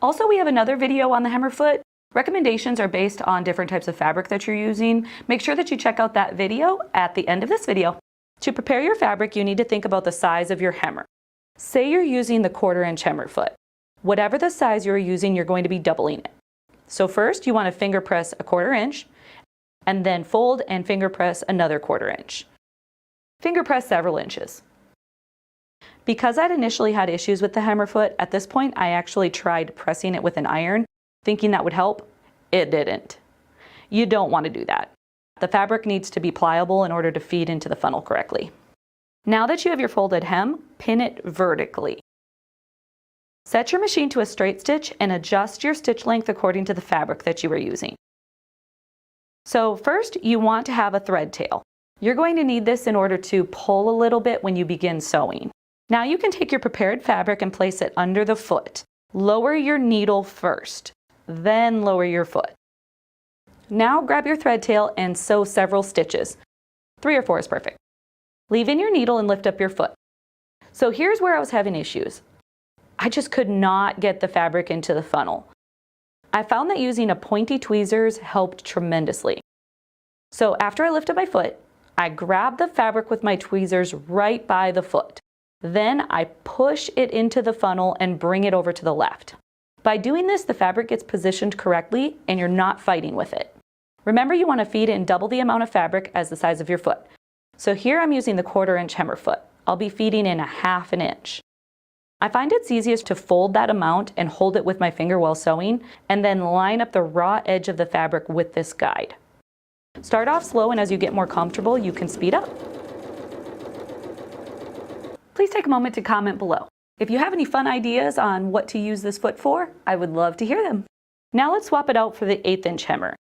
Also, we have another video on the hammer foot. Recommendations are based on different types of fabric that you're using. Make sure that you check out that video at the end of this video. To prepare your fabric, you need to think about the size of your hammer. Say you're using the 1/4" hammer foot. Whatever the size you're using, you're going to be doubling it. So first, you want to finger press a 1/4", and then fold and finger press another 1/4". Finger press several inches. Because I'd initially had issues with the hammer foot, at this point I actually tried pressing it with an iron, thinking that would help. It didn't. You don't want to do that. The fabric needs to be pliable in order to feed into the funnel correctly. Now that you have your folded hem, pin it vertically. Set your machine to a straight stitch and adjust your stitch length according to the fabric that you are using. So first, you want to have a thread tail. You're going to need this in order to pull a little bit when you begin sewing. Now you can take your prepared fabric and place it under the foot. Lower your needle first, then lower your foot. Now grab your thread tail and sew several stitches. 3 or 4 is perfect. Leave in your needle and lift up your foot. So here's where I was having issues. I just could not get the fabric into the funnel. I found that using a pointy tweezers helped tremendously. So after I lifted my foot, I grab the fabric with my tweezers right by the foot. Then I push it into the funnel and bring it over to the left. By doing this, the fabric gets positioned correctly and you're not fighting with it. Remember, you want to feed in double the amount of fabric as the size of your foot. So here I'm using the 1/4" hammer foot. I'll be feeding in 1/2 inch. I find it's easiest to fold that amount and hold it with my finger while sewing, and then line up the raw edge of the fabric with this guide. Start off slow, and as you get more comfortable, you can speed up. Please take a moment to comment below. If you have any fun ideas on what to use this foot for, I would love to hear them. Now let's swap it out for the 1/8" hammer.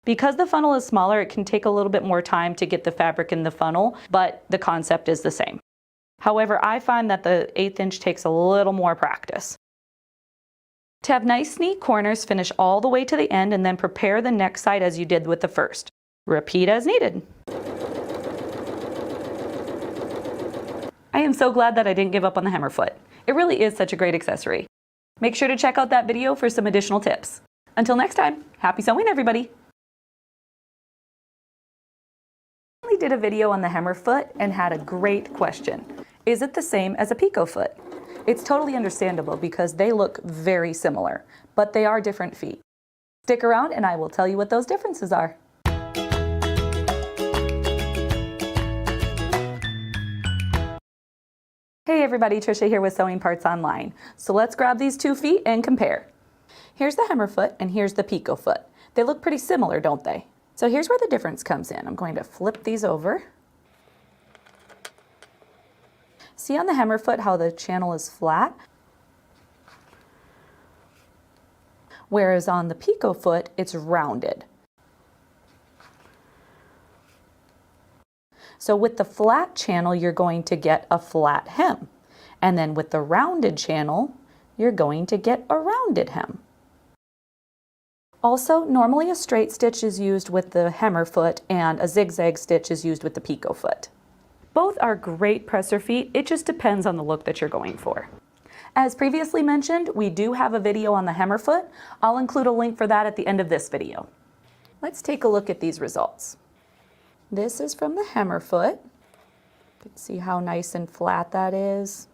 Because the funnel is smaller, it can take a little bit more time to get the fabric in the funnel, but the concept is the same. However, I find that the 1/8" takes a little more practice. To have nice neat corners, finish all the way to the end and then prepare the next side as you did with the first. Repeat as needed. I am so glad that I didn't give up on the hammer foot. It really is such a great accessory. Make sure to check out that video for some additional tips. Until next time, happy sewing, everybody! I did a video on the hammer foot and had a great question. Is it the same as a picot foot? It's totally understandable because they look very similar, but they are different feet. Stick around and I will tell you what those differences are. Hey everybody, Trisha here with Sewing Parts Online. So let's grab these 2 feet and compare. Here's the hammer foot and here's the picot foot. They look pretty similar, don't they? So here's where the difference comes in. I'm going to flip these over. See on the hammer foot how the channel is flat? Whereas on the picot foot, it's rounded. So with the flat channel, you're going to get a flat hem. And then with the rounded channel, you're going to get a rounded hem. Also, normally a straight stitch is used with the hammer foot and a zigzag stitch is used with the picot foot. Both are great presser feet. It just depends on the look that you're going for. As previously mentioned, we do have a video on the hammer foot. I'll include a link for that at the end of this video. Let's take a look at these results. This is from the hammer foot. You can see how nice and flat that is.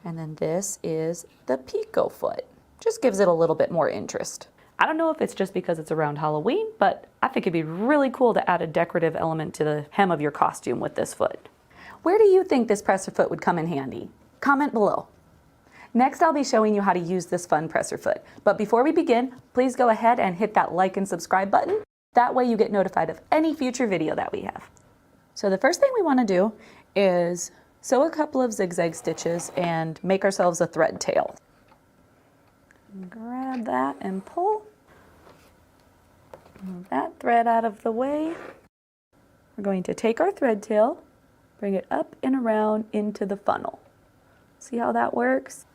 And then this is the picot foot. Just gives it a little bit more interest. I don't know if it's just because it's around Halloween, but I think it'd be really cool to add a decorative element to the hem of your costume with this foot. Where do you think this presser foot would come in handy? Comment below. Next, I'll be showing you how to use this fun presser foot. But before we begin, please go ahead and hit that like and subscribe button. That way you get notified of any future video that we have. So the first thing we want to do is sew a couple of zigzag stitches and make ourselves a thread tail. Grab that and pull. Move that thread out of the way. We're going to take our thread tail, bring it up and around into the funnel. See how that works?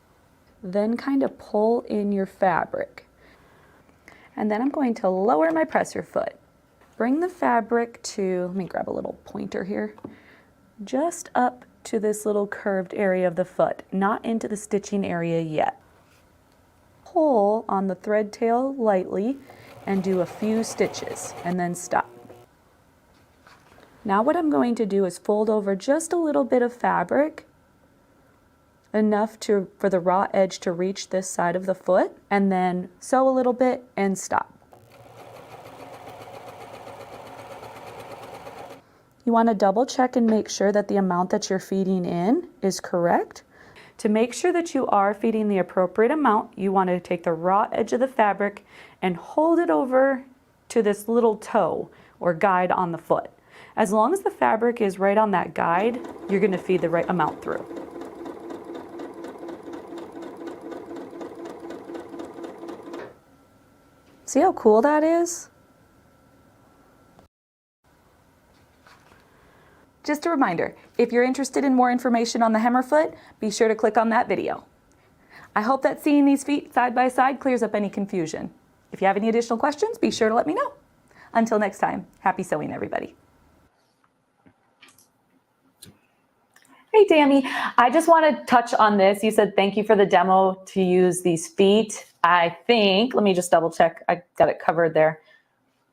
Then kind of pull in your fabric. And then I'm going to lower my presser foot. Bring the fabric to, let me grab a little pointer here, just up to this little curved area of the foot, not into the stitching area yet. Pull on the thread tail lightly and do a few stitches and then stop. Now what I'm going to do is fold over just a little bit of fabric, enough for the raw edge to reach this side of the foot, and then sew a little bit and stop. You want to double check and make sure that the amount that you're feeding in is correct. To make sure that you are feeding the appropriate amount, you want to take the raw edge of the fabric and hold it over to this little toe or guide on the foot. As long as the fabric is right on that guide, you're going to feed the right amount through. See how cool that is? Just a reminder, if you're interested in more information on the hammer foot, be sure to click on that video. I hope that seeing these feet side by side clears up any confusion. If you have any additional questions, be sure to let me know. Until next time, happy sewing, everybody. Hey, Tammy, I just want to touch on this. You said thank you for the demo to use these feet. I think, let me just double check. I got it covered there.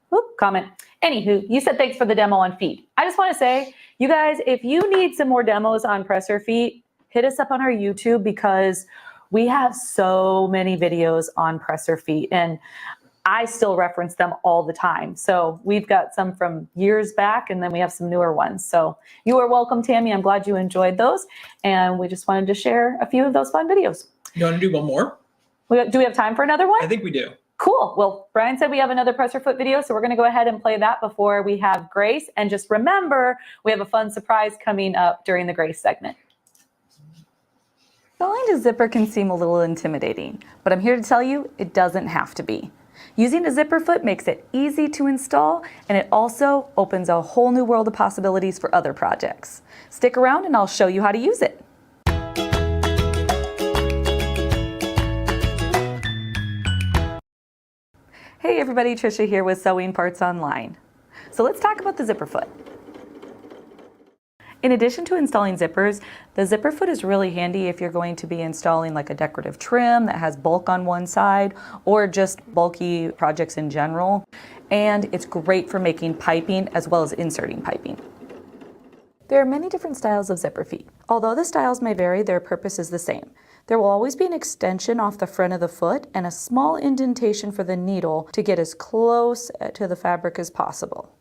Whoop, comment. Anywho, you said thanks for the demo on feet. I just want to say, you guys, if you need some more demos on presser feet, hit us up on our YouTube because we have so many videos on presser feet and I still reference them all the time. So we've got some from years back and then we have some newer ones. So you are welcome, Tammy. I'm glad you enjoyed those. And we just wanted to share a few of those fun videos. You want to do one more? Do we have time for another one? I think we do. Cool. Well, Brian said we have another presser foot video, so we're going to go ahead and play that before we have Grace. And just remember, we have a fun surprise coming up during the Grace segment. Sewing a zipper can seem a little intimidating, but I'm here to tell you it doesn't have to be. Using a zipper foot makes it easy to install, and it also opens a whole new world of possibilities for other projects. Stick around and I'll show you how to use it. Hey everybody, Trisha here with Sewing Parts Online. So let's talk about the zipper foot. In addition to installing zippers, the zipper foot is really handy if you're going to be installing like a decorative trim that has bulk on one side or just bulky projects in general. And it's great for making piping as well as inserting piping. There are many different styles of zipper feet. Although the styles may vary, their purpose is the same. There will always be an extension off the front of the foot and a small indentation for the needle to get as close to the fabric as possible.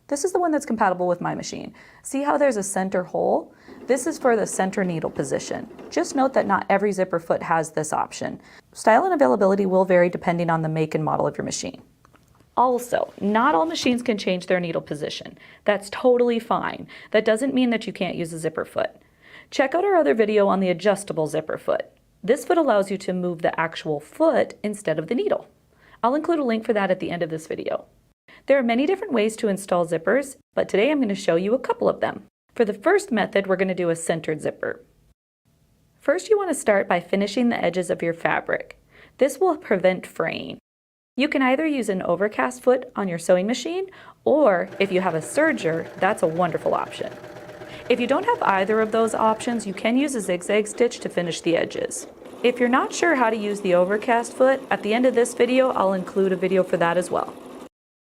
This is the one that's compatible with my machine. See how there's a center hole? This is for the center needle position. Just note that not every zipper foot has this option. Style and availability will vary depending on the make and model of your machine. Also, not all machines can change their needle position. That's totally fine. That doesn't mean that you can't use a zipper foot. Check out our other video on the adjustable zipper foot. This foot allows you to move the actual foot instead of the needle. I'll include a link for that at the end of this video. There are many different ways to install zippers, but today I'm going to show you a couple of them. For the first method, we're going to do a centered zipper. First, you want to start by finishing the edges of your fabric. This will prevent fraying. You can either use an overcast foot on your sewing machine, or if you have a serger, that's a wonderful option. If you don't have either of those options, you can use a zigzag stitch to finish the edges. If you're not sure how to use the overcast foot, at the end of this video, I'll include a video for that as well.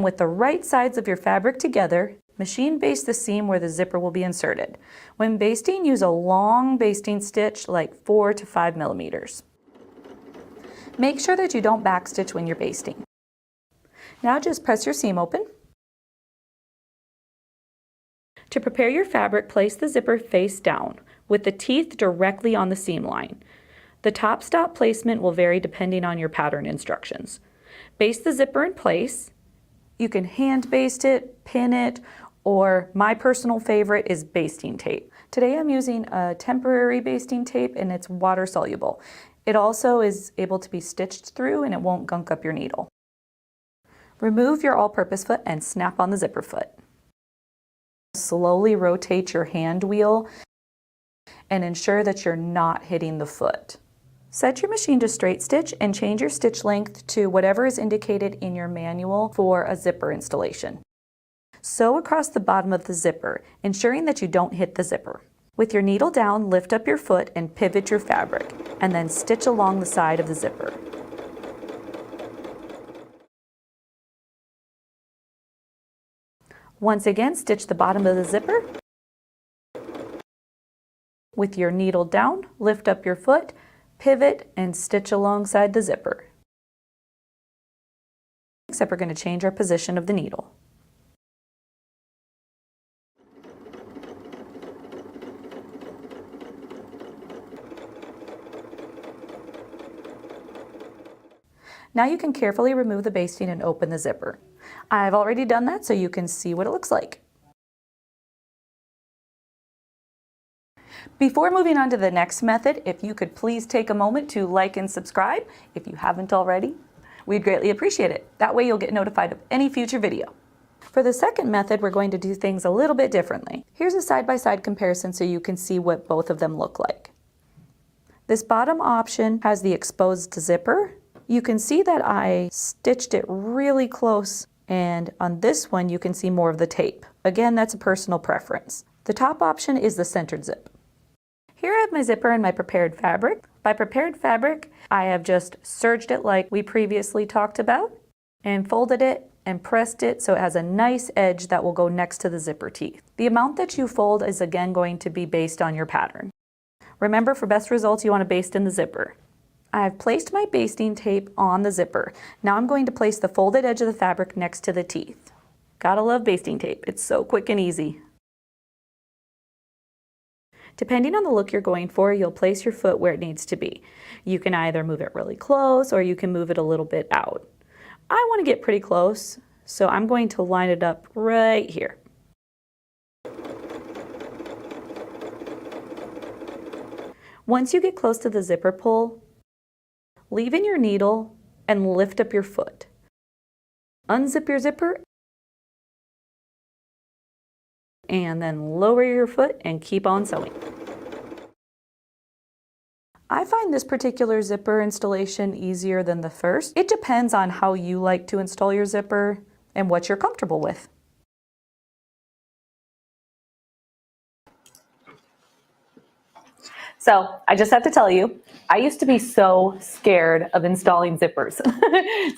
With the right sides of your fabric together, machine baste the seam where the zipper will be inserted. When basting, use a long basting stitch like 4 to 5 millimeters. Make sure that you don't backstitch when you're basting. Now just press your seam open. To prepare your fabric, place the zipper face down with the teeth directly on the seam line. The top stop placement will vary depending on your pattern instructions. Baste the zipper in place. You can hand baste it, pin it, or my personal favorite is basting tape. Today I'm using a temporary basting tape and it's water soluble. It also is able to be stitched through and it won't gunk up your needle. Remove your all-purpose foot and snap on the zipper foot. Slowly rotate your hand wheel and ensure that you're not hitting the foot. Set your machine to straight stitch and change your stitch length to whatever is indicated in your manual for a zipper installation. Sew across the bottom of the zipper, ensuring that you don't hit the zipper. With your needle down, lift up your foot and pivot your fabric, and then stitch along the side of the zipper. Once again, stitch the bottom of the zipper. With your needle down, lift up your foot, pivot, and stitch alongside the zipper. Except we're going to change our position of the needle. Now you can carefully remove the basting and open the zipper. I've already done that so you can see what it looks like. Before moving on to the next method, if you could please take a moment to like and subscribe if you haven't already, we'd greatly appreciate it. That way you'll get notified of any future video. For the second method, we're going to do things a little bit differently. Here's a side-by-side comparison so you can see what both of them look like. This bottom option has the exposed zipper. You can see that I stitched it really close, and on this one you can see more of the tape. Again, that's a personal preference. The top option is the centered zip. Here I have my zipper and my prepared fabric. By prepared fabric, I have just serged it like we previously talked about, and folded it and pressed it so it has a nice edge that will go next to the zipper teeth. The amount that you fold is again going to be based on your pattern. Remember, for best results, you want to baste in the zipper. I've placed my basting tape on the zipper. Now I'm going to place the folded edge of the fabric next to the teeth. Gotta love basting tape. It's so quick and easy. Depending on the look you're going for, you'll place your foot where it needs to be. You can either move it really close or you can move it a little bit out. I want to get pretty close, so I'm going to line it up right here. Once you get close to the zipper pull, leave in your needle and lift up your foot. Unzip your zipper and then lower your foot and keep on sewing. I find this particular zipper installation easier than the first. It depends on how you like to install your zipper and what you're comfortable with. So I just have to tell you, I used to be so scared of installing zippers.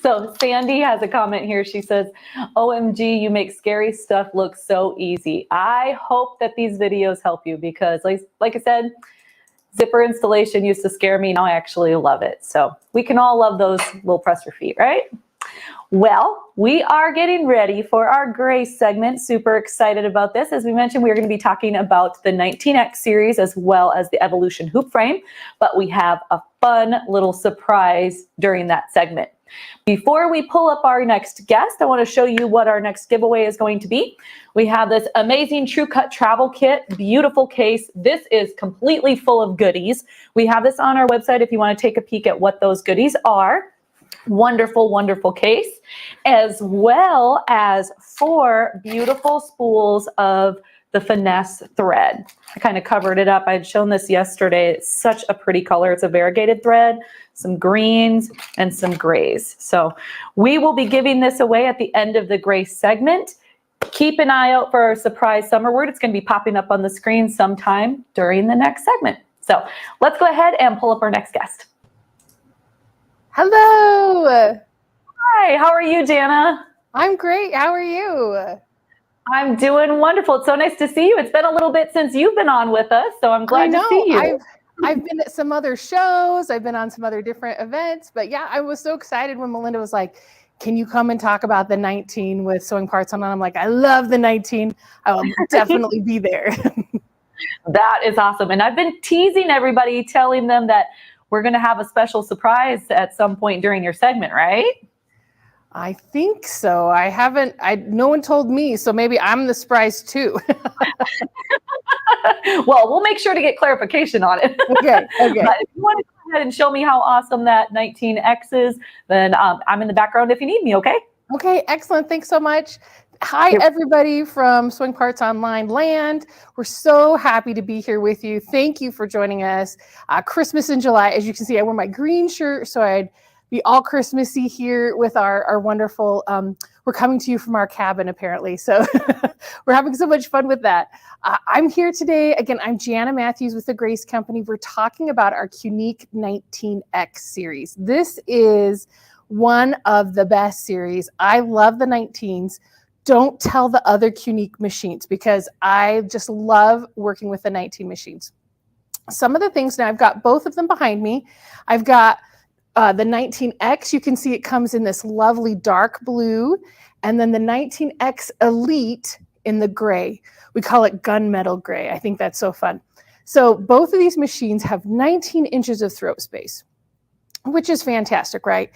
So Sandy has a comment here. She says, OMG, you make scary stuff look so easy. I hope that these videos help you because like I said, zipper installation used to scare me. Now I actually love it. So we can all love those little presser feet, right? Well, we are getting ready for our gray segment. Super excited about this. As we mentioned, we are going to be talking about the 19X series as well as the Evolution hoop frame, but we have a fun little surprise during that segment. Before we pull up our next guest, I want to show you what our next giveaway is going to be. We have this amazing True Cut travel kit, beautiful case. This is completely full of goodies. We have this on our website if you want to take a peek at what those goodies are. Wonderful, wonderful case, as well as 4 beautiful spools of the finesse thread. I kind of covered it up. I had shown this yesterday. It's such a pretty color. It's a variegated thread, some greens and some grays. So we will be giving this away at the end of the gray segment. keep an eye out for our surprise summer word. It's going to be popping up on the screen sometime during the next segment. So let's go ahead and pull up our next guest. Hello. Hi, how are you, Jana? I'm great. How are you? I'm doing wonderful. It's so nice to see you. It's been a little bit since you've been on with us, so I'm glad to see you. I've been at some other shows. I've been on some other different events. But yeah, I was so excited when Melinda was like, can you come and talk about the 19 with Sewing Parts On? And I'm like, I love the 19. I will definitely be there. That is awesome. And I've been teasing everybody, telling them that we're going to have a special surprise at some point during your segment, right? I think so. No one told me, so maybe I'm the surprise too. Well, we'll make sure to get clarification on it. Okay. But if you want to go ahead and show me how awesome that 19X is, then I'm in the background if you need me, okay? Okay, excellent. Thanks so much. Hi, everybody from Sewing Parts Online land. We're so happy to be here with you. Thank you for joining us. Christmas in July. As you can see, I wear my green shirt, so I'd be all Christmassy here with our wonderful, we're coming to you from our cabin apparently. So we're having so much fun with that. I'm here today. Again, I'm Jana Matthews with the Grace Company. We're talking about our Unique 19X series. This is one of the best series. I love the 19s. Don't tell the other Unique machines because I just love working with the 19 machines. Some of the things, now I've got both of them behind me. I've got the 19X, you can see it comes in this lovely dark blue, and then the 19X Elite in the gray. We call it gunmetal gray. I think that's so fun. So both of these machines have 19 inches of throat space, which is fantastic, right?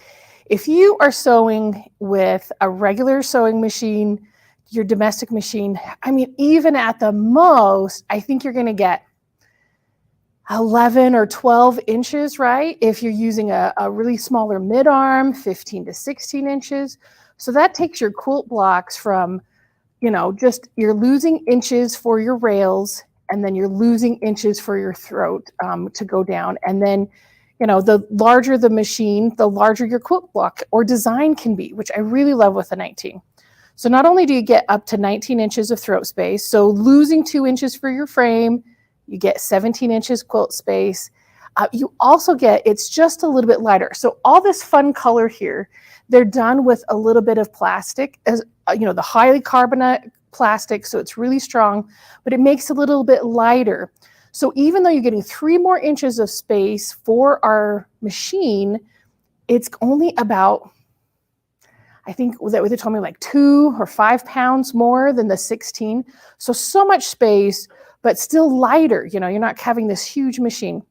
If you are sewing with a regular sewing machine, your domestic machine, I mean, even at the most, I think you're going to get 11 or 12 inches, right? If you're using a really smaller mid-arm, 15 to 16 inches. So that takes your quilt blocks from, just you're losing inches for your rails, and then you're losing inches for your throat to go down. And then, the larger the machine, the larger your quilt block or design can be, which I really love with the 19. So not only do you get up to 19 inches of throat space, so losing 2 inches for your frame, you get 17 inches quilt space. You also get, it's just a little bit lighter. So all this fun color here, they're done with a little bit of plastic, as the highly carbonate plastic, so it's really strong, but it makes it a little bit lighter. So even though you're getting 3 more inches of space for our machine, it's only about, I think that they told me like 2 or 5 pounds more than the 16. So much space, but still lighter. You're not having this huge machine.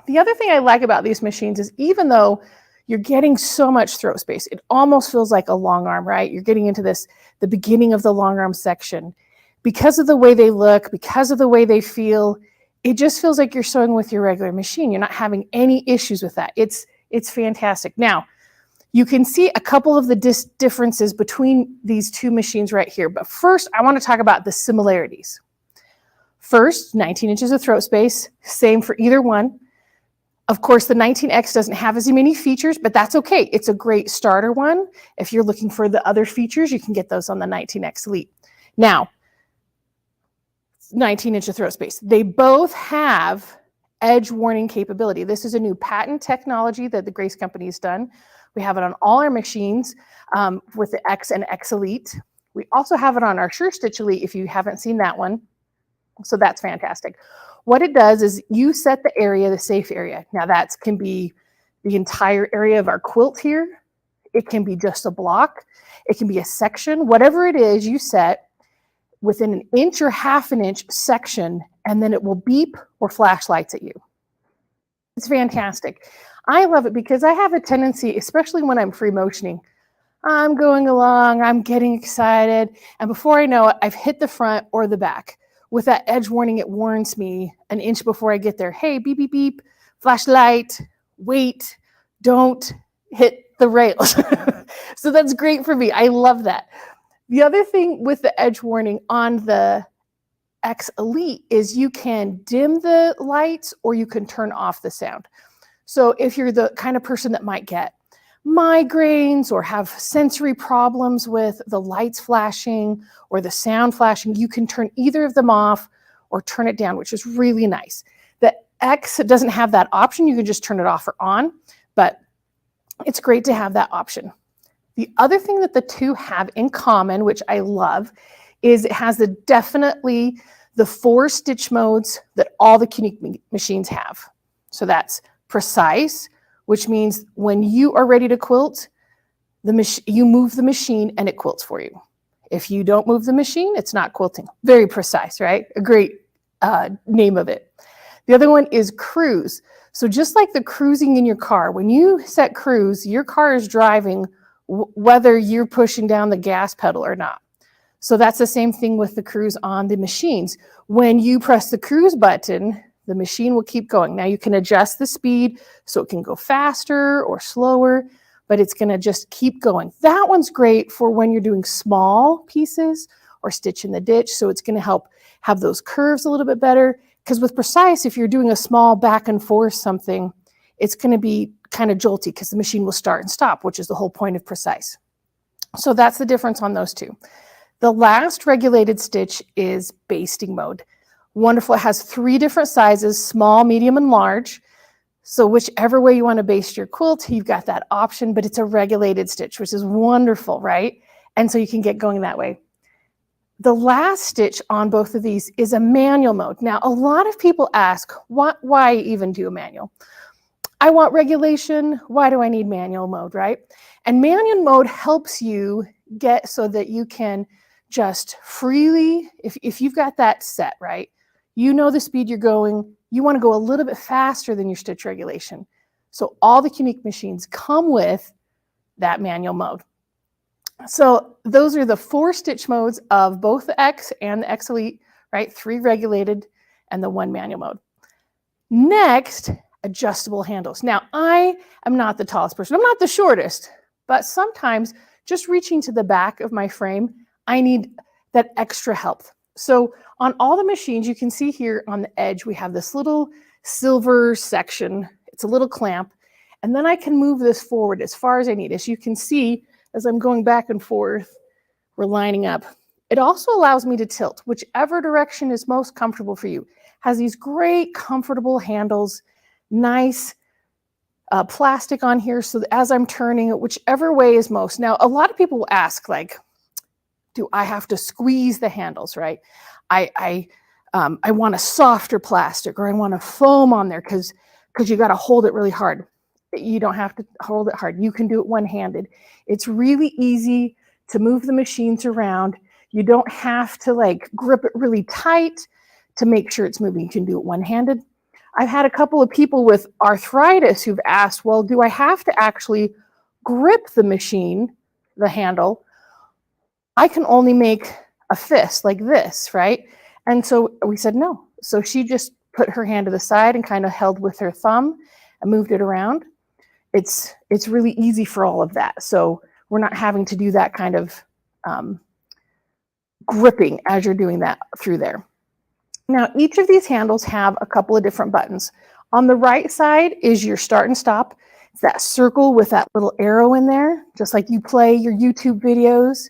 The other thing I like about these machines is even though you're getting so much throat space, it almost feels like a long arm, right? You're getting into the beginning of the long arm section. Because of the way they look, because of the way they feel, it just feels like you're sewing with your regular machine. You're not having any issues with that. It's fantastic. Now, you can see a couple of the differences between these two machines right here. But first, I want to talk about the similarities. First, 19 inches of throat space, same for either one. Of course, the 19X doesn't have as many features, but that's okay. It's a great starter one. If you're looking for the other features, you can get those on the 19X Elite. Now, 19 inch of throat space. They both have edge warning capability. This is a new patent technology that the Grace Company has done. We have it on all our machines with the X and X Elite. We also have it on our Sure Stitch Elite if you haven't seen that one. So that's fantastic. What it does is you set the area, the safe area. Now that can be the entire area of our quilt here. It can be just a block. It can be a section. Whatever it is, you set within an inch or half an inch section, and then it will beep or flash lights at you. It's fantastic. I love it because I have a tendency, especially when I'm free motioning, I'm going along, I'm getting excited, and before I know it, I've hit the front or the back. With that edge warning, it warns me an inch before I get there, hey, beep, beep, beep, flashlight, wait, don't hit the rails. So that's great for me. I love that. The other thing with the edge warning on the X Elite is you can dim the lights or you can turn off the sound. So if you're the kind of person that might get migraines or have sensory problems with the lights flashing or the sound flashing, you can turn either of them off or turn it down, which is really nice. The X doesn't have that option. You can just turn it off or on, but it's great to have that option. The other thing that the two have in common, which I love, is it has definitely the 4 stitch modes that all the QNIQ machines have. So that's precise, which means when you are ready to quilt, you move the machine and it quilts for you. If you don't move the machine, it's not quilting. Very precise, right? A great name of it. The other one is cruise. So just like the cruising in your car, when you set cruise, your car is driving whether you're pushing down the gas pedal or not. So that's the same thing with the cruise on the machines. When you press the cruise button, the machine will keep going. Now you can adjust the speed so it can go faster or slower, but it's going to just keep going. That one's great for when you're doing small pieces or stitch in the ditch. So it's going to help have those curves a little bit better. Because with precise, if you're doing a small back and forth something, it's going to be kind of jolty because the machine will start and stop, which is the whole point of precise. So that's the difference on those two. The last regulated stitch is basting mode. Wonderful. It has 3 different sizes, small, medium, and large. So whichever way you want to baste your quilt, you've got that option, but it's a regulated stitch, which is wonderful, right? And so you can get going that way. The last stitch on both of these is a manual mode. Now, a lot of people ask, why even do a manual? I want regulation. Why do I need manual mode, right? And manual mode helps you get so that you can just freely, if you've got that set, right? You know the speed you're going. You want to go a little bit faster than your stitch regulation. So all the QNIQ machines come with that manual mode. So those are the 4 stitch modes of both the X and the X Elite, right? 3 regulated and the 1 manual mode. Next, adjustable handles. Now, I am not the tallest person. I'm not the shortest, but sometimes just reaching to the back of my frame, I need that extra help. So on all the machines, you can see here on the edge, we have this little silver section. It's a little clamp. And then I can move this forward as far as I need. As you can see, as I'm going back and forth, we're lining up. It also allows me to tilt whichever direction is most comfortable for you. Has these great comfortable handles, nice plastic on here. So that as I'm turning it, whichever way is most. Now, a lot of people will ask, like, do I have to squeeze the handles, right? I want a softer plastic, or I want a foam on there because you got to hold it really hard. You don't have to hold it hard. You can do it one-handed. It's really easy to move the machines around. You don't have to like grip it really tight to make sure it's moving. You can do it one-handed. I've had a couple of people with arthritis who've asked, well, do I have to actually grip the machine, the handle? I can only make a fist like this, right? And so we said no. So she just put her hand to the side and kind of held with her thumb and moved it around. It's really easy for all of that. So we're not having to do that kind of gripping as you're doing that through there. Now, each of these handles have a couple of different buttons. On the right side is your start and stop. It's that circle with that little arrow in there, just like you play your YouTube videos.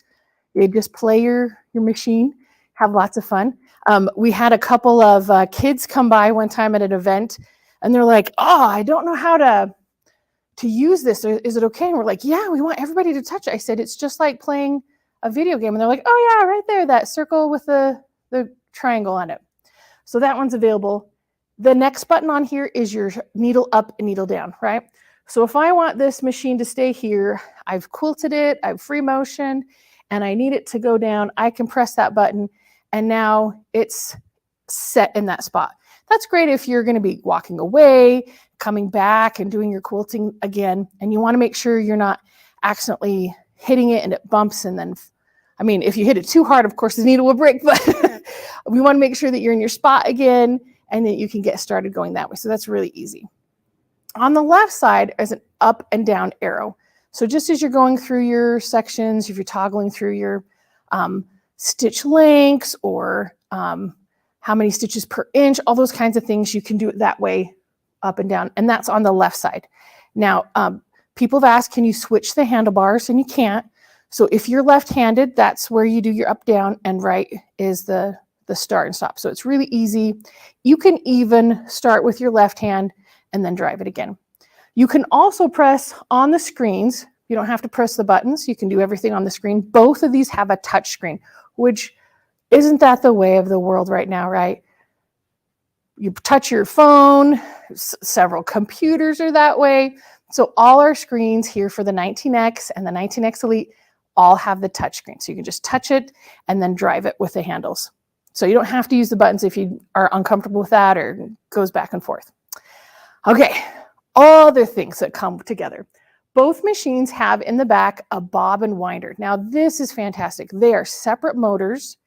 You just play your machine, have lots of fun. We had a couple of kids come by one time at an event, and they're like, oh, I don't know how to use this. Is it okay? And we're like, yeah, we want everybody to touch it. I said, it's just like playing a video game. And they're like, oh yeah, right there, that circle with the triangle on it. So that one's available. The next button on here is your needle up and needle down, right? So if I want this machine to stay here, I've quilted it, I've free motion, and I need it to go down, I can press that button, and now it's set in that spot. That's great if you're going to be walking away, coming back and doing your quilting again, and you want to make sure you're not accidentally hitting it and it bumps, and then, I mean, if you hit it too hard, of course the needle will break, but we want to make sure that you're in your spot again and that you can get started going that way. So that's really easy. On the left side is an up and down arrow. So just as you're going through your sections, if you're toggling through your stitch lengths or how many stitches per inch, all those kinds of things, you can do it that way, up and down. And that's on the left side. Now, People have asked, can you switch the handlebars? And you can't. So if you're left-handed, that's where you do your up, down, and right is the start and stop. So it's really easy. You can even start with your left hand and then drive it again. You can also press on the screens. You don't have to press the buttons. You can do everything on the screen. Both of these have a touch screen, which isn't that the way of the world right now, right? You touch your phone, several computers are that way. So all our screens here for the 19X and the 19X Elite all have the touch screen. So you can just touch it and then drive it with the handles. So you don't have to use the buttons if you are uncomfortable with that or it goes back and forth. Okay, other things that come together. Both machines have in the back a bob and winder. Now this is fantastic. They are separate motors,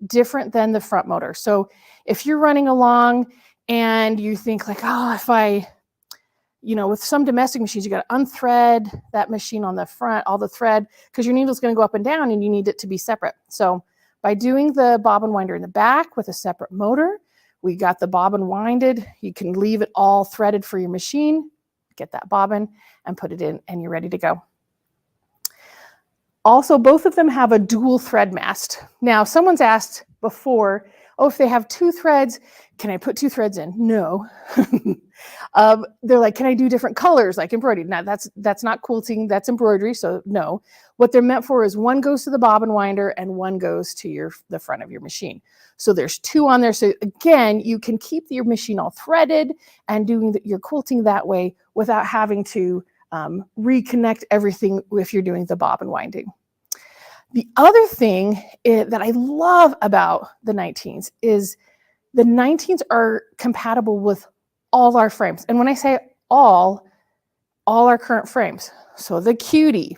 different than the front motor. So if you're running along and you think like, oh, if I, with some domestic machines, you got to unthread that machine on the front, all the thread, because your needle's going to go up and down and you need it to be separate. So by doing the bob and winder in the back with a separate motor, we got the bobbin winded. You can leave it all threaded for your machine, get that bobbin and put it in and you're ready to go. Also, both of them have a dual thread mast. Now, someone's asked before, oh, if they have 2 threads, can I put 2 threads in? No. They're like, can I do different colors like embroidery? Now, that's not quilting, that's embroidery, so no. What they're meant for is one goes to the bobbin winder and one goes to the front of your machine. So there's 2 on there. So again, you can keep your machine all threaded and doing your quilting that way without having to reconnect everything if you're doing the bobbin winding. The other thing that I love about the 19s is the 19s are compatible with all our frames. And when I say all our current frames. So the Cutie,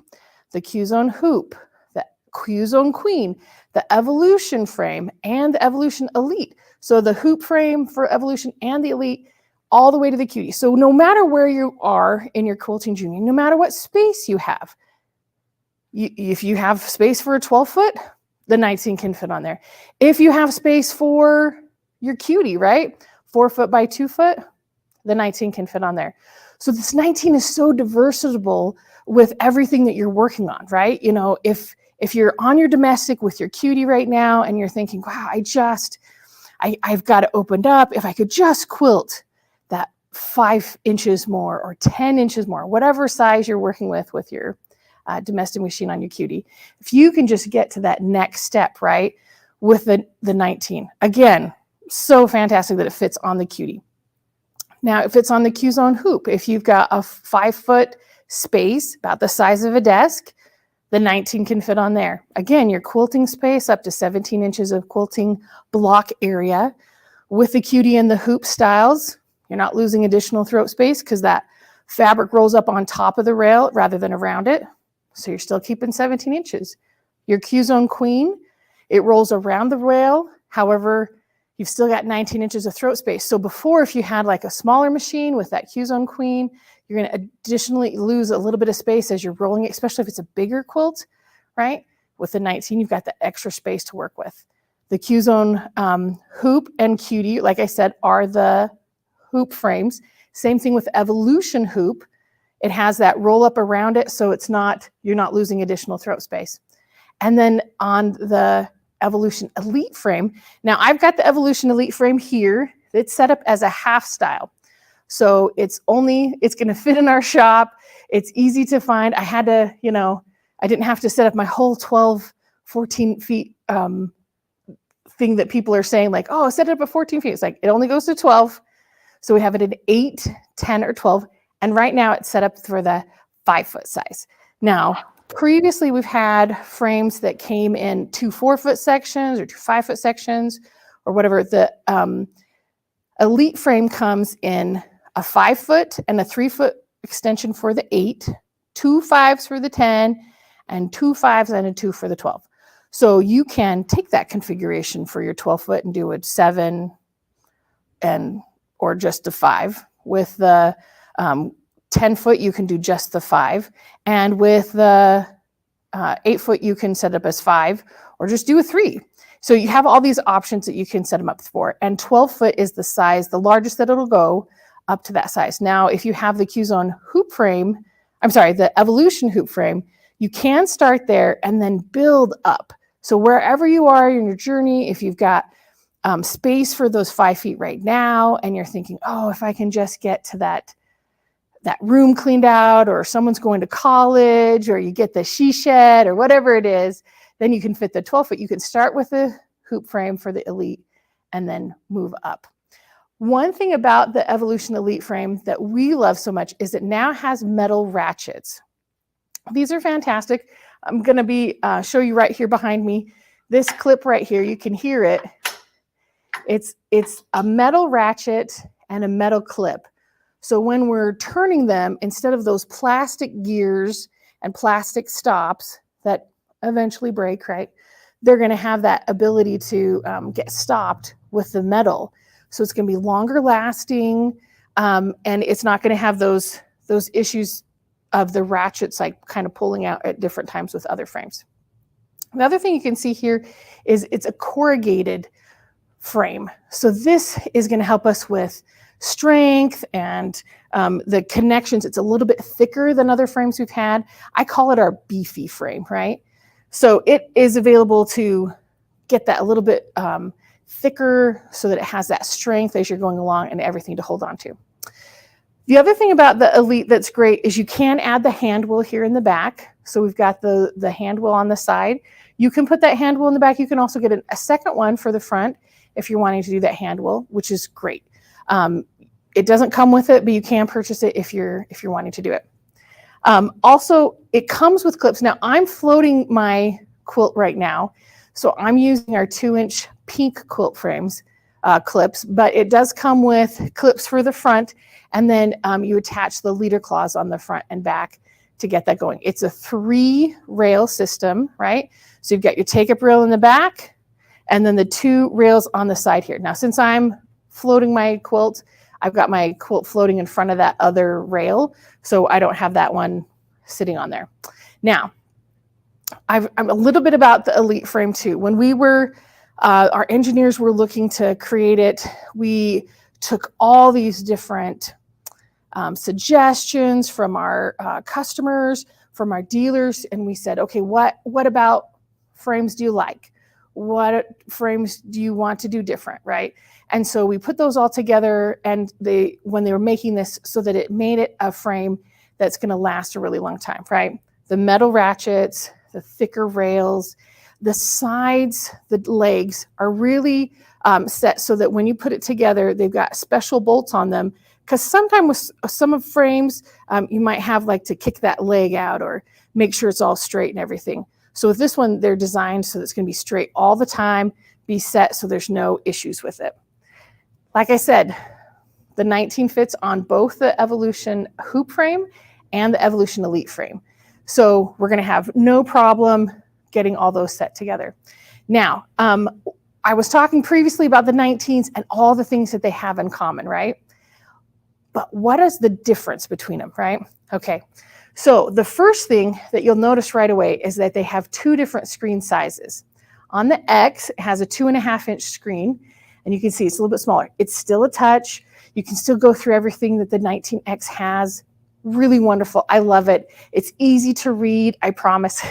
the Q-Zone Hoop, the Q-Zone Queen, the Evolution frame, and the Evolution Elite. So the Hoop frame for Evolution and the Elite, all the way to the Cutie. So no matter where you are in your quilting journey, no matter what space you have, if you have space for a 12-foot, the 19 can fit on there. If you have space for your Cutie, right? 4-foot by 2-foot, the 19 can fit on there. So this 19 is so diversible with everything that you're working on, right? If you're on your domestic with your Cutie right now and you're thinking, wow, I've got it opened up. If I could just quilt that 5 inches more or 10 inches more, whatever size you're working with your domestic machine on your Cutie. If you can just get to that next step, right, with the 19. Again, so fantastic that it fits on the Cutie. Now, if it's on the Q-Zone Hoop, if you've got a 5-foot space, about the size of a desk, the 19 can fit on there. Again, your quilting space, up to 17 inches of quilting block area. With the Cutie and the Hoop styles, you're not losing additional throat space because that fabric rolls up on top of the rail rather than around it. So you're still keeping 17 inches. Your Q-Zone Queen, it rolls around the rail. However, you've still got 19 inches of throat space. So before, if you had like a smaller machine with that Q-Zone Queen, you're going to additionally lose a little bit of space as you're rolling it, especially if it's a bigger quilt, right? With the 19, you've got the extra space to work with. The Q-Zone Hoop and Cutie, like I said, are the hoop frames. Same thing with Evolution Hoop. It has that roll up around it, so you're not losing additional throat space. And then on the Evolution Elite frame, now I've got the Evolution Elite frame here. It's set up as a half style. So it's going to fit in our shop. It's easy to find. I had to, I didn't have to set up my whole 12, 14 feet thing that people are saying like, oh, set it up at 14 feet. It's like, it only goes to 12. So we have it at 8, 10, or 12. And right now it's set up for the 5-foot size. Now, previously we've had frames that came in 2 4-foot sections or 2 5-foot sections or whatever. The Elite frame comes in a 5-foot and a 3-foot extension for the 8, 2 5s for the 10, and 2 5s and a 2 for the 12. So you can take that configuration for your 12-foot and do a 7 or just a 5. With the 10-foot, you can do just the 5. And with the 8-foot, you can set up as 5 or just do a 3. So you have all these options that you can set them up for. And 12-foot is the size, the largest that it'll go up to that size. Now, if you have the Q-Zone Hoop frame, I'm sorry, the Evolution hoop frame, you can start there and then build up. So wherever you are in your journey, if you've got space for those 5 feet right now, and you're thinking, oh, if I can just get to that room cleaned out, or someone's going to college, or you get the she shed, or whatever it is, then you can fit the 12 foot. You can start with the hoop frame for the Elite and then move up. One thing about the Evolution Elite frame that we love so much is it now has metal ratchets. These are fantastic. I'm going to be show you right here behind me. This clip right here, you can hear it. It's a metal ratchet and a metal clip. So when we're turning them, instead of those plastic gears and plastic stops that eventually break, right? They're going to have that ability to get stopped with the metal. So it's going to be longer lasting, and it's not going to have those issues of the ratchets like kind of pulling out at different times with other frames. The other thing you can see here is it's a corrugated frame. So this is going to help us with strength and the connections. It's a little bit thicker than other frames we've had. I call it our beefy frame, right? So it is available to get that a little bit thicker so that it has that strength as you're going along and everything to hold on to. The other thing about the Elite that's great is you can add the hand wheel here in the back. So we've got the hand wheel on the side. You can put that hand wheel in the back. You can also get a second one for the front if you're wanting to do that hand wheel, which is great. It doesn't come with it, but you can purchase it if you're wanting to do it. Also, it comes with clips. Now, I'm floating my quilt right now, so I'm using our 2-inch pink quilt frames clips, but it does come with clips for the front, and then you attach the leader claws on the front and back to get that going. It's a 3-rail system, right? So you've got your take-up rail in the back, and then the 2 rails on the side here. Now, since I'm floating my quilt, I've got my quilt floating in front of that other rail, so I don't have that one sitting on there. Now, I'm a little bit about the Elite frame too. When we were, our engineers were looking to create it, we took all these different suggestions from our customers, from our dealers, and we said, okay, what about frames do you like? What frames do you want to do different, right? And so we put those all together, and when they were making this, so that it made it a frame that's going to last a really long time, right? The metal ratchets, the thicker rails, the sides, the legs are really set so that when you put it together, they've got special bolts on them. Because sometimes with some of frames, you might have like to kick that leg out or make sure it's all straight and everything. So with this one, they're designed so that it's going to be straight all the time, be set so there's no issues with it. Like I said, the 19 fits on both the Evolution hoop frame and the Evolution Elite frame. So we're going to have no problem getting all those set together. Now, I was talking previously about the 19s and all the things that they have in common, right? But what is the difference between them, right? Okay, so the first thing that you'll notice right away is that they have 2 different screen sizes. On the X, it has a 2.5-inch screen, and you can see it's a little bit smaller. It's still a touch. You can still go through everything that the 19X has. Really wonderful. I love it. It's easy to read, I promise.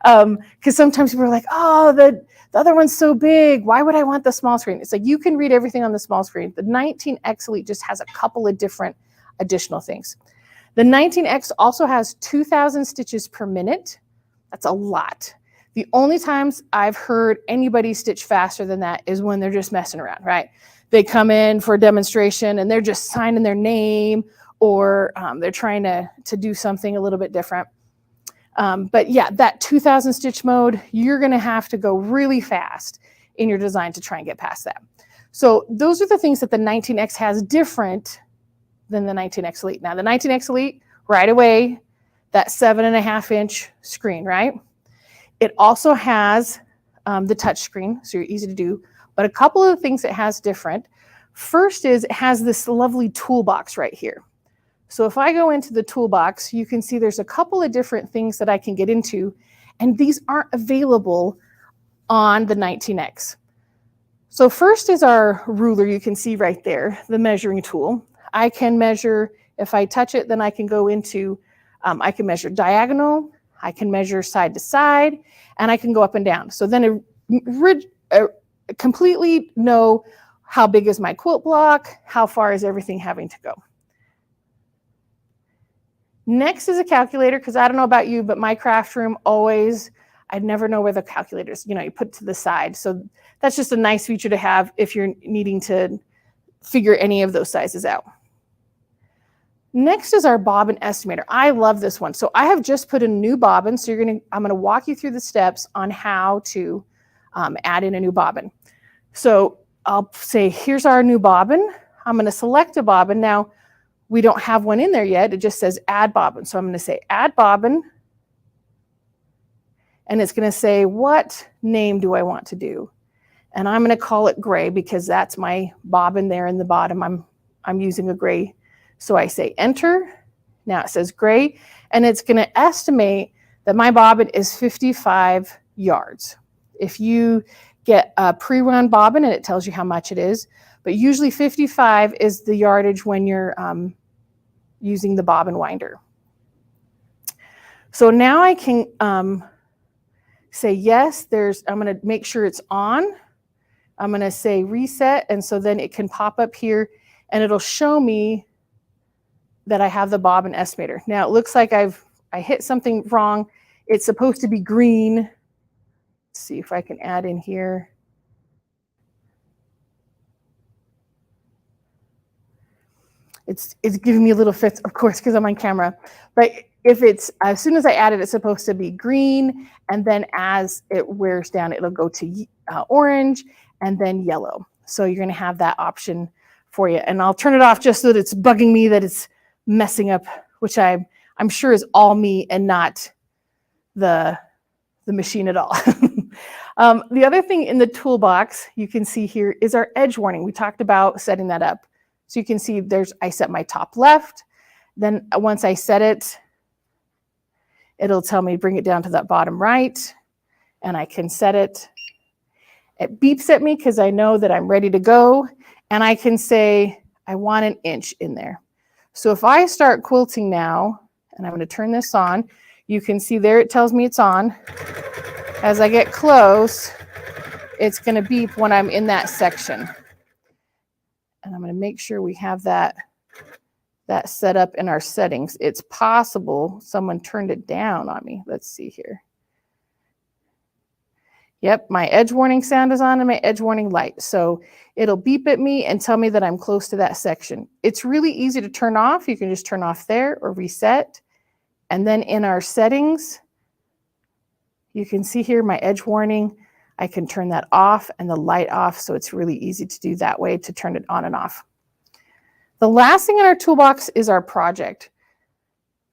Because sometimes people are like, oh, the other one's so big. Why would I want the small screen? It's like you can read everything on the small screen. The 19X Elite just has a couple of different additional things. The 19X also has 2,000 stitches per minute. That's a lot. The only times I've heard anybody stitch faster than that is when they're just messing around, right? They come in for a demonstration and they're just signing their name, or they're trying to do something a little bit different. But yeah, that 2,000 stitch mode, you're going to have to go really fast in your design to try and get past that. So those are the things that the 19X has different than the 19X Elite. Now the 19X Elite, right away, that 7.5-inch screen, right? It also has the touch screen, so you're easy to do. But a couple of things it has different. First is it has this lovely toolbox right here. So if I go into the toolbox, you can see there's a couple of different things that I can get into, and these aren't available on the 19X. So first is our ruler, you can see right there, the measuring tool. I can measure, if I touch it, then I can go into I can measure diagonal, I can measure side to side, and I can go up and down. So then completely know how big is my quilt block, how far is everything having to go. Next is a calculator, because I don't know about you, but my craft room always, I never know where the calculator is. You know, you put it to the side. So that's just a nice feature to have if you're needing to figure any of those sizes out. Next is our bobbin estimator. I love this one. So I have just put in a new bobbin. So I'm gonna walk you through the steps on how to add in a new bobbin. So I'll say, here's our new bobbin. I'm gonna select a bobbin. Now, we don't have one in there yet. It just says add bobbin. So I'm gonna say add bobbin. And it's gonna say, what name do I want to do? And I'm gonna call it gray because that's my bobbin there in the bottom. I'm using a gray. So I say enter. Now it says gray, and it's gonna estimate that my bobbin is 55 yards. If you get a pre-run bobbin, and it tells you how much it is, but usually 55 is the yardage when you're using the bobbin winder. So now I can say yes, I'm gonna make sure it's on. I'm gonna say reset, and so then it can pop up here and it'll show me that I have the bobbin estimator. Now it looks like I hit something wrong. It's supposed to be green. Let's see if I can add in here. It's giving me a little fits, of course, because I'm on camera. But if it's, as soon as I add it, it's supposed to be green. And then as it wears down, it'll go to orange and then yellow. So you're gonna have that option for you. And I'll turn it off just so that it's bugging me that it's messing up, which I'm sure is all me and not the machine at all. The other thing in the toolbox you can see here is our edge warning. We talked about setting that up. So you can see I set my top left. Then once I set it, it'll tell me bring it down to that bottom right, and I can set it. It beeps at me because I know that I'm ready to go, and I can say I want an inch in there. So if I start quilting now, and I'm going to turn this on, you can see there it tells me it's on. As I get close, it's going to beep when I'm in that section. And I'm going to make sure we have that set up in our settings. It's possible someone turned it down on me. Let's see here. Yep, my edge warning sound is on and my edge warning light. So it'll beep at me and tell me that I'm close to that section. It's really easy to turn off. You can just turn off there or reset. And then in our settings, you can see here my edge warning. I can turn that off and the light off. So it's really easy to do that way to turn it on and off. The last thing in our toolbox is our project.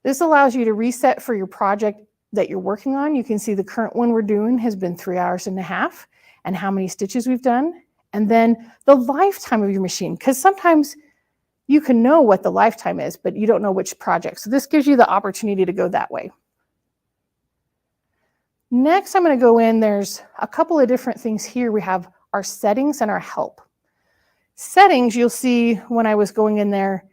This allows you to reset for your project that you're working on. You can see the current one we're doing has been 3.5 hours and how many stitches we've done. And then the lifetime of your machine, because sometimes you can know what the lifetime is, but you don't know which project. So this gives you the opportunity to go that way. Next, I'm going to go in. There's a couple of different things here. We have our settings and our help. Settings, you'll see when I was going in there,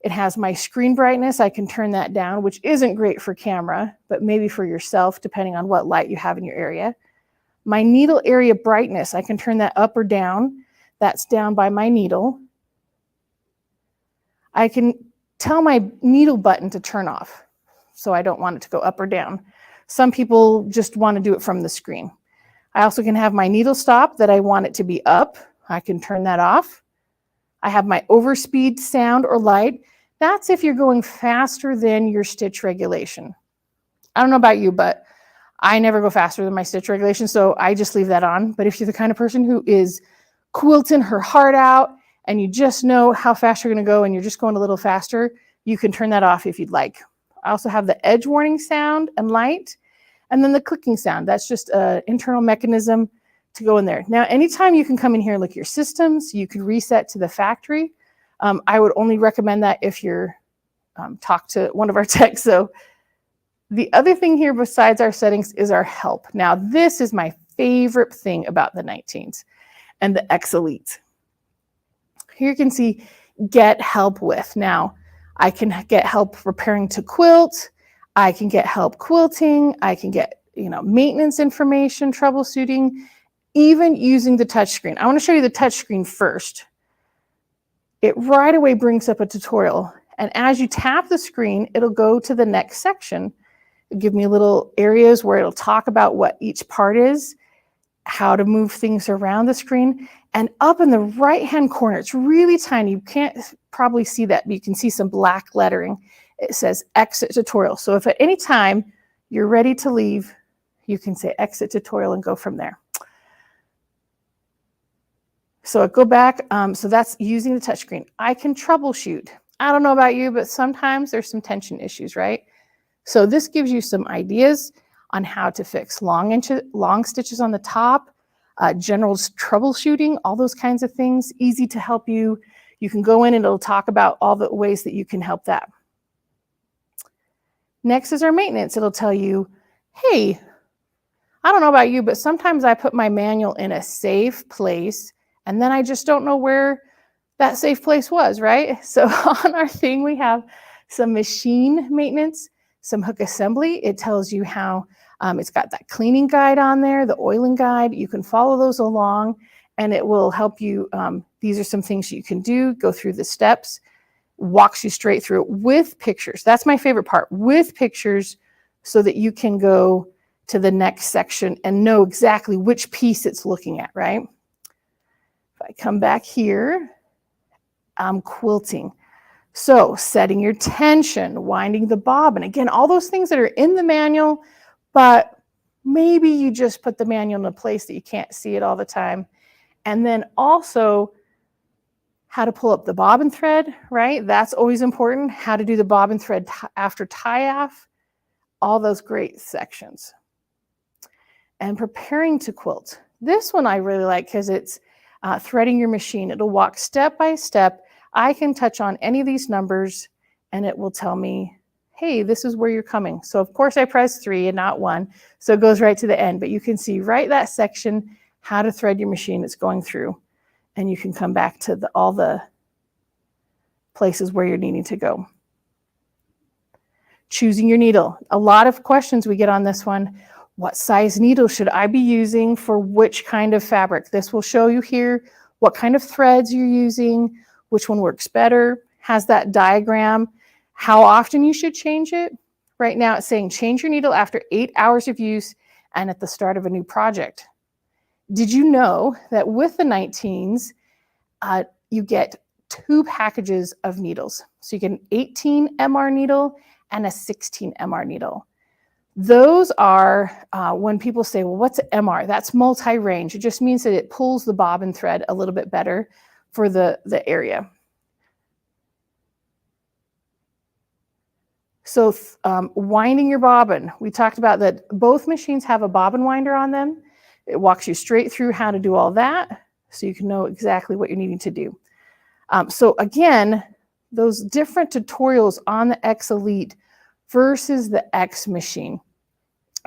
it has my screen brightness. I can turn that down, which isn't great for camera, but maybe for yourself, depending on what light you have in your area. My needle area brightness, I can turn that up or down. That's down by my needle. I can tell my needle button to turn off, so I don't want it to go up or down. Some people just want to do it from the screen. I also can have my needle stop that I want it to be up. I can turn that off. I have my overspeed sound or light. That's if you're going faster than your stitch regulation. I don't know about you, but I never go faster than my stitch regulation, so I just leave that on. But if you're the kind of person who is quilting her heart out and you just know how fast you're going to go and you're just going a little faster, you can turn that off if you'd like. I also have the edge warning sound and light, and then the clicking sound. That's just an internal mechanism to go in there. Now, anytime you can come in here and look at your systems, you can reset to the factory. I would only recommend that if you're talk to one of our techs. So the other thing here besides our settings is our help. Now, this is my favorite thing about the 19s and the X Elite. Here you can see get help with. Now, I can get help preparing to quilt. I can get help quilting. I can get, maintenance information, troubleshooting, even using the touchscreen. I want to show you the touchscreen first. It right away brings up a tutorial. And as you tap the screen, it'll go to the next section. It'll give me little areas where it'll talk about what each part is, how to move things around the screen. And up in the right-hand corner, it's really tiny. You can't probably see that, but you can see some black lettering. It says exit tutorial. So if at any time you're ready to leave, you can say exit tutorial and go from there. So go back. So that's using the touchscreen. I can troubleshoot. I don't know about you, but sometimes there's some tension issues, right? So this gives you some ideas on how to fix long stitches on the top, general troubleshooting, all those kinds of things, easy to help you. You can go in and it'll talk about all the ways that you can help that. Next is our maintenance. It'll tell you, hey, I don't know about you, but sometimes I put my manual in a safe place and then I just don't know where that safe place was, right? So on our thing, we have some machine maintenance, some hook assembly. It tells you how, it's got that cleaning guide on there, the oiling guide. You can follow those along and it will help you. These are some things you can do, go through the steps, walks you straight through it with pictures. That's my favorite part, with pictures so that you can go to the next section and know exactly which piece it's looking at, right? If I come back here, I'm quilting. So setting your tension, winding the bobbin. Again, all those things that are in the manual, but maybe you just put the manual in a place that you can't see it all the time. And then also how to pull up the bobbin thread, right? That's always important. How to do the bobbin thread after tie-off, all those great sections. And preparing to quilt. This one I really like because it's threading your machine. It'll walk step by step. I can touch on any of these numbers and it will tell me, hey, this is where you're coming. So of course I press 3 and not 1. So it goes right to the end, but you can see right that section, how to thread your machine it's going through. And you can come back to all the places where you're needing to go. Choosing your needle. A lot of questions we get on this one. What size needle should I be using for which kind of fabric? This will show you here what kind of threads you're using, which one works better, has that diagram, how often you should change it. Right now it's saying change your needle after 8 hours of use and at the start of a new project. Did you know that with the 19s, you get 2 packages of needles? So you get an 18 MR needle and a 16 MR needle. Those are when people say, well, what's an MR? That's multi-range. It just means that it pulls the bobbin thread a little bit better for the area. So winding your bobbin. We talked about that both machines have a bobbin winder on them. It walks you straight through how to do all that so you can know exactly what you're needing to do. So again, those different tutorials on the X Elite versus the X machine.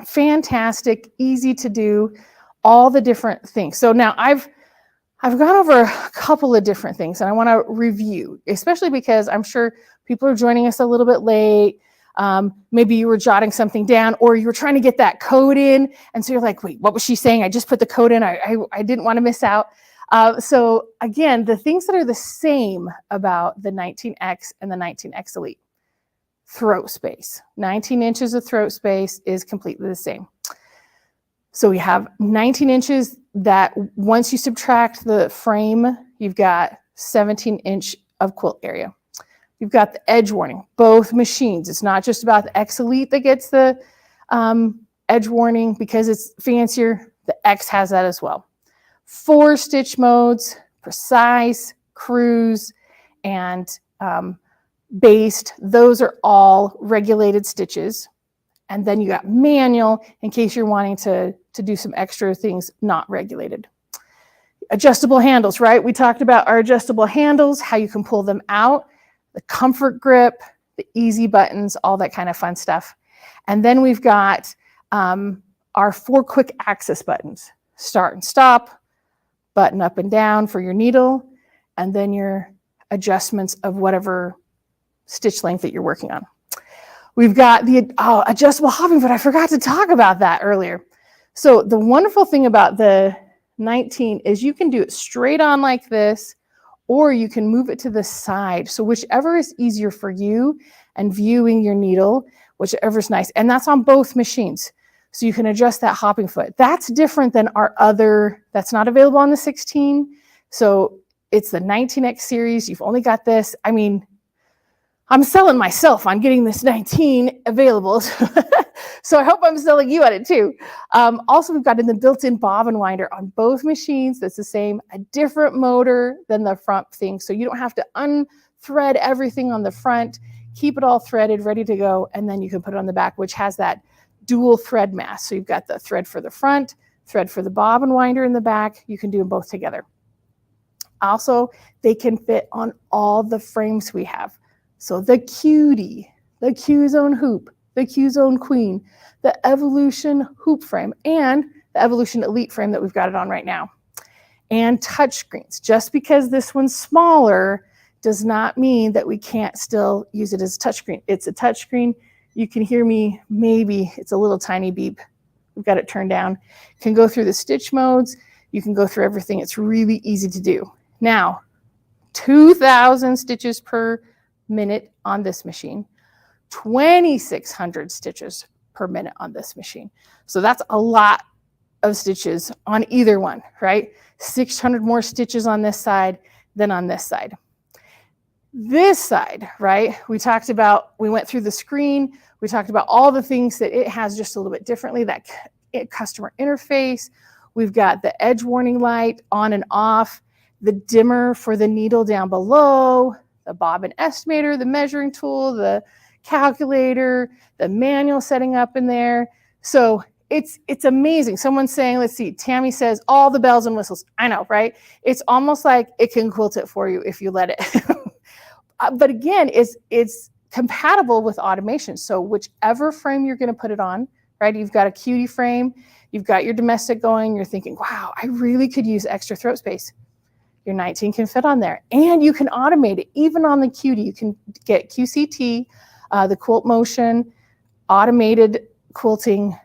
Fantastic, easy to do, all the different things. So now I've gone over a couple of different things and I want to review, especially because I'm sure people are joining us a little bit late. Maybe you were jotting something down or you were trying to get that code in. And so you're like, wait, what was she saying? I just put the code in. I didn't want to miss out. So again, the things that are the same about the 19X and the 19X Elite. Throat space. 19 inches of throat space is completely the same. So we have 19 inches that once you subtract the frame, you've got 17 inch of quilt area. You've got the edge warning, both machines. It's not just about the X Elite that gets the edge warning because it's fancier. The X has that as well. 4 stitch modes, precise, cruise, and based. Those are all regulated stitches. And then you got manual in case you're wanting to do some extra things not regulated. Adjustable handles, right? We talked about our adjustable handles, how you can pull them out, the comfort grip, the easy buttons, all that kind of fun stuff. And then we've got our 4 quick access buttons, start and stop, button up and down for your needle, and then your adjustments of whatever stitch length that you're working on. We've got the adjustable hopping foot. I forgot to talk about that earlier. So the wonderful thing about the 19 is you can do it straight on like this, or you can move it to the side. So whichever is easier for you and viewing your needle, whichever is nice. And that's on both machines. So you can adjust that hopping foot. That's different than our other, that's not available on the 16. So it's the 19X series. You've only got this. I mean, I'm selling myself on getting this 19 available. So I hope I'm selling you at it too. Also, we've got in the built-in bobbin winder on both machines. That's the same, a different motor than the front thing. So you don't have to unthread everything on the front, keep it all threaded, ready to go. And then you can put it on the back, which has that dual thread mass. So you've got the thread for the front, thread for the bobbin winder in the back. You can do them both together. Also, they can fit on all the frames we have. So the Cutie, the Q-Zone hoop, the Q-Zone Queen, the Evolution hoop frame, and the Evolution Elite frame that we've got it on right now. And touchscreens. Just because this one's smaller does not mean that we can't still use it as a touchscreen. It's a touchscreen. You can hear me, maybe it's a little tiny beep. We've got it turned down. You can go through the stitch modes. You can go through everything. It's really easy to do. Now, 2,000 stitches per minute on this machine, 2,600 stitches per minute on this machine. So that's a lot of stitches on either one, right? 600 more stitches on this side than on this side. This side, right? We went through the screen. We talked about all the things that it has just a little bit differently, that customer interface. We've got the edge warning light on and off, the dimmer for the needle down below, the bobbin estimator, the measuring tool, the calculator, the manual setting up in there. So it's amazing. Someone's saying, let's see, Tammy says all the bells and whistles. I know, right? It's almost like it can quilt it for you if you let it. But again, it's compatible with automation. So whichever frame you're going to put it on, right? You've got a Cutie frame, you've got your domestic going, you're thinking, wow, I really could use extra throat space. Your 19 can fit on there, and you can automate it. Even on the Cutie, you can get QCT, the Quilt Motion, automated quilting,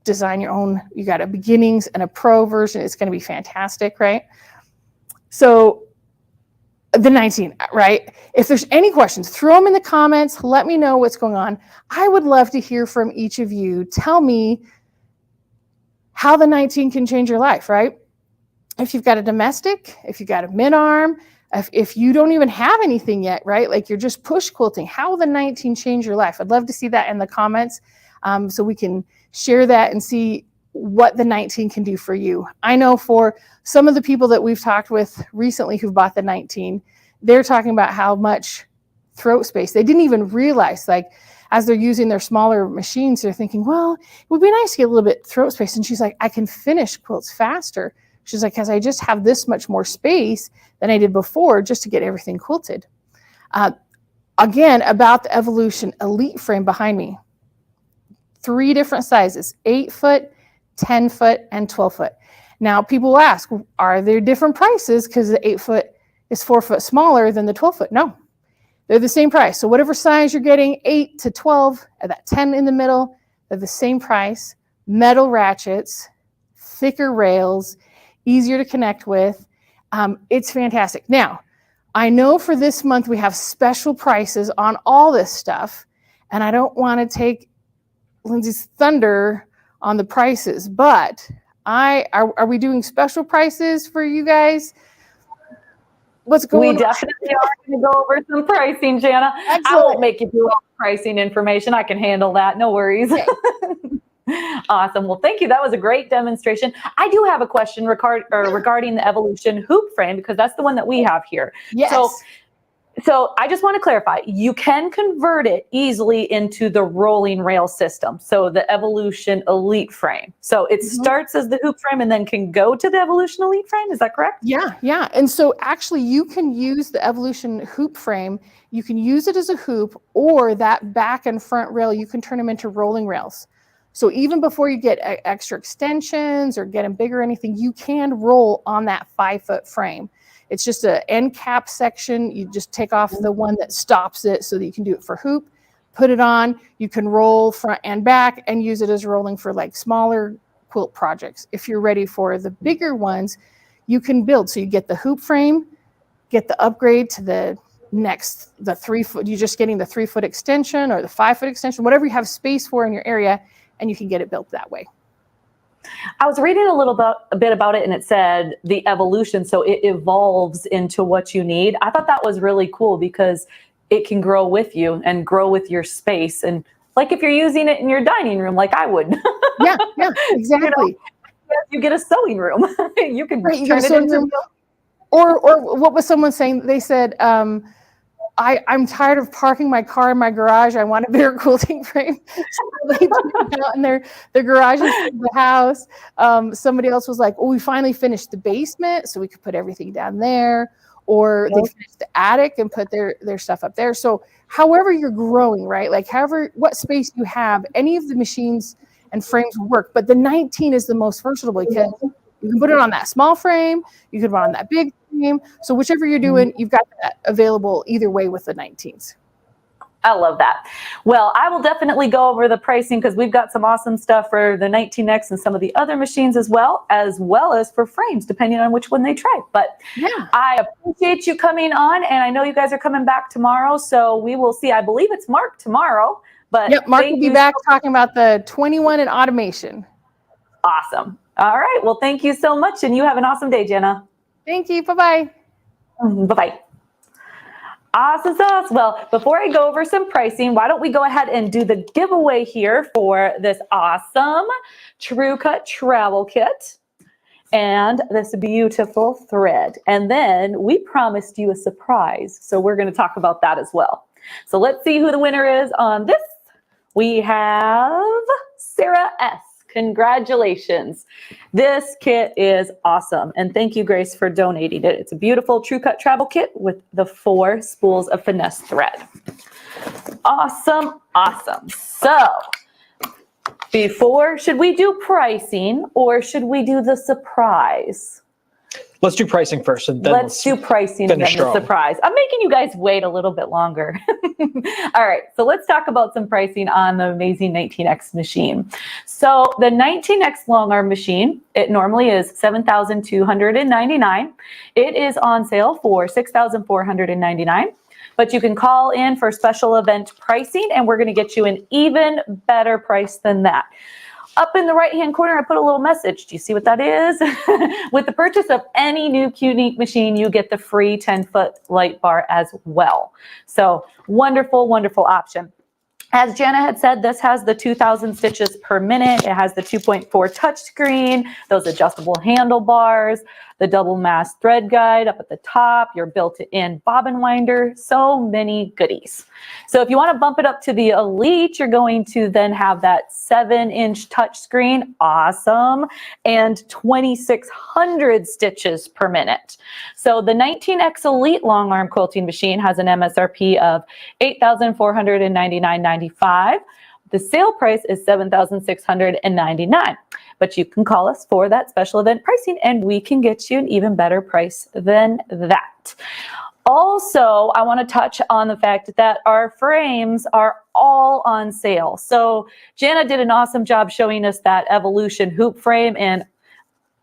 design your own. You got a beginnings and a pro version. It's going to be fantastic, right? So the 19, right? If there's any questions, throw them in the comments. Let me know what's going on. I would love to hear from each of you. Tell me how the 19 can change your life, right? If you've got a domestic, if you've got a mid-arm, if you don't even have anything yet, right? Like you're just push quilting, how will the 19 change your life? I'd love to see that in the comments so we can share that and see what the 19 can do for you. I know for some of the people that we've talked with recently who've bought the 19, they're talking about how much throat space. They didn't even realize, like, as they're using their smaller machines, they're thinking, well, it would be nice to get a little bit throat space. And she's like, I can finish quilts faster. She's like, because I just have this much more space than I did before just to get everything quilted. Again, about the Evolution Elite frame behind me. 3 different sizes, 8 foot, 10 foot, and 12 foot. Now, people will ask, are there different prices because the 8 foot is 4 foot smaller than the 12 foot? No, they're the same price. So whatever size you're getting, 8 to 12, and that 10 in the middle, they're the same price. Metal ratchets, thicker rails, easier to connect with. It's fantastic. Now, I know for this month we have special prices on all this stuff, and I don't want to take Lindsay's thunder on the prices, but are we doing special prices for you guys? What's going on? We definitely are going to go over some pricing, Jana. Excellent. I won't make you do all the pricing information. I can handle that. No worries. Okay. Awesome. Well, thank you. That was a great demonstration. I do have a question regarding the Evolution hoop frame, because that's the one that we have here. Yes. So I just want to clarify, you can convert it easily into the rolling rail system. So the Evolution Elite frame. So it starts as the hoop frame and then can go to the Evolution Elite frame. Is that correct? Yeah. And so actually you can use the Evolution hoop frame. You can use it as a hoop, or that back and front rail, you can turn them into rolling rails. So even before you get extra extensions or get them bigger or anything, you can roll on that 5 foot frame. It's just an end cap section. You just take off the one that stops it so that you can do it for hoop, put it on. You can roll front and back and use it as rolling for like smaller quilt projects. If you're ready for the bigger ones, you can build. So you get the hoop frame, get the upgrade to the 3 foot, you're just getting the 3 foot extension or the 5 foot extension, whatever you have space for in your area, and you can get it built that way. I was reading a bit about it, and it said the evolution, so it evolves into what you need. I thought that was really cool because it can grow with you and grow with your space. And like if you're using it in your dining room, like I would. Yeah, exactly. You get a sewing room. You can Right, you turn get a it sewing into. room. Or what was someone saying? They said, I'm tired of parking my car in my garage. I want a bigger quilting frame. So they took it out in their garages in the house. Somebody else was like, oh, we finally finished the basement, so we could put everything down there. Or they finished the attic and put their stuff up there. So however you're growing, right? Like what space you have, any of the machines and frames will work. But the 19 is the most versatile because you can put it on that small frame, you can put it on that big frame. So whichever you're doing, you've got that available either way with the 19s. I love that. Well, I will definitely go over the pricing because we've got some awesome stuff for the 19X and some of the other machines as well as for frames, depending on which one they try. But yeah, I appreciate you coming on, and I know you guys are coming back tomorrow, so we will see. I believe it's Mark tomorrow. But yep, Mark will be back talking about the 21 and automation. Awesome. All right. Well, thank you so much, and you have an awesome day, Jenna. Thank you. Bye-bye. Bye-bye. Awesome sauce. Well, before I go over some pricing, why don't we go ahead and do the giveaway here for this awesome True Cut travel kit and this beautiful thread. And then we promised you a surprise, so we're going to talk about that as well. So let's see who the winner is on this. We have Sarah S. Congratulations. This kit is awesome. And thank you, Grace, for donating it. It's a beautiful True Cut travel kit with the 4 spools of finesse thread. Awesome, awesome. So should we do pricing or should we do the surprise? Let's do pricing first. And then let's do pricing and then the surprise. I'm making you guys wait a little bit longer. All right, so let's talk about some pricing on the amazing 19X machine. So the 19X long arm machine, it normally is $7,299. It is on sale for $6,499. But you can call in for special event pricing, and we're going to get you an even better price than that. Up in the right-hand corner, I put a little message. Do you see what that is? With the purchase of any new Qnique machine, you get the free 10-foot light bar as well. So wonderful, wonderful option. As Jana had said, this has the 2,000 stitches per minute. It has the 2.4 touchscreen, those adjustable handlebars, the double mass thread guide up at the top, your built-in bobbin winder, so many goodies. So if you want to bump it up to the Elite, you're going to then have that 7-inch touchscreen, awesome, and 2,600 stitches per minute. So the 19X Elite long arm quilting machine has an MSRP of $8,499.95. The sale price is $7,699, but you can call us for that special event pricing and we can get you an even better price than that. Also, I want to touch on the fact that our frames are all on sale. So Jana did an awesome job showing us that Evolution hoop frame, and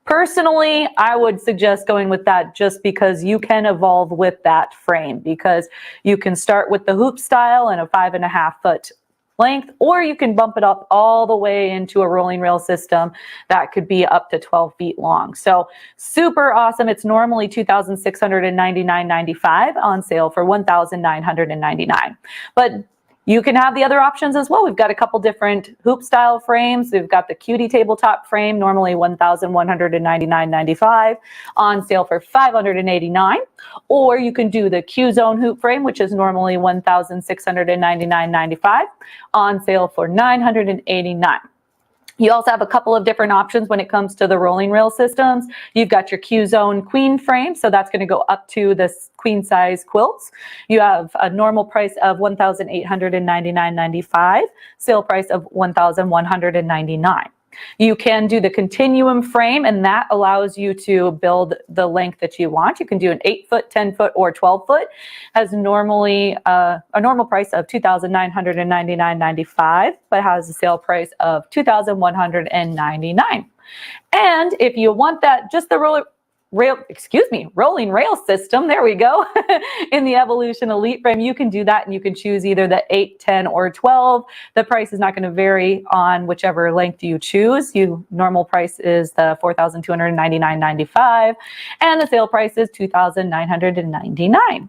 personally, I would suggest going with that just because you can evolve with that frame, because you can start with the hoop style and a 5.5 foot length, or you can bump it up all the way into a rolling rail system that could be up to 12 feet long. So super awesome. It's normally $2,699.95 on sale for $1,999. But you can have the other options as well. We've got a couple different hoop style frames. We've got the Cutie tabletop frame, normally $1,199.95, on sale for $589. Or you can do the Q Zone hoop frame, which is normally $1,699.95, on sale for $989. You also have a couple of different options when it comes to the rolling rail systems. You've got your Q Zone queen frame, so that's going to go up to this queen size quilts. You have a normal price of $1,899.95, sale price of $1,199. You can do the continuum frame, and that allows you to build the length that you want. You can do an 8-foot, 10-foot, or 12-foot. Has normally a normal price of $2,999.95, but has a sale price of $2,199. And if you want that, just the rolling rail system, there we go, in the Evolution Elite frame, you can do that, and you can choose either the 8, 10, or 12. The price is not going to vary on whichever length you choose. Normal price is the $4,299.95, and the sale price is $2,999.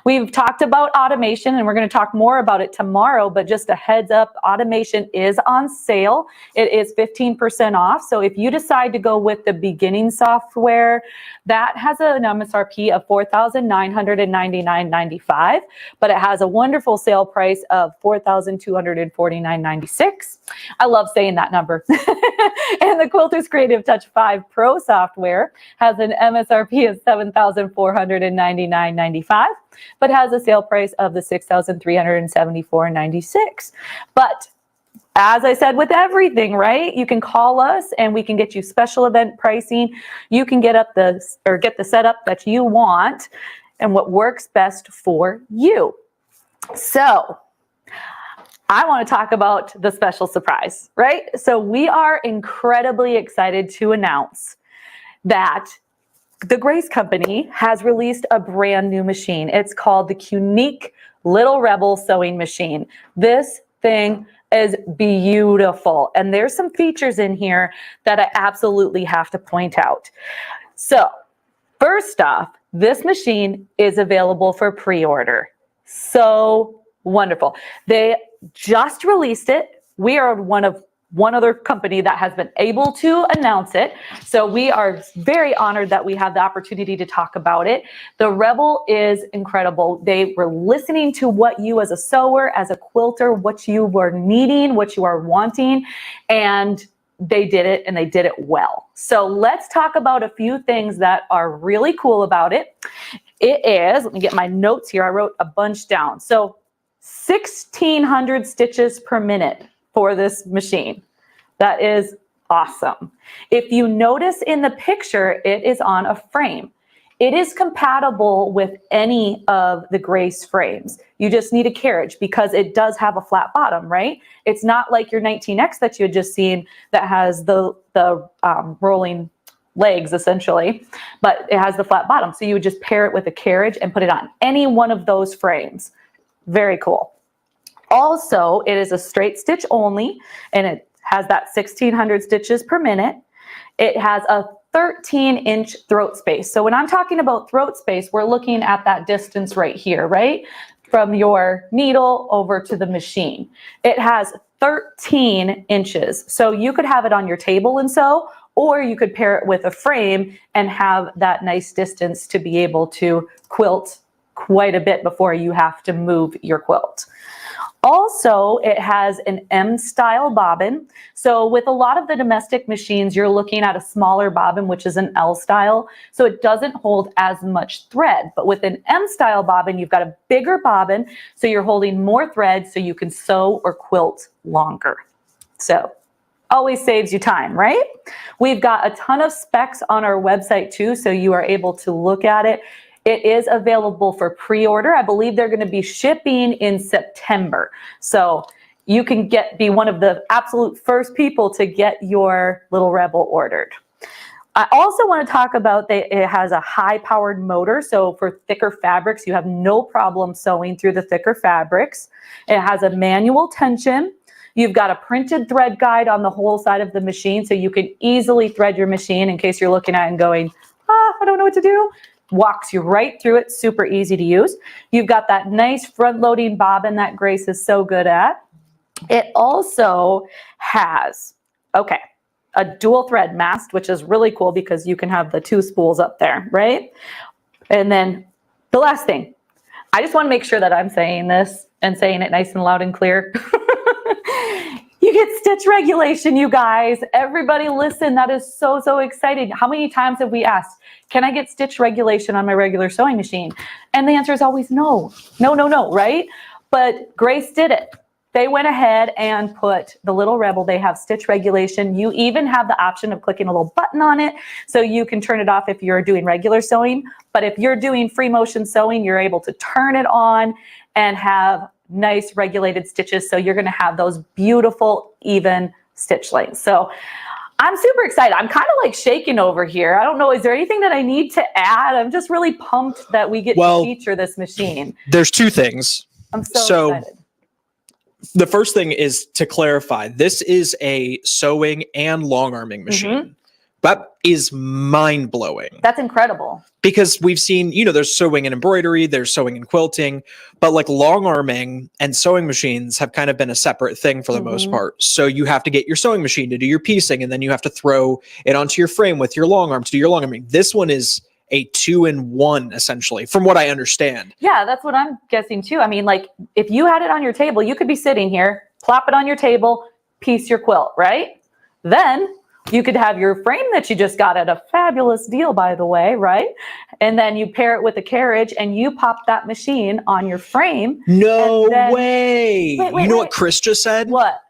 We've talked about automation, and we're going to talk more about it tomorrow, but just a heads up, automation is on sale. It is 15% off. So if you decide to go with the beginning software, that has an MSRP of $4,999.95, but it has a wonderful sale price of $4,249.96. I love saying that number. And the Quilters Creative Touch 5 Pro software has an MSRP of $7,499.95, but has a sale price of the $6,374.96. But as I said with everything, right? You can call us and we can get you special event pricing. You can get the setup that you want and what works best for you. So I want to talk about the special surprise, right? So we are incredibly excited to announce that the Grace Company has released a brand new machine. It's called the Unique Little Rebel Sewing Machine. This thing is beautiful, and there's some features in here that I absolutely have to point out. So first off, this machine is available for pre-order. So wonderful. They just released it. We are one other company that has been able to announce it. So we are very honored that we have the opportunity to talk about it. The Rebel is incredible. They were listening to what you as a sewer, as a quilter, what you were needing, what you are wanting, and they did it, and they did it well. So let's talk about a few things that are really cool about it. It is, let me get my notes here. I wrote a bunch down. So 1,600 stitches per minute for this machine. That is awesome. If you notice in the picture, it is on a frame. It is compatible with any of the Grace frames. You just need a carriage because it does have a flat bottom, right? It's not like your 19X that you had just seen that has the rolling legs essentially, but it has the flat bottom. So you would just pair it with a carriage and put it on any one of those frames. Very cool. Also, it is a straight stitch only, and it has that 1,600 stitches per minute. It has a 13-inch throat space. So when I'm talking about throat space, we're looking at that distance right here, right? From your needle over to the machine. It has 13 inches. So you could have it on your table and sew, or you could pair it with a frame and have that nice distance to be able to quilt quite a bit before you have to move your quilt. Also, it has an M-style bobbin. So with a lot of the domestic machines, you're looking at a smaller bobbin, which is an L-style. So it doesn't hold as much thread. But with an M-style bobbin, you've got a bigger bobbin, so you're holding more thread so you can sew or quilt longer. So always saves you time, right? We've got a ton of specs on our website too, so you are able to look at it. It is available for pre-order. I believe they're going to be shipping in September. So you can be one of the absolute first people to get your Little Rebel ordered. I also want to talk about that it has a high-powered motor. So for thicker fabrics, you have no problem sewing through the thicker fabrics. It has a manual tension. You've got a printed thread guide on the whole side of the machine, so you can easily thread your machine in case you're looking at it and going, I don't know what to do. Walks you right through it, super easy to use. You've got that nice front-loading bobbin that Grace is so good at. It also has, a dual thread mast, which is really cool because you can have the two spools up there, right? And then the last thing, I just want to make sure that I'm saying this and saying it nice and loud and clear. You get stitch regulation, you guys. Everybody listen, that is so, so exciting. How many times have we asked, can I get stitch regulation on my regular sewing machine? And the answer is always no, right? But Grace did it. they went ahead and put the little Rebel. They have stitch regulation. You even have the option of clicking a little button on it so you can turn it off if you're doing regular sewing. But if you're doing free motion sewing, you're able to turn it on and have nice regulated stitches. So you're going to have those beautiful, even stitch lengths. So I'm super excited. I'm kind of like shaking over here. I don't know. Is there anything that I need to add? I'm just really pumped that we get to feature this machine. There's two things. I'm so excited. The first thing is to clarify, this is a sewing and long arming machine. That is mind blowing. That's incredible. Because we've seen, there's sewing and embroidery, there's sewing and quilting, but like long arming and sewing machines have kind of been a separate thing for the most part. So you have to get your sewing machine to do your piecing, and then you have to throw it onto your frame with your long arm to do your long arming. This one is a 2-in-1 essentially, from what I understand. Yeah, that's what I'm guessing too. I mean, like if you had it on your table, you could be sitting here, plop it on your table, piece your quilt, right? Then you could have your frame that you just got at a fabulous deal, by the way, right? And then you pair it with a carriage and you pop that machine on your frame. No way. Wait, you know what Chris just said? What?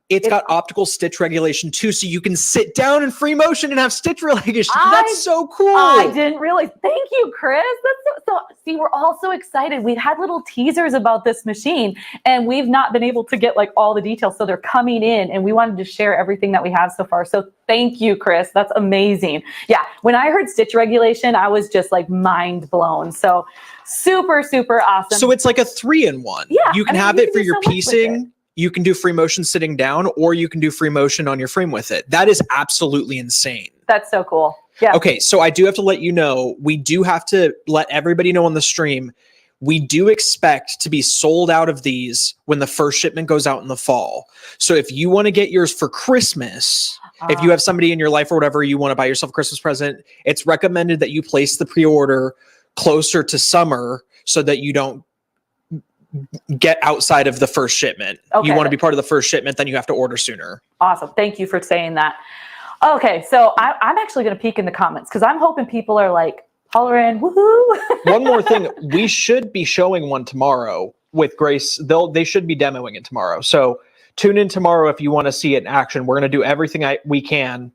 It's got optical stitch regulation too, so you can sit down in free motion and have stitch regulation. That's so cool. I didn't realize. Thank you, Chris. That's so see, we're all so excited. We've had little teasers about this machine, and we've not been able to get like all the details. So they're coming in, and we wanted to share everything that we have so far. So thank you, Chris. That's amazing. Yeah, when I heard stitch regulation, I was just like mind blown. So super, super awesome. So it's like a 3-in-1. Yeah, you can have it for your piecing. You can do free motion sitting down, or you can do free motion on your frame with it. That is absolutely insane. That's so cool. Yeah. Okay, so I do have to let you know, we do have to let everybody know on the stream, we do expect to be sold out of these when the first shipment goes out in the fall. So if you want to get yours for Christmas, if you have somebody in your life or whatever, you want to buy yourself a Christmas present, it's recommended that you place the pre-order closer to summer so that you don't get outside of the first shipment. Okay. You want to be part of the first shipment, then you have to order sooner. Awesome. Thank you for saying that. Okay, so I'm actually going to peek in the comments because I'm hoping people are like hollering, woohoo. One more thing, we should be showing one tomorrow with Grace. They should be demoing it tomorrow. So tune in tomorrow if you want to see it in action. We're going to do everything we can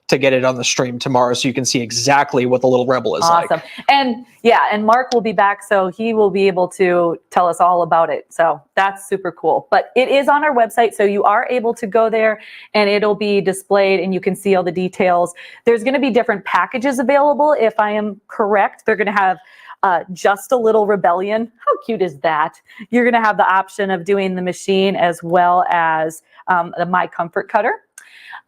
to get it on the stream tomorrow so you can see exactly what the little Rebel is like. Awesome. And yeah, and Mark will be back, so he will be able to tell us all about it. So that's super cool. But it is on our website, so you are able to go there and it'll be displayed and you can see all the details. There's going to be different packages available, if I am correct. They're going to have just a little rebellion. How cute is that? You're going to have the option of doing the machine as well as the My Comfort Cutter.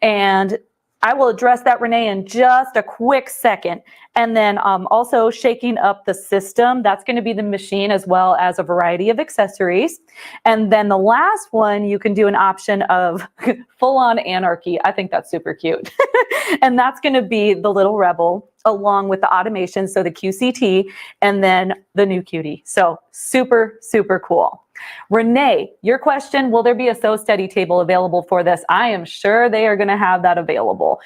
And I will address that, Renee, in just a quick second. And then also shaking up the system. That's going to be the machine as well as a variety of accessories. And then the last one, you can do an option of full-on anarchy. I think that's super cute. And that's going to be the little Rebel along with the automation. So the QCT and then the new Cutie. So super, super cool. Renee, your question, will there be a Sew Steady table available for this? I am sure they are going to have that available.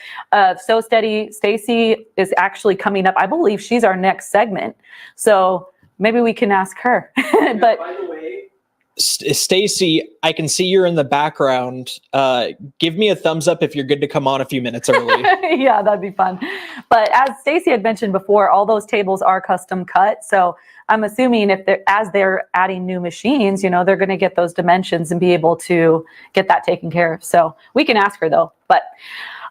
Sew Steady, Stacy is actually coming up. I believe she's our next segment. So maybe we can ask her. But by the way, Stacy, I can see you're in the background. Give me a thumbs up if you're good to come on a few minutes early. Yeah, that'd be fun. But as Stacy had mentioned before, all those tables are custom cut. So I'm assuming as they're adding new machines, they're going to get those dimensions and be able to get that taken care of. So we can ask her though. But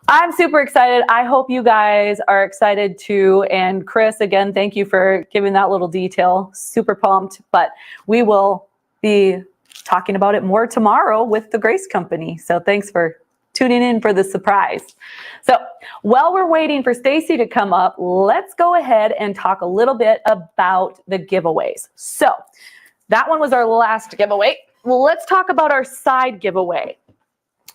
I'm super excited. I hope you guys are excited too. And Chris, again, thank you for giving that little detail. Super pumped. But we will be talking about it more tomorrow with the Grace Company. So thanks for tuning in for the surprise. So while we're waiting for Stacy to come up, let's go ahead and talk a little bit about the giveaways. So that one was our last giveaway. Well, let's talk about our side giveaway.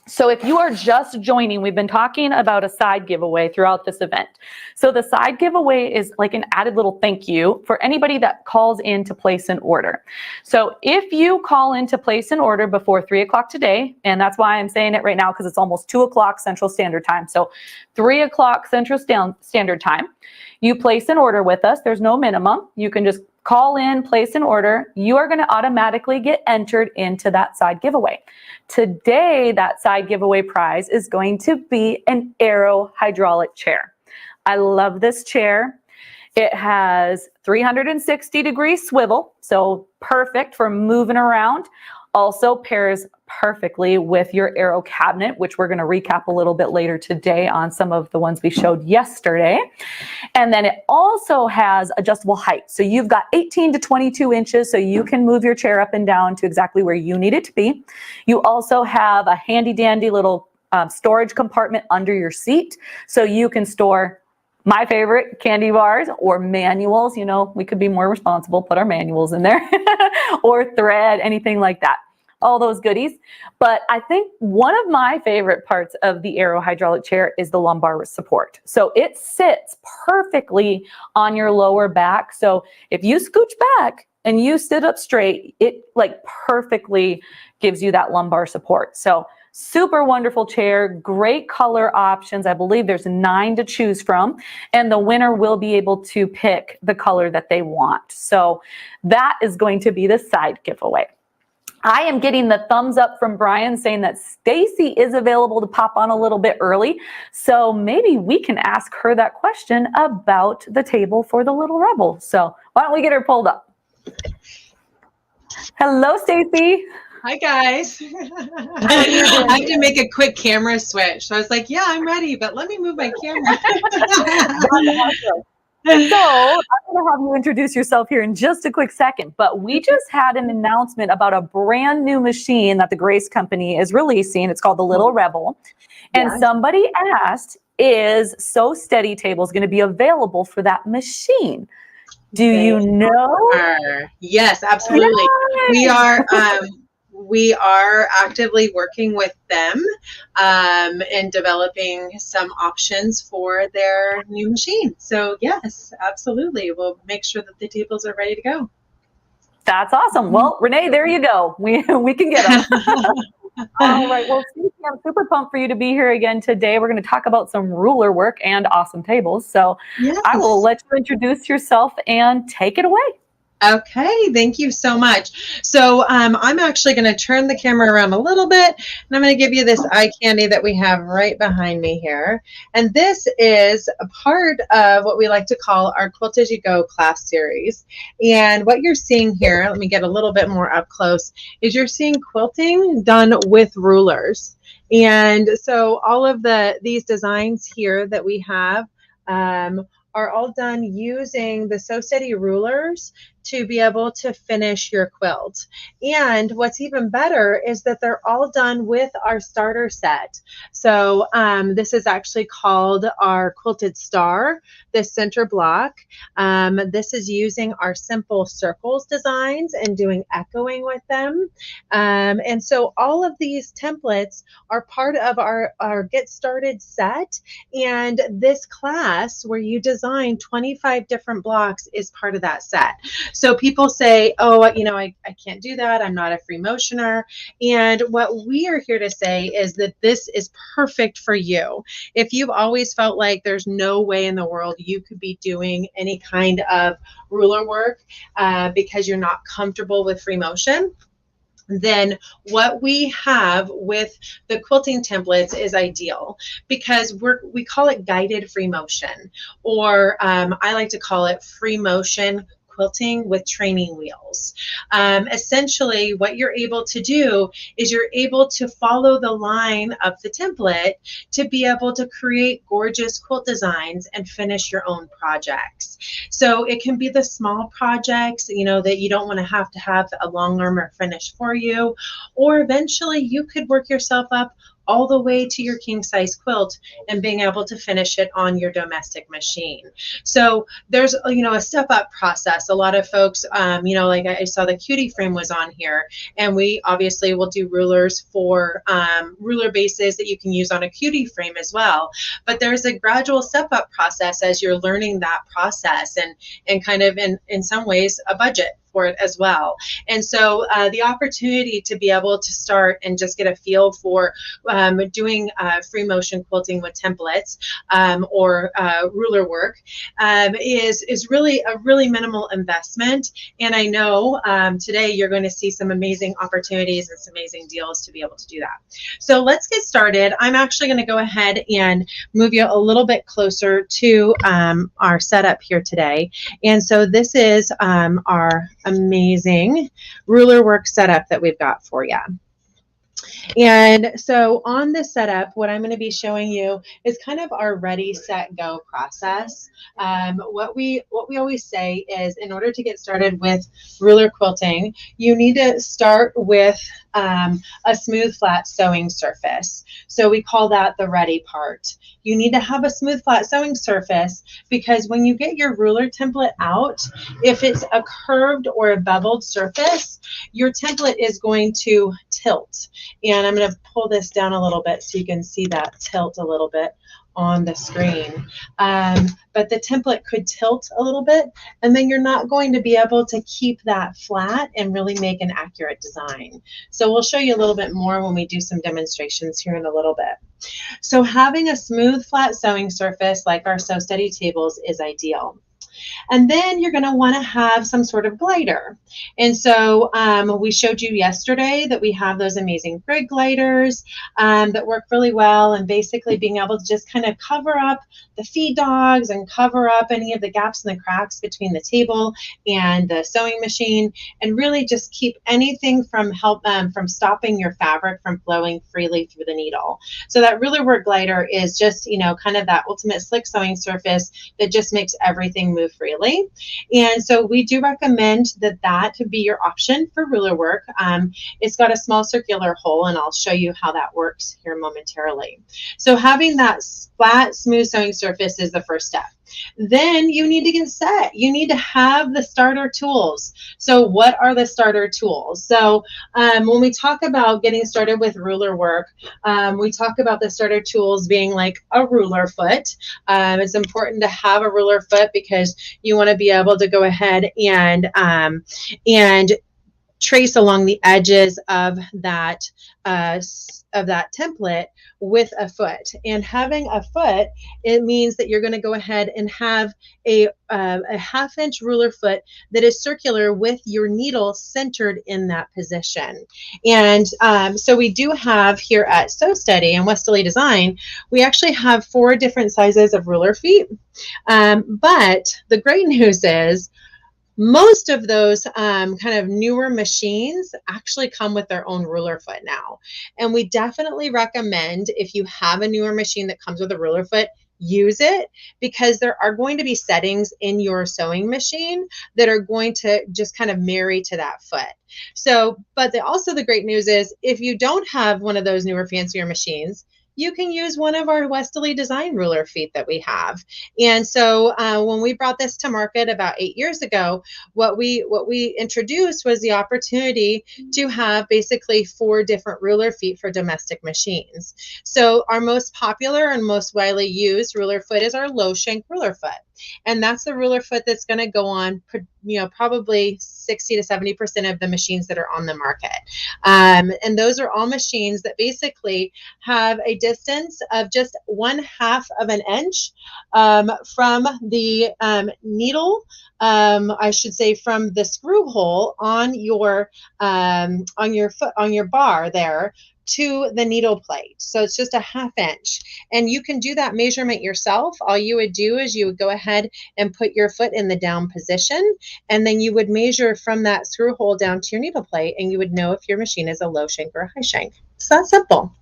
So if you are just joining, we've been talking about a side giveaway throughout this event. So the side giveaway is like an added little thank you for anybody that calls in to place an order. So if you call in to place an order before 3 o'clock today, and that's why I'm saying it right now because it's almost 2 o'clock Central Standard Time. So 3 o'clock Central Standard Time, you place an order with us. There's no minimum. You can just call in, place an order. You are going to automatically get entered into that side giveaway. Today, that side giveaway prize is going to be an Aero hydraulic chair. I love this chair. It has 360-degree swivel, so perfect for moving around. Also pairs perfectly with your Aero cabinet, which we're going to recap a little bit later today on some of the ones we showed yesterday. And then it also has adjustable height. So you've got 18 to 22 inches, so you can move your chair up and down to exactly where you need it to be. You also have a handy dandy little storage compartment under your seat, so you can store my favorite, candy bars or manuals. You know, we could be more responsible, put our manuals in there, or thread, anything like that. All those goodies. But I think one of my favorite parts of the Aero hydraulic chair is the lumbar support. So it sits perfectly on your lower back. So if you scooch back and you sit up straight, it like perfectly gives you that lumbar support. So super wonderful chair, great color options. I believe there's 9 to choose from, and the winner will be able to pick the color that they want. So that is going to be the side giveaway. I am getting the thumbs up from Brian saying that Stacy is available to pop on a little bit early. So maybe we can ask her that question about the table for the Little Rebel. So why don't we get her pulled up? Hello, Stacy. Hi guys. I had to make a quick camera switch. So I was like, yeah, I'm ready, but let me move my camera. So I'm going to have you introduce yourself here in just a quick second, but we just had an announcement about a brand new machine that the Grace Company is releasing. It's called the Little Rebel. And somebody asked, is Sew Steady tables going to be available for that machine? Do you know? Yes, absolutely. Yay! We are actively working with them and developing some options for their new machine. So yes, absolutely. We'll make sure that the tables are ready to go. That's awesome. Well, Renee, there you go. We can get them. All right. Well, Stacey, I'm super pumped for you to be here again today. We're going to talk about some ruler work and awesome tables. So yes. I will let you introduce yourself and take it away. Okay, thank you so much. So I'm actually going to turn the camera around a little bit, and I'm going to give you this eye candy that we have right behind me here. And this is a part of what we like to call our Quilt As You Go class series. And what you're seeing here, let me get a little bit more up close, is you're seeing quilting done with rulers. And so all of these designs here that we have are all done using the Sew Steady rulers to be able to finish your quilt. And what's even better is that they're all done with our starter set. So this is actually called our Quilted Star, this center block. This is using our simple circles designs and doing echoing with them. And so all of these templates are part of our Get Started set. And this class where you design 25 different blocks is part of that set. So people say, oh, you know, I can't do that. I'm not a free motioner. And what we are here to say is that this is perfect for you. If you've always felt like there's no way in the world you could be doing any kind of ruler work because you're not comfortable with free motion, then what we have with the quilting templates is ideal, because we call it guided free motion, or I like to call it free motion quilting with training wheels. Essentially, what you're able to do is you're able to follow the line of the template to be able to create gorgeous quilt designs and finish your own projects. So it can be the small projects, you know, that you don't want to have a long armor finish for you, or eventually you could work yourself up all the way to your king size quilt and being able to finish it on your domestic machine. So there's, you know, a step up process. A lot of folks, you know, like I saw the cutie frame was on here, and we obviously will do rulers for ruler bases that you can use on a cutie frame as well. But there's a gradual step up process as you're learning that process, and kind of in some ways a budget support as well. And so the opportunity to be able to start and just get a feel for doing free motion quilting with templates or ruler work is really a really minimal investment. And I know today you're going to see some amazing opportunities and some amazing deals to be able to do that. So let's get started. I'm actually going to go ahead and move you a little bit closer to our setup here today. And so this is our amazing ruler work setup that we've got for you. And so on this setup, what I'm going to be showing you is kind of our ready, set, go process. What we always say is, in order to get started with ruler quilting, you need to start with a smooth, flat sewing surface. So we call that the ready part. You need to have a smooth, flat sewing surface because when you get your ruler template out, if it's a curved or a beveled surface, your template is going to tilt. And I'm going to pull this down a little bit so you can see that tilt a little bit on the screen. But the template could tilt a little bit, and then you're not going to be able to keep that flat and really make an accurate design. So we'll show you a little bit more when we do some demonstrations here in a little bit. So having a smooth, flat sewing surface like our Sew Steady tables is ideal. And then you're going to want to have some sort of glider. And so we showed you yesterday that we have those amazing grid gliders that work really well, and basically being able to just kind of cover up the feed dogs and cover up any of the gaps and the cracks between the table and the sewing machine, and really just keep anything from stopping your fabric from flowing freely through the needle. So that ruler work glider is just, you know, kind of that ultimate slick sewing surface that just makes everything move freely. And so we do recommend that to be your option for ruler work. It's got a small circular hole, and I'll show you how that works here momentarily. So having that flat, smooth sewing surface is the first step. Then you need to get set. You need to have the starter tools. So what are the starter tools? So when we talk about getting started with ruler work, we talk about the starter tools being like a ruler foot. It's important to have a ruler foot because you want to be able to go ahead and trace along the edges of that template with a foot. And having a foot, it means that you're going to go ahead and have a 1/2 inch ruler foot that is circular with your needle centered in that position. And so we do have here at Sew Steady and Westerly Design, we actually have 4 different sizes of ruler feet. But the great news is most of those kind of newer machines actually come with their own ruler foot now. And we definitely recommend, if you have a newer machine that comes with a ruler foot, use it, because there are going to be settings in your sewing machine that are going to just kind of marry to that foot. So, but also the great news is, if you don't have one of those newer, fancier machines, you can use one of our Westerly Design ruler feet that we have. And so when we brought this to market about 8 years ago, what we introduced was the opportunity to have basically 4 different ruler feet for domestic machines. So our most popular and most widely used ruler foot is our low shank ruler foot. And that's the ruler foot that's going to go on, you know, probably 60 to 70% of the machines that are on the market. And those are all machines that basically have a distance of just 1/2 of an inch from the needle, I should say from the screw hole on your foot, on your bar there, to the needle plate. So it's just a 1/2 inch. And you can do that measurement yourself. All you would do is you would go ahead and put your foot in the down position, and then you would measure from that screw hole down to your needle plate, and you would know if your machine is a low shank or a high shank. It's that simple.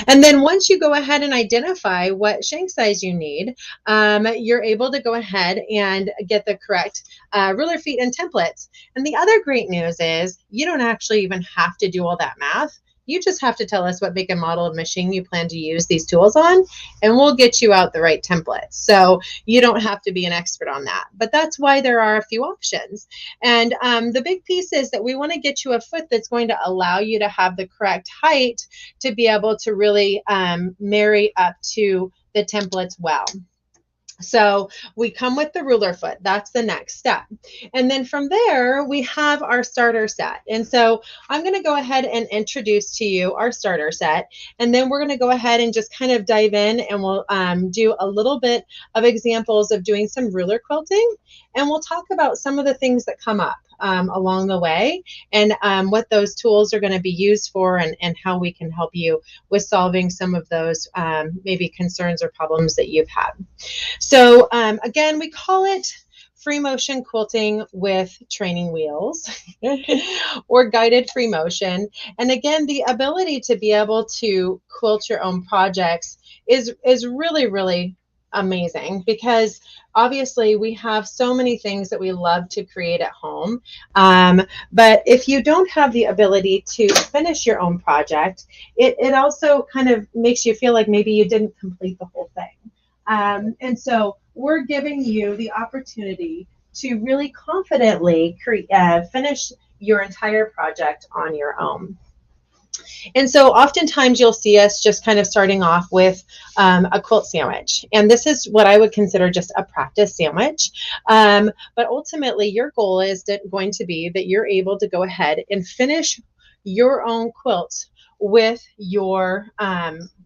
And then once you go ahead and identify what shank size you need, you're able to go ahead and get the correct ruler feet and templates. And the other great news is you don't actually even have to do all that math. You just have to tell us what make and model of machine you plan to use these tools on, and we'll get you out the right templates. So you don't have to be an expert on that. But that's why there are a few options. And the big piece is that we want to get you a foot that's going to allow you to have the correct height to be able to really marry up to the templates well. So we come with the ruler foot. That's the next step. And then from there, we have our starter set. And so I'm going to go ahead and introduce to you our starter set. And then we're going to go ahead and just kind of dive in, and we'll do a little bit of examples of doing some ruler quilting. And we'll talk about some of the things that come up along the way, and what those tools are going to be used for, and how we can help you with solving some of those maybe concerns or problems that you've had. So again, we call it free motion quilting with training wheels or guided free motion. And again, the ability to be able to quilt your own projects is really, really amazing, because obviously we have so many things that we love to create at home. But if you don't have the ability to finish your own project, it also kind of makes you feel like maybe you didn't complete the whole thing. And so we're giving you the opportunity to really confidently finish your entire project on your own. And so oftentimes you'll see us just kind of starting off with a quilt sandwich. And this is what I would consider just a practice sandwich. But ultimately your goal is going to be that you're able to go ahead and finish your own quilt with your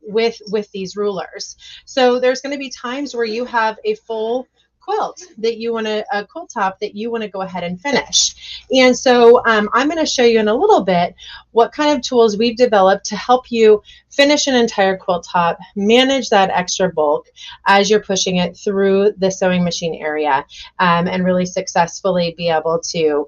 with these rulers. So there's going to be times where you have a full quilt that you want to, a quilt top that you want to go ahead and finish. And so I'm going to show you in a little bit what kind of tools we've developed to help you finish an entire quilt top, manage that extra bulk as you're pushing it through the sewing machine area, and really successfully be able to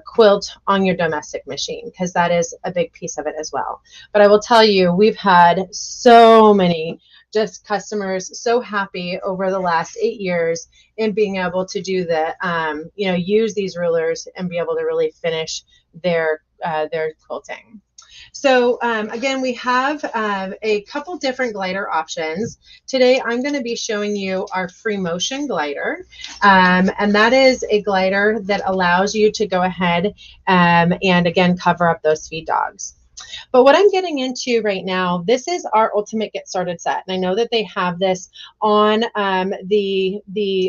quilt on your domestic machine, because that is a big piece of it as well. But I will tell you, we've had so many just customers so happy over the last 8 years in being able to do the, use these rulers and be able to really finish their quilting. So again, we have a couple different glider options. Today, I'm going to be showing you our free motion glider. And that is a glider that allows you to go ahead and again, cover up those feed dogs. But what I'm getting into right now, this is our Ultimate Get Started set. And I know that they have this on the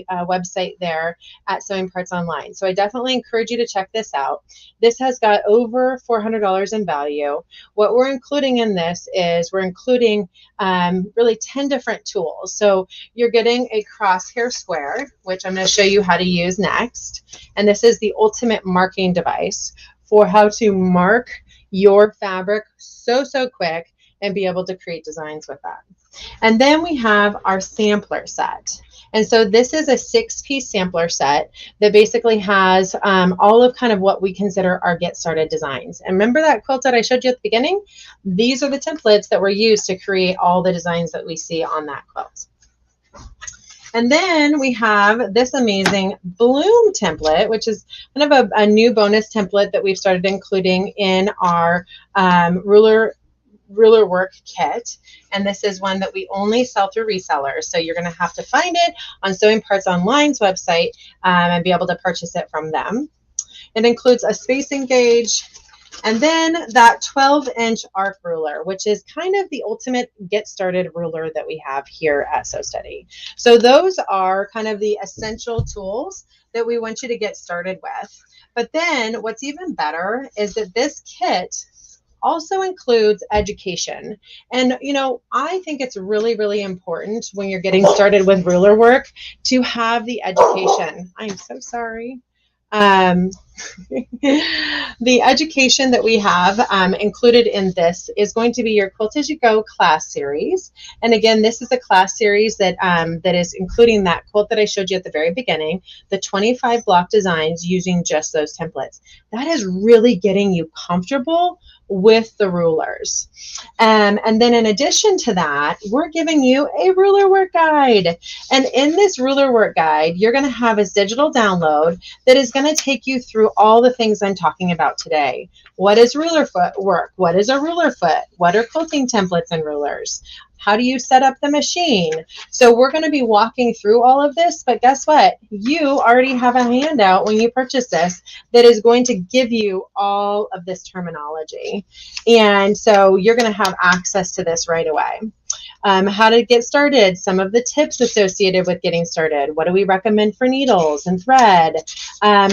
website there at Sewing Parts Online. So I definitely encourage you to check this out. This has got over $400 in value. What we're including in this is we're including really 10 different tools. So you're getting a crosshair square, which I'm going to show you how to use next. And this is the ultimate marking device for how to mark your fabric so quick and be able to create designs with that. And then we have our sampler set. And so this is a 6-piece sampler set that basically has all of kind of what we consider our get started designs. And remember that quilt that I showed you at the beginning? These are the templates that were used to create all the designs that we see on that quilt. And then we have this amazing bloom template, which is kind of a new bonus template that we've started including in our ruler work kit. And this is one that we only sell through resellers. So you're going to have to find it on Sewing Parts Online's website and be able to purchase it from them. It includes a spacing gauge, and then that 12-inch arc ruler, which is kind of the ultimate get started ruler that we have here at Sew Steady. So those are kind of the essential tools that we want you to get started with. But then what's even better is that this kit also includes education. And, I think it's really, really important when you're getting started with ruler work to have the education. I'm so sorry. The education that we have included in this is going to be your Quilt As You Go class series. And again, this is a class series that that is including that quilt that I showed you at the very beginning, the 25 block designs using just those templates. That is really getting you comfortable with the rulers. And then in addition to that, we're giving you a ruler work guide. And in this ruler work guide, you're going to have a digital download that is going to take you through all the things I'm talking about today. What is ruler foot work? What is a ruler foot? What are quilting templates and rulers? How do you set up the machine? So we're going to be walking through all of this, but guess what? You already have a handout when you purchase this that is going to give you all of this terminology. And so you're going to have access to this right away. how to get started, some of the tips associated with getting started, what do we recommend for needles and thread.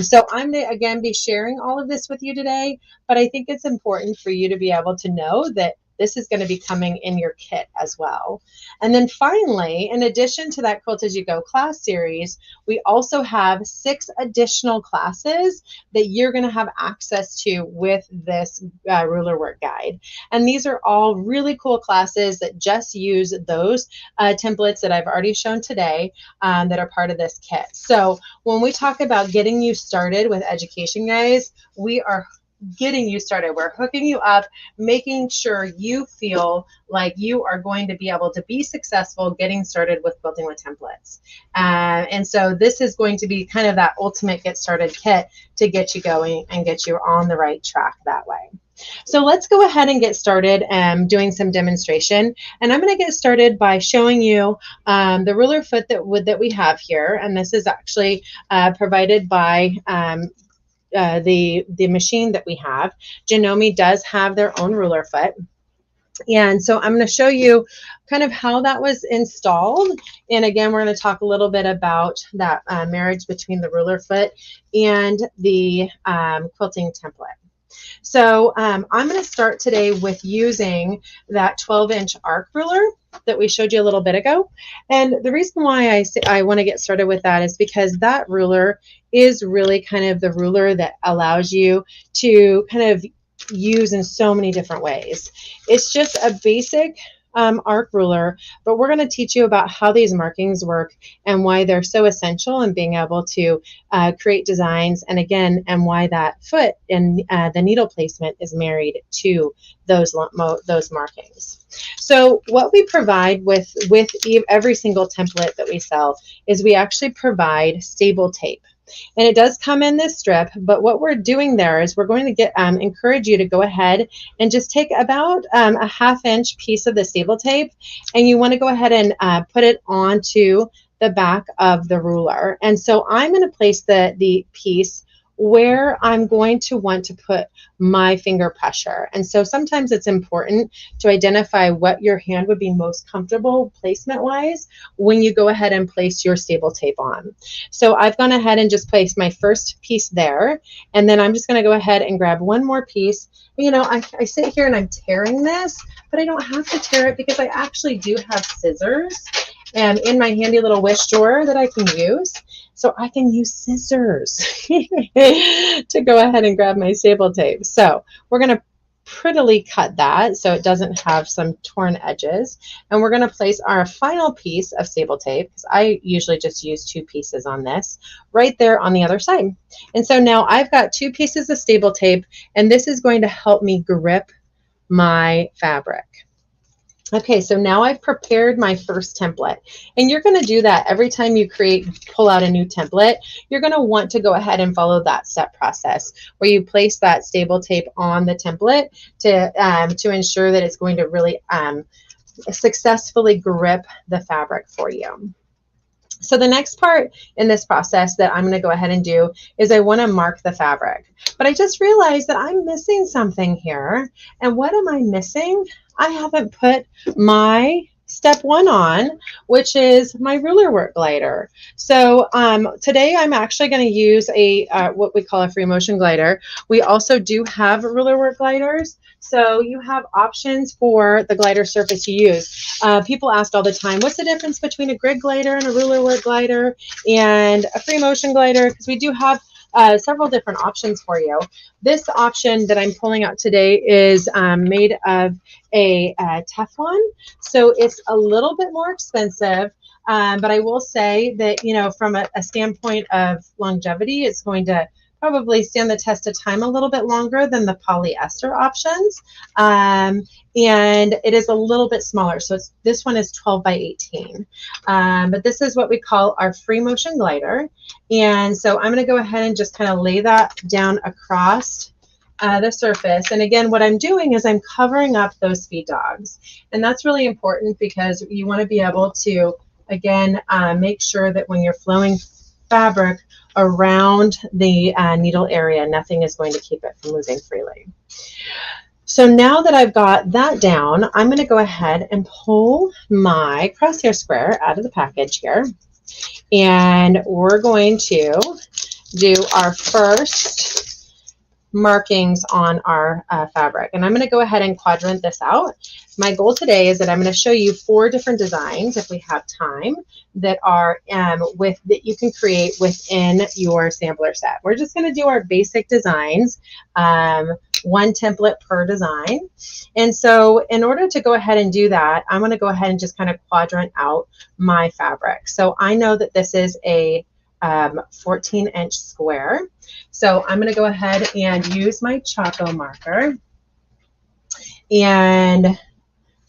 So I'm going to, again, be sharing all of this with you today, but I think it's important for you to be able to know that this is going to be coming in your kit as well. And then finally, in addition to that Quilt As You Go class series, we also have 6 additional classes that you're going to have access to with this ruler work guide. And these are all really cool classes that just use those templates that I've already shown today that are part of this kit. So when we talk about getting you started with education, guys, we are getting you started. We're hooking you up, making sure you feel like you are going to be able to be successful getting started with quilting with templates. And so this is going to be kind of that ultimate get started kit to get you going and get you on the right track that way. So let's go ahead and get started doing some demonstration. And I'm going to get started by showing you the ruler foot that we have here. And this is actually provided by the machine that we have. Janome does have their own ruler foot. And so I'm going to show you kind of how that was installed. And again, we're going to talk a little bit about that marriage between the ruler foot and the quilting template. So I'm going to start today with using that 12-inch arc ruler that we showed you a little bit ago. And the reason why I want to get started with that is because that ruler is really kind of the ruler that allows you to kind of use in so many different ways. It's just a basic arc ruler, but we're going to teach you about how these markings work and why they're so essential in being able to create designs, and again, and why that foot and the needle placement is married to those markings. So what we provide with every single template that we sell is we actually provide stable tape. And it does come in this strip, but what we're doing there is we're going to encourage you to go ahead and just take about a 1/2-inch piece of the stable tape, and you want to go ahead and put it onto the back of the ruler. And so I'm going to place the piece where I'm going to want to put my finger pressure. And so sometimes it's important to identify what your hand would be most comfortable placement wise when you go ahead and place your stable tape on. So I've gone ahead and just placed my first piece there, and then I'm just going to go ahead and grab one more piece. You know, I sit here and I'm tearing this, but I don't have to tear it because I actually do have scissors in my handy little wish drawer that I can use. So I can use scissors to go ahead and grab my stable tape. So we're going to prettily cut that so it doesn't have some torn edges. And we're going to place our final piece of stable tape, because I usually just use 2 pieces on this, right there on the other side. And so now I've got 2 pieces of stable tape, and this is going to help me grip my fabric. Okay, so now I've prepared my first template, and you're going to do that every time you pull out a new template. You're going to want to go ahead and follow that step process where you place that stable tape on the template to ensure that it's going to really successfully grip the fabric for you. So the next part in this process that I'm going to go ahead and do is I want to mark the fabric. But I just realized that I'm missing something here. And what am I missing? I haven't put my step 1 on, which is my ruler work glider. So today I'm actually going to use what we call a free motion glider. We also do have ruler work gliders. So you have options for the glider surface you use. People ask all the time, what's the difference between a grid glider and a ruler work glider and a free motion glider? Because we do have several different options for you. This option that I'm pulling out today is made of a Teflon, so it's a little bit more expensive, but I will say that, you know, from a standpoint of longevity, it's going to probably stand the test of time a little bit longer than the polyester options, and it is a little bit smaller. So this one is 12 by 18, but this is what we call our free motion glider. And so I'm going to go ahead and just kind of lay that down across the surface. And again, what I'm doing is I'm covering up those feed dogs, and that's really important because you want to be able to, again, make sure that when you're flowing fabric around the needle area, nothing is going to keep it from moving freely. So now that I've got that down, I'm going to go ahead and pull my crosshair square out of the package here. And we're going to do our first markings on our fabric. And I'm going to go ahead and quadrant this out. My goal today is that I'm going to show you 4 different designs, if we have time, that are that you can create within your sampler set. We're just going to do our basic designs, 1 template per design. And so in order to go ahead and do that, I'm going to go ahead and just kind of quadrant out my fabric. So I know that this is a 14-inch square. So I'm going to go ahead and use my Choco marker, and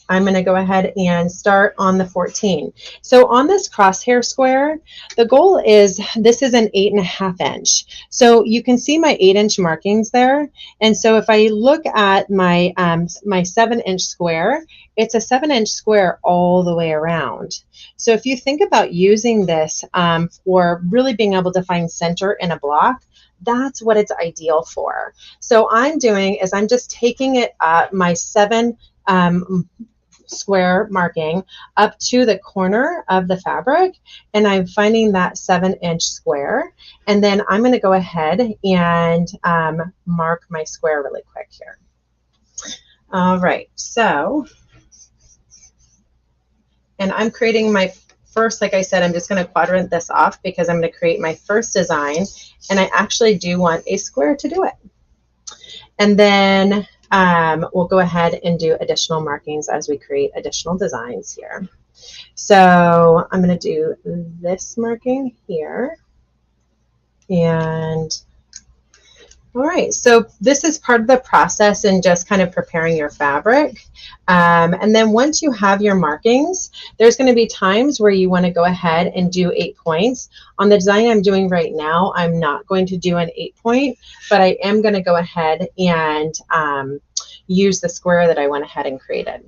I'm going to go ahead and start on the 14. So on this crosshair square, the goal is, this is an 8.5 inch. So you can see my 8-inch markings there. And so if I look at my, my 7-inch square, it's a 7-inch square all the way around. So if you think about using this for really being able to find center in a block, that's what it's ideal for. So I'm doing is I'm just taking it my 7 square marking up to the corner of the fabric, and I'm finding that 7-inch square, and then I'm going to go ahead and mark my square really quick here. All right, so, and I'm creating my first, like I said, I'm just going to quadrant this off because I'm going to create my first design, and I actually do want a square to do it. And then we'll go ahead and do additional markings as we create additional designs here. So I'm going to do this marking here. And all right, so this is part of the process in just kind of preparing your fabric. And then once you have your markings, there's going to be times where you want to go ahead and do 8 points. On the design I'm doing right now, I'm not going to do an 8-point, but I am going to go ahead and use the square that I went ahead and created.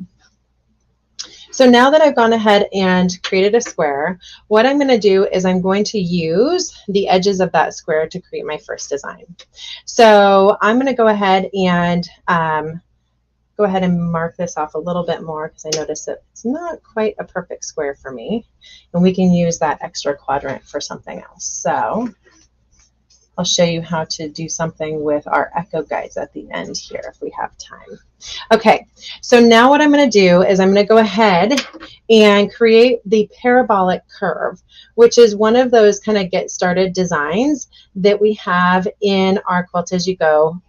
So now that I've gone ahead and created a square, what I'm going to do is I'm going to use the edges of that square to create my first design. So I'm going to go ahead and mark this off a little bit more because I noticed that it's not quite a perfect square for me, and we can use that extra quadrant for something else. So I'll show you how to do something with our echo guides at the end here if we have time. Okay, so now what I'm going to do is I'm going to go ahead and create the parabolic curve, which is one of those kind of get started designs that we have in our Quilt As You Go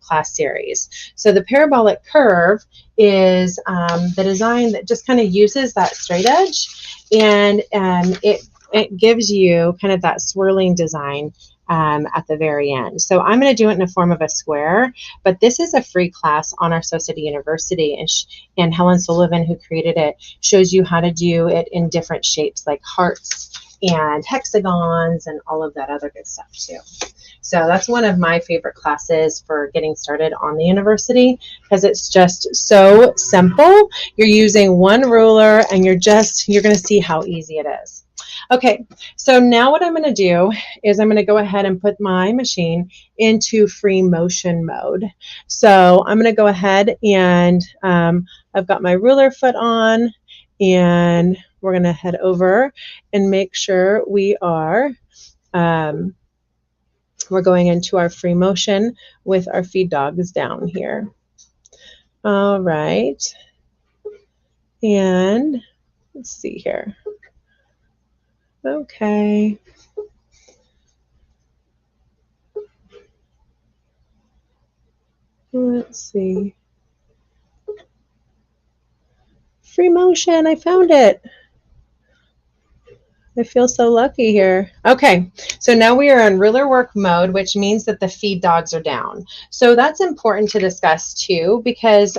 class series. So the parabolic curve is the design that just kind of uses that straight edge, and it gives you kind of that swirling design at the very end. So I'm going to do it in the form of a square, but this is a free class on our Sew City University, and Helen Sullivan, who created it, shows you how to do it in different shapes like hearts and hexagons and all of that other good stuff too. So that's one of my favorite classes for getting started on the university because it's just so simple. You're using one ruler and you're going to see how easy it is. Okay, so now what I'm going to do is I'm going to go ahead and put my machine into free motion mode. So I'm going to go ahead and I've got my ruler foot on, and we're going to head over and make sure we are we're going into our free motion with our feed dogs down here. All right, and let's see here. Okay. Let's see. Free motion, I found it. I feel so lucky here. Okay, so now we are in ruler work mode, which means that the feed dogs are down. So that's important to discuss too, because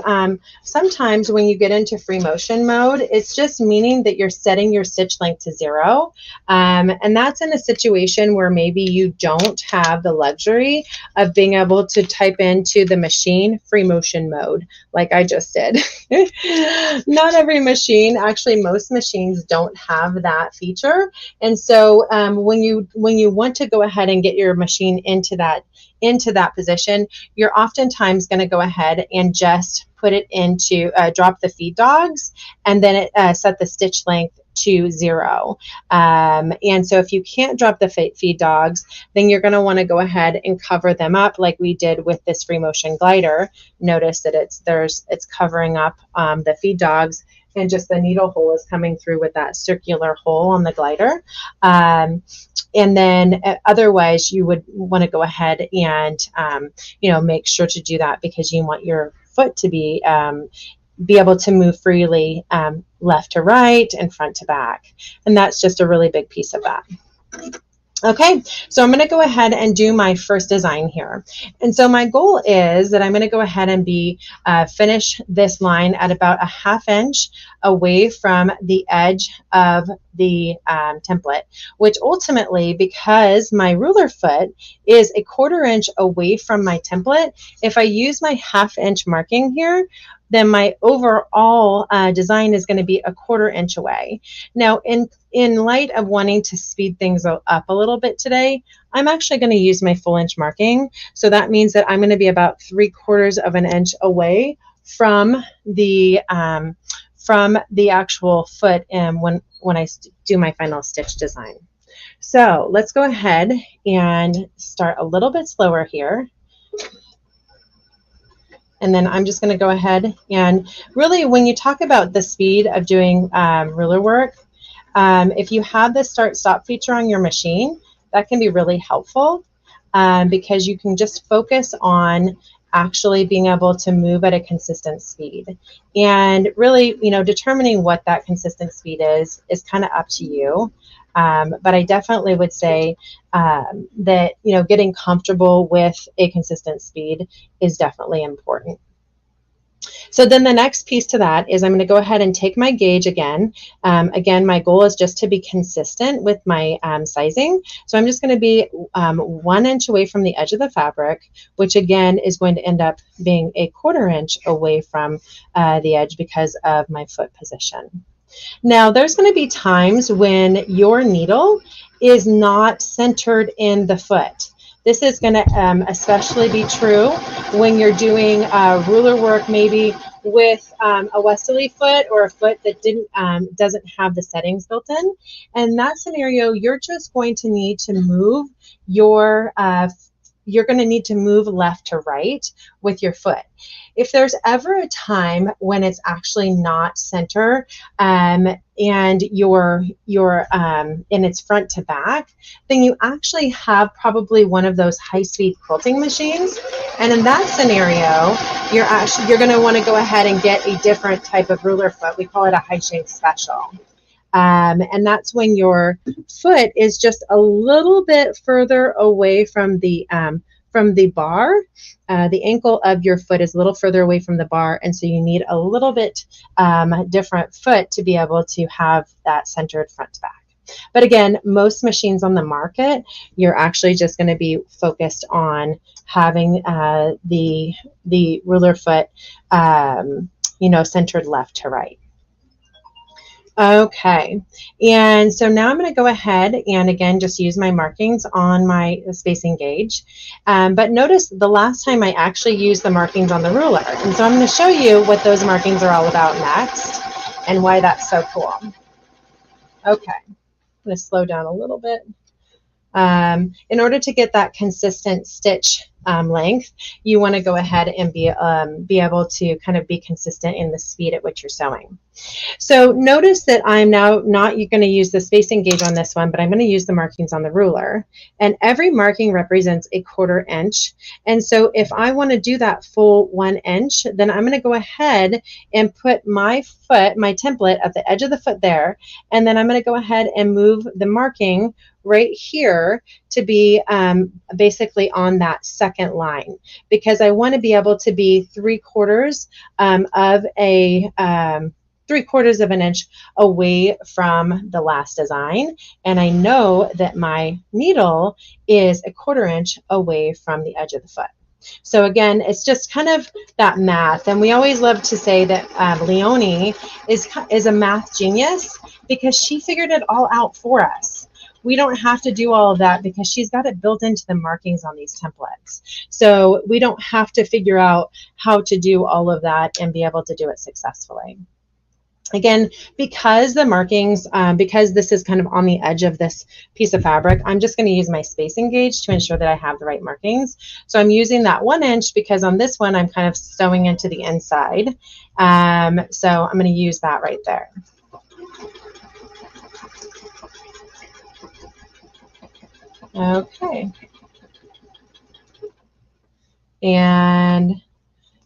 sometimes when you get into free motion mode, it's just meaning that you're setting your stitch length to 0. And that's in a situation where maybe you don't have the luxury of being able to type into the machine free motion mode, like I just did. Not every machine, actually most machines don't have that feature. here. And so when you want to go ahead and get your machine into that position, you're oftentimes going to go ahead and just put it into drop the feed dogs, and then set the stitch length to 0. And so if you can't drop the feed dogs, then you're going to want to go ahead and cover them up like we did with this free motion glider. Notice that it's covering up the feed dogs, and just the needle hole is coming through with that circular hole on the glider. And then otherwise you would want to go ahead and make sure to do that, because you want your foot to be able to move freely left to right and front to back. And that's just a really big piece of that. Okay, so I'm going to go ahead and do my first design here. And so my goal is that I'm going to go ahead and finish this line at about a 1/2 inch away from the edge of the template, which ultimately, because my ruler foot is a 1/4 inch away from my template, if I use my 1/2 inch marking here, then my overall design is going to be a 1/4 inch away. Now, in light of wanting to speed things up a little bit today, I'm actually going to use my full inch marking. So that means that I'm going to be about 3/4 of an inch away from the actual foot when I do my final stitch design. So let's go ahead and start a little bit slower here. And then I'm just going to go ahead and really, when you talk about the speed of doing ruler work, if you have the start-stop feature on your machine, that can be really helpful because you can just focus on actually being able to move at a consistent speed. And really, determining what that consistent speed is kind of up to you. But I definitely would say that, getting comfortable with a consistent speed is definitely important. So then the next piece to that is I'm going to go ahead and take my gauge again. Again, my goal is just to be consistent with my sizing. So I'm just going to be 1 inch away from the edge of the fabric, which again is going to end up being a 1/4 inch away from the edge because of my foot position. Now, there's going to be times when your needle is not centered in the foot. This is going to especially be true when you're doing ruler work, maybe with a Westerly foot or a foot that doesn't have the settings built in. And in that scenario, you're just going to need to move you're going to need to move left to right with your foot. If there's ever a time when it's actually not center and you're in its front to back, then you actually have probably one of those high-speed quilting machines. And in that scenario, you're going to want to go ahead and get a different type of ruler foot. We call it a high shank special. And that's when your foot is just a little bit further away from the bar. The ankle of your foot is a little further away from the bar, and so you need a little bit different foot to be able to have that centered front to back. But again, most machines on the market, you're actually just going to be focused on having the ruler foot, centered left to right. Okay, and so now I'm going to go ahead and again just use my markings on my spacing gauge. But notice the last time I actually used the markings on the ruler. And so I'm going to show you what those markings are all about next and why that's so cool. Okay, I'm going to slow down a little bit. In order to get that consistent stitch length, you want to go ahead and be able to kind of be consistent in the speed at which you're sewing. So notice that I'm now not going to use the spacing gauge on this one, but I'm going to use the markings on the ruler. And every marking represents a 1/4 inch. And so if I want to do that full 1 inch, then I'm going to go ahead and put my foot, my template at the edge of the foot there. And then I'm going to go ahead and move the marking right here to be basically on that second line, because I want to be able to be 3/4 of an inch away from the last design. And I know that my needle is a 1/4 inch away from the edge of the foot. So again, it's just kind of that math. And we always love to say that Leonie is a math genius because she figured it all out for us. We don't have to do all of that because she's got it built into the markings on these templates. So we don't have to figure out how to do all of that and be able to do it successfully. Again, because the markings, because this is kind of on the edge of this piece of fabric, I'm just going to use my spacing gauge to ensure that I have the right markings. So I'm using that 1 inch because on this one, I'm kind of sewing into the inside. So I'm going to use that right there. Okay. And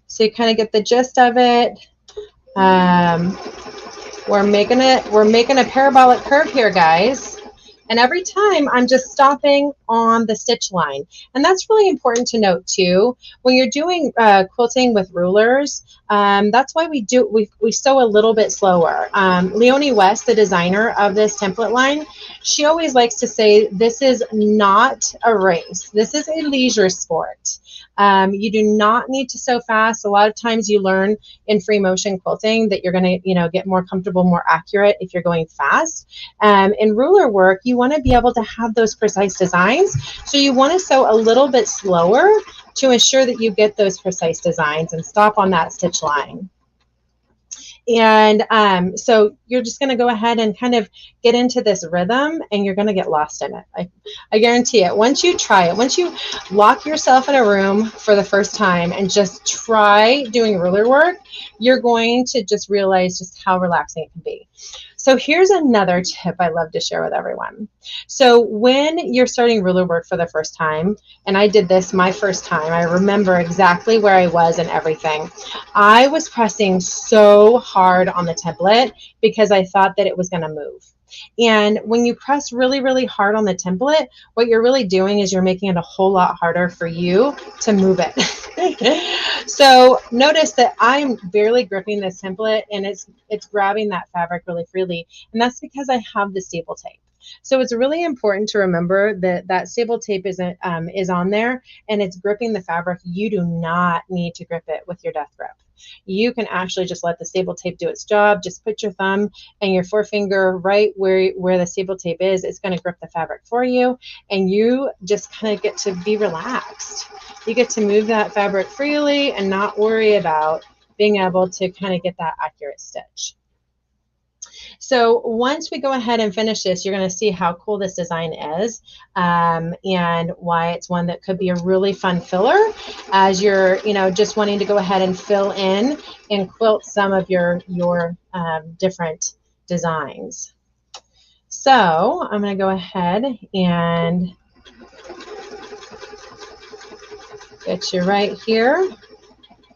so you kind of get the gist of it. We're making a parabolic curve here, guys. And every time I'm just stopping on the stitch line. And that's really important to note too. When you're doing quilting with rulers, that's why we sew a little bit slower. Leonie West, the designer of this template line, she always likes to say, this is not a race. This is a leisure sport. You do not need to sew fast. A lot of times you learn in free motion quilting that you're going to, get more comfortable, more accurate if you're going fast. In ruler work, you want to be able to have those precise designs. So you want to sew a little bit slower to ensure that you get those precise designs and stop on that stitch line. And so you're just going to go ahead and kind of get into this rhythm and you're going to get lost in it. I guarantee it. Once you try it, once you lock yourself in a room for the first time and just try doing ruler work, you're going to just realize just how relaxing it can be. So here's another tip I love to share with everyone. So when you're starting ruler work for the first time, and I did this my first time, I remember exactly where I was and everything. I was pressing so hard on the template because I thought that it was going to move. And when you press really, really hard on the template, what you're really doing is you're making it a whole lot harder for you to move it. So notice that I'm barely gripping this template and it's grabbing that fabric really freely. And that's because I have the staple tape. So it's really important to remember that that staple tape is on there and it's gripping the fabric. You do not need to grip it with your death grip. You can actually just let the staple tape do its job. Just put your thumb and your forefinger right where the staple tape is. It's going to grip the fabric for you, and you just kind of get to be relaxed. You get to move that fabric freely and not worry about being able to kind of get that accurate stitch. So once we go ahead and finish this, you're going to see how cool this design is and why it's one that could be a really fun filler as you're, just wanting to go ahead and fill in and quilt some of your different designs. So I'm going to go ahead and get you right here.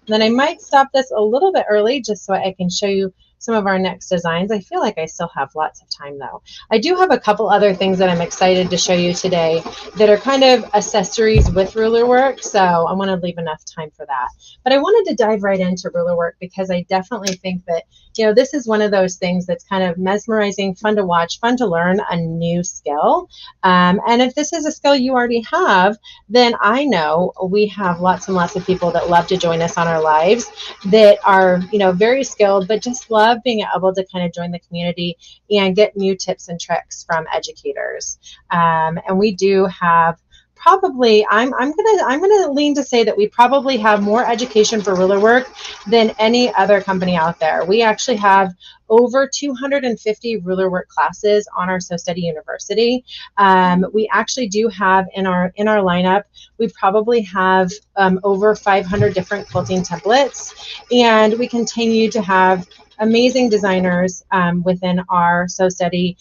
Then I might stop this a little bit early just so I can show you some of our next designs. I feel like I still have lots of time though. I do have a couple other things that I'm excited to show you today that are kind of accessories with ruler work, so I want to leave enough time for that. But I wanted to dive right into ruler work because I definitely think that, this is one of those things that's kind of mesmerizing, fun to watch, fun to learn a new skill. And if this is a skill you already have, then I know we have lots and lots of people that love to join us on our lives that are, very skilled, but just love being able to kind of join the community and get new tips and tricks from educators. And we do have probably, I'm gonna lean to say that we probably have more education for ruler work than any other company out there. We actually have over 250 ruler work classes on our So Study University. We actually do have in our lineup, we probably have over 500 different quilting templates, and we continue to have amazing designers within our So Study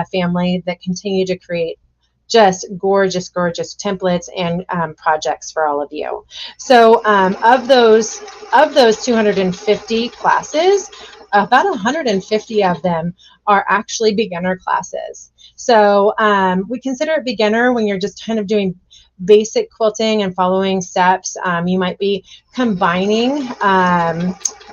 family that continue to create just gorgeous, gorgeous templates and projects for all of you. So of those 250 classes, about 150 of them are actually beginner classes. So we consider it beginner when you're just kind of doing basic quilting and following steps. You might be combining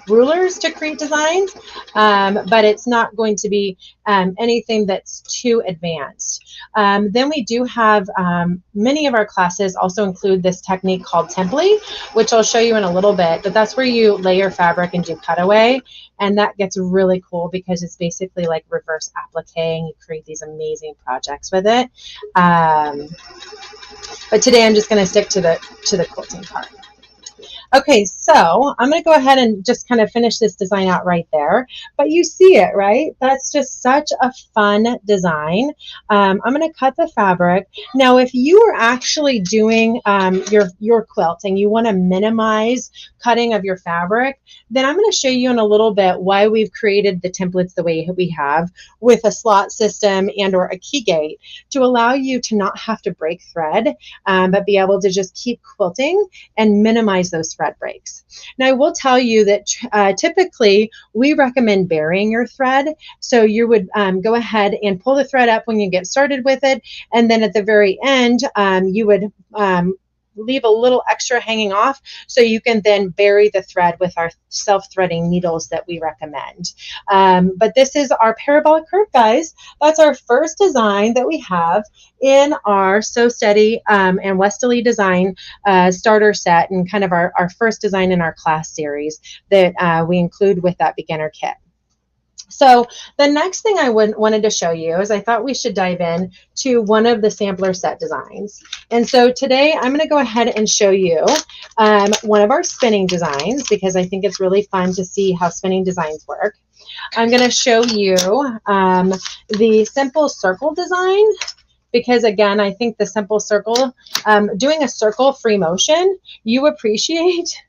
rulers to create designs, but it's not going to be anything that's too advanced. Then we do have many of our classes also include this technique called temply, which I'll show you in a little bit, but that's where you lay your fabric and do cutaway. And that gets really cool because it's basically like reverse applique, and you create these amazing projects with it. But today I'm just going to stick to the quilting part. Okay, so I'm going to go ahead and just kind of finish this design out right there. But you see it, right? That's just such a fun design. I'm going to cut the fabric. Now, if you are actually doing your quilt and you want to minimize cutting of your fabric, then I'm going to show you in a little bit why we've created the templates the way we have with a slot system and or a key gate to allow you to not have to break thread, but be able to just keep quilting and minimize those thread breaks. Now, I will tell you that typically we recommend burying your thread. So you would go ahead and pull the thread up when you get started with it. And then at the very end, you would leave a little extra hanging off so you can then bury the thread with our self-threading needles that we recommend. But this is our parabolic curve, guys. That's our first design that we have in our Sew Steady and Westerly design starter set, and kind of our first design in our class series that we include with that beginner kit. So the next thing I wanted to show you is I thought we should dive in to one of the sampler set designs. And so today I'm going to go ahead and show you one of our spinning designs because I think it's really fun to see how spinning designs work. I'm going to show you the simple circle design because, again, I think the simple circle, doing a circle free motion, you appreciate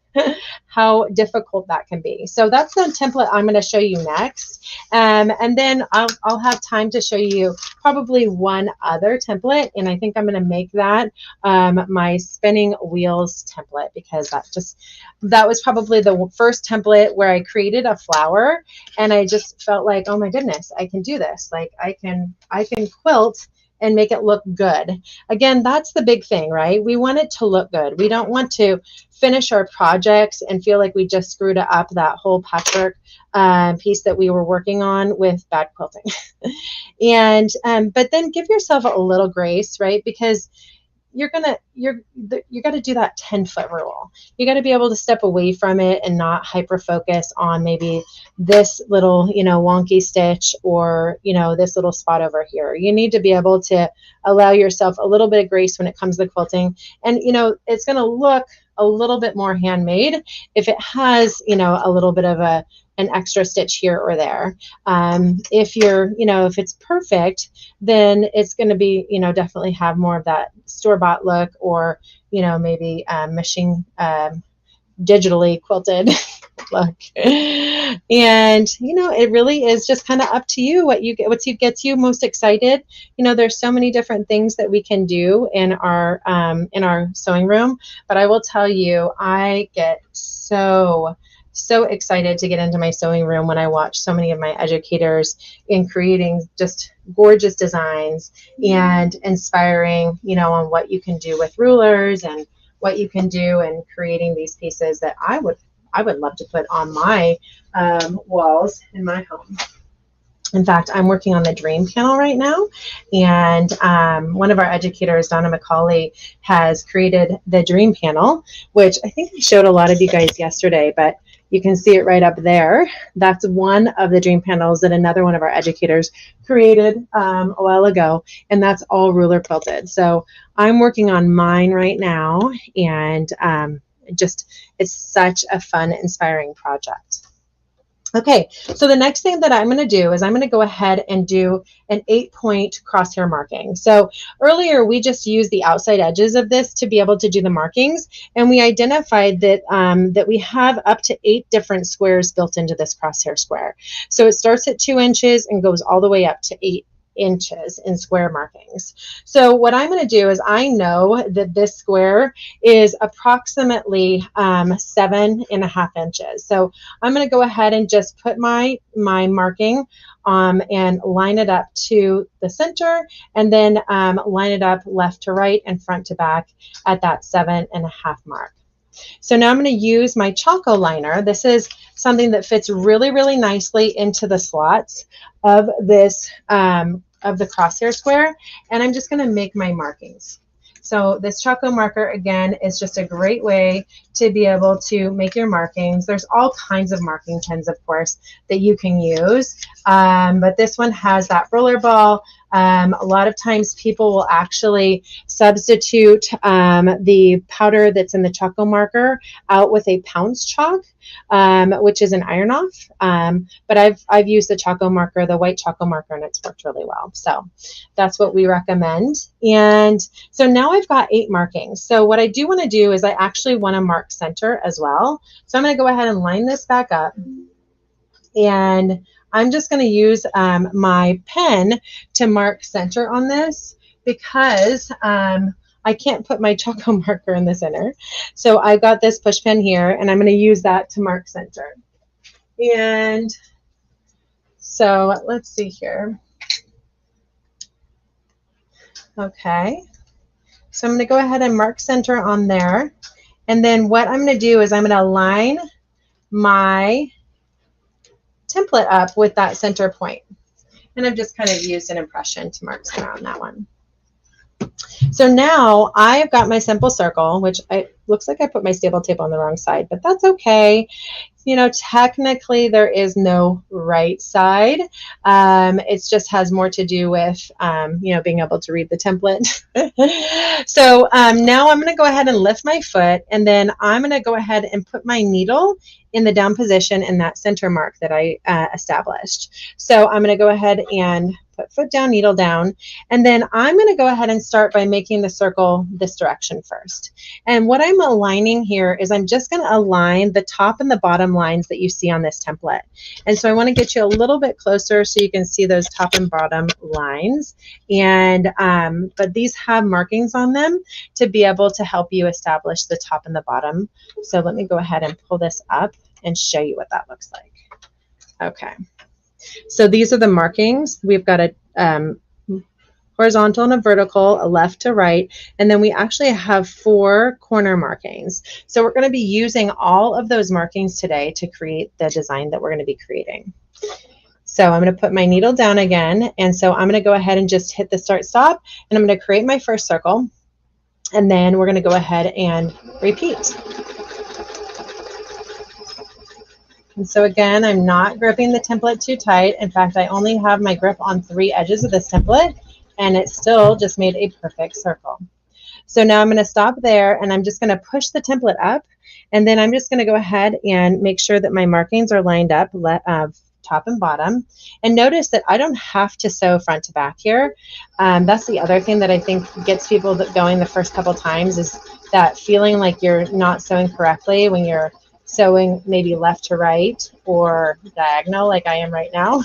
how difficult that can be. So that's the template I'm going to show you next. And then I'll have time to show you probably one other template. And I think I'm going to make that my spinning wheels template because that was probably the first template where I created a flower. And I just felt like, oh my goodness, I can do this. Like I can quilt and make it look good. Again, that's the big thing, right? We want it to look good. We don't want to finish our projects and feel like we just screwed up that whole patchwork piece that we were working on with bad quilting. And but then give yourself a little grace, right? Because you got to do that 10-foot rule. You got to be able to step away from it and not hyper focus on maybe this little, wonky stitch or, this little spot over here. You need to be able to allow yourself a little bit of grace when it comes to quilting. And, it's going to look a little bit more handmade if it has, a little bit of an extra stitch here or there. If it's perfect, then it's going to be, definitely have more of that store-bought look or, maybe machine digitally quilted look. And, it really is just kind of up to you what gets you most excited. There's so many different things that we can do in our sewing room, but I will tell you, I get so excited to get into my sewing room when I watch so many of my educators in creating just gorgeous designs and inspiring, on what you can do with rulers and what you can do in creating these pieces that I would love to put on my walls in my home. In fact, I'm working on the dream panel right now, and one of our educators, Donna McCauley, has created the dream panel, which I think I showed a lot of you guys yesterday, but you can see it right up there. That's one of the dream panels that another one of our educators created a while ago, and that's all ruler quilted. So I'm working on mine right now, and it's such a fun, inspiring project. Okay, so the next thing that I'm going to do is I'm going to go ahead and do an 8-point crosshair marking. So earlier we just used the outside edges of this to be able to do the markings, and we identified that that we have up to 8 different squares built into this crosshair square. So it starts at 2 inches and goes all the way up to 8 inches in square markings. So what I'm going to do is I know that this square is approximately 7.5 inches. So I'm going to go ahead and just put my marking and line it up to the center, and then line it up left to right and front to back at that 7.5 mark. So now I'm going to use my Choco liner. This is something that fits really, really nicely into the slots of this of the crosshair square, and I'm just going to make my markings. So this Choco marker, again, is just a great way to be able to make your markings. There's all kinds of marking pens, of course, that you can use, but this one has that roller ball. A lot of times people will actually substitute the powder that's in the Choco marker out with a pounce chalk, which is an iron off. But I've used the Choco marker, the white Choco marker, and it's worked really well. So that's what we recommend. And so now I've got 8 markings. So what I do want to do is I actually want to mark center as well. So I'm going to go ahead and line this back up, and I'm just going to use my pen to mark center on this, because I can't put my Choco marker in the center. So I've got this push pen here, and I'm going to use that to mark center. And so let's see here. Okay. So I'm going to go ahead and mark center on there. And then what I'm going to do is I'm going to line my template up with that center point. And I've just kind of used an impression to mark center on that one. So now I've got my simple circle, which looks like I put my stable tape on the wrong side, but that's okay. You know, technically there is no right side. It just has more to do with, you know, being able to read the template. So now I'm going to go ahead and lift my foot, and then I'm going to go ahead and put my needle in the down position in that center mark that I established. So I'm going to go ahead and put foot down, needle down, and then I'm going to go ahead and start by making the circle this direction first. And what I'm aligning here is I'm just going to align the top and the bottom lines that you see on this template. And so I want to get you a little bit closer so you can see those top and bottom lines. And but these have markings on them to be able to help you establish the top and the bottom. So let me go ahead and pull this up and show you what that looks like. Okay. So these are the markings. We've got a horizontal and a vertical, a left to right, and then we actually have 4 corner markings. So we're going to be using all of those markings today to create the design that we're going to be creating. So I'm going to put my needle down again, and so I'm going to go ahead and just hit the start stop, and I'm going to create my first circle, and then we're going to go ahead and repeat. And so again, I'm not gripping the template too tight. In fact, I only have my grip on 3 edges of this template, and it still just made a perfect circle. So now I'm going to stop there, and I'm just going to push the template up, and then I'm just going to go ahead and make sure that my markings are lined up top and bottom. And notice that I don't have to sew front to back here. That's the other thing that I think gets people going the first couple times, is that feeling like you're not sewing correctly when you're sewing maybe left to right or diagonal like I am right now.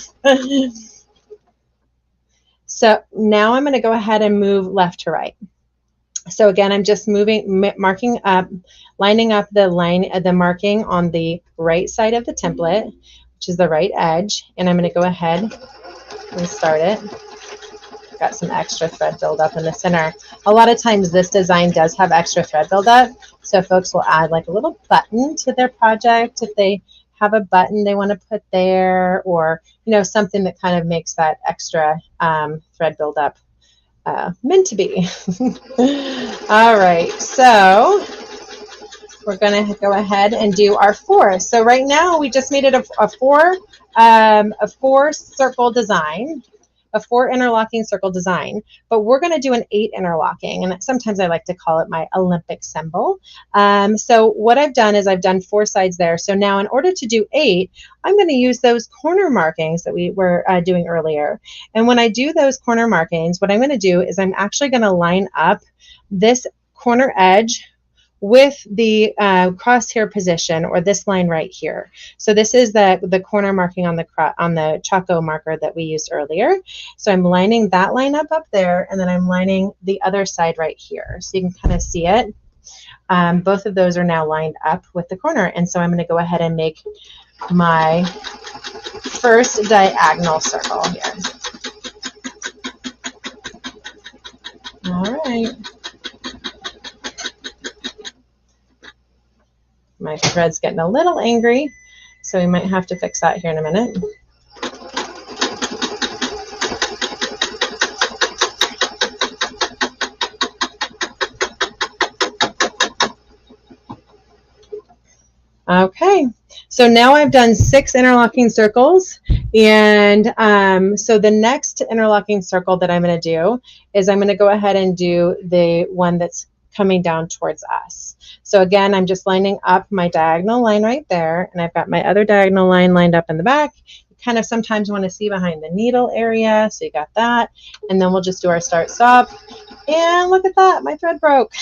So now I'm going to go ahead and move left to right. So again, I'm just marking up, lining up the marking on the right side of the template, which is the right edge, and I'm going to go ahead and start it. Got some extra thread buildup in the center. A lot of times this design does have extra thread buildup, so folks will add like a little button to their project if they have a button they want to put there, or you know, something that kind of makes that extra thread buildup meant to be. All right, so we're going to go ahead and do our 4. So right now we just made it a 4 circle design, a 4 interlocking circle design, but we're going to do an 8 interlocking, and sometimes I like to call it my Olympic symbol. So what I've done is I've done 4 sides there. So now in order to do 8, I'm going to use those corner markings that we were doing earlier. And when I do those corner markings, what I'm going to do is I'm actually going to line up this corner edge with the crosshair position, or this line right here. So this is the corner marking on the Choco marker that we used earlier. So I'm lining that line up there, and then I'm lining the other side right here. So you can kind of see it. Both of those are now lined up with the corner. And so I'm going to go ahead and make my first diagonal circle here. All right. My thread's getting a little angry, so we might have to fix that here in a minute. Okay, so now I've done 6 interlocking circles, and so the next interlocking circle that I'm going to do is I'm going to go ahead and do the one that's coming down towards us. So again, I'm just lining up my diagonal line right there, and I've got my other diagonal line lined up in the back. You kind of sometimes want to see behind the needle area, so you got that, and then we'll just do our start stop, and look at that, my thread broke.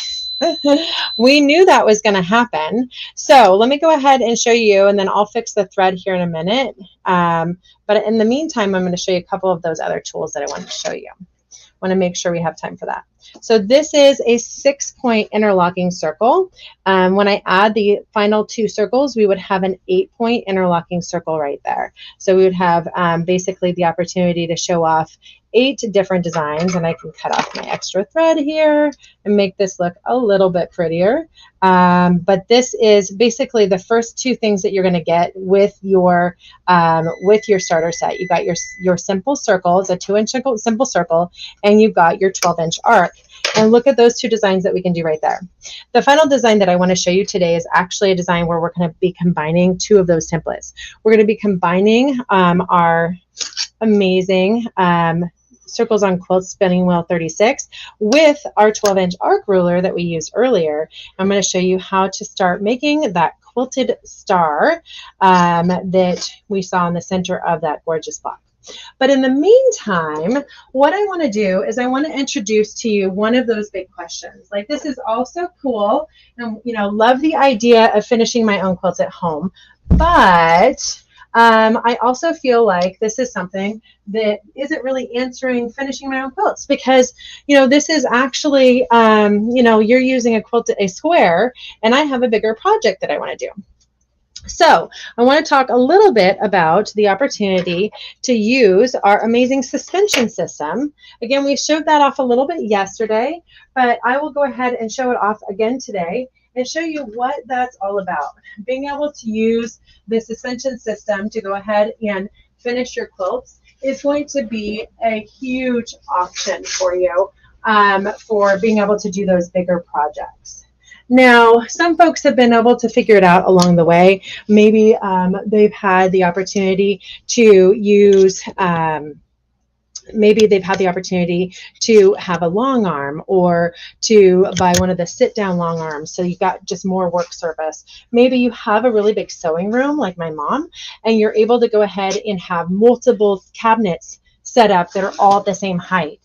We knew that was going to happen. So let me go ahead and show you, and then I'll fix the thread here in a minute. But in the meantime, I'm going to show you a couple of those other tools that I want to show you. I want to make sure we have time for that. So this is a 6-point interlocking circle. When I add the final 2 circles, we would have an 8-point interlocking circle right there. So we would have basically the opportunity to show off 8 different designs, and I can cut off my extra thread here and make this look a little bit prettier. But this is basically the first 2 things that you're going to get with your starter set. You got your simple circle, it's a 2-inch simple circle, and you've got your 12-inch arc. And look at those 2 designs that we can do right there. The final design that I want to show you today is actually a design where we're going to be combining 2 of those templates. We're going to be combining our amazing Circles on Quilt Spinning Wheel 36 with our 12-inch arc ruler that we used earlier. I'm going to show you how to start making that quilted star that we saw in the center of that gorgeous block. But in the meantime, what I want to do is I want to introduce to you one of those big questions. Like, this is also cool, and love the idea of finishing my own quilts at home, but I also feel like this is something that isn't really answering finishing my own quilts, because this is actually you're using a square, and I have a bigger project that I want to do. So I want to talk a little bit about the opportunity to use our amazing suspension system. Again, we showed that off a little bit yesterday, but I will go ahead and show it off again today and show you what that's all about. Being able to use the suspension system to go ahead and finish your quilts is going to be a huge option for you for being able to do those bigger projects. Now, some folks have been able to figure it out along the way. Maybe they've had the opportunity to use maybe they've had the opportunity to have a long arm, or to buy one of the sit-down long arms, so you've got just more work surface. Maybe you have a really big sewing room like my mom, and you're able to go ahead and have multiple cabinets set up that are all the same height.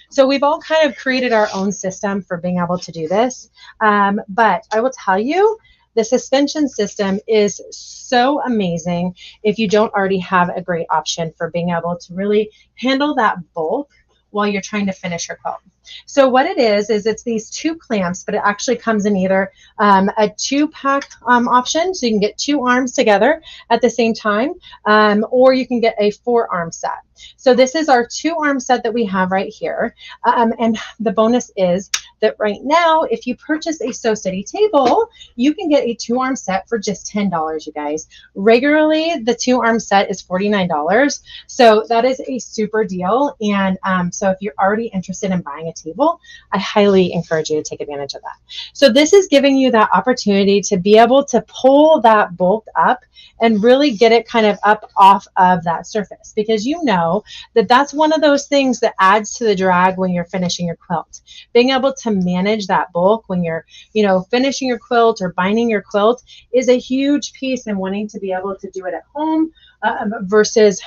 So we've all kind of created our own system for being able to do this. But I will tell you, the suspension system is so amazing if you don't already have a great option for being able to really handle that bulk while you're trying to finish your quilt. So what it is it's these 2 clamps, but it actually comes in either a 2-pack option, so you can get 2 arms together at the same time, or you can get a 4-arm set. So this is our 2-arm set that we have right here. And the bonus is that right now, if you purchase a Sew City table, you can get a 2-arm set for just $10, you guys. Regularly, the 2-arm set is $49. So that is a super deal. And so if you're already interested in buying a table, I highly encourage you to take advantage of that. So this is giving you that opportunity to be able to pull that bulk up and really get it kind of up off of that surface, because that that's one of those things that adds to the drag when you're finishing your quilt. Being able to manage that bulk when you're finishing your quilt or binding your quilt is a huge piece, and wanting to be able to do it at home versus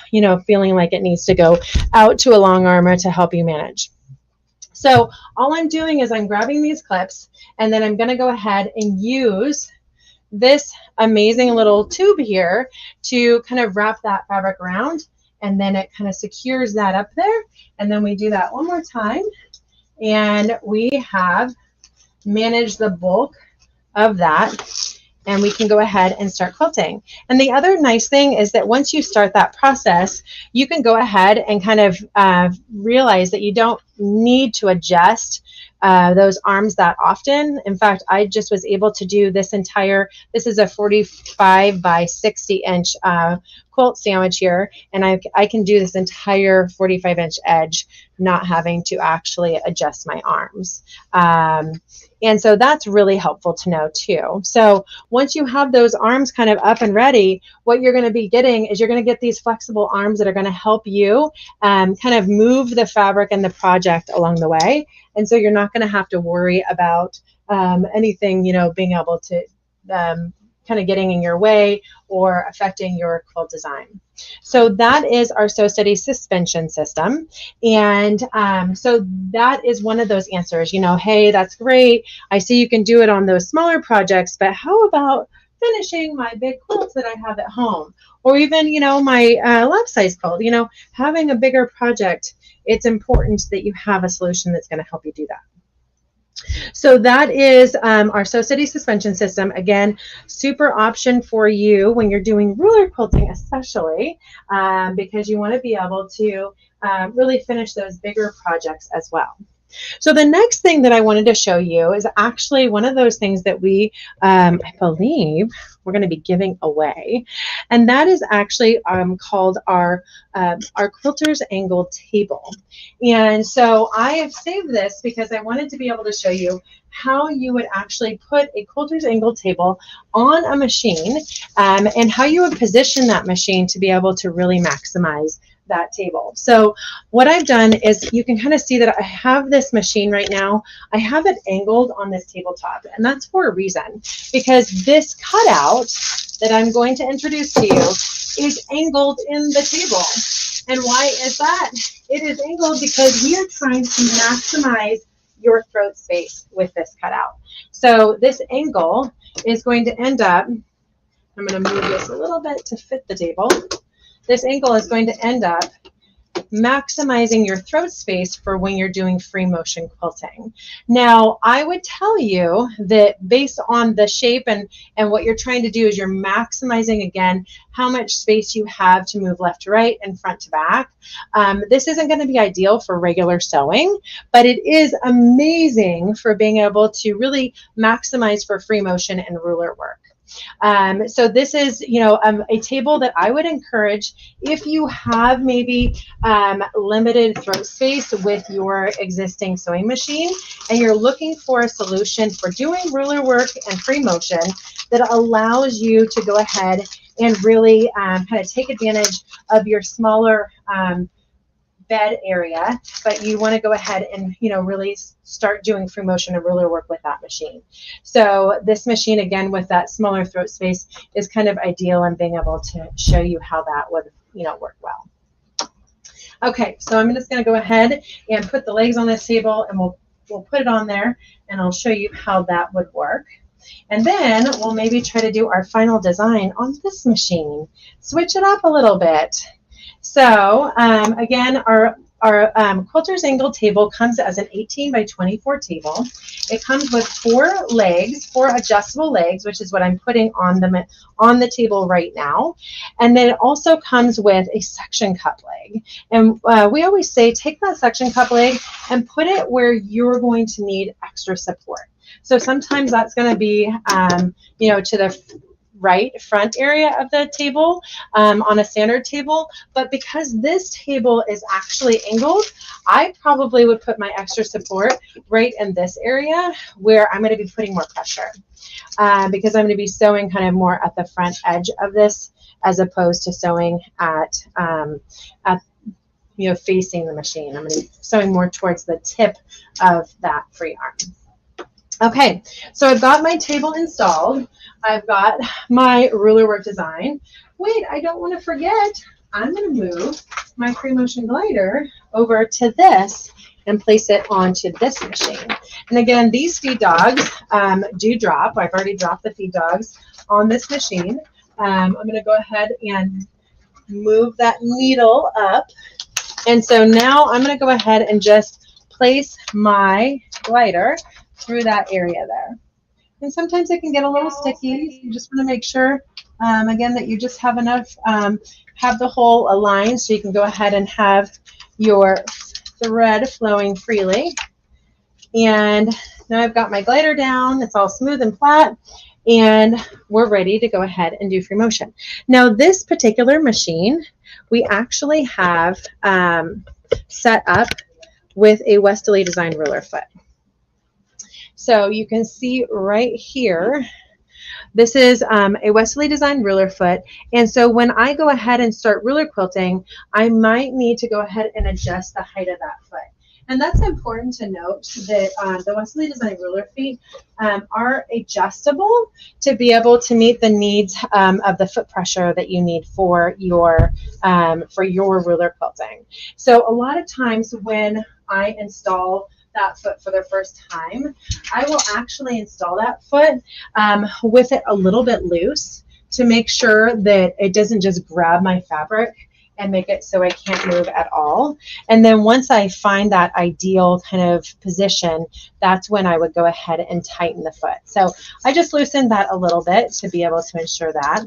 feeling like it needs to go out to a long armor to help you manage. So all I'm doing is I'm grabbing these clips, and then I'm going to go ahead and use this amazing little tube here to kind of wrap that fabric around, and then it kind of secures that up there. And then we do that one more time, and we have managed the bulk of that, and we can go ahead and start quilting. And the other nice thing is that once you start that process, you can go ahead and kind of realize that you don't need to adjust those arms that often. In fact, I just was able to do this is a 45 by 60 inch quilt sandwich here, and I can do this entire 45 inch edge not having to actually adjust my arms. And so that's really helpful to know too. So once you have those arms kind of up and ready, what you're going to be getting is you're going to get these flexible arms that are going to help you kind of move the fabric and the project along the way. And so you're not going to have to worry about anything, being able to kind of getting in your way or affecting your quilt design. So that is our Sew Steady suspension system. And so that is one of those answers, hey, that's great. I see you can do it on those smaller projects, but how about finishing my big quilts that I have at home? Or even, my lap size quilt, having a bigger project, it's important that you have a solution that's going to help you do that. So that is our Sew Steady suspension system. Again, super option for you when you're doing ruler quilting, especially because you want to be able to really finish those bigger projects as well. So the next thing that I wanted to show you is actually one of those things that we, I believe, we're going to be giving away, and that is actually called our quilter's angle table. And so I have saved this because I wanted to be able to show you how you would actually put a quilter's angle table on a machine and how you would position that machine to be able to really maximize that table. So what I've done is you can kind of see that I have this machine right now. I have it angled on this tabletop, and that's for a reason, because this cutout that I'm going to introduce to you is angled in the table. And why is that? It is angled because we are trying to maximize your throat space with this cutout. So this angle is going to end up, I'm going to move this a little bit to fit the table. This angle is going to end up maximizing your throat space for when you're doing free motion quilting. Now, I would tell you that based on the shape and what you're trying to do is you're maximizing, again, how much space you have to move left to right and front to back. This isn't going to be ideal for regular sewing, but it is amazing for being able to really maximize for free motion and ruler work. So this is, a table that I would encourage if you have maybe limited throat space with your existing sewing machine and you're looking for a solution for doing ruler work and free motion that allows you to go ahead and really kind of take advantage of your smaller bed area, but you want to go ahead and really start doing free motion and ruler work with that machine. So this machine, again, with that smaller throat space, is kind of ideal in being able to show you how that would work well. Okay, so I'm just going to go ahead and put the legs on this table, and we'll put it on there, and I'll show you how that would work. And then we'll maybe try to do our final design on this machine. Switch it up a little bit. So again, our quilter's angle table comes as an 18 by 24 table. It comes with 4 legs, 4 adjustable legs, which is what I'm putting on the table right now. And then it also comes with a suction cup leg. And we always say, take that suction cup leg and put it where you're going to need extra support. So sometimes that's going to be, to the right front area of the table on a standard table, but because this table is actually angled, I probably would put my extra support right in this area where I'm going to be putting more pressure because I'm going to be sewing kind of more at the front edge of this as opposed to sewing at facing the machine. I'm going to be sewing more towards the tip of that free arm. Okay, so I've got my table installed. I've got my ruler work design. Wait, I don't want to forget. I'm going to move my free motion glider over to this and place it onto this machine. And again, these feed dogs do drop. I've already dropped the feed dogs on this machine. I'm going to go ahead and move that needle up. And so now I'm going to go ahead and just place my glider through that area there. And sometimes it can get a little sticky. You just want to make sure, again, that you just have enough, have the hole aligned so you can go ahead and have your thread flowing freely. And now I've got my glider down. It's all smooth and flat. And we're ready to go ahead and do free motion. Now, this particular machine, we actually have set up with a Westerly Design ruler foot. So you can see right here, this is a Westerly Design ruler foot. And so when I go ahead and start ruler quilting, I might need to go ahead and adjust the height of that foot. And that's important to note that the Westerly Design ruler feet are adjustable to be able to meet the needs of the foot pressure that you need for your ruler quilting. So a lot of times when I install that foot for the first time, I will actually install that foot with it a little bit loose to make sure that it doesn't just grab my fabric and make it so I can't move at all. And then once I find that ideal kind of position, that's when I would go ahead and tighten the foot. So I just loosened that a little bit to be able to ensure that.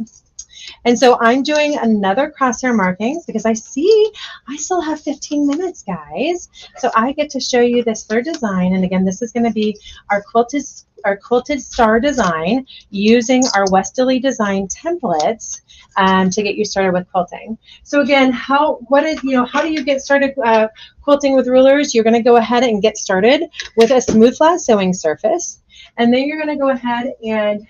And so I'm doing another crosshair markings because I see I still have 15 minutes, guys. So I get to show you this third design. And again, this is going to be our quilted star design using our Westerly Design templates to get you started with quilting. So again, how do you get started quilting with rulers? You're going to go ahead and get started with a smooth flat sewing surface. And then you're going to go ahead and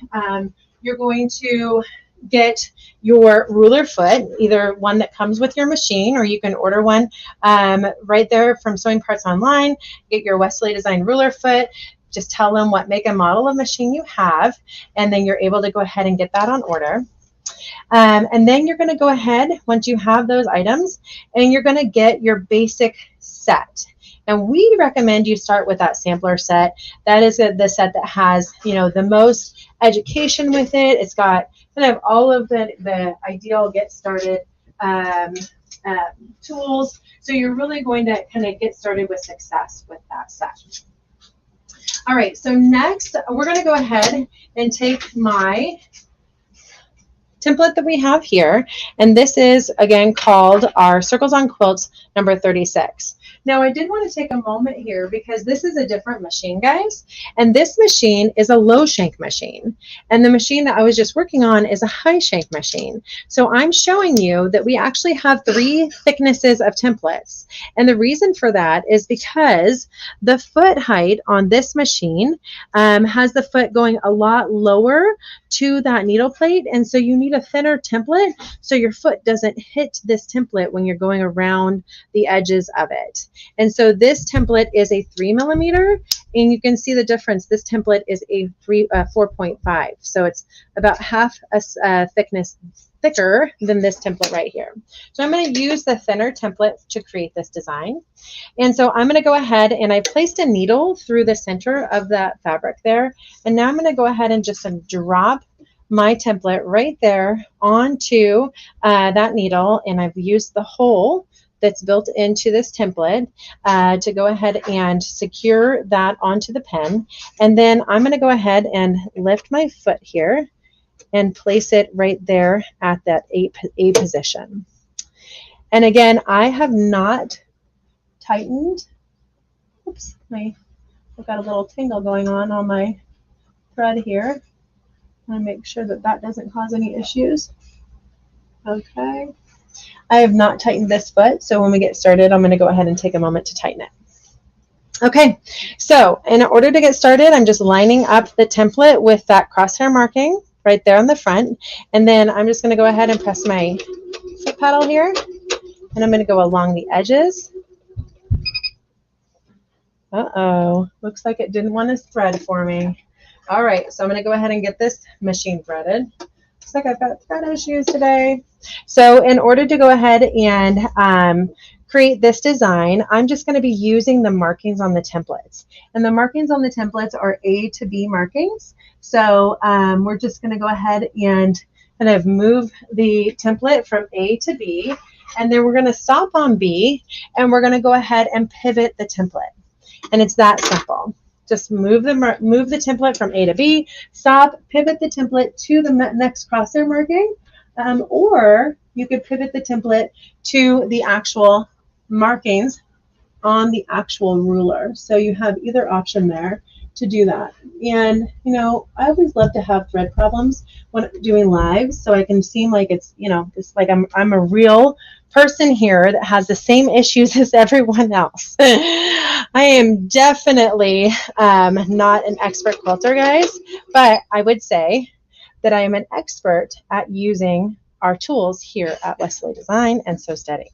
you're going to get your ruler foot, either one that comes with your machine, or you can order one right there from Sewing Parts Online. Get your Westerly Design ruler foot. Just tell them what make and model of machine you have, and then you're able to go ahead and get that on order. And then you're going to go ahead, once you have those items, and you're going to get your basic set. And we recommend you start with that sampler set. That is the set that has, the most education with it. It's got kind of all of the ideal get started tools. So you're really going to kind of get started with success with that set. All right, so next we're going to go ahead and take my template that we have here, and this is again called our Circles on Quilts number 36. Now I did want to take a moment here because this is a different machine, guys, and this machine is a low shank machine, and the machine that I was just working on is a high shank machine. So I'm showing you that we actually have 3 thicknesses of templates, and the reason for that is because the foot height on this machine has the foot going a lot lower to that needle plate, and so you need a thinner template so your foot doesn't hit this template when you're going around the edges of it. And so this template is a 3 millimeter, and you can see the difference. This template is a 4.5, so it's about half a thickness thicker than this template right here. So I'm going to use the thinner template to create this design. And so I'm going to go ahead and I placed a needle through the center of that fabric there. And now I'm going to go ahead and just drop my template right there onto that needle. And I've used the hole that's built into this template to go ahead and secure that onto the pen. And then I'm going to go ahead and lift my foot here and place it right there at that A position. And again, I have not tightened. Oops, I've got a little tingle going on my thread here. I want to make sure that that doesn't cause any issues. Okay. I have not tightened this foot, so when we get started, I'm going to go ahead and take a moment to tighten it. Okay, so in order to get started, I'm just lining up the template with that crosshair marking right there on the front, and then I'm just going to go ahead and press my foot pedal here, and I'm going to go along the edges. Uh-oh, looks like it didn't want to thread for me. All right, so I'm going to go ahead and get this machine threaded. Looks like I've got thread issues today. So in order to go ahead and create this design, I'm just going to be using the markings on the templates. And the markings on the templates are A to B markings. So we're just going to go ahead and kind of move the template from A to B. And then we're going to stop on B, and we're going to go ahead and pivot the template. And it's that simple. Just move the template from A to B, stop, pivot the template to the next crosshair marking, or you could pivot the template to the actual markings on the actual ruler. So you have either option there to do that. And, you know, I always love to have thread problems when doing lives, so I can seem like it's, you know, it's like I'm a real person here that has the same issues as everyone else. I am definitely not an expert quilter, guys, but I would say that I am an expert at using our tools here at Wesley Design and Sew Steady.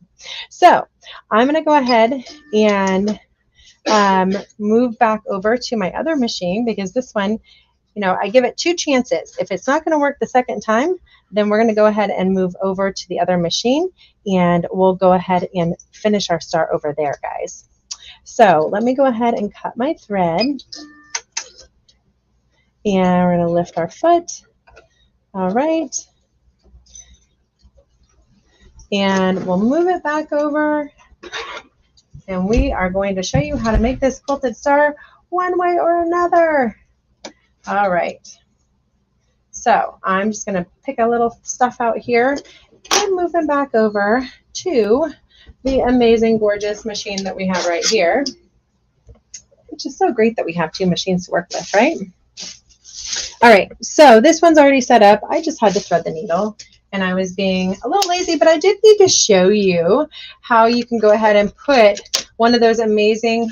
So I'm going to go ahead and move back over to my other machine, because this one, you know, I give it 2 chances. If it's not going to work the second time, then we're going to go ahead and move over to the other machine, and we'll go ahead and finish our start over there, guys. So let me go ahead and cut my thread, and we're going to lift our foot. All right. And we'll move it back over, and we are going to show you how to make this quilted star one way or another. All right. So I'm just going to pick a little stuff out here and move them back over to the amazing, gorgeous machine that we have right here, which is so great that we have 2 machines to work with, right? All right, so this one's already set up. I just had to thread the needle, and I was being a little lazy, but I did need to show you how you can go ahead and put one of those amazing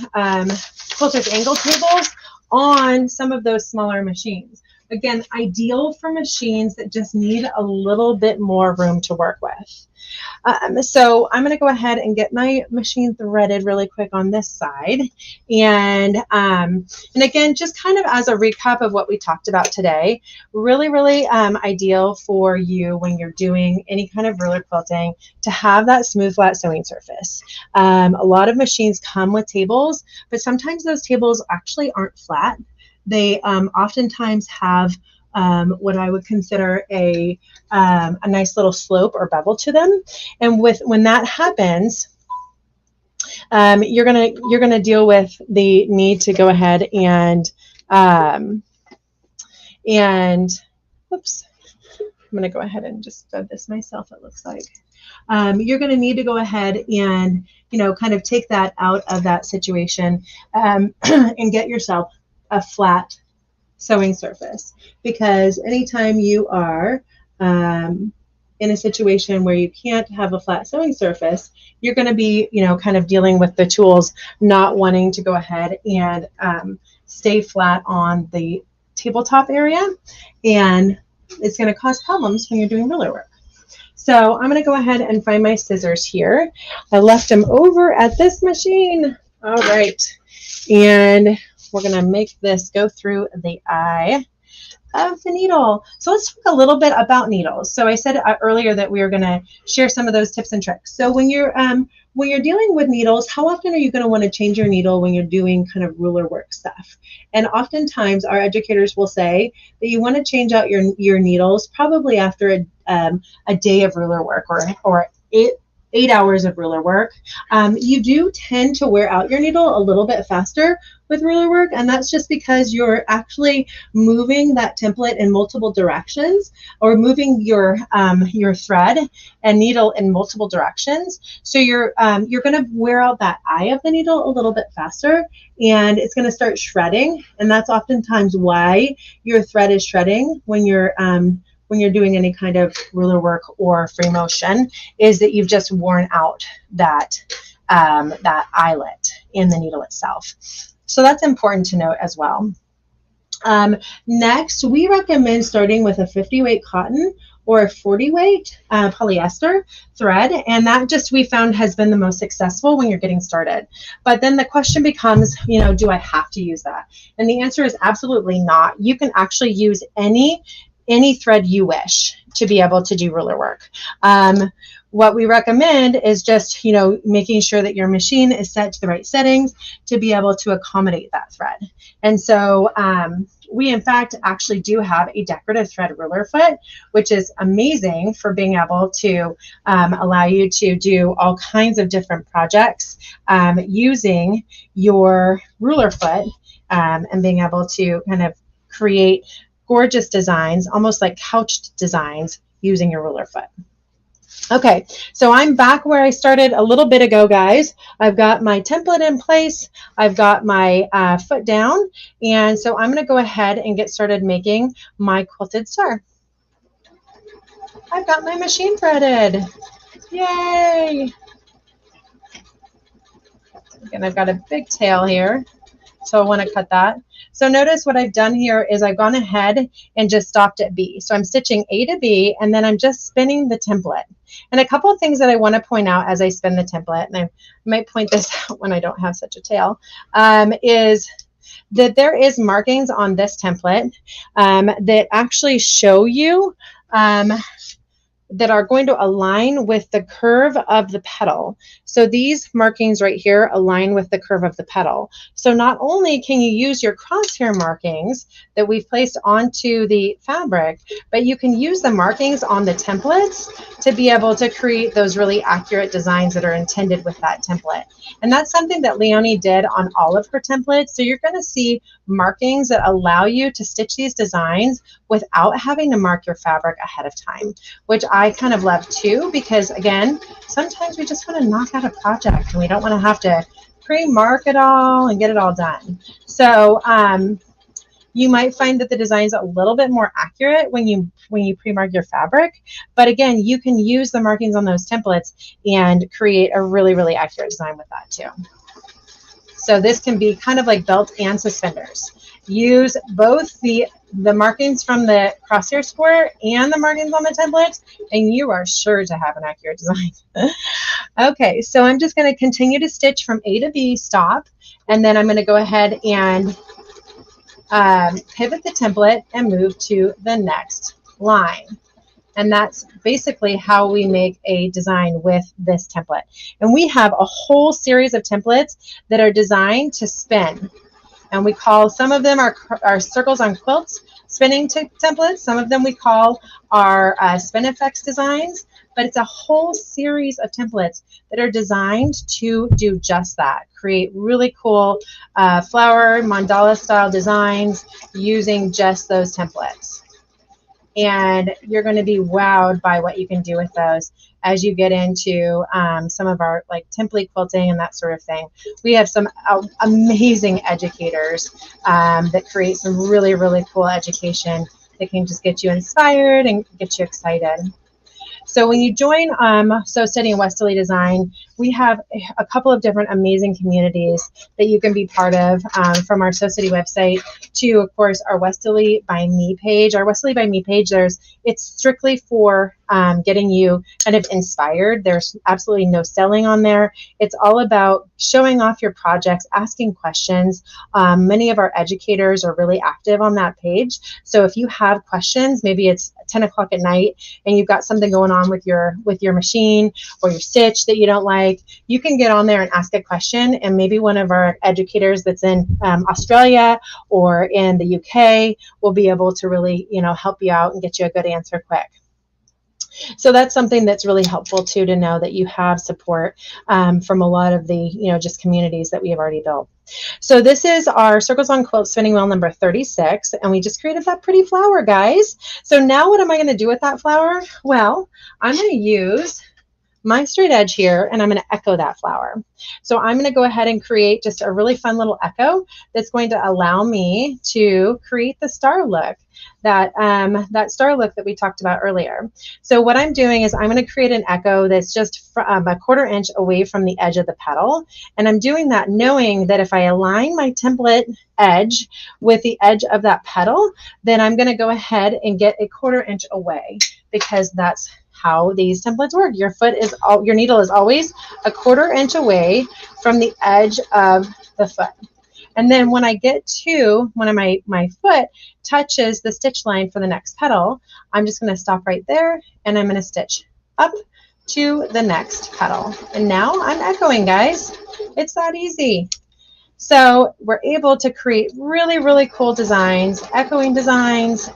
quilter's angle tables on some of those smaller machines. Again, ideal for machines that just need a little bit more room to work with. So I'm going to go ahead and get my machine threaded really quick on this side. And again, just kind of as a recap of what we talked about today, really, really ideal for you when you're doing any kind of ruler quilting to have that smooth, flat sewing surface. A lot of machines come with tables, but sometimes those tables actually aren't flat. They oftentimes have what I would consider a nice little slope or bevel to them, and when that happens, you're gonna deal with the need to go ahead and whoops, I'm gonna go ahead and just thread this myself. It looks like you're gonna need to go ahead and, you know, kind of take that out of that situation and get yourself a flat sewing surface, because anytime you are in a situation where you can't have a flat sewing surface, you're going to be, you know, kind of dealing with the tools not wanting to go ahead and stay flat on the tabletop area, and it's going to cause problems when you're doing ruler work. So I'm going to go ahead and find my scissors here. I left them over at this machine. All right, and we're going to make this go through the eye of the needle. So let's talk a little bit about needles. So I said earlier that we were going to share some of those tips and tricks. So when you're dealing with needles, how often are you going to want to change your needle when you're doing kind of ruler work stuff? And oftentimes our educators will say that you want to change out your needles probably after a day of ruler work or 8 hours of ruler work. You do tend to wear out your needle a little bit faster with ruler work, and that's just because you're actually moving that template in multiple directions, or moving your thread and needle in multiple directions. So you're going to wear out that eye of the needle a little bit faster, and it's going to start shredding, and that's oftentimes why your thread is shredding when you're doing any kind of ruler work or free motion, is that you've just worn out that eyelet in the needle itself. So that's important to note as well. Next, we recommend starting with a 50 weight cotton or a 40 weight polyester thread, and that just we found has been the most successful when you're getting started. But then the question becomes, you know, do I have to use that? And the answer is absolutely not. You can actually use any any thread you wish to be able to do ruler work. What we recommend is just, you know, making sure that your machine is set to the right settings to be able to accommodate that thread. And so we in fact actually do have a decorative thread ruler foot, which is amazing for being able to allow you to do all kinds of different projects using your ruler foot and being able to kind of create gorgeous designs, almost like couched designs using your ruler foot. Okay, so I'm back where I started a little bit ago, guys. I've got my template in place. I've got my foot down. And so I'm going to go ahead and get started making my quilted star. I've got my machine threaded. Yay! And I've got a big tail here, so I want to cut that. So notice what I've done here is I've gone ahead and just stopped at B. So I'm stitching A to B, and then I'm just spinning the template. And a couple of things that I want to point out as I spin the template, and I might point this out when I don't have such a tail, is that there is markings on this template that actually show you that are going to align with the curve of the petal. So these markings right here align with the curve of the petal. So not only can you use your crosshair markings that we've placed onto the fabric, but you can use the markings on the templates to be able to create those really accurate designs that are intended with that template. And that's something that Leonie did on all of her templates. So you're going to see markings that allow you to stitch these designs without having to mark your fabric ahead of time, which I kind of love too, because again, sometimes we just want to knock out a project and we don't want to have to pre-mark it all and get it all done. So you might find that the design is a little bit more accurate when you pre-mark your fabric, but again, you can use the markings on those templates and create a really, really accurate design with that too. So this can be kind of like belt and suspenders. Use both the markings from the crosshair square and the markings on the templates, and you are sure to have an accurate design. Okay, so I'm just going to continue to stitch from A to B, stop, and then I'm going to go ahead and pivot the template and move to the next line. And that's basically how we make a design with this template. And we have a whole series of templates that are designed to spin. And we call some of them our circles on quilts spinning templates. Some of them we call our spin effects designs. But it's a whole series of templates that are designed to do just that. Create really cool flower mandala style designs using just those templates. And you're going to be wowed by what you can do with those as you get into some of our like template quilting and that sort of thing. We have some amazing educators that create some really, really cool education that can just get you inspired and get you excited. So when you join Sew Steady and Westerly Design, we have a couple of different amazing communities that you can be part of, from our Sew Steady website to, of course, our Westerly by Me page. Our Westerly by Me page, it's strictly for getting you kind of inspired. There's absolutely no selling on there. It's all about showing off your projects, asking questions. Many of our educators are really active on that page. So if you have questions, maybe it's 10 o'clock at night and you've got something going on with your machine or your stitch that you don't like, you can get on there and ask a question, and maybe one of our educators that's in Australia or in the UK will be able to really, help you out and get you a good answer quick. So that's something that's really helpful too, to know that you have support from a lot of the, just communities that we have already built. So this is our Circles on Quilt spinning wheel number 36, and we just created that pretty flower, guys. So now what am I going to do with that flower? Well, I'm going to use my straight edge here, and I'm going to echo that flower. So I'm going to go ahead and create just a really fun little echo that's going to allow me to create the star look, that star look that we talked about earlier. So what I'm doing is I'm going to create an echo that's just a 1/4 inch away from the edge of the petal. And I'm doing that knowing that if I align my template edge with the edge of that petal, then I'm going to go ahead and get a 1/4 inch away, because that's how these templates work. Your needle is always a 1/4 inch away from the edge of the foot. And then when I get to, when my foot touches the stitch line for the next petal, I'm just going to stop right there and I'm going to stitch up to the next petal. And now I'm echoing, guys. It's that easy. So we're able to create really, really cool designs, echoing designs,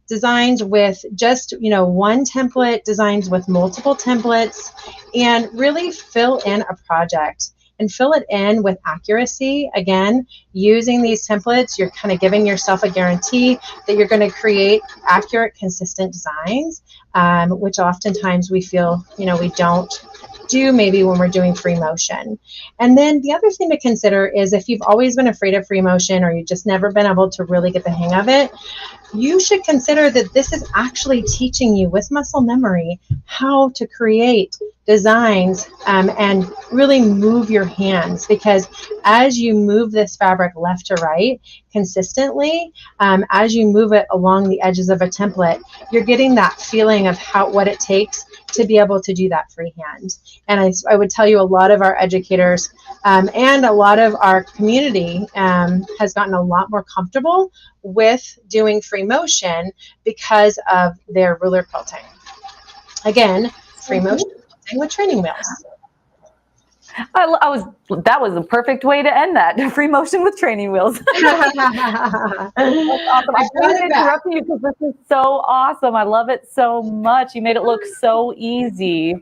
designs with just, you know, one template, designs with multiple templates, and really fill in a project and fill it in with accuracy. Again, using these templates, you're kind of giving yourself a guarantee that you're going to create accurate, consistent designs, which oftentimes we feel, you know, we don't do maybe when we're doing free motion. And then the other thing to consider is if you've always been afraid of free motion or you've just never been able to really get the hang of it, you should consider that this is actually teaching you with muscle memory how to create designs and really move your hands, because as you move this fabric left to right consistently, as you move it along the edges of a template, you're getting that feeling of what it takes to be able to do that freehand. And I would tell you a lot of our educators and a lot of our community has gotten a lot more comfortable with doing free motion because of their ruler quilting. Again, free motion quilting with training wheels. That was the perfect way to end that. Free motion with training wheels. That's awesome. I couldn't interrupt you because this is so awesome. I love it so much. You made it look so easy.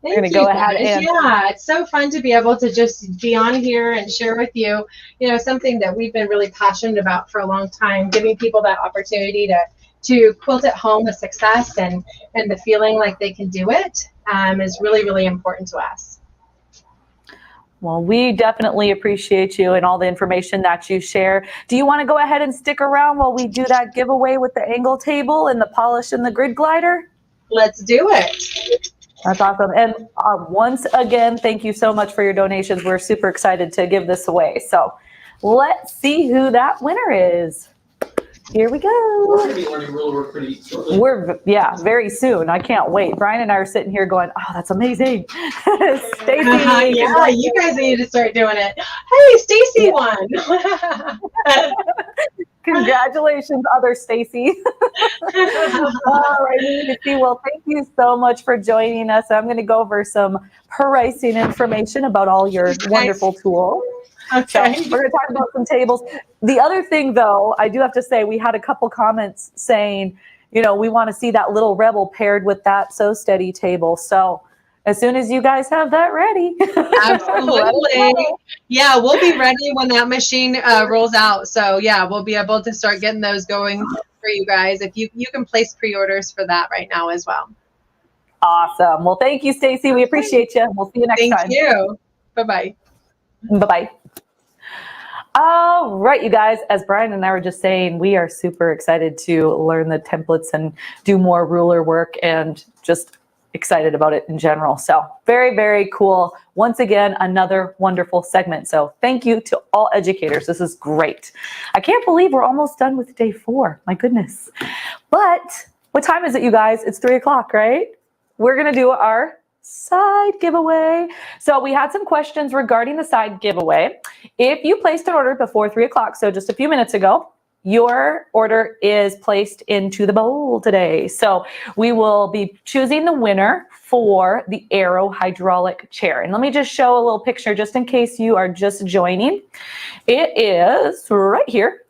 We're going to go ahead and yeah, it's so fun to be able to just be on here and share with you, you know, something that we've been really passionate about for a long time, giving people that opportunity to quilt at home with success and the feeling like they can do it is really, really important to us. Well, we definitely appreciate you and all the information that you share. Do you want to go ahead and stick around while we do that giveaway with the angle table and the polish and the grid glider? Let's do it. That's awesome. And once again, thank you so much for your donations. We're super excited to give this away. So let's see who that winner is. Here we go. We're going to be learning ruler work pretty shortly. Yeah, very soon. I can't wait. Brian and I are sitting here going, oh, that's amazing. Stacy. Yeah, you guys need to start doing it. Hey, Stacy won. Congratulations, other Stacy. All right, well, thank you so much for joining us. I'm going to go over some pricing information about all your wonderful tools. Okay. So we're going to talk about some tables. The other thing, though, I do have to say, we had a couple comments saying, you know, we want to see that little Rebel paired with that Sew Steady table. So as soon as you guys have that ready. Absolutely. Yeah, we'll be ready when that machine rolls out. So yeah, we'll be able to start getting those going for you guys. If you can place pre-orders for that right now as well. Awesome. Well, thank you, Stacy. We appreciate you. We'll see you next time. Thank you. Bye-bye. Bye-bye. All right, you guys, as Brian and I were just saying, we are super excited to learn the templates and do more ruler work and just excited about it in general. So very, very cool. Once again, another wonderful segment. So thank you to all educators. This is great. I can't believe we're almost done with day 4. My goodness. But what time is it, you guys? It's 3 o'clock, right? We're going to do our side giveaway. So we had some questions regarding the side giveaway. If you placed an order before 3 o'clock, so just a few minutes ago, your order is placed into the bowl today. So we will be choosing the winner for the Aero hydraulic chair. And let me just show a little picture just in case you are just joining. It is right here.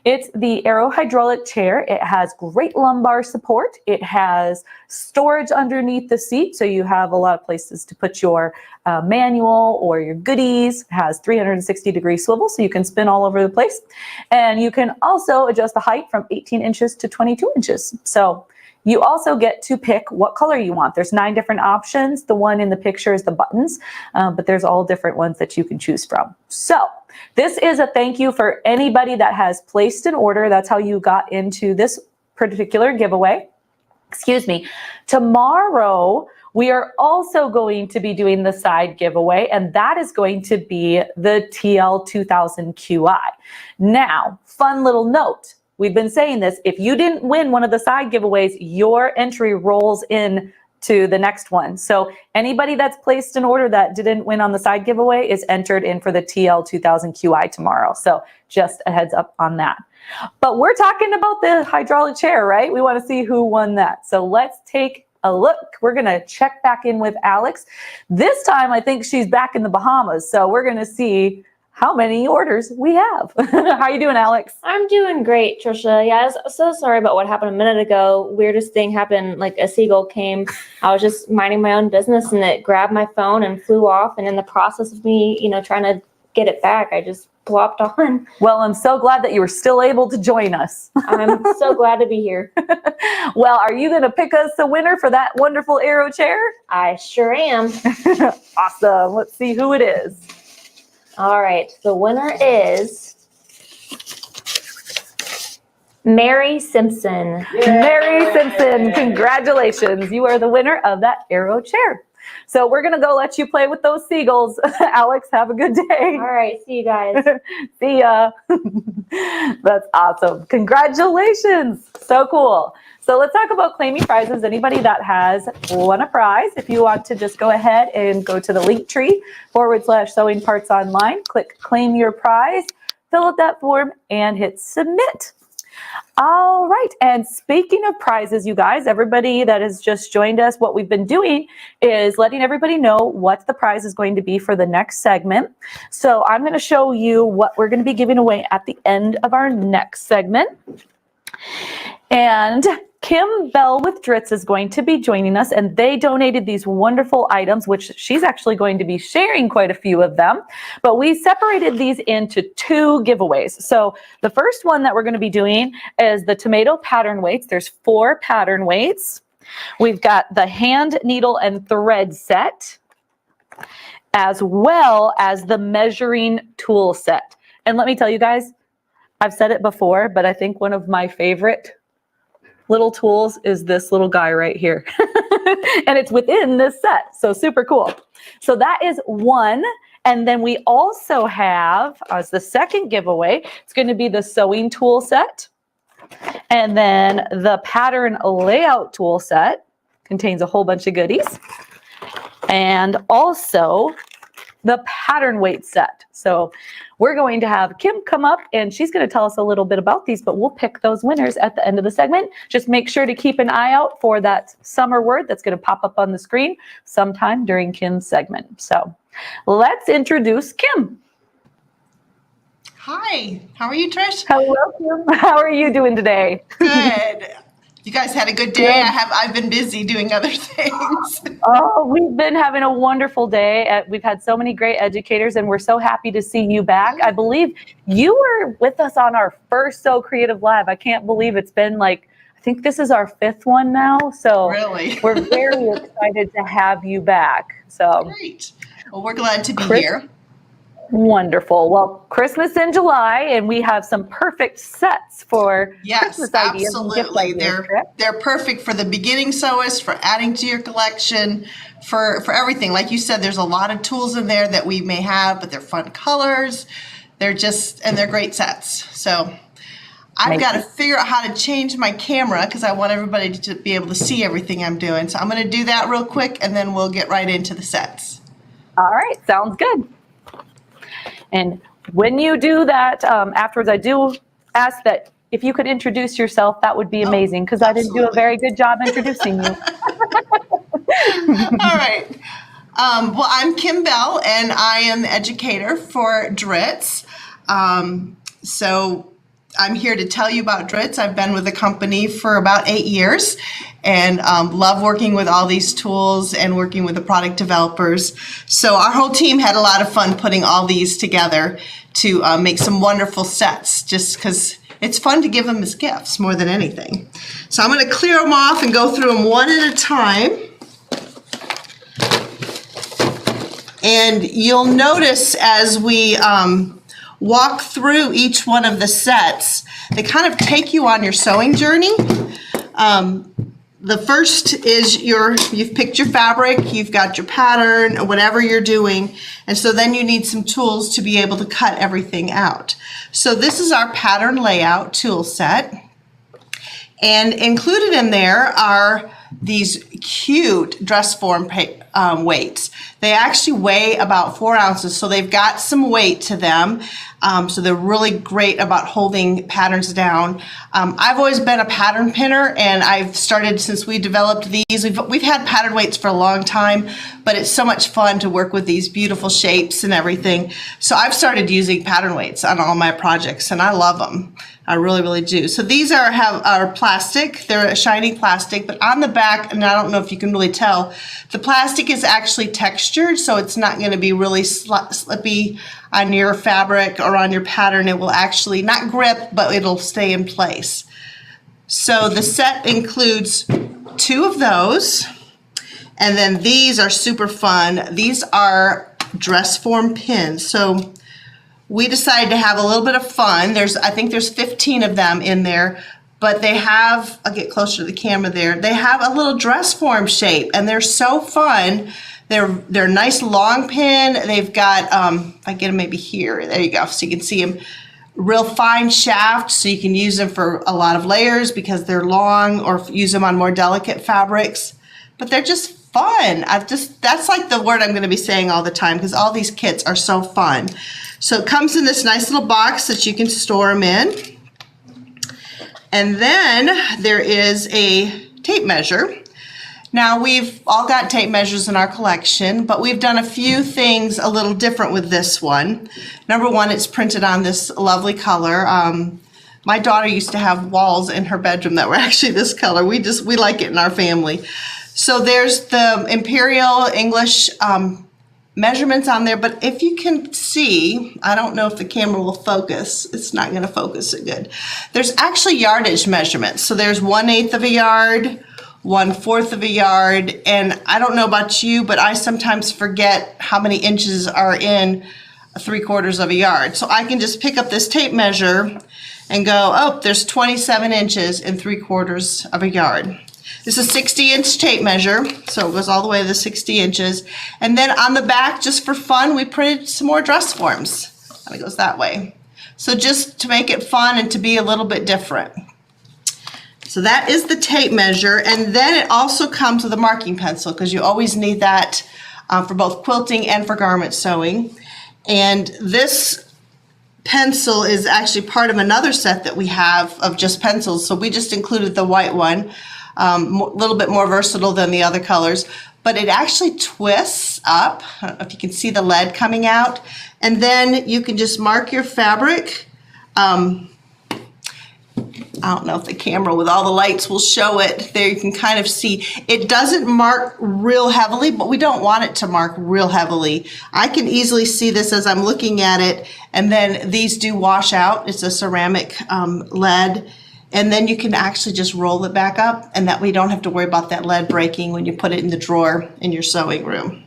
It's the Aero hydraulic chair. It has great lumbar support. It has storage underneath the seat, so you have a lot of places to put your manual or your goodies. It has 360-degree swivel, so you can spin all over the place. And you can also adjust the height from 18 inches to 22 inches. So you also get to pick what color you want. There's 9 different options. The one in the picture is the buttons, but there's all different ones that you can choose from. So this is a thank you for anybody that has placed an order. That's how you got into this particular giveaway. Excuse me. Tomorrow, we are also going to be doing the side giveaway, and that is going to be the TL2000 QI. Now, fun little note. We've been saying this. If you didn't win one of the side giveaways, your entry rolls in to the next one. So anybody that's placed an order that didn't win on the side giveaway is entered in for the TL 2000 QI tomorrow. So just a heads up on that. But we're talking about the hydraulic chair, right? We want to see who won that. So let's take a look. We're going to check back in with Alex. This time, I think she's back in the Bahamas. So we're going to see how many orders we have. How you doing, Alex? I'm doing great, Trisha. Yeah, I was so sorry about what happened a minute ago. Weirdest thing happened, like a seagull came. I was just minding my own business and it grabbed my phone and flew off. And in the process of me, trying to get it back, I just plopped on. Well, I'm so glad that you were still able to join us. I'm so glad to be here. Well, are you going to pick us a winner for that wonderful Aero chair? I sure am. Awesome. Let's see who it is. All right, the winner is Mary Simpson. Mary Simpson, congratulations. You are the winner of that Aero chair. So we're going to go let you play with those seagulls. Alex, have a good day. All right, see you guys. See ya. That's awesome. Congratulations. So cool. So let's talk about claiming prizes. Anybody that has won a prize, if you want to just go ahead and go to the Linktree/Sewing Parts Online, click claim your prize, fill out that form and hit submit. All right. And speaking of prizes, you guys, everybody that has just joined us, what we've been doing is letting everybody know what the prize is going to be for the next segment. So I'm going to show you what we're going to be giving away at the end of our next segment. And Kim Bell with Dritz is going to be joining us, and they donated these wonderful items, which she's actually going to be sharing quite a few of them. But we separated these into 2 giveaways. So the first one that we're going to be doing is the tomato pattern weights. There's 4 pattern weights. We've got the hand, needle, and thread set, as well as the measuring tool set. And let me tell you guys, I've said it before, but I think one of my favorite little tools is this little guy right here. And it's within this set. So super cool. So that is one. And then we also have, as the second giveaway, it's going to be the sewing tool set. And then the pattern layout tool set contains a whole bunch of goodies. And also the pattern weight set. So we're going to have Kim come up and she's going to tell us a little bit about these, but we'll pick those winners at the end of the segment. Just make sure to keep an eye out for that summer word that's going to pop up on the screen sometime during Kim's segment. So let's introduce Kim. Hi, how are you, Trish? Hello, Kim. How are you doing today? Good. You guys had a good day. I've been busy doing other things. Oh, we've been having a wonderful day. We've had so many great educators, and we're so happy to see you back. I believe you were with us on our first SewCreative Live. I can't believe it's been I think this is our 5th one now. So really, we're very excited to have you back. So great. Well, we're glad to be here. Wonderful. Well, Christmas in July, and we have some perfect sets for Christmas ideas. Absolutely. They're perfect for the beginning sewist, for adding to your collection, for everything. Like you said, there's a lot of tools in there that we may have, but they're fun colors. They're great sets. So I've got to figure out how to change my camera because I want everybody to be able to see everything I'm doing. So I'm going to do that real quick, and then we'll get right into the sets. All right. Sounds good. And when you do that, afterwards, I do ask that if you could introduce yourself, that would be amazing, because I didn't do a very good job introducing you. All right. Well, I'm Kim Bell, and I am the educator for Dritz. So I'm here to tell you about Dritz. I've been with the company for about 8 years and love working with all these tools and working with the product developers. So our whole team had a lot of fun putting all these together to make some wonderful sets, just because it's fun to give them as gifts more than anything. So I'm going to clear them off and go through them one at a time. And you'll notice as we walk through each one of the sets, they kind of take you on your sewing journey. The first is you've picked your fabric, you've got your pattern, or whatever you're doing, and so then you need some tools to be able to cut everything out. So this is our pattern layout tool set, and included in there are these cute dress form weights. They actually weigh about 4 ounces, so they've got some weight to them. So they're really great about holding patterns down. I've always been a pattern pinner, and I've started since we developed these. We've had pattern weights for a long time, but it's so much fun to work with these beautiful shapes and everything. So I've started using pattern weights on all my projects, and I love them. I really, really do. So these are plastic. They're a shiny plastic, but on the back, and I don't know if you can really tell, the plastic is actually textured, so it's not going to be really slippy on your fabric or on your pattern. It will actually not grip, but it'll stay in place. So the set includes 2 of those, and then these are super fun. These are dress form pins. So we decided to have a little bit of fun. I think there's 15 of them in there, but they have, I'll get closer to the camera there, they have a little dress form shape, and they're so fun. They're nice long pin. They've got, if I get them maybe here, there you go, so you can see them. Real fine shaft, so you can use them for a lot of layers because they're long, or use them on more delicate fabrics. But they're just fun. That's like the word I'm going to be saying all the time, because all these kits are so fun. So it comes in this nice little box that you can store them in. And then there is a tape measure. Now we've all got tape measures in our collection, but we've done a few things a little different with this one. Number one, it's printed on this lovely color. My daughter used to have walls in her bedroom that were actually this color. We like it in our family. So there's the Imperial English measurements on there, but if you can see, I don't know if the camera will focus. It's not going to focus it good. There's actually yardage measurements. So there's 1/8 of a yard, 1/4 of a yard, and I don't know about you, but I sometimes forget how many inches are in 3/4 of a yard. So I can just pick up this tape measure and go, oh, there's 27 inches in 3/4 of a yard. This is a 60-inch tape measure, so it goes all the way to the 60 inches. And then on the back, just for fun, we printed some more dress forms. And it goes that way. So just to make it fun and to be a little bit different. So that is the tape measure, and then it also comes with a marking pencil, because you always need that for both quilting and for garment sewing. And this pencil is actually part of another set that we have of just pencils, so we just included the white one. A little bit more versatile than the other colors, but it actually twists up. I don't know if you can see the lead coming out, and then you can just mark your fabric. I don't know if the camera with all the lights will show it. There you can kind of see. It doesn't mark real heavily, but we don't want it to mark real heavily. I can easily see this as I'm looking at it, and then these do wash out. It's a ceramic lead. And then you can actually just roll it back up, and that way you don't have to worry about that lead breaking when you put it in the drawer in your sewing room.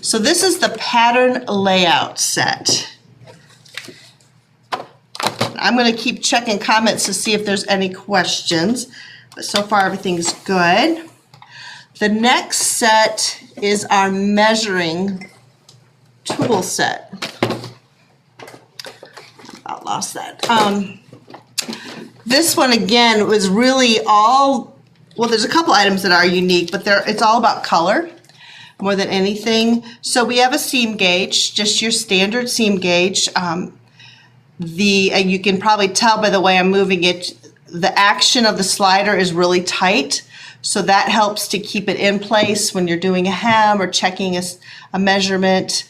So this is the pattern layout set. I'm going to keep checking comments to see if there's any questions, but so far everything's good. The next set is our measuring tool set. I lost that. This one, again, was really all, well, there's a couple items that are unique, but it's all about color more than anything. So we have a seam gauge, just your standard seam gauge. You can probably tell by the way I'm moving it, the action of the slider is really tight. So that helps to keep it in place when you're doing a hem or checking a measurement.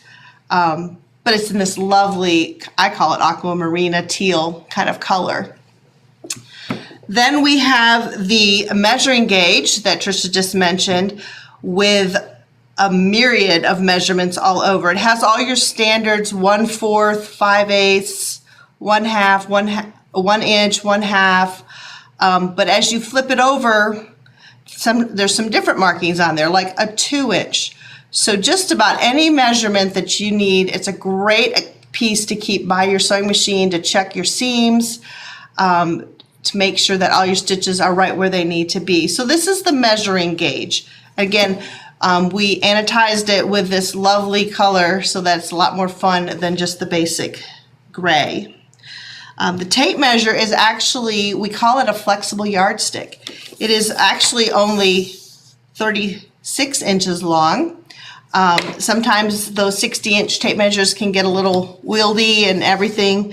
But it's in this lovely, I call it aquamarina teal kind of color. Then we have the measuring gauge that Trisha just mentioned with a myriad of measurements all over. It has all your standards, 1/4, 5/8, 1/2, 1 inch, 1/2. But as you flip it over, there's some different markings on there, like a 2 inch. So just about any measurement that you need, it's a great piece to keep by your sewing machine to check your seams, to make sure that all your stitches are right where they need to be. So this is the measuring gauge. Again, we anodized it with this lovely color so that it's a lot more fun than just the basic gray. The tape measure is actually, we call it a flexible yardstick. It is actually only 36 inches long. Sometimes those 60-inch tape measures can get a little wieldy and everything.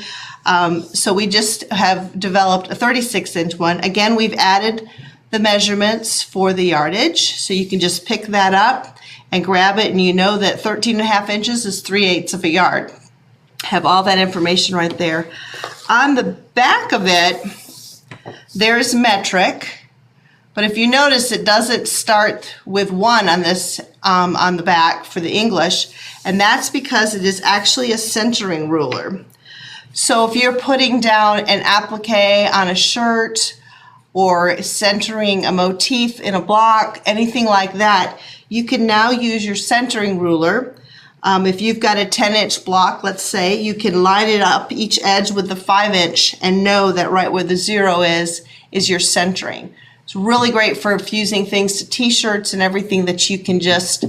So we just have developed a 36-inch one. Again, we've added the measurements for the yardage. So you can just pick that up and grab it, and you know that 13.5 inches is 3/8 of a yard. Have all that information right there. On the back of it, there's metric. But if you notice, it doesn't start with 1 on this on the back for the English, and that's because it is actually a centering ruler. So if you're putting down an applique on a shirt or centering a motif in a block, anything like that, you can now use your centering ruler. If you've got a 10-inch block, let's say, you can line it up each edge with the 5-inch and know that right where the 0 is your centering. It's really great for fusing things to t-shirts and everything, that you can just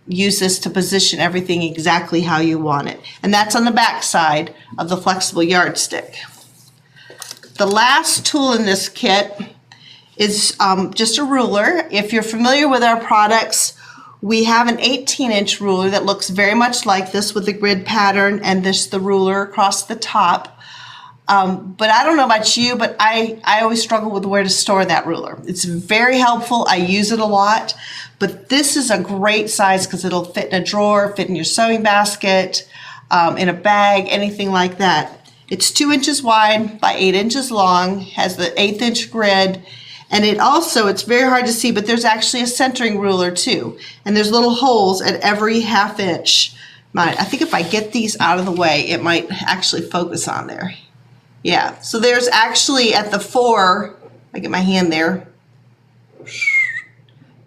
use this to position everything exactly how you want it. And that's on the back side of the flexible yardstick. The last tool in this kit is just a ruler. If you're familiar with our products, we have an 18-inch ruler that looks very much like this with the grid pattern and the ruler across the top. But I don't know about you, but I always struggle with where to store that ruler. It's very helpful. I use it a lot. But this is a great size because it'll fit in a drawer, fit in your sewing basket, in a bag, anything like that. It's 2 inches wide by 8 inches long, has the 1/8-inch grid, and it's very hard to see, but there's actually a centering ruler too. And there's little holes at every 1/2 inch. I think if I get these out of the way, it might actually focus on there. Yeah, so there's actually at the 4, I get my hand there,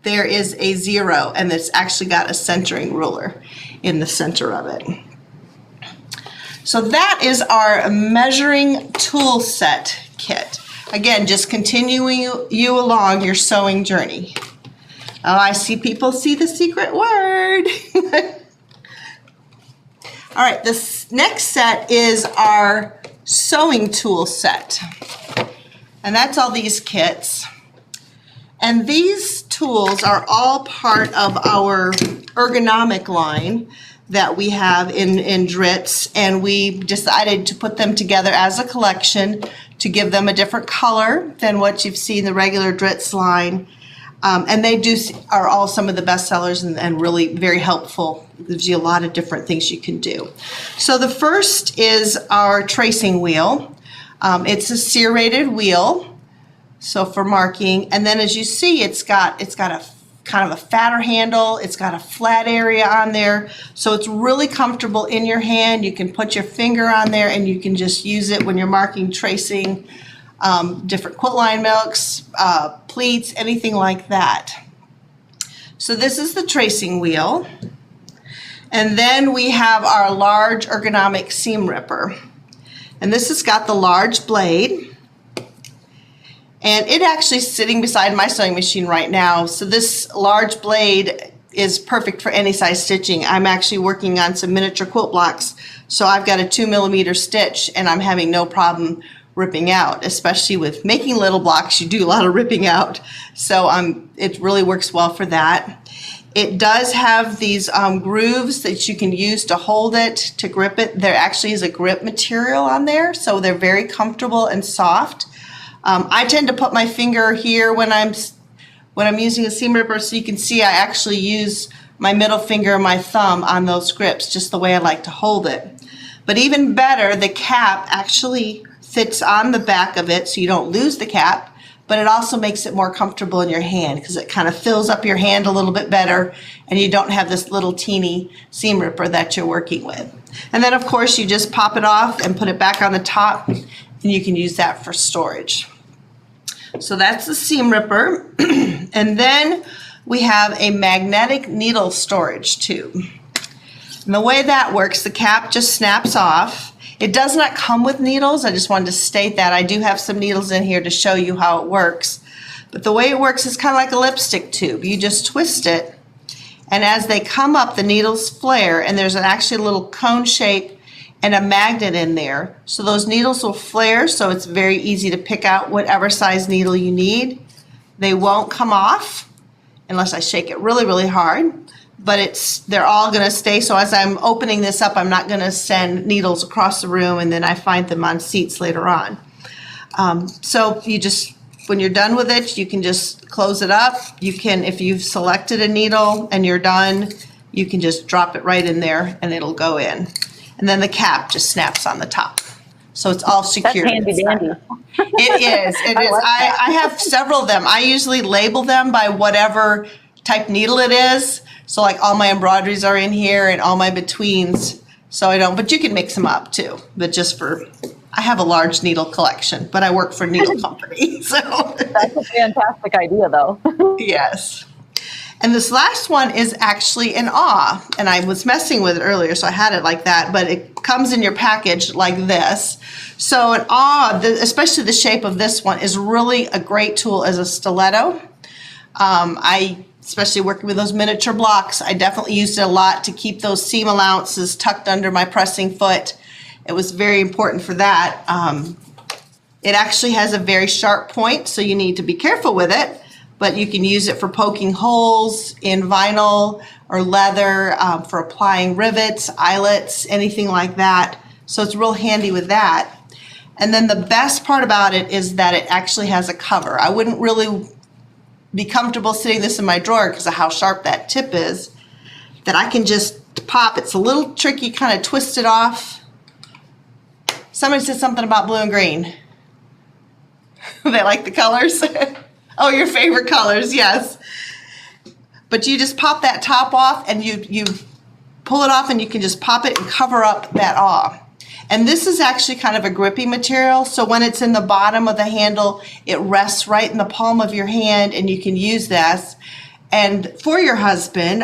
there is a 0, and it's actually got a centering ruler in the center of it. So that is our measuring tool set kit. Again, just continuing you along your sewing journey. Oh, I see people see the secret word. All right, this next set is our sewing tool set. And that's all these kits. And these tools are all part of our ergonomic line that we have in Dritz, and we decided to put them together as a collection to give them a different color than what you've seen in the regular Dritz line. And they are all some of the best sellers and really very helpful. It gives you a lot of different things you can do. So the first is our tracing wheel. It's a serrated wheel, so for marking. And then as you see, it's got a kind of a fatter handle. It's got a flat area on there. So it's really comfortable in your hand. You can put your finger on there and you can just use it when you're marking, tracing, different quilt line milks, pleats, anything like that. So this is the tracing wheel. And then we have our large ergonomic seam ripper. And this has got the large blade. And it actually is sitting beside my sewing machine right now. So this large blade is perfect for any size stitching. I'm actually working on some miniature quilt blocks. So I've got a 2mm stitch and I'm having no problem ripping out, especially with making little blocks. You do a lot of ripping out. So it really works well for that. It does have these grooves that you can use to hold it, to grip it. There actually is a grip material on there, so they're very comfortable and soft. I tend to put my finger here when I'm using a seam ripper, so you can see I actually use my middle finger and my thumb on those grips, just the way I like to hold it. But even better, the cap actually fits on the back of it so you don't lose the cap, but it also makes it more comfortable in your hand because it kind of fills up your hand a little bit better and you don't have this little teeny seam ripper that you're working with. And then of course you just pop it off and put it back on the top and you can use that for storage. So that's the seam ripper. And then we have a magnetic needle storage tube. And the way that works, the cap just snaps off. It does not come with needles. I just wanted to state that. I do have some needles in here to show you how it works. But the way it works is kind of like a lipstick tube. You just twist it, and as they come up, the needles flare, and there's actually a little cone shape and a magnet in there. So those needles will flare, so it's very easy to pick out whatever size needle you need. They won't come off. unless I shake it really, really hard. But they're all going to stay. So as I'm opening this up, I'm not going to send needles across the room and then I find them on seats later on. So when you're done with it, you can just close it up. You can, if you've selected a needle and you're done, you can just drop it right in there and it'll go in. And then the cap just snaps on the top. So it's all secure. That's handy dandy. It is. It is. I have several of them. I usually label them by whatever type needle it is. So like all my embroideries are in here and all my betweens. So I don't, but you can mix them up too. But I have a large needle collection, but I work for a needle company. So that's a fantastic idea though. Yes. And this last one is actually an awe. And I was messing with it earlier, so I had it like that, but it comes in your package like this. So an awe, especially the shape of this one, is really a great tool as a stiletto. Especially working with those miniature blocks, I definitely used it a lot to keep those seam allowances tucked under my pressing foot. It was very important for that. It actually has a very sharp point, so you need to be careful with it. But you can use it for poking holes in vinyl or leather, for applying rivets, eyelets, anything like that. So it's real handy with that. And then the best part about it is that it actually has a cover. I wouldn't really be comfortable sitting this in my drawer because of how sharp that tip is, that I can just pop. It's a little tricky, kind of twist it off. Somebody said something about blue and green. They like the colors. Oh, your favorite colors, yes. But you just pop that top off and you pull it off and you can just pop it and cover up that awe. And this is actually kind of a grippy material, so when it's in the bottom of the handle, it rests right in the palm of your hand and you can use this. And for your husband,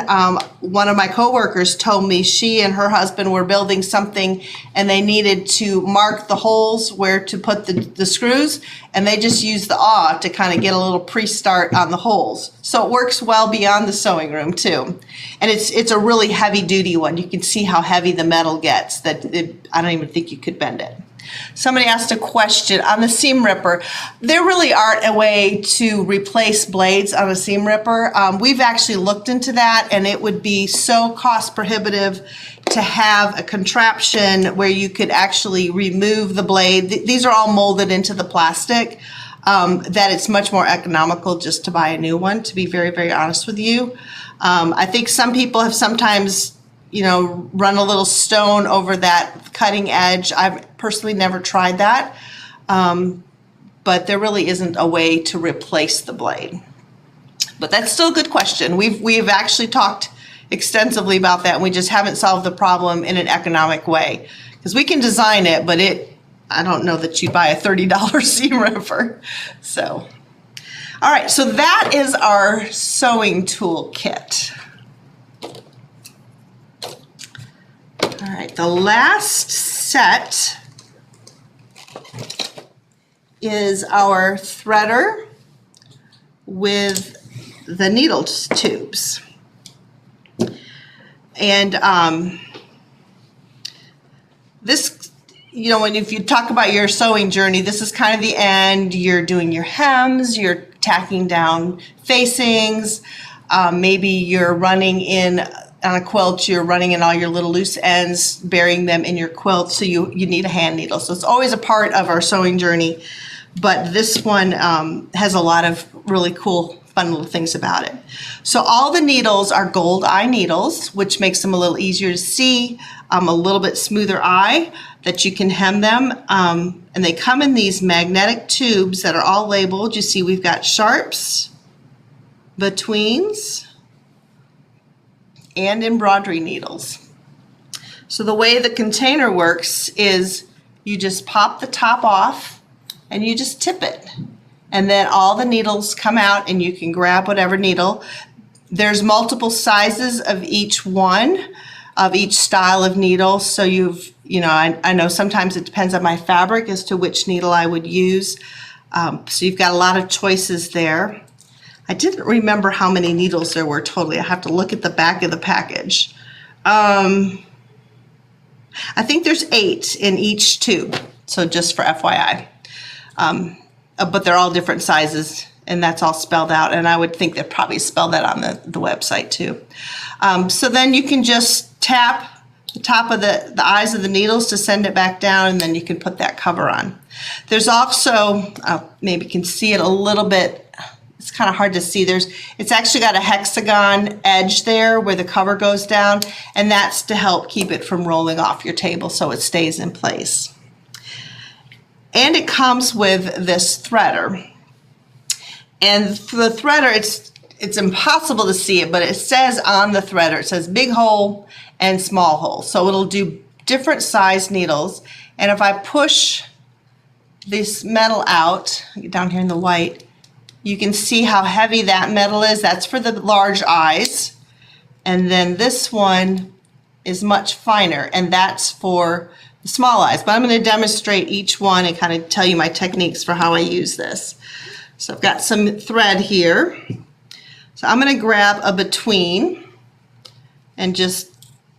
one of my coworkers told me she and her husband were building something and they needed to mark the holes where to put the screws, and they just used the awl to kind of get a little pre-start on the holes. So it works well beyond the sewing room too. And it's a really heavy duty one. You can see how heavy the metal gets, I don't even think you could bend it. Somebody asked a question on the seam ripper. There really aren't a way to replace blades on a seam ripper. We've actually looked into that, and it would be so cost prohibitive to have a contraption where you could actually remove the blade. These are all molded into the plastic, that it's much more economical just to buy a new one, to be very, very honest with you. I think some people have sometimes run a little stone over that cutting edge. I've personally never tried that, but there really isn't a way to replace the blade. But that's still a good question. We've actually talked extensively about that, and we just haven't solved the problem in an economic way. Because we can design it, but I don't know that you'd buy a $30 seam ripper. So, all right, so that is our sewing tool kit. All right, the last set is our threader with the needle tubes. And this, if you talk about your sewing journey, this is kind of the end. You're doing your hems, you're tacking down facings, maybe you're running in on a quilt, you're running in all your little loose ends, burying them in your quilt, so you need a hand needle. So it's always a part of our sewing journey, but this one has a lot of really cool, fun little things about it. So all the needles are gold eye needles, which makes them a little easier to see, a little bit smoother eye that you can hem them. And they come in these magnetic tubes that are all labeled. You see we've got sharps, betweens, and embroidery needles. So the way the container works is you just pop the top off and you just tip it. And then all the needles come out and you can grab whatever needle. There's multiple sizes of each one, of each style of needle. So I know sometimes it depends on my fabric as to which needle I would use. So you've got a lot of choices there. I didn't remember how many needles there were totally. I have to look at the back of the package. I think there's 8 in each tube, so just for FYI. But they're all different sizes and that's all spelled out. And I would think they'd probably spell that on the website too. So then you can just tap the top of the eyes of the needles to send it back down, and then you can put that cover on. There's also, maybe you can see it a little bit, it's kind of hard to see. It's actually got a hexagon edge there where the cover goes down, and that's to help keep it from rolling off your table so it stays in place. And it comes with this threader. And for the threader, it's impossible to see it, but it says on the threader, it says big hole and small hole. So it'll do different size needles. And if I push this metal out, down here in the white, you can see how heavy that metal is. That's for the large eyes. And then this one is much finer, and that's for the small eyes. But I'm going to demonstrate each one and kind of tell you my techniques for how I use this. So I've got some thread here. So I'm going to grab a between and just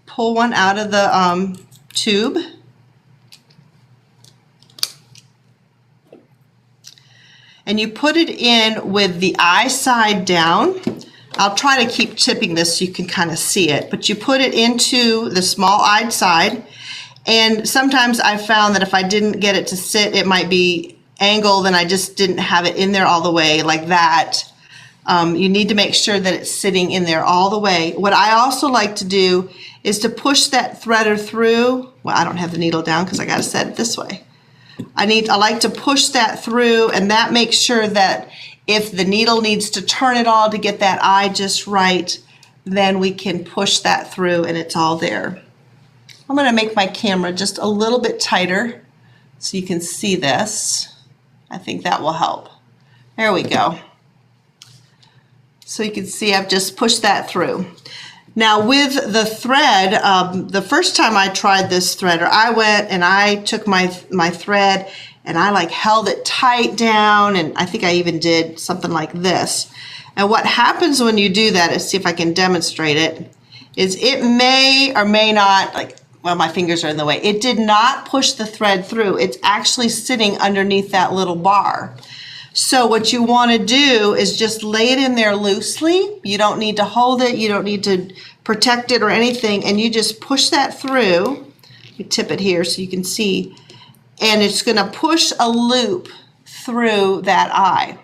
pull one out of the tube. And you put it in with the eye side down. I'll try to keep tipping this so you can kind of see it, but you put it into the small eyed side. And sometimes I found that if I didn't get it to sit, it might be angled and I just didn't have it in there all the way like that. You need to make sure that it's sitting in there all the way. What I also like to do is to push that threader through. Well, I don't have the needle down because I got to set it this way. I like to push that through, and that makes sure that if the needle needs to turn it all to get that eye just right, then we can push that through and it's all there. I'm going to make my camera just a little bit tighter so you can see this. I think that will help. There we go. So you can see I've just pushed that through. Now with the thread, the first time I tried this threader, I went and I took my thread and I like held it tight down, and I think I even did something like this. And what happens when you do that, let's see if I can demonstrate it, is it may or may not, like, well, my fingers are in the way. It did not push the thread through. It's actually sitting underneath that little bar. So what you want to do is just lay it in there loosely. You don't need to hold it. You don't need to protect it or anything. And you just push that through. You tip it here so you can see. And it's going to push a loop through that eye.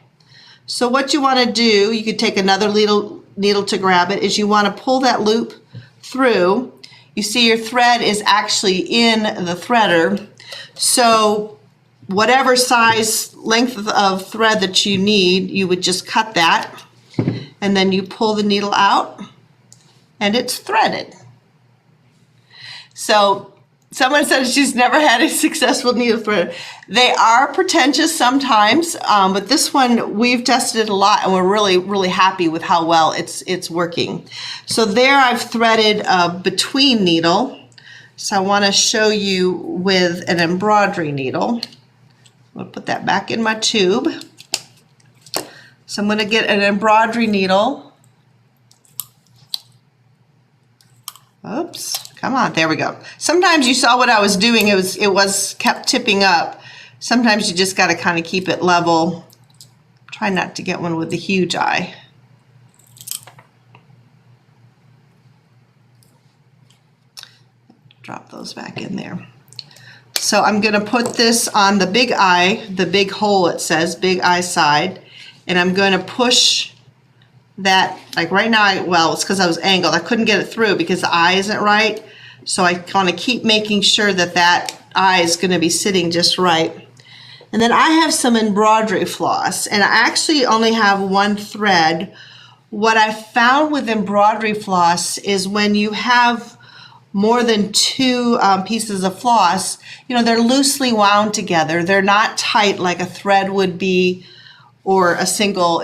So what you want to do, you could take another needle to grab it, is you want to pull that loop through. You see your thread is actually in the threader. So whatever size length of thread that you need, you would just cut that, and then you pull the needle out and it's threaded. So someone said she's never had a successful needle threader. They are pretentious sometimes, but this one we've tested it a lot and we're really happy with how well it's working. So there I've threaded a between needle. So I want to show you with an embroidery needle. I'm going to put that back in my tube. So I'm going to get an embroidery needle. Oops, come on, there we go. Sometimes you saw what I was doing, it was kept tipping up. Sometimes you just got to kind of keep it level. Try not to get one with the huge eye. Drop those back in there. So I'm going to put this on the big eye, the big hole it says, big eye side, and I'm going to push that, like right now, well, it's because I was angled. I couldn't get it through because the eye isn't right. So I want to keep making sure that that eye is going to be sitting just right. And then I have some embroidery floss, and I actually only have one thread. What I found with embroidery floss is when you have more than two pieces of floss, you know, they're loosely wound together. They're not tight like a thread would be or a single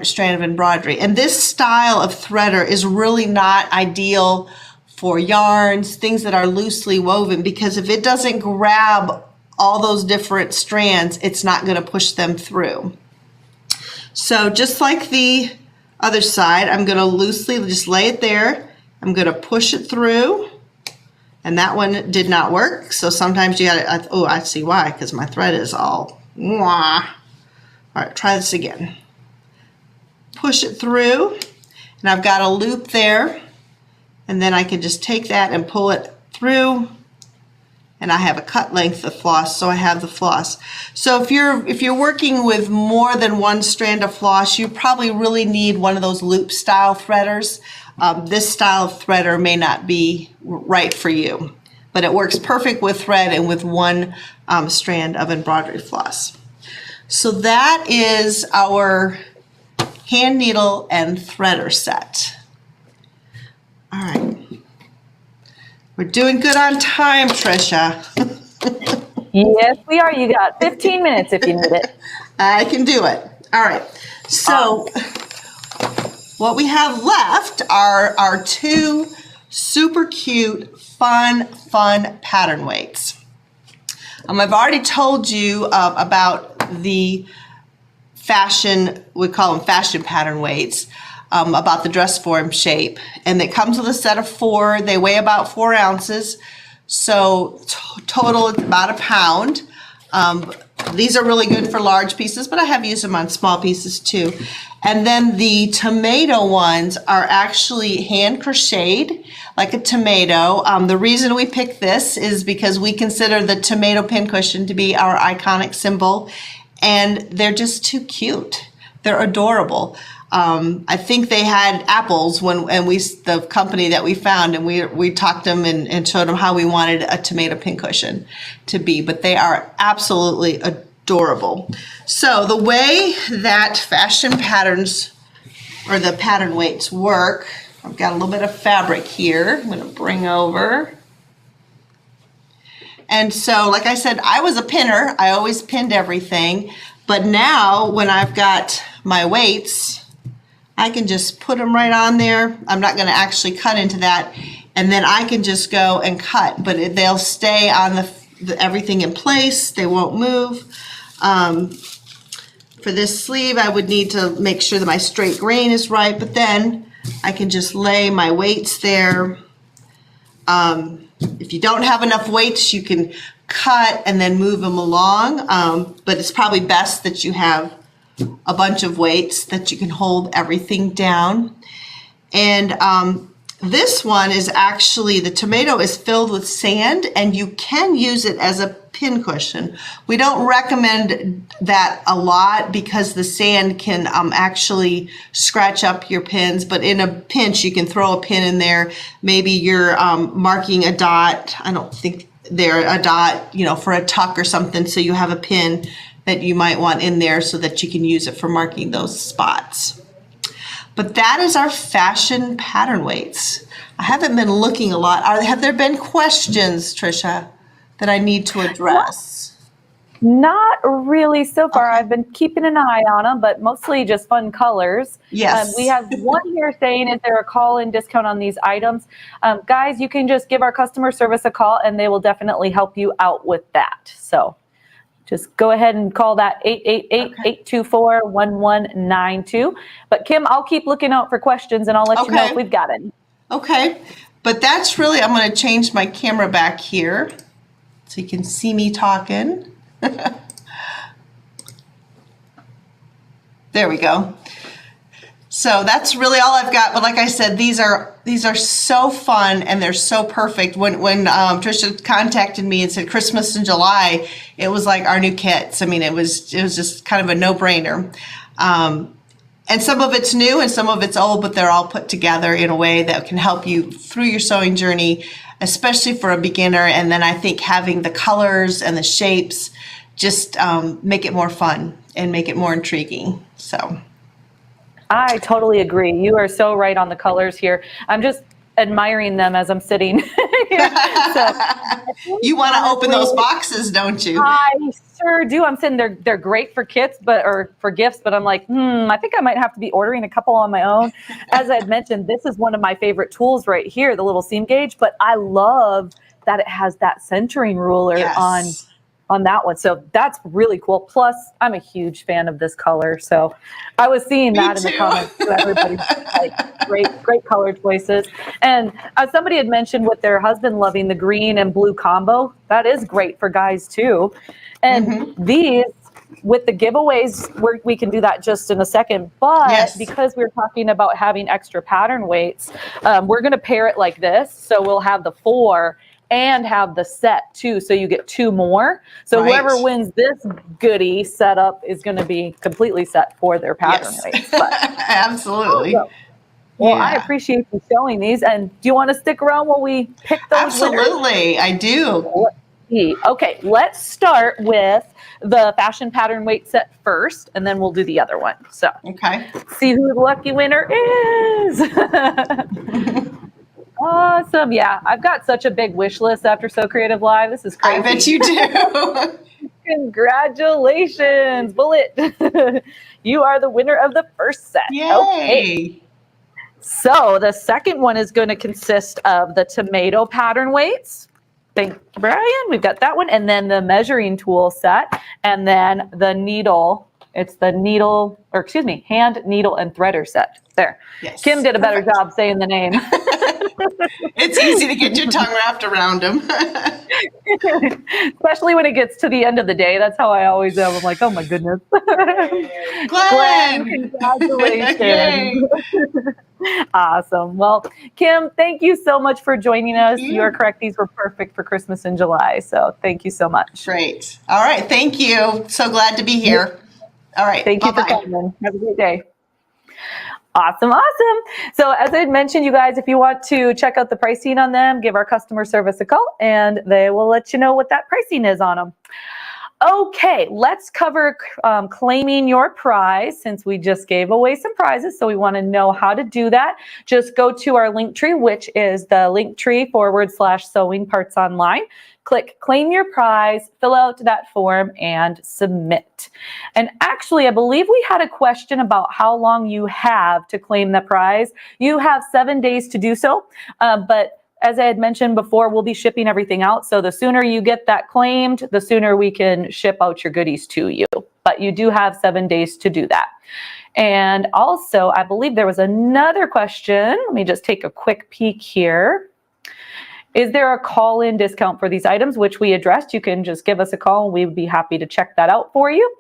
strand of embroidery. And this style of threader is really not ideal for yarns, things that are loosely woven, because if it doesn't grab all those different strands, it's not going to push them through. So just like the other side, I'm going to loosely just lay it there. I'm going to push it through. And that one did not work. So sometimes you got to, oh, I see why, because my thread is all, mwah. All right, try this again. push it through, and I've got a loop there, and then I can just take that and pull it through, and I have a cut length of floss, so I have the floss. So if you're working with more than one strand of floss, you probably really need one of those loop style threaders. This style of threader may not be right for you, but it works perfect with thread and with one strand of embroidery floss. So that is our hand needle and threader set. All right. We're doing good on time, Trisha. Yes, we are. You got 15 minutes if you need it. I can do it. All right. So what we have left are our two super cute, fun pattern weights. I've already told you about the fashion, we call them fashion pattern weights. About the dress form shape, and it comes with a set of 4. They weigh about 4 ounces, so total it's about 1 pound. These are really good for large pieces, but I have used them on small pieces too. And then the tomato ones are actually hand crocheted like a tomato. The reason we picked this is because we consider the tomato pincushion to be our iconic symbol, and they're just too cute. They're adorable. I think they had apples the company that we found, and we talked them and showed them how we wanted a tomato pincushion to be, but they are absolutely adorable. So the way that fashion patterns or the pattern weights work, I've got a little bit of fabric here. I'm going to bring over. And so, like I said, I was a pinner. I always pinned everything, but now when I've got my weights, I can just put them right on there. I'm not going to actually cut into that. And then I can just go and cut, but they'll stay on everything in place. They won't move. For this sleeve, I would need to make sure that my straight grain is right, but then I can just lay my weights there. If you don't have enough weights, you can cut and then move them along. But it's probably best that you have a bunch of weights that you can hold everything down. And this one is actually, the tomato is filled with sand, and you can use it as a pin cushion. We don't recommend that a lot because the sand can actually scratch up your pins, but in a pinch you can throw a pin in there. Maybe you're marking a dot. I don't think they're a dot, for a tuck or something, so you have a pin that you might want in there so that you can use it for marking those spots. But that is our fashion pattern weights. I haven't been looking a lot. Have there been questions, Trisha, that I need to address? Not really so far. I've been keeping an eye on them, but mostly just fun colors. Yes. We have one here saying, is there a call-in discount on these items? Guys, you can just give our customer service a call, and they will definitely help you out with that. So just go ahead and call that 888-824-1192. But Kim, I'll keep looking out for questions, and I'll let you know if we've got any. Okay, but that's really, I'm going to change my camera back here so you can see me talking. There we go. So that's really all I've got. But like I said, these are so fun, and they're so perfect. When Trisha contacted me and said Christmas in July, it was like our new kits. I mean, it was just kind of a no-brainer. And some of it's new and some of it's old, but they're all put together in a way that can help you through your sewing journey, especially for a beginner. And then I think having the colors and the shapes just make it more fun and make it more intriguing. So I totally agree. You are so right on the colors here. I'm just admiring them as I'm sitting here. So, you want to open those boxes, don't you? I sure do. I'm saying they're great for kits, or for gifts, but I'm like, I think I might have to be ordering a couple on my own. As I'd mentioned, this is one of my favorite tools right here, the little seam gauge, but I love that it has that centering ruler on that one. So that's really cool. Plus, I'm a huge fan of this color. So I was seeing that in the comments. So everybody's like, great color choices. And somebody had mentioned with their husband loving the green and blue combo, that is great for guys too. And these with the giveaways, we can do that just in a second. But Yes. because we're talking about having extra pattern weights, we're going to pair it like this. So we'll have the 4 and have the set too. So you get 2 more. So Right. whoever wins this goodie setup is going to be completely set for their pattern Yes. weights. But, Absolutely. awesome. Well, I Yeah. appreciate you showing these. And do you want to stick around while we pick those winners? Absolutely, I do. Let's see. Okay, let's start with the fashion pattern weight set first, and then we'll do the other one. So, Okay. see who the lucky winner is. Awesome. Yeah, I've got such a big wish list after SewCreative Live. This is crazy. I bet you do. Congratulations, Bullet. You are the winner of the first set. Yay. Okay. So the second one is going to consist of the tomato pattern weights. Thank you, Brian. We've got that one. And then the measuring tool set. And then the needle. It's the needle, or excuse me, hand, needle, and threader set. There. Yes. Kim did a better job saying the name. It's easy to get your tongue wrapped around them. Especially when it gets to the end of the day. That's how I always am. I'm like, oh my goodness. Glenn! Congratulations. Yay. Awesome. Well, Kim, thank you so much for joining us. you. You are correct. These were perfect for Christmas in July. So thank you so much. Great. All right. Thank you. So glad to be here. All right. Thank you for Bye-bye. coming. Have a great day. Awesome. Awesome. So as I mentioned, you guys, if you want to check out the pricing on them, give our customer service a call and they will let you know what that pricing is on them. Okay, let's cover claiming your prize since we just gave away some prizes. So we want to know how to do that. Just go to our link tree, which is the linktree/sewing parts online. Click claim your prize, fill out that form and submit. And actually, I believe we had a question about how long you have to claim the prize. You have 7 days to do so, but as I had mentioned before, we'll be shipping everything out. So the sooner you get that claimed, the sooner we can ship out your goodies to you. But you do have 7 days to do that. And also, I believe there was another question. Let me just take a quick peek here. Is there a call-in discount for these items, which we addressed? You can just give us a call and we would be happy to check that out for you.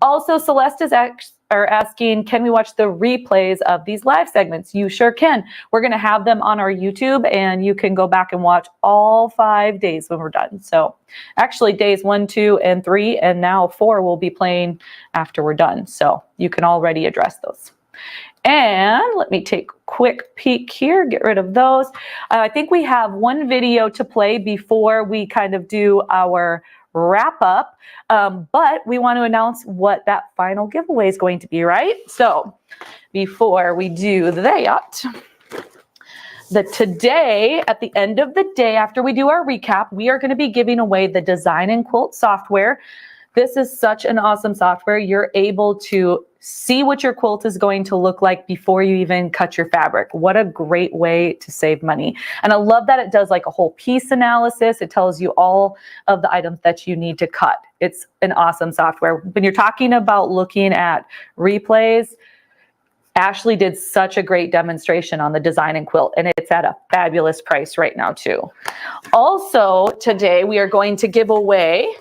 Also, Celeste is asking, can we watch the replays of these live segments? You sure can. We're going to have them on our YouTube and you can go back and watch all 5 days when we're done. So actually days 1, 2, and 3, and now 4 will be playing after we're done. So you can already address those. And let me take a quick peek here, get rid of those. I think we have one video to play before we kind of do our wrap up, but we want to announce what that final giveaway is going to be, right? So before we do that, today, at the end of the day, after we do our recap, we are going to be giving away the Design and Quilt software. This is such an awesome software. You're able to see what your quilt is going to look like before you even cut your fabric. What a great way to save money. And I love that it does like a whole piece analysis. It tells you all of the items that you need to cut. It's an awesome software. When you're talking about looking at replays, Ashley did such a great demonstration on the Design and Quilt, and it's at a fabulous price right now too. Also, today we are going to give away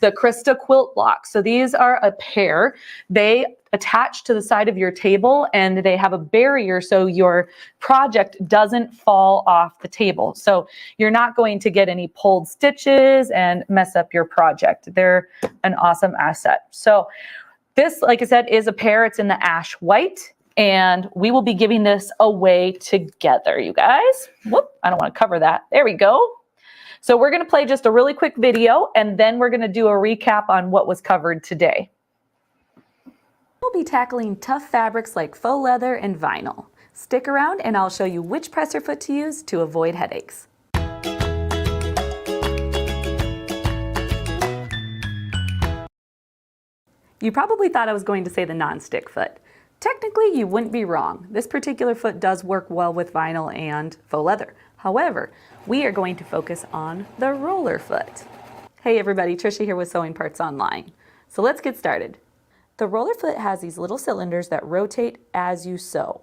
the Krista quilt blocks. So these are a pair. They attach to the side of your table and they have a barrier so your project doesn't fall off the table. So you're not going to get any pulled stitches and mess up your project. They're an awesome asset. So this, like I said, is a pair. It's in the ash white and we will be giving this away together, you guys. Whoop, I don't want to cover that. There we go. So we're going to play just a really quick video and then we're going to do a recap on what was covered today. We'll be tackling tough fabrics like faux leather and vinyl. Stick around and I'll show you which presser foot to use to avoid headaches. You probably thought I was going to say the non-stick foot. Technically, you wouldn't be wrong. This particular foot does work well with vinyl and faux leather. However, we are going to focus on the roller foot. Hey everybody, Trisha here with Sewing Parts Online. So let's get started. The roller foot has these little cylinders that rotate as you sew.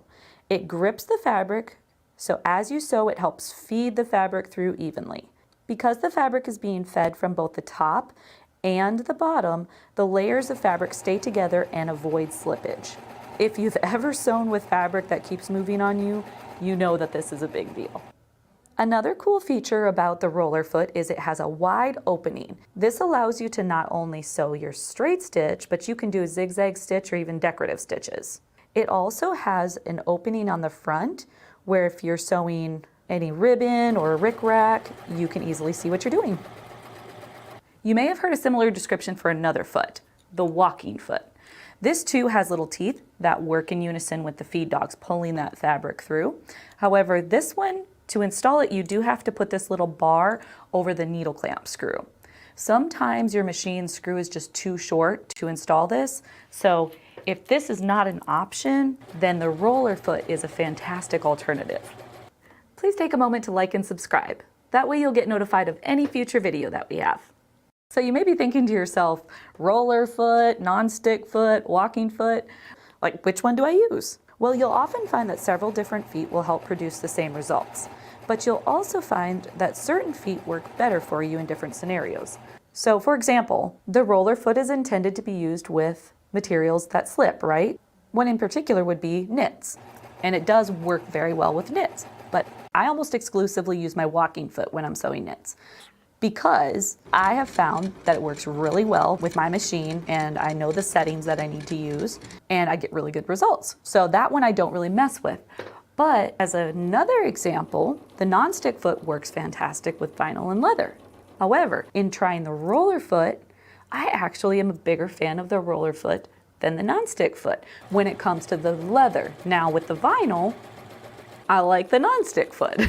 It grips the fabric, so as you sew, it helps feed the fabric through evenly. Because the fabric is being fed from both the top and the bottom, the layers of fabric stay together and avoid slippage. If you've ever sewn with fabric that keeps moving on you, you know that this is a big deal. Another cool feature about the roller foot is it has a wide opening. This allows you to not only sew your straight stitch, but you can do a zigzag stitch or even decorative stitches. It also has an opening on the front where if you're sewing any ribbon or rickrack, you can easily see what you're doing. You may have heard a similar description for another foot, the walking foot. This too has little teeth that work in unison with the feed dogs pulling that fabric through. However, this one, to install it, you do have to put this little bar over the needle clamp screw. Sometimes your machine screw is just too short to install this, so if this is not an option, then the roller foot is a fantastic alternative. Please take a moment to like and subscribe. That way you'll get notified of any future video that we have. So you may be thinking to yourself, roller foot, non-stick foot, walking foot, like which one do I use? Well, you'll often find that several different feet will help produce the same results, but you'll also find that certain feet work better for you in different scenarios. So for example, the roller foot is intended to be used with materials that slip, right? One in particular would be knits, and it does work very well with knits, but I almost exclusively use my walking foot when I'm sewing knits, because I have found that it works really well with my machine and I know the settings that I need to use and I get really good results. So that one I don't really mess with. But as another example, the non-stick foot works fantastic with vinyl and leather. However, in trying the roller foot, I actually am a bigger fan of the roller foot than the non-stick foot when it comes to the leather. Now with the vinyl, I like the non-stick foot.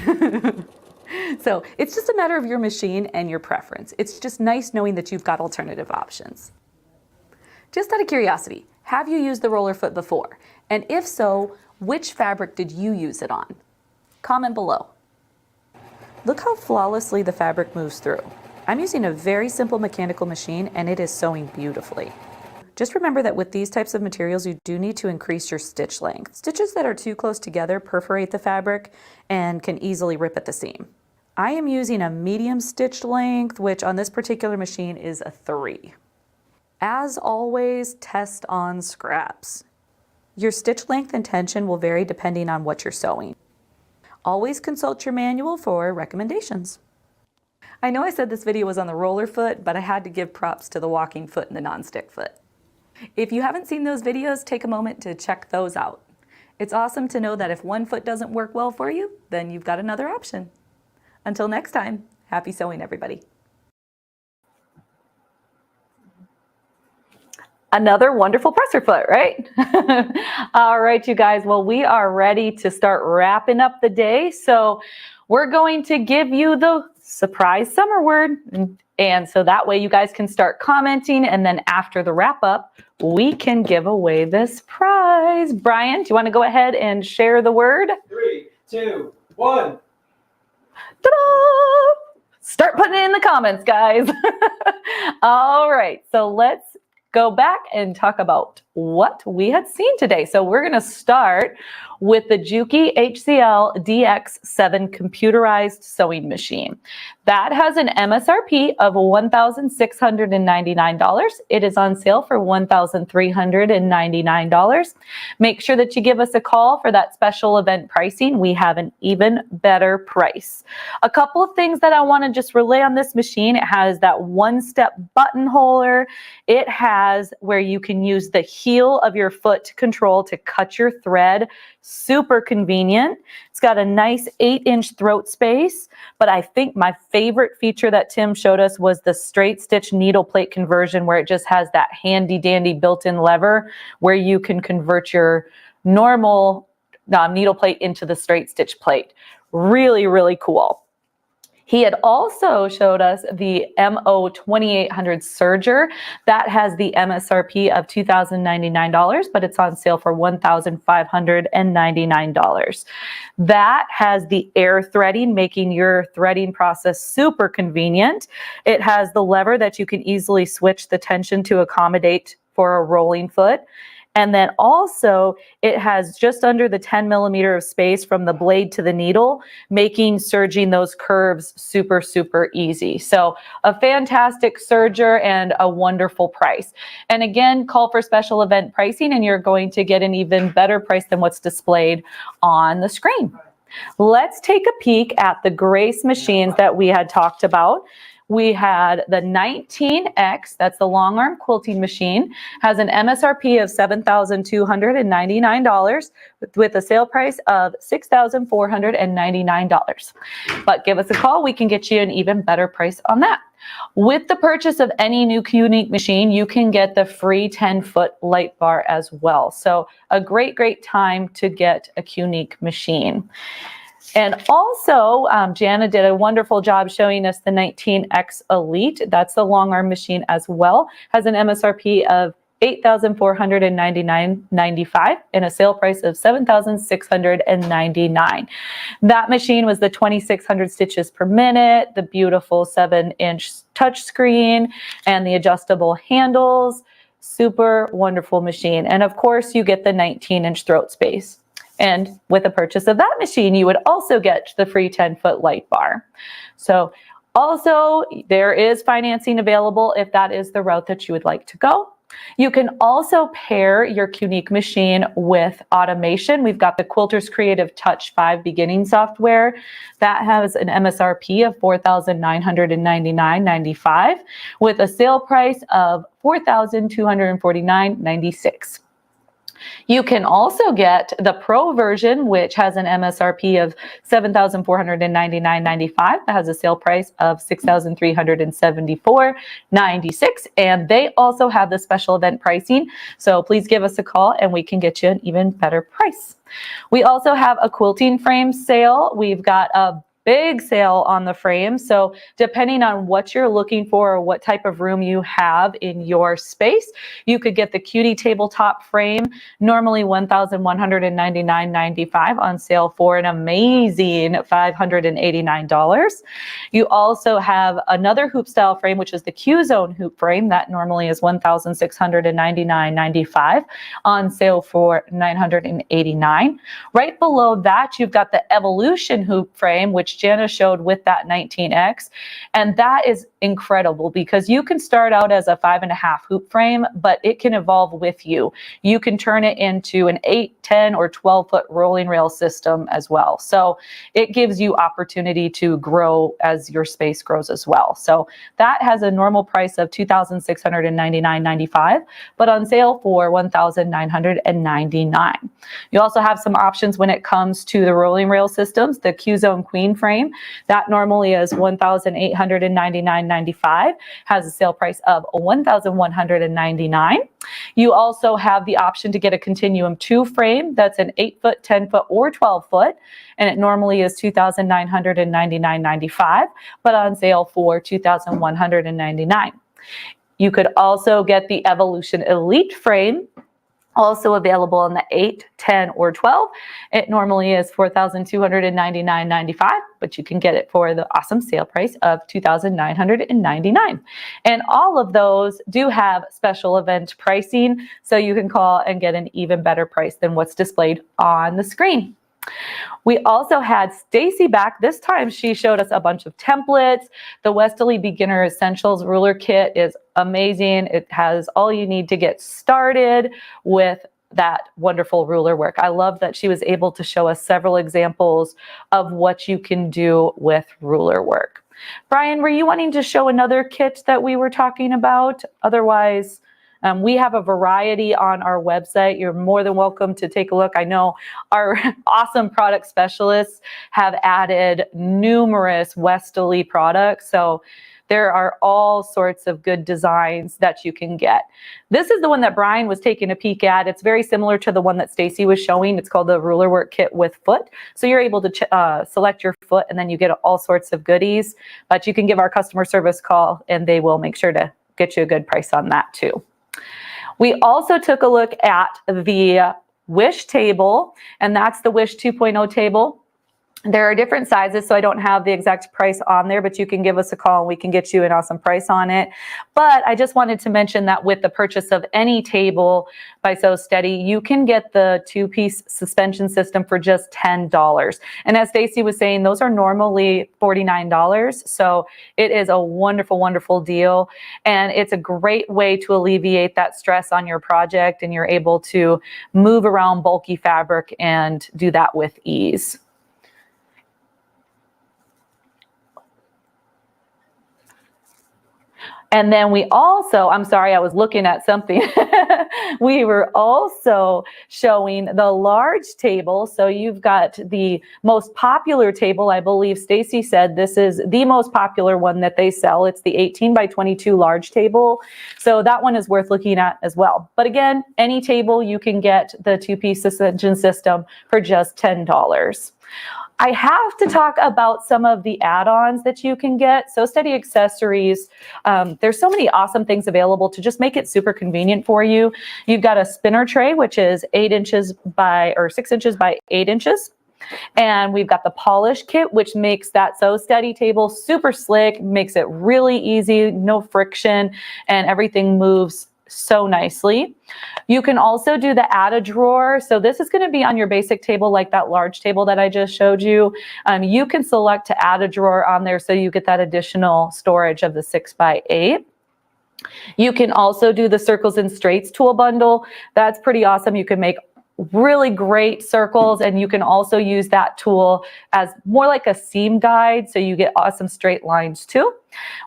So it's just a matter of your machine and your preference. It's just nice knowing that you've got alternative options. Just out of curiosity, have you used the roller foot before? And if so, which fabric did you use it on? Comment below. Look how flawlessly the fabric moves through. I'm using a very simple mechanical machine and it is sewing beautifully. Just remember that with these types of materials, you do need to increase your stitch length. Stitches that are too close together perforate the fabric and can easily rip at the seam. I am using a medium stitch length, which on this particular machine is a 3. As always, test on scraps. Your stitch length and tension will vary depending on what you're sewing. Always consult your manual for recommendations. I know I said this video was on the roller foot, but I had to give props to the walking foot and the non-stick foot. If you haven't seen those videos, take a moment to check those out. It's awesome to know that if one foot doesn't work well for you, then you've got another option. Until next time, happy sewing, everybody. Another wonderful presser foot, right? All right, you guys. Well, we are ready to start wrapping up the day. So we're going to give you the surprise summer word. And so that way you guys can start commenting. And then after the wrap up, we can give away this prize. Brian, do you want to go ahead and share the word? 3, 2, 1. Ta-da! Start putting it in the comments, guys. All right, so let's go back and talk about what we had seen today. So we're going to start with the JUKI HCL DX7 computerized sewing machine. That has an MSRP of $1,699. It is on sale for $1,399. Make sure that you give us a call for that special event pricing. We have an even better price. A couple of things that I want to just relay on this machine. It has that one-step button holder. It has where you can use the heel of your foot control to cut your thread. Super convenient. It's got a nice 8-inch throat space, but I think my favorite feature that Tim showed us was the straight stitch needle plate conversion, where it just has that handy dandy built-in lever where you can convert your normal needle plate into the straight stitch plate. Really, really cool. He had also showed us the MO2800 Serger. That has the MSRP of $2,099, but it's on sale for $1,599. That has the air threading, making your threading process super convenient. It has the lever that you can easily switch the tension to accommodate for a rolling foot. And then also it has just under the 10 millimeter of space from the blade to the needle, making serging those curves super, super easy. So a fantastic serger and a wonderful price. And again, call for special event pricing and you're going to get an even better price than what's displayed on the screen. Let's take a peek at the Grace machines that we had talked about. We had the 19X, that's the long arm quilting machine, has an MSRP of $7,299 with a sale price of $6,499. But give us a call, we can get you an even better price on that. With the purchase of any new Qunique machine, you can get the free 10-foot light bar as well. So a great, great time to get a Qunique machine. And also, Jana did a wonderful job showing us the 19X Elite. That's the long arm machine as well. Has an MSRP of $8,499.95 and a sale price of $7,699. That machine was the 2,600 stitches per minute, the beautiful 7-inch touchscreen, and the adjustable handles. Super wonderful machine. And of course, you get the 19-inch throat space. And with the purchase of that machine, you would also get the free 10-foot light bar. So also, there is financing available if that is the route that you would like to go. You can also pair your Qunique machine with automation. We've got the Quilter's Creative Touch 5 beginning software that has an MSRP of $4,999.95 with a sale price of $4,249.96. You can also get the Pro version, which has an MSRP of $7,499.95. That has a sale price of $6,374.96. And they also have the special event pricing. So please give us a call and we can get you an even better price. We also have a quilting frame sale. We've got a big sale on the frame. So depending on what you're looking for or what type of room you have in your space, you could get the Cutie tabletop frame, normally $1,199.95 on sale for an amazing $589. You also have another hoop style frame, which is the Q Zone hoop frame that normally is $1,699.95 on sale for $989. Right below that, you've got the Evolution hoop frame, which Jana showed with that 19X. And that is incredible because you can start out as a 5.5 hoop frame, but it can evolve with you. You can turn it into an 8, 10, or 12-foot rolling rail system as well. So it gives you opportunity to grow as your space grows as well. So that has a normal price of $2,699.95, but on sale for $1,999. You also have some options when it comes to the rolling rail systems. The Q Zone Queen frame, that normally is $1,899.95, has a sale price of $1,199. You also have the option to get a Continuum 2 frame that's an 8-foot, 10-foot, or 12-foot, and it normally is $2,999.95, but on sale for $2,199. You could also get the Evolution Elite frame, also available in the 8, 10, or 12. It normally is $4,299.95, but you can get it for the awesome sale price of $2,999. And all of those do have special event pricing, so you can call and get an even better price than what's displayed on the screen. We also had Stacy back. This time she showed us a bunch of templates. The Westerly Beginner Essentials ruler kit is amazing. It has all you need to get started with that wonderful ruler work. I love that she was able to show us several examples of what you can do with ruler work. Brian, were you wanting to show another kit that we were talking about? Otherwise, we have a variety on our website. You're more than welcome to take a look. I know our awesome product specialists have added numerous Westerly products. So there are all sorts of good designs that you can get. This is the one that Brian was taking a peek at. It's very similar to the one that Stacy was showing. It's called the Ruler Work Kit with Foot. So you're able to select your foot and then you get all sorts of goodies. But you can give our customer service call and they will make sure to get you a good price on that too. We also took a look at the Wish table, and that's the Wish 2.0 table. There are different sizes, so I don't have the exact price on there, but you can give us a call and we can get you an awesome price on it. But I just wanted to mention that with the purchase of any table by So Steady, you can get the 2-piece suspension system for just $10. And as Stacy was saying, those are normally $49. So it is a wonderful, wonderful deal. And it's a great way to alleviate that stress on your project, and you're able to move around bulky fabric and do that with ease. And then we also, I'm sorry, I was looking at something. We were also showing the large table. So you've got the most popular table. I believe Stacy said this is the most popular one that they sell. It's the 18 by 22 large table. So that one is worth looking at as well. But again, any table you can get the 2-piece suspension system for just $10. I have to talk about some of the add-ons that you can get. So Steady accessories, there's so many awesome things available to just make it super convenient for you. You've got a spinner tray, which is 6 inches by 8 inches. And we've got the polish kit, which makes that So Steady table super slick, makes it really easy, no friction, and everything moves so nicely. You can also do the add a drawer. So this is going to be on your basic table, like that large table that I just showed you. You can select to add a drawer on there so you get that additional storage of the 6 by 8. You can also do the circles and straights tool bundle. That's pretty awesome. You can make really great circles, and you can also use that tool as more like a seam guide, so you get awesome straight lines too.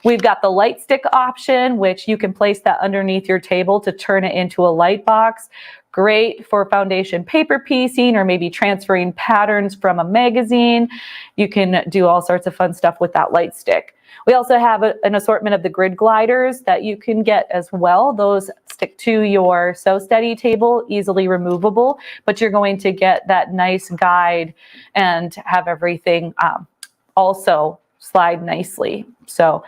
We've got the light stick option, which you can place that underneath your table to turn it into a light box. Great for foundation paper piecing or maybe transferring patterns from a magazine. You can do all sorts of fun stuff with that light stick. We also have an assortment of the grid gliders that you can get as well. Those stick to your So Steady table, easily removable, but you're going to get that nice guide and have everything also slide nicely. So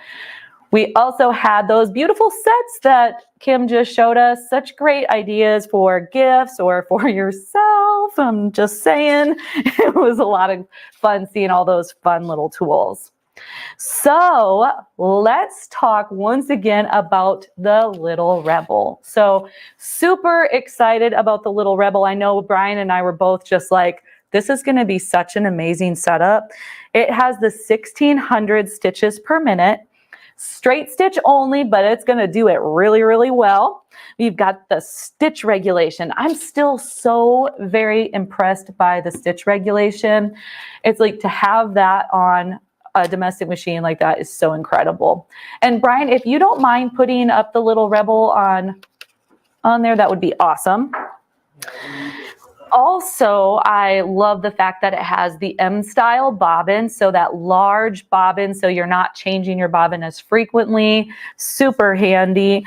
we also had those beautiful sets that Kim just showed us. Such great ideas for gifts or for yourself. I'm just saying, it was a lot of fun seeing all those fun little tools. So let's talk once again about the Little Rebel. So super excited about the Little Rebel. I know Brian and I were both just like, this is going to be such an amazing setup. It has the 1600 stitches per minute, straight stitch only, but it's going to do it really, really well. We've got the stitch regulation. I'm still so very impressed by the stitch regulation. It's like to have that on a domestic machine like that is so incredible. And Brian, if you don't mind putting up the Little Rebel on there, that would be awesome. Also, I love the fact that it has the M-style bobbin, so that large bobbin, so you're not changing your bobbin as frequently. Super handy.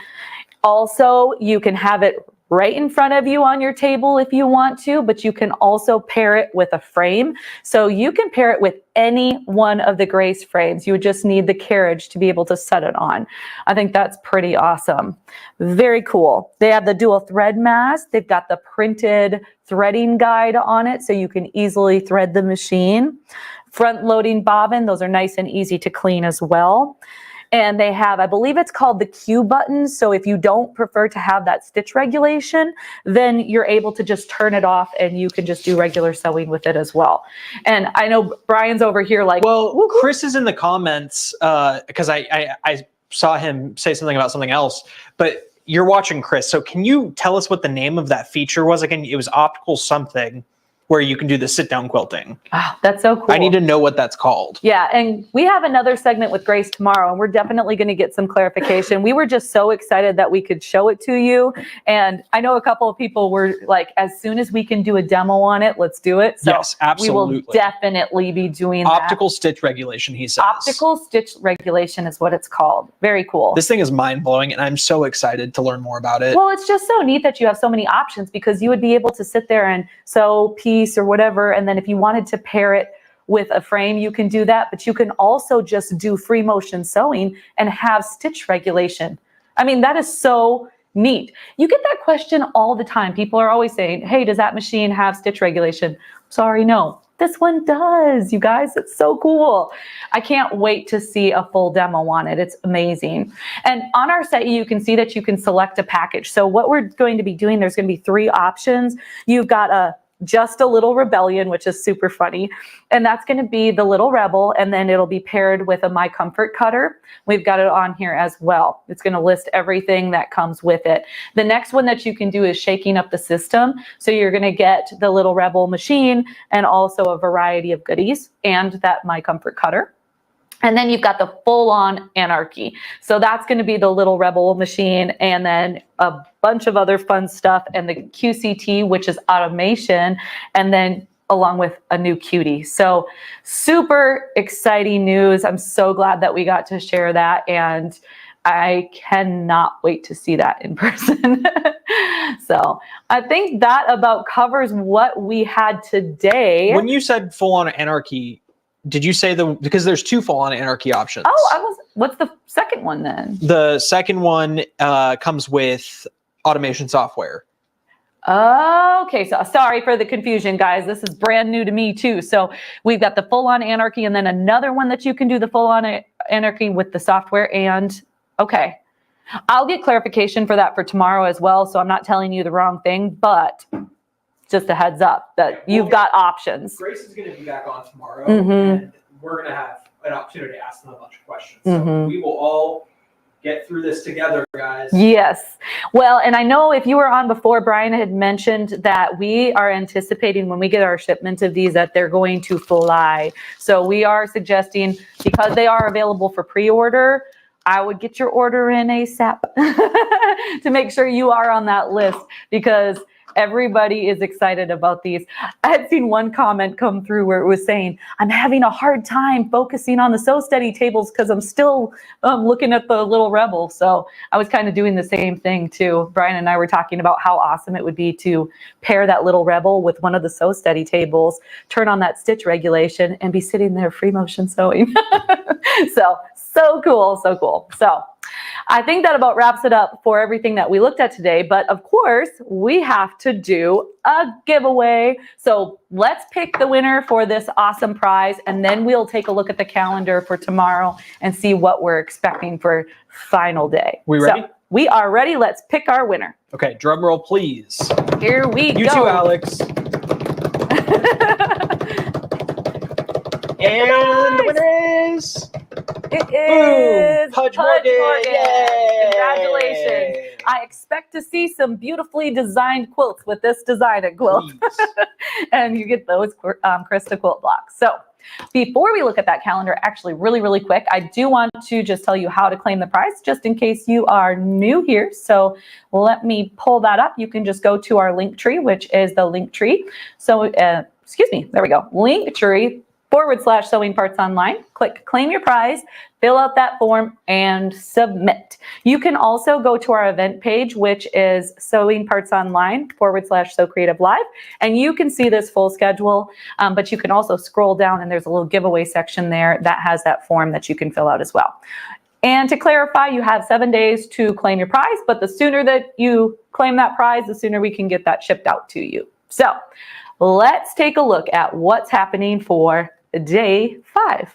Also, you can have it right in front of you on your table if you want to, but you can also pair it with a frame. So you can pair it with any one of the Grace frames. You would just need the carriage to be able to set it on. I think that's pretty awesome. Very cool. They have the dual thread mask. They've got the printed threading guide on it, so you can easily thread the machine. Front loading bobbin. Those are nice and easy to clean as well. And they have, I believe it's called the Q button. So if you don't prefer to have that stitch regulation, then you're able to just turn it off and you can just do regular sewing with it as well. And I know Brian's over here like, well, woo-hoo. Chris is in the comments because I saw him say something about something else, but you're watching Chris. So can you tell us what the name of that feature was again? It was optical something, where you can do the sit-down quilting. Oh, that's so cool. I need to know what that's called. Yeah, and we have another segment with Grace tomorrow, and we're definitely going to get some clarification. We were just so excited that we could show it to you, and I know a couple of people were like, as soon as we can do a demo on it, let's do it. So yes, absolutely. We will definitely be doing optical stitch regulation, he says. Optical stitch regulation is what it's called. Very cool. This thing is mind-blowing, and I'm so excited to learn more about it. Well, it's just so neat that you have so many options, because you would be able to sit there and sew piece or whatever, and then if you wanted to pair it with a frame, you can do that, but you can also just do free motion sewing and have stitch regulation. I mean, that is so neat. You get that question all the time. People are always saying, hey, does that machine have stitch regulation? Sorry, no. this one does, you guys. It's so cool. I can't wait to see a full demo on it. It's amazing. And on our site, you can see that you can select a package. So what we're going to be doing, there's going to be 3 options. You've got just a little rebellion, which is super funny. And that's going to be the little rebel. And then it'll be paired with a My Comfort cutter. We've got it on here as well. It's going to list everything that comes with it. The next one that you can do is shaking up the system. So you're going to get the little rebel machine and also a variety of goodies and that My Comfort cutter. And then you've got the full-on anarchy. So that's going to be the little rebel machine and then a bunch of other fun stuff and the QCT, which is automation, and then along with a new cutie. So super exciting news. I'm so glad that we got to share that, and I cannot wait to see that in person. So I think that about covers what we had today. When you said full-on anarchy, did you say because there's 2 full-on anarchy options? Oh, what's the second one then? The second one comes with automation software. Okay, so sorry for the confusion, guys. This is brand new to me too. So we've got the full-on anarchy and then another one that you can do the full-on anarchy with the software. And okay, I'll get clarification for that for tomorrow as well. So I'm not telling you the wrong thing, but just a heads up that you've got options. Grace is going to be back on tomorrow, Mhm. and we're going to have an opportunity to ask them a bunch of questions. So we will all get through this together, guys. Yes. Well, and I know if you were on before, Brian had mentioned that we are anticipating when we get our shipment of these that they're going to fly. So we are suggesting, because they are available for pre-order, I would get your order in ASAP to make sure you are on that list, because everybody is excited about these. I had seen one comment come through where it was saying, I'm having a hard time focusing on the Sew Steady tables because I'm still looking at the little rebel. So I was kind of doing the same thing too. Brian and I were talking about how awesome it would be to pair that little rebel with one of the Sew Steady tables, turn on that stitch regulation, and be sitting there free motion sewing. So cool, so cool. So I think that about wraps it up for everything that we looked at today. But of course, we have to do a giveaway. So let's pick the winner for this awesome prize, and then we'll take a look at the calendar for tomorrow and see what we're expecting for final day. We ready? So we are ready. Let's pick our winner. Okay, drum roll, please. Here we go. You too, Alex. And the winner is... It is Pudge Morgan. Yay. Congratulations. I expect to see some beautifully designed quilts with this design at Quilt. And you get those Krista quilt blocks. So before we look at that calendar, actually really quick, I do want to just tell you how to claim the prize, just in case you are new here. So let me pull that up. You can just go to our link tree, which is the link tree. So excuse me, there we go. Linktree/sewing parts online. Click claim your prize, fill out that form, and submit. You can also go to our event page, which is sewing parts online/SewCreative Live, and you can see this full schedule. But you can also scroll down, and there's a little giveaway section there that has that form that you can fill out as well. And to clarify, you have 7 days to claim your prize, but the sooner that you claim that prize, the sooner we can get that shipped out to you. So let's take a look at what's happening for day 5.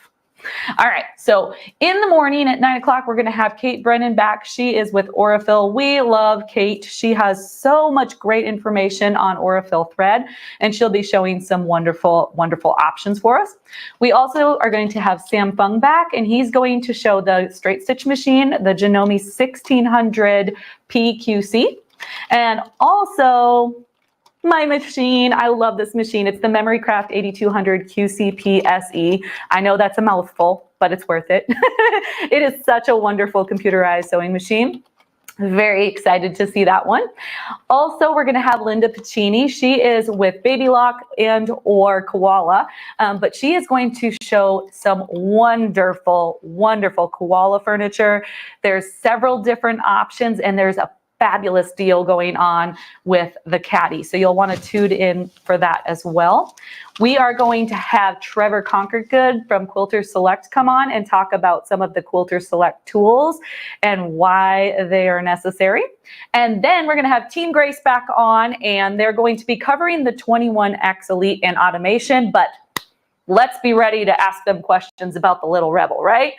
All right, so in the morning at 9 o'clock, we're going to have Kate Brennan back. She is with Aurifil. We love Kate. She has so much great information on Aurifil thread, and she'll be showing some wonderful options for us. We also are going to have Sam Fung back, and he's going to show the straight stitch machine, the Janome 1600 PQC, and also my machine. I love this machine. It's the Memorycraft 8200 QCP SE. I know that's a mouthful, but it's worth it. It is such a wonderful computerized sewing machine. Very excited to see that one. Also, we're going to have Linda Piccini. She is with Baby Lock and or Koala, but she is going to show some wonderful Koala furniture. There's several different options, and there's a fabulous deal going on with the caddy. So you'll want to tune in for that as well. We are going to have Trevor Conquergood from Quilter Select come on and talk about some of the Quilter Select tools and why they are necessary. And then we're going to have Team Grace back on, and they're going to be covering the 21X Elite and automation, but let's be ready to ask them questions about the little rebel, right?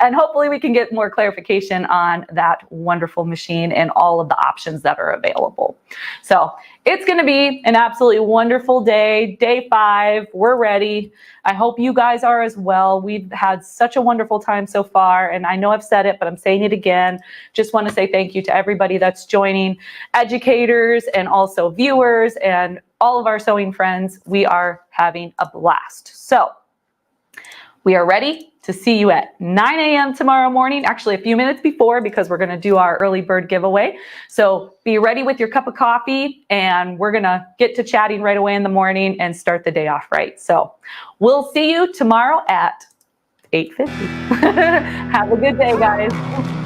And hopefully we can get more clarification on that wonderful machine and all of the options that are available. So it's going to be an absolutely wonderful day. Day 5, we're ready. I hope you guys are as well. We've had such a wonderful time so far, and I know I've said it, but I'm saying it again. Just want to say thank you to everybody that's joining, educators and also viewers and all of our sewing friends. We are having a blast. So we are ready to see you at 9 a.m. tomorrow morning, actually a few minutes before, because we're going to do our early bird giveaway. So be ready with your cup of coffee, and we're going to get to chatting right away in the morning and start the day off right. So we'll see you tomorrow at 8:50. Have a good day, guys.